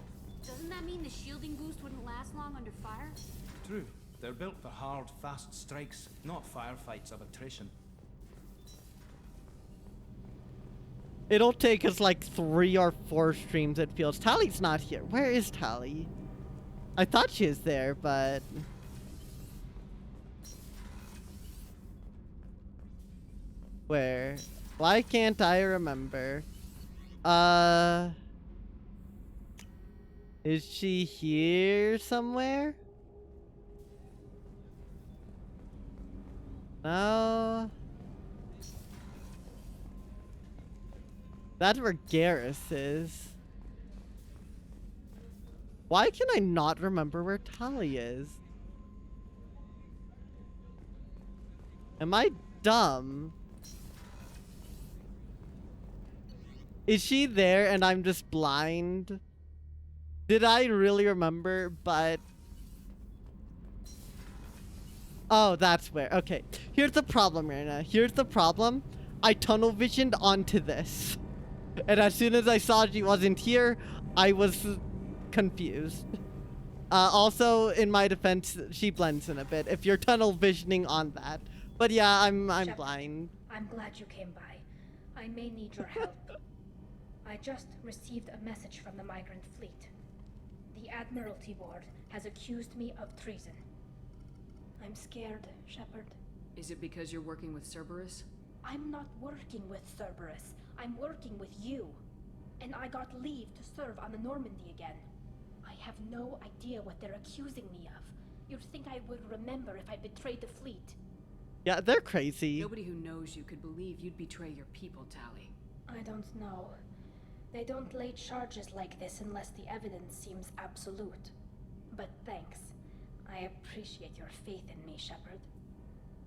Doesn't that mean the shielding boost wouldn't last long under fire? True. They're built for hard, fast strikes, not firefights of attrition. It'll take us like 3 or 4 streams, it feels. Tally's not here. Where is Tally? I thought she was there, but... where? Why can't I remember? Is she here somewhere? No. That's where Garrus is. Why can I not remember where Tally is? Am I dumb? Is she there and I'm just blind? Did I really remember, but... oh, that's where. Okay. Here's the problem, Rana. Here's the problem. I tunnel visioned onto this. And as soon as I saw she wasn't here, I was confused. Also, in my defense, she blends in a bit if you're tunnel visioning on that. But yeah, I'm Shepard, blind. I'm glad you came by. I may need your help. I just received a message from the migrant fleet. The Admiralty Board has accused me of treason. I'm scared, Shepard. Is it because you're working with Cerberus? I'm not working with Cerberus. I'm working with you. And I got leave to serve on the Normandy again. I have no idea what they're accusing me of. You'd think I would remember if I betrayed the fleet. Yeah, they're crazy. Nobody who knows you could believe you'd betray your people, Tally. I don't know. They don't lay charges like this unless the evidence seems absolute. But thanks. I appreciate your faith in me, Shepard.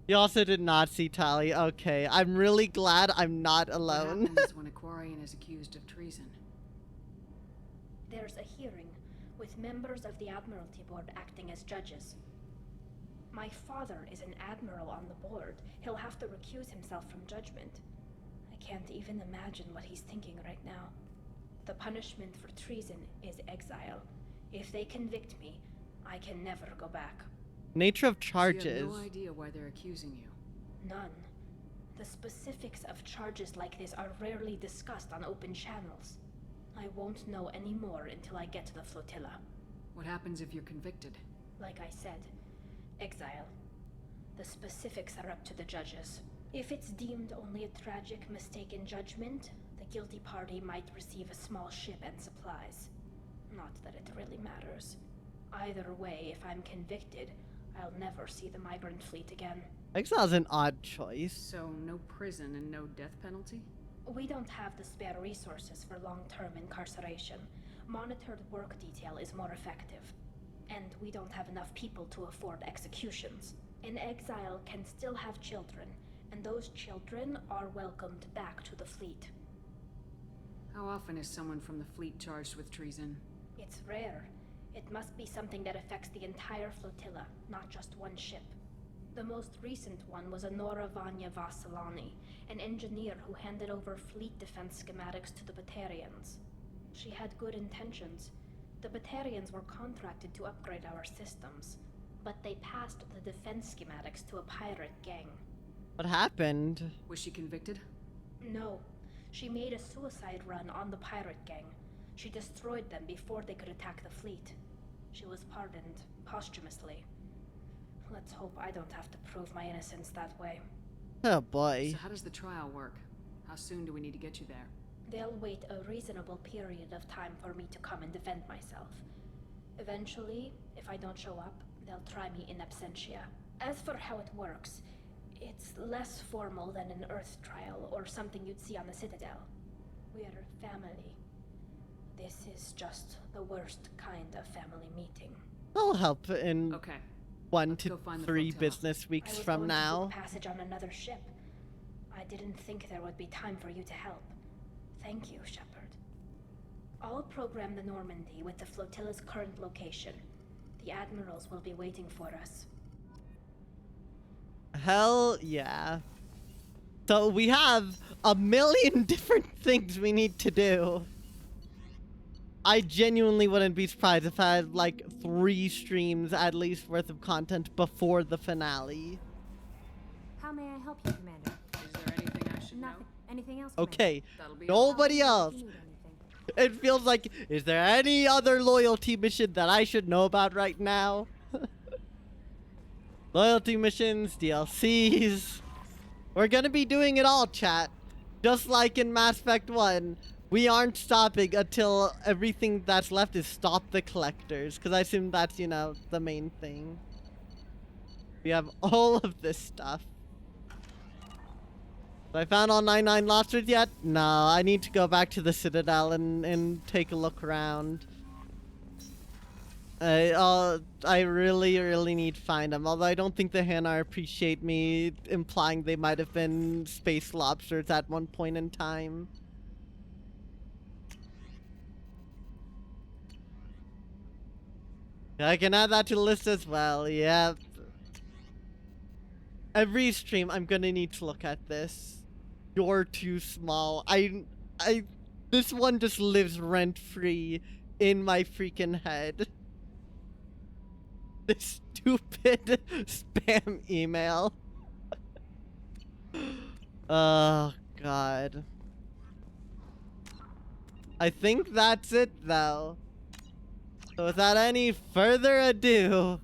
You also did not see Tally. Okay, I'm really glad I'm not alone. What happens when a Quarian is accused of treason? There's a hearing with members of the Admiralty Board acting as judges. My father is an admiral on the board. He'll have to recuse himself from judgment. I can't even imagine what he's thinking right now. The punishment for treason is exile. If they convict me, I can never go back. Nature of So you charges. have no idea why they're accusing you. None. The specifics of charges like this are rarely discussed on open channels. I won't know any more until I get to the flotilla. What happens if you're convicted? Like I said, exile. The specifics are up to the judges. If it's deemed only a tragic mistake in judgment, the guilty party might receive a small ship and supplies. Not that it really matters. Either way, if I'm convicted, I'll never see the migrant fleet again. Exile's an odd choice. So no prison and no death penalty? We don't have the spare resources for long-term incarceration. Monitored work detail is more effective. And we don't have enough people to afford executions. An exile can still have children, and those children are welcomed back to the fleet. How often is someone from the fleet charged with treason? It's rare. It must be something that affects the entire flotilla, not just one ship. The most recent one was Anora Vanya Vasilani, an engineer who handed over fleet defense schematics to the Batarians. She had good intentions. The Batarians were contracted to upgrade our systems, but they passed the defense schematics to a pirate gang. What happened? Was she convicted? No. She made a suicide run on the pirate gang. She destroyed them before they could attack the fleet. She was pardoned posthumously. Let's hope I don't have to prove my innocence that way. Oh boy. So how does the trial work? How soon do we need to get you there? They'll wait a reasonable period of time for me to come and defend myself. Eventually, if I don't show up, they'll try me in absentia. As for how it works, it's less formal than an Earth trial or something you'd see on the Citadel. We're family. This is just the worst kind of family meeting. I'll help in Okay. 1 to 3 business weeks from now. Passage on another ship. I didn't think there would be time for you to help. Thank you, Shepard. I'll program the Normandy with the flotilla's current location. The admirals will be waiting for us. Hell yeah. So we have a million different things we need to do. I genuinely wouldn't be surprised if I had like 3 streams at least worth of content before the finale. How may I help you, Commander? Is there anything I should know? Anything else? Okay, That'll be nobody else. It feels like, is there any other loyalty mission that I should know about right now? Loyalty missions, DLCs. We're gonna be doing it all, chat. Just like in Mass Effect 1. We aren't stopping until everything that's left is stop the collectors. Because I assume that's, you know, the main thing. We have all of this stuff. Have I found all 99 lobsters yet? No, I need to go back to the Citadel and take a look around. I really need to find them. Although I don't think the Hanar appreciate me implying they might have been space lobsters at one point in time. I can add that to the list as well, yep. Every stream, I'm gonna need to look at this. You're too small. This one just lives rent-free in my freaking head. This stupid spam email. Oh, God. I think that's it, though. So without any further ado,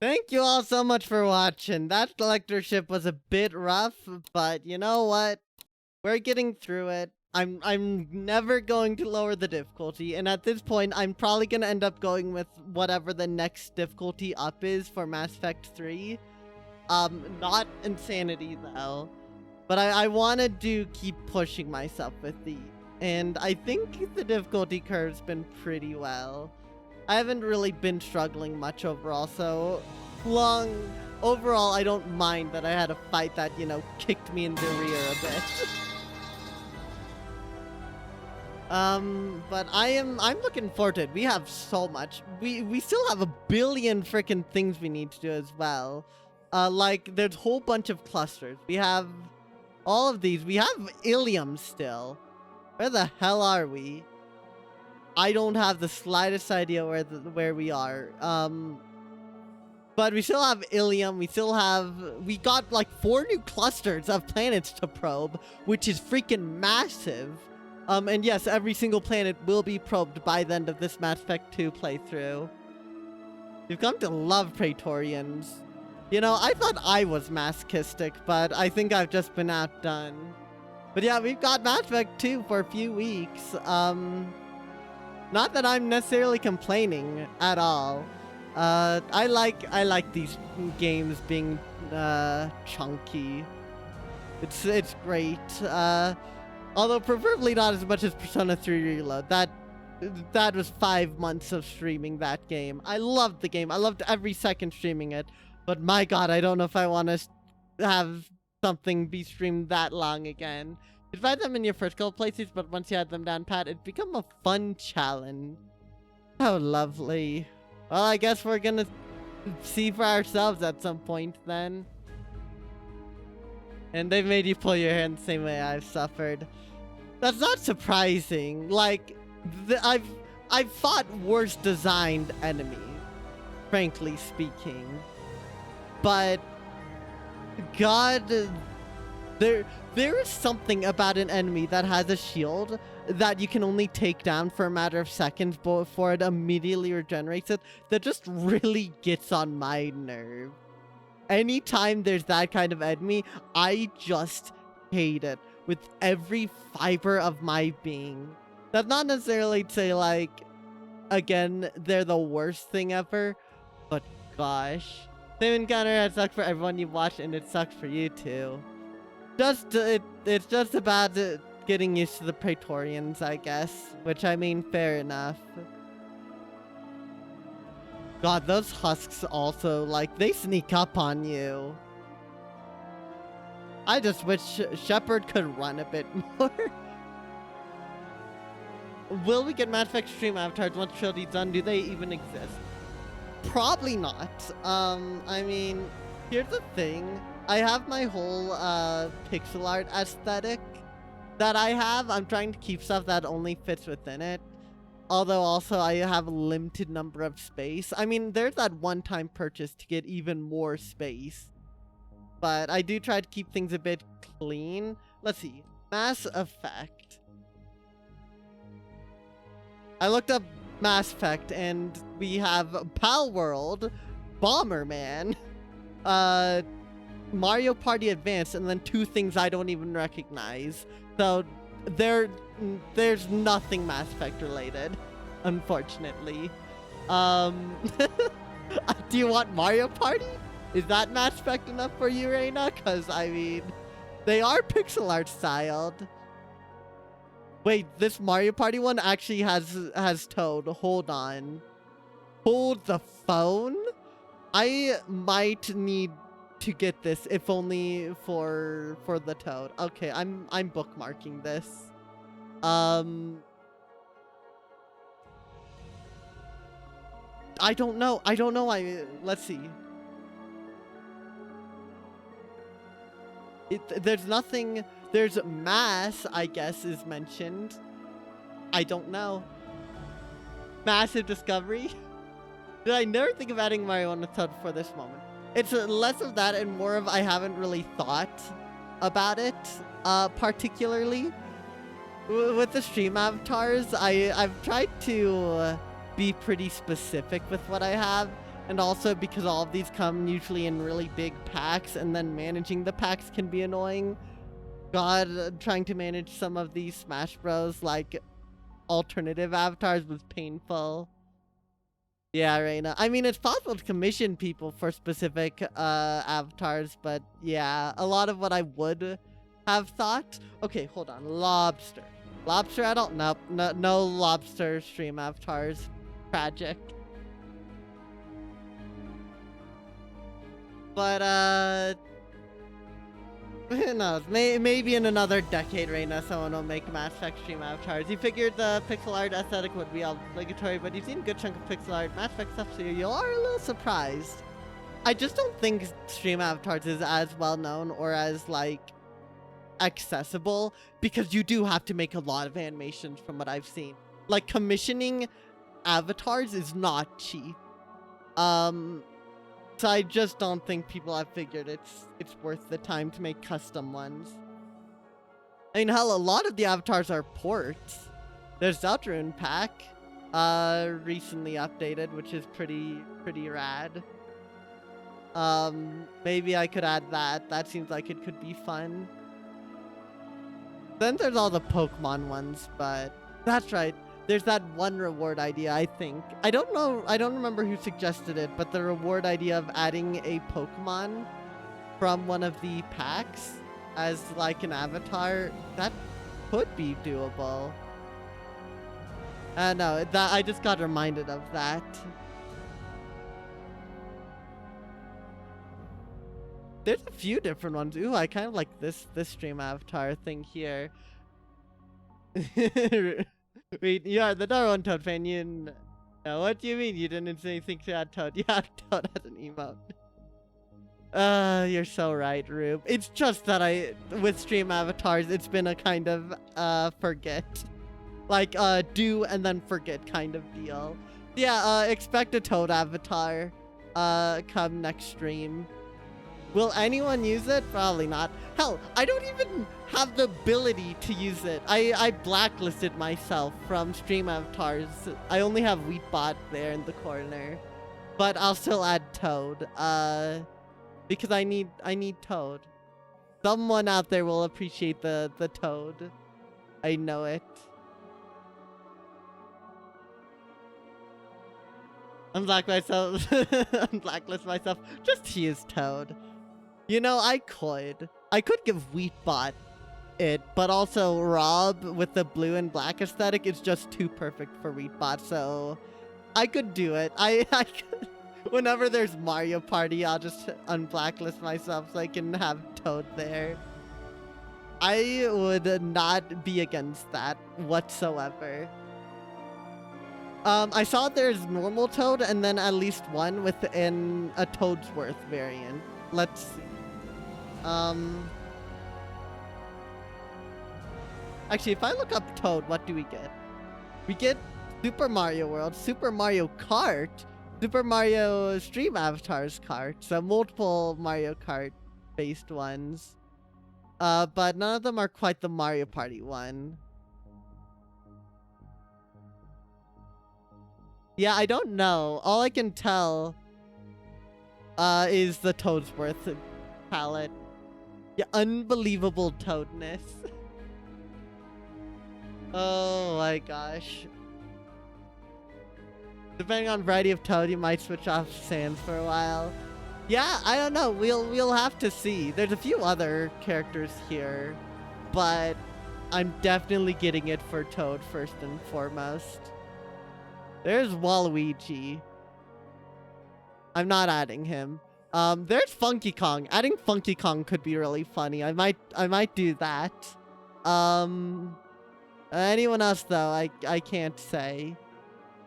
thank you all so much for watching. That collectorship was a bit rough, but you know what? We're getting through it. I'm never going to lower the difficulty, and at this point, I'm probably gonna end up going with whatever the next difficulty up is for Mass Effect 3. Not Insanity, though. But I wanted to keep pushing myself with these. And I think the difficulty curve's been pretty well. I haven't really been struggling much overall, so overall, I don't mind that I had a fight that, you know, kicked me in the rear a bit. But I'm looking forward to it. We have so much. We still have a billion freaking things we need to do as well. Like, there's a whole bunch of clusters. We have all of these. We have Ilium still. Where the hell are we? I don't have the slightest idea where we are. But we still have Ilium. We got like 4 new clusters of planets to probe, which is freaking massive. And yes, every single planet will be probed by the end of this Mass Effect 2 playthrough. You've come to love Praetorians. You know, I thought I was masochistic, but I think I've just been outdone. But yeah, we've got Mass Effect 2 for a few weeks. Not that I'm necessarily complaining at all. I like these games being chunky. It's great. Although preferably not as much as Persona 3 Reload. That was 5 months of streaming that game. I loved the game. I loved every second streaming it. But my god, I don't know if I want to have something be streamed that long again. You'd find them in your first couple places, but once you had them down pat, it'd become a fun challenge. How lovely. Well, I guess we're gonna see for ourselves at some point then. And they've made you pull your hair in the same way I've suffered. That's not surprising. Like, I've fought worse designed enemies, frankly speaking. But god, there is something about an enemy that has a shield that you can only take down for a matter of seconds before it immediately regenerates it that just really gets on my nerve. Anytime there's that kind of enemy, I just hate it with every fiber of my being. That's not necessarily to say, like, again, they're the worst thing ever, but gosh. Same encounter has sucked for everyone you watched, and it sucks for you too. It's just about getting used to the Praetorians, I guess. Which, I mean, fair enough. God, those husks also, like, they sneak up on you. I just wish Shepard could run a bit more. Will we get Mass Effect stream avatars once Trilogy's done? Do they even exist? Probably not. I mean, here's the thing. I have my whole pixel art aesthetic that I have. I'm trying to keep stuff that only fits within it. Although also I have a limited number of space. I mean, there's that one-time purchase to get even more space. But I do try to keep things a bit clean. Let's see. Mass Effect. I looked up Mass Effect and we have Pal World, Bomberman, Mario Party Advance, and then 2 things I don't even recognize. So there's nothing Mass Effect related, unfortunately. Do you want Mario Party? Is that Mass Effect enough for you, Reina? Because, I mean, they are pixel art styled. Wait, this Mario Party one actually has Toad. Hold on. Hold the phone? I might need to get this, if only for the Toad. Okay, I'm bookmarking this. I don't know. Let's see. There's nothing. There's mass, I guess, is mentioned. I don't know. Massive discovery? Did I never think of adding Mario on the Toad for this moment? It's less of that and more of I haven't really thought about it, particularly. With the stream avatars, I've tried to be pretty specific with what I have. And also because all of these come usually in really big packs, and then managing the packs can be annoying. God, trying to manage some of these Smash Bros. Like alternative avatars was painful. Yeah, Reina. I mean, it's possible to commission people for specific avatars, but yeah, a lot of what I would have thought. Okay, hold on. Lobster. Lobster adult? Nope. No lobster stream avatars. Tragic. But, who knows? Maybe in another decade, Reina, someone will make Mass Effect stream avatars. You figured the pixel art aesthetic would be obligatory, but you've seen a good chunk of pixel art Mass Effect stuff, so you are a little surprised. I just don't think stream avatars is as well known or as, like, accessible because you do have to make a lot of animations from what I've seen. Like, commissioning avatars is not cheap. So I just don't think people have figured it's worth the time to make custom ones. I mean, hell, a lot of the avatars are ports. There's Deltarune Pack, recently updated, which is pretty rad. Maybe I could add that. That seems like it could be fun. Then there's all the Pokemon ones, but that's right. There's that one reward idea, I think. I don't know, I don't remember who suggested it, but the reward idea of adding a Pokemon from one of the packs as like an avatar, that could be doable. No, that I just got reminded of that. There's a few different ones. Ooh, I kind of like this stream avatar thing here. Wait, you are the number one Toad fan. You know, what do you mean you didn't say anything to add Toad? Yeah, Toad has an emote. You're so right, Rube. It's just that with stream avatars, it's been a kind of, forget. Like, do and then forget kind of deal. Yeah, expect a Toad avatar, come next stream. Will anyone use it? Probably not. Hell, I don't even have the ability to use it. I blacklisted myself from stream avatars. I only have Wheatbot there in the corner. But I'll still add Toad. Because I need Toad. Someone out there will appreciate the Toad. I know it. Unblack myself. Unblacklist myself. Just to use Toad. You know, I could give Wheatbot it, but also Rob with the blue and black aesthetic is just too perfect for Wheatbot, so I could do it. I could, whenever there's Mario Party, I'll just unblacklist myself so I can have Toad there. I would not be against that whatsoever. I saw there's normal Toad and then at least one within a Toadsworth variant. Let's see. Actually, if I look up Toad, what do we get? We get Super Mario World, Super Mario Kart, Super Mario Stream Avatars Kart, so multiple Mario Kart based ones. But none of them are quite the Mario Party one. Yeah, I don't know. All I can tell is the Toadsworth palette. Yeah, unbelievable Toadness. Oh my gosh. Depending on variety of Toad, you might switch off Sans for a while. Yeah, I don't know. We'll have to see. There's a few other characters here, but I'm definitely getting it for Toad first and foremost. There's Waluigi. I'm not adding him. There's Funky Kong. Adding Funky Kong could be really funny. I might do that. Anyone else though, I can't say.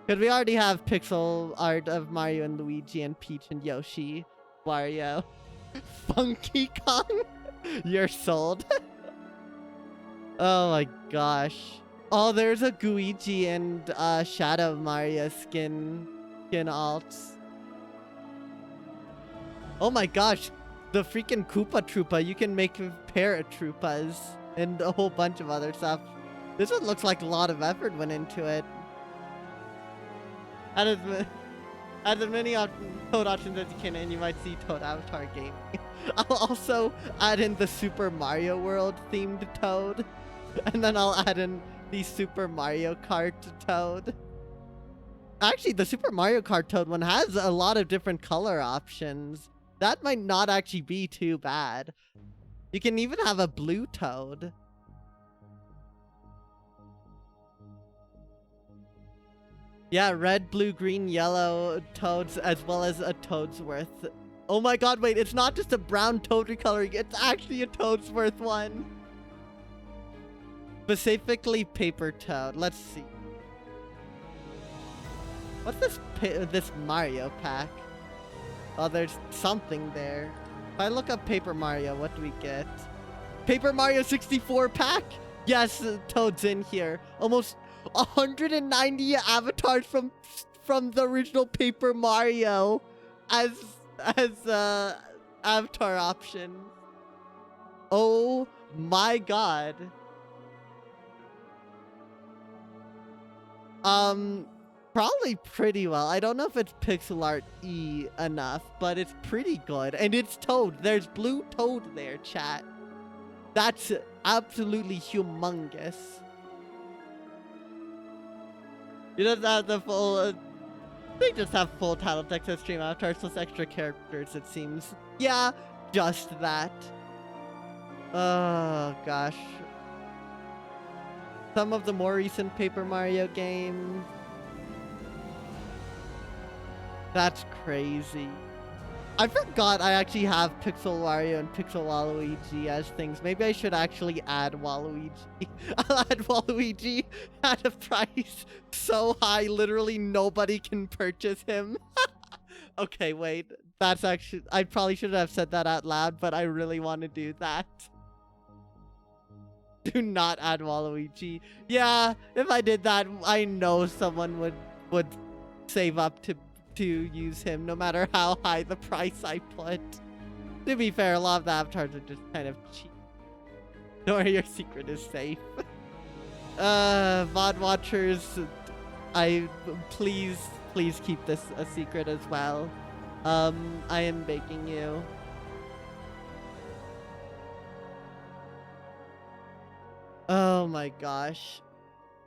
Because we already have pixel art of Mario and Luigi and Peach and Yoshi. Wario. Funky Kong? You're sold. Oh my gosh. Oh, there's a Guigi and Shadow Mario skin alts. Oh my gosh, the freaking Koopa Troopa. You can make Paratroopas and a whole bunch of other stuff. This one looks like a lot of effort went into it. Add as many Toad options as you can, and you might see Toad Avatar gaming. I'll also add in the Super Mario World themed Toad, and then I'll add in the Super Mario Kart Toad. Actually, the Super Mario Kart Toad one has a lot of different color options. That might not actually be too bad. You can even have a blue Toad. Yeah, red, blue, green, yellow Toads, as well as a Toadsworth. Oh my god, wait, it's not just a brown Toad recoloring, it's actually a Toadsworth one. Specifically Paper Toad. Let's see. What's this Mario pack? Oh, there's something there. If I look up Paper Mario, what do we get? Paper Mario 64 pack. Yes, Toad's in here. Almost 190 avatars from the original Paper Mario as avatar option. Oh my god. Probably pretty well. I don't know if it's pixel art enough, but it's pretty good. And it's Toad. There's blue Toad there, chat. That's absolutely humongous. You don't have the full... they just have full title text and stream avatars plus extra characters, it seems. Yeah, just that. Oh, gosh. Some of the more recent Paper Mario games. That's crazy. I forgot I actually have Pixel Wario and Pixel Waluigi as things. Maybe I should actually add Waluigi. I'll add Waluigi at a price so high, literally nobody can purchase him. Okay, wait. That's actually... I probably should have said that out loud, but I really want to do that. Do not add Waluigi. Yeah, if I did that, I know someone would save up to use him, no matter how high the price I put. To be fair, a lot of the avatars are just kind of cheap. Don't worry, your secret is safe. VOD watchers, please keep this a secret as well. I am begging you. Oh my gosh.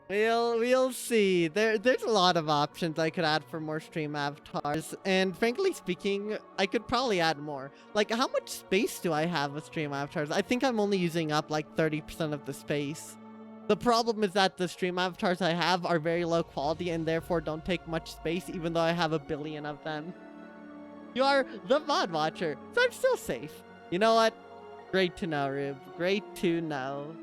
We'll see. There's a lot of options I could add for more stream avatars, and frankly speaking, I could probably add more. Like, how much space do I have with stream avatars? I think I'm only using up like 30% of the space. The problem is that the stream avatars I have are very low quality and therefore don't take much space, even though I have 1 billion of them. You are the VOD watcher, so I'm still safe. You know what? Great to know, Rube. Great to know.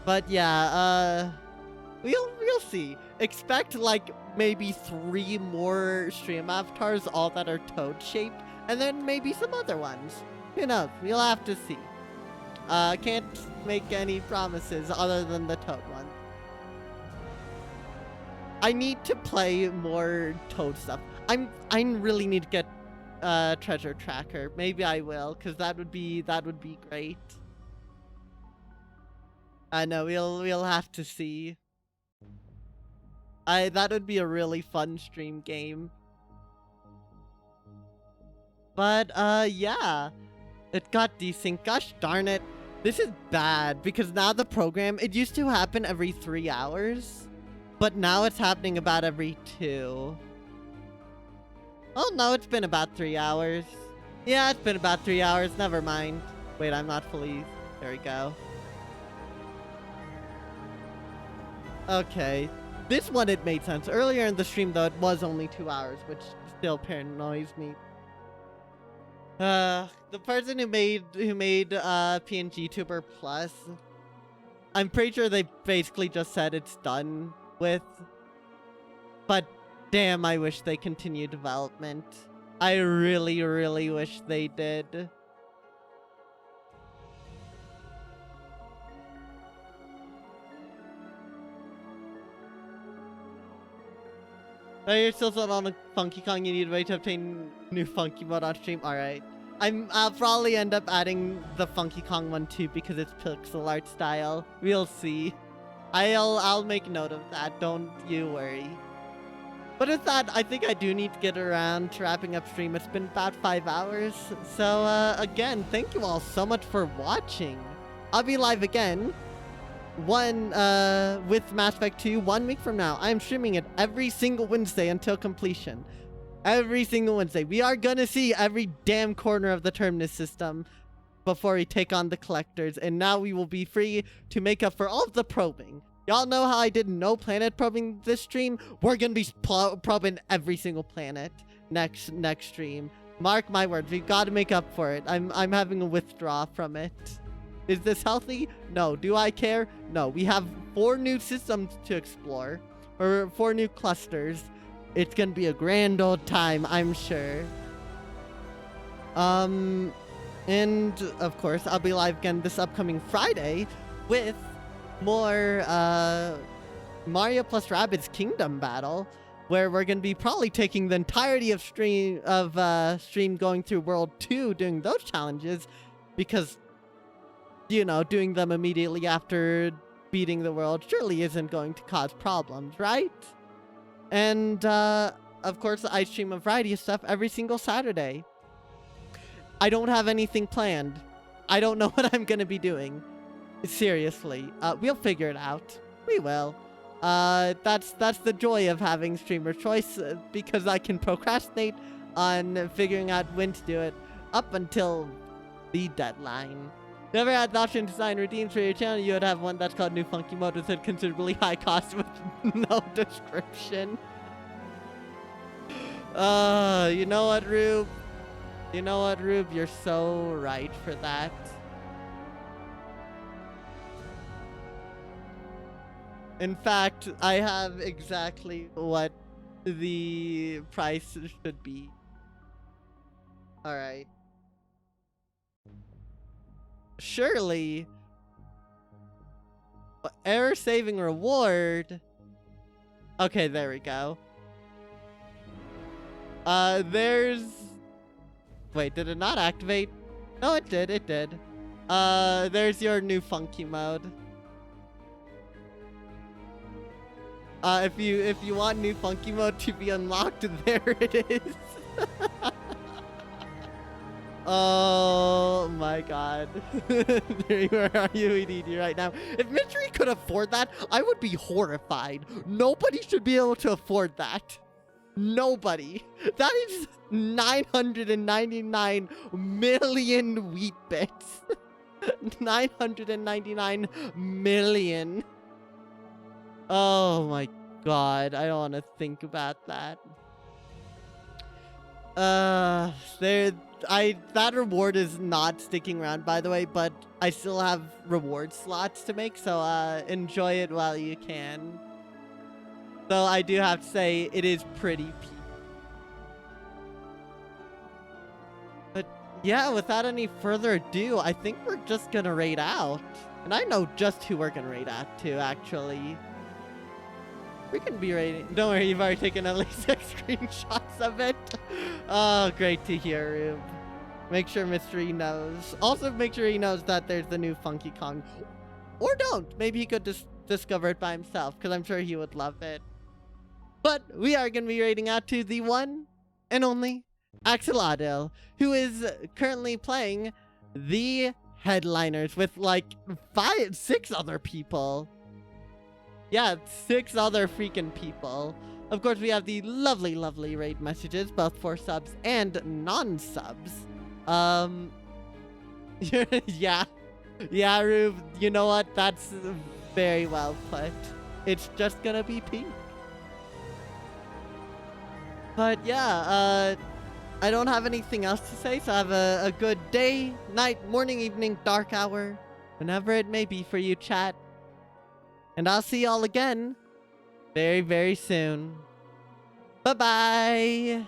But yeah, we'll see. Expect like maybe 3 more stream avatars, all that are Toad shaped, and then maybe some other ones. Who knows? We'll have to see. Can't make any promises other than the Toad one. I need to play more Toad stuff. I really need to get Treasure Tracker. Maybe I will, cause that would be great. I know, we'll have to see. That would be a really fun stream game. But yeah, it got desync. Gosh darn it. This is bad because now the program, it used to happen every 3 hours, but now it's happening about every 2. Oh no, it's been about 3 hours. Yeah, it's been about 3 hours. Never mind. Wait, I'm not fully... There we go. Okay, this one it made sense. Earlier in the stream though, it was only 2 hours, which still paranoids me. The person who made PNG Tuber Plus, I'm pretty sure they basically just said it's done with. But damn, I wish they continued development. I really, really wish they did. Oh, you're still on a Funky Kong. You need to wait to obtain new Funky mode on stream. Alright. I'll probably end up adding the Funky Kong one too because it's pixel art style. We'll see. I'll make note of that. Don't you worry. But with that, I think I do need to get around to wrapping up stream. It's been about 5 hours. So again, thank you all so much for watching. I'll be live again. With Mass Effect 2 1 week from now. I'm streaming it every single Wednesday until completion. Every single Wednesday. We are gonna see every damn corner of the Terminus system before we take on the collectors, and now we will be free to make up for all of the probing. Y'all know how I did no planet probing this stream? We're gonna be probing every single planet next stream. Mark my words, we've got to make up for it. I'm having a withdrawal from it. Is this healthy? No. Do I care? No. We have 4 new systems to explore. Or 4 new clusters. It's gonna be a grand old time, I'm sure. And of course, I'll be live again this upcoming Friday with more Mario plus Rabbids Kingdom Battle, where we're gonna be probably taking the entirety of stream going through World 2, doing those challenges, because you know, doing them immediately after beating the world surely isn't going to cause problems, right? And of course, I stream a variety of stuff every single Saturday. I don't have anything planned. I don't know what I'm gonna be doing. Seriously, we'll figure it out. We will. That's the joy of having streamer choice, because I can procrastinate on figuring out when to do it up until the deadline. Never had the option to design redeems for your channel, you would have one that's called New Funky Mode with a considerably high cost with no description. You know what, Rube? You know what, Rube? You're so right for that. In fact, I have exactly what the price should be. Alright. Surely, error saving reward. Okay, there we go. There's, wait, did it not activate? No, it did, it did. There's your new funky mode. If you want new funky mode to be unlocked, there it is. Oh my god. Where are you, EDD, right now? If Mystery could afford that, I would be horrified. Nobody should be able to afford that. Nobody. That is 999 million wheat bits. 999 million. Oh my god, I don't want to think about that. That reward is not sticking around, by the way, but I still have reward slots to make, so enjoy it while you can. Though I do have to say, it is pretty peak. But yeah, without any further ado, I think we're just gonna raid out. And I know just who we're gonna raid out to, actually. We can be raiding. Don't worry, you've already taken at least 6 screenshots of it. Oh, great to hear, Rube. Make sure Mystery knows. Also, make sure he knows that there's the new Funky Kong. Or don't. Maybe he could just discover it by himself, because I'm sure he would love it. But we are going to be raiding out to the one and only Axolotl, who is currently playing the headliners with like 6 other people. Yeah, 6 other freaking people. Of course, we have the lovely, lovely raid messages, both for subs and non-subs. Yeah. Yeah, Rube, you know what? That's very well put. It's just gonna be peak. But yeah, I don't have anything else to say, so have a good day, night, morning, evening, dark hour, whenever it may be for you, chat. And I'll see y'all again very, very soon. Bye-bye.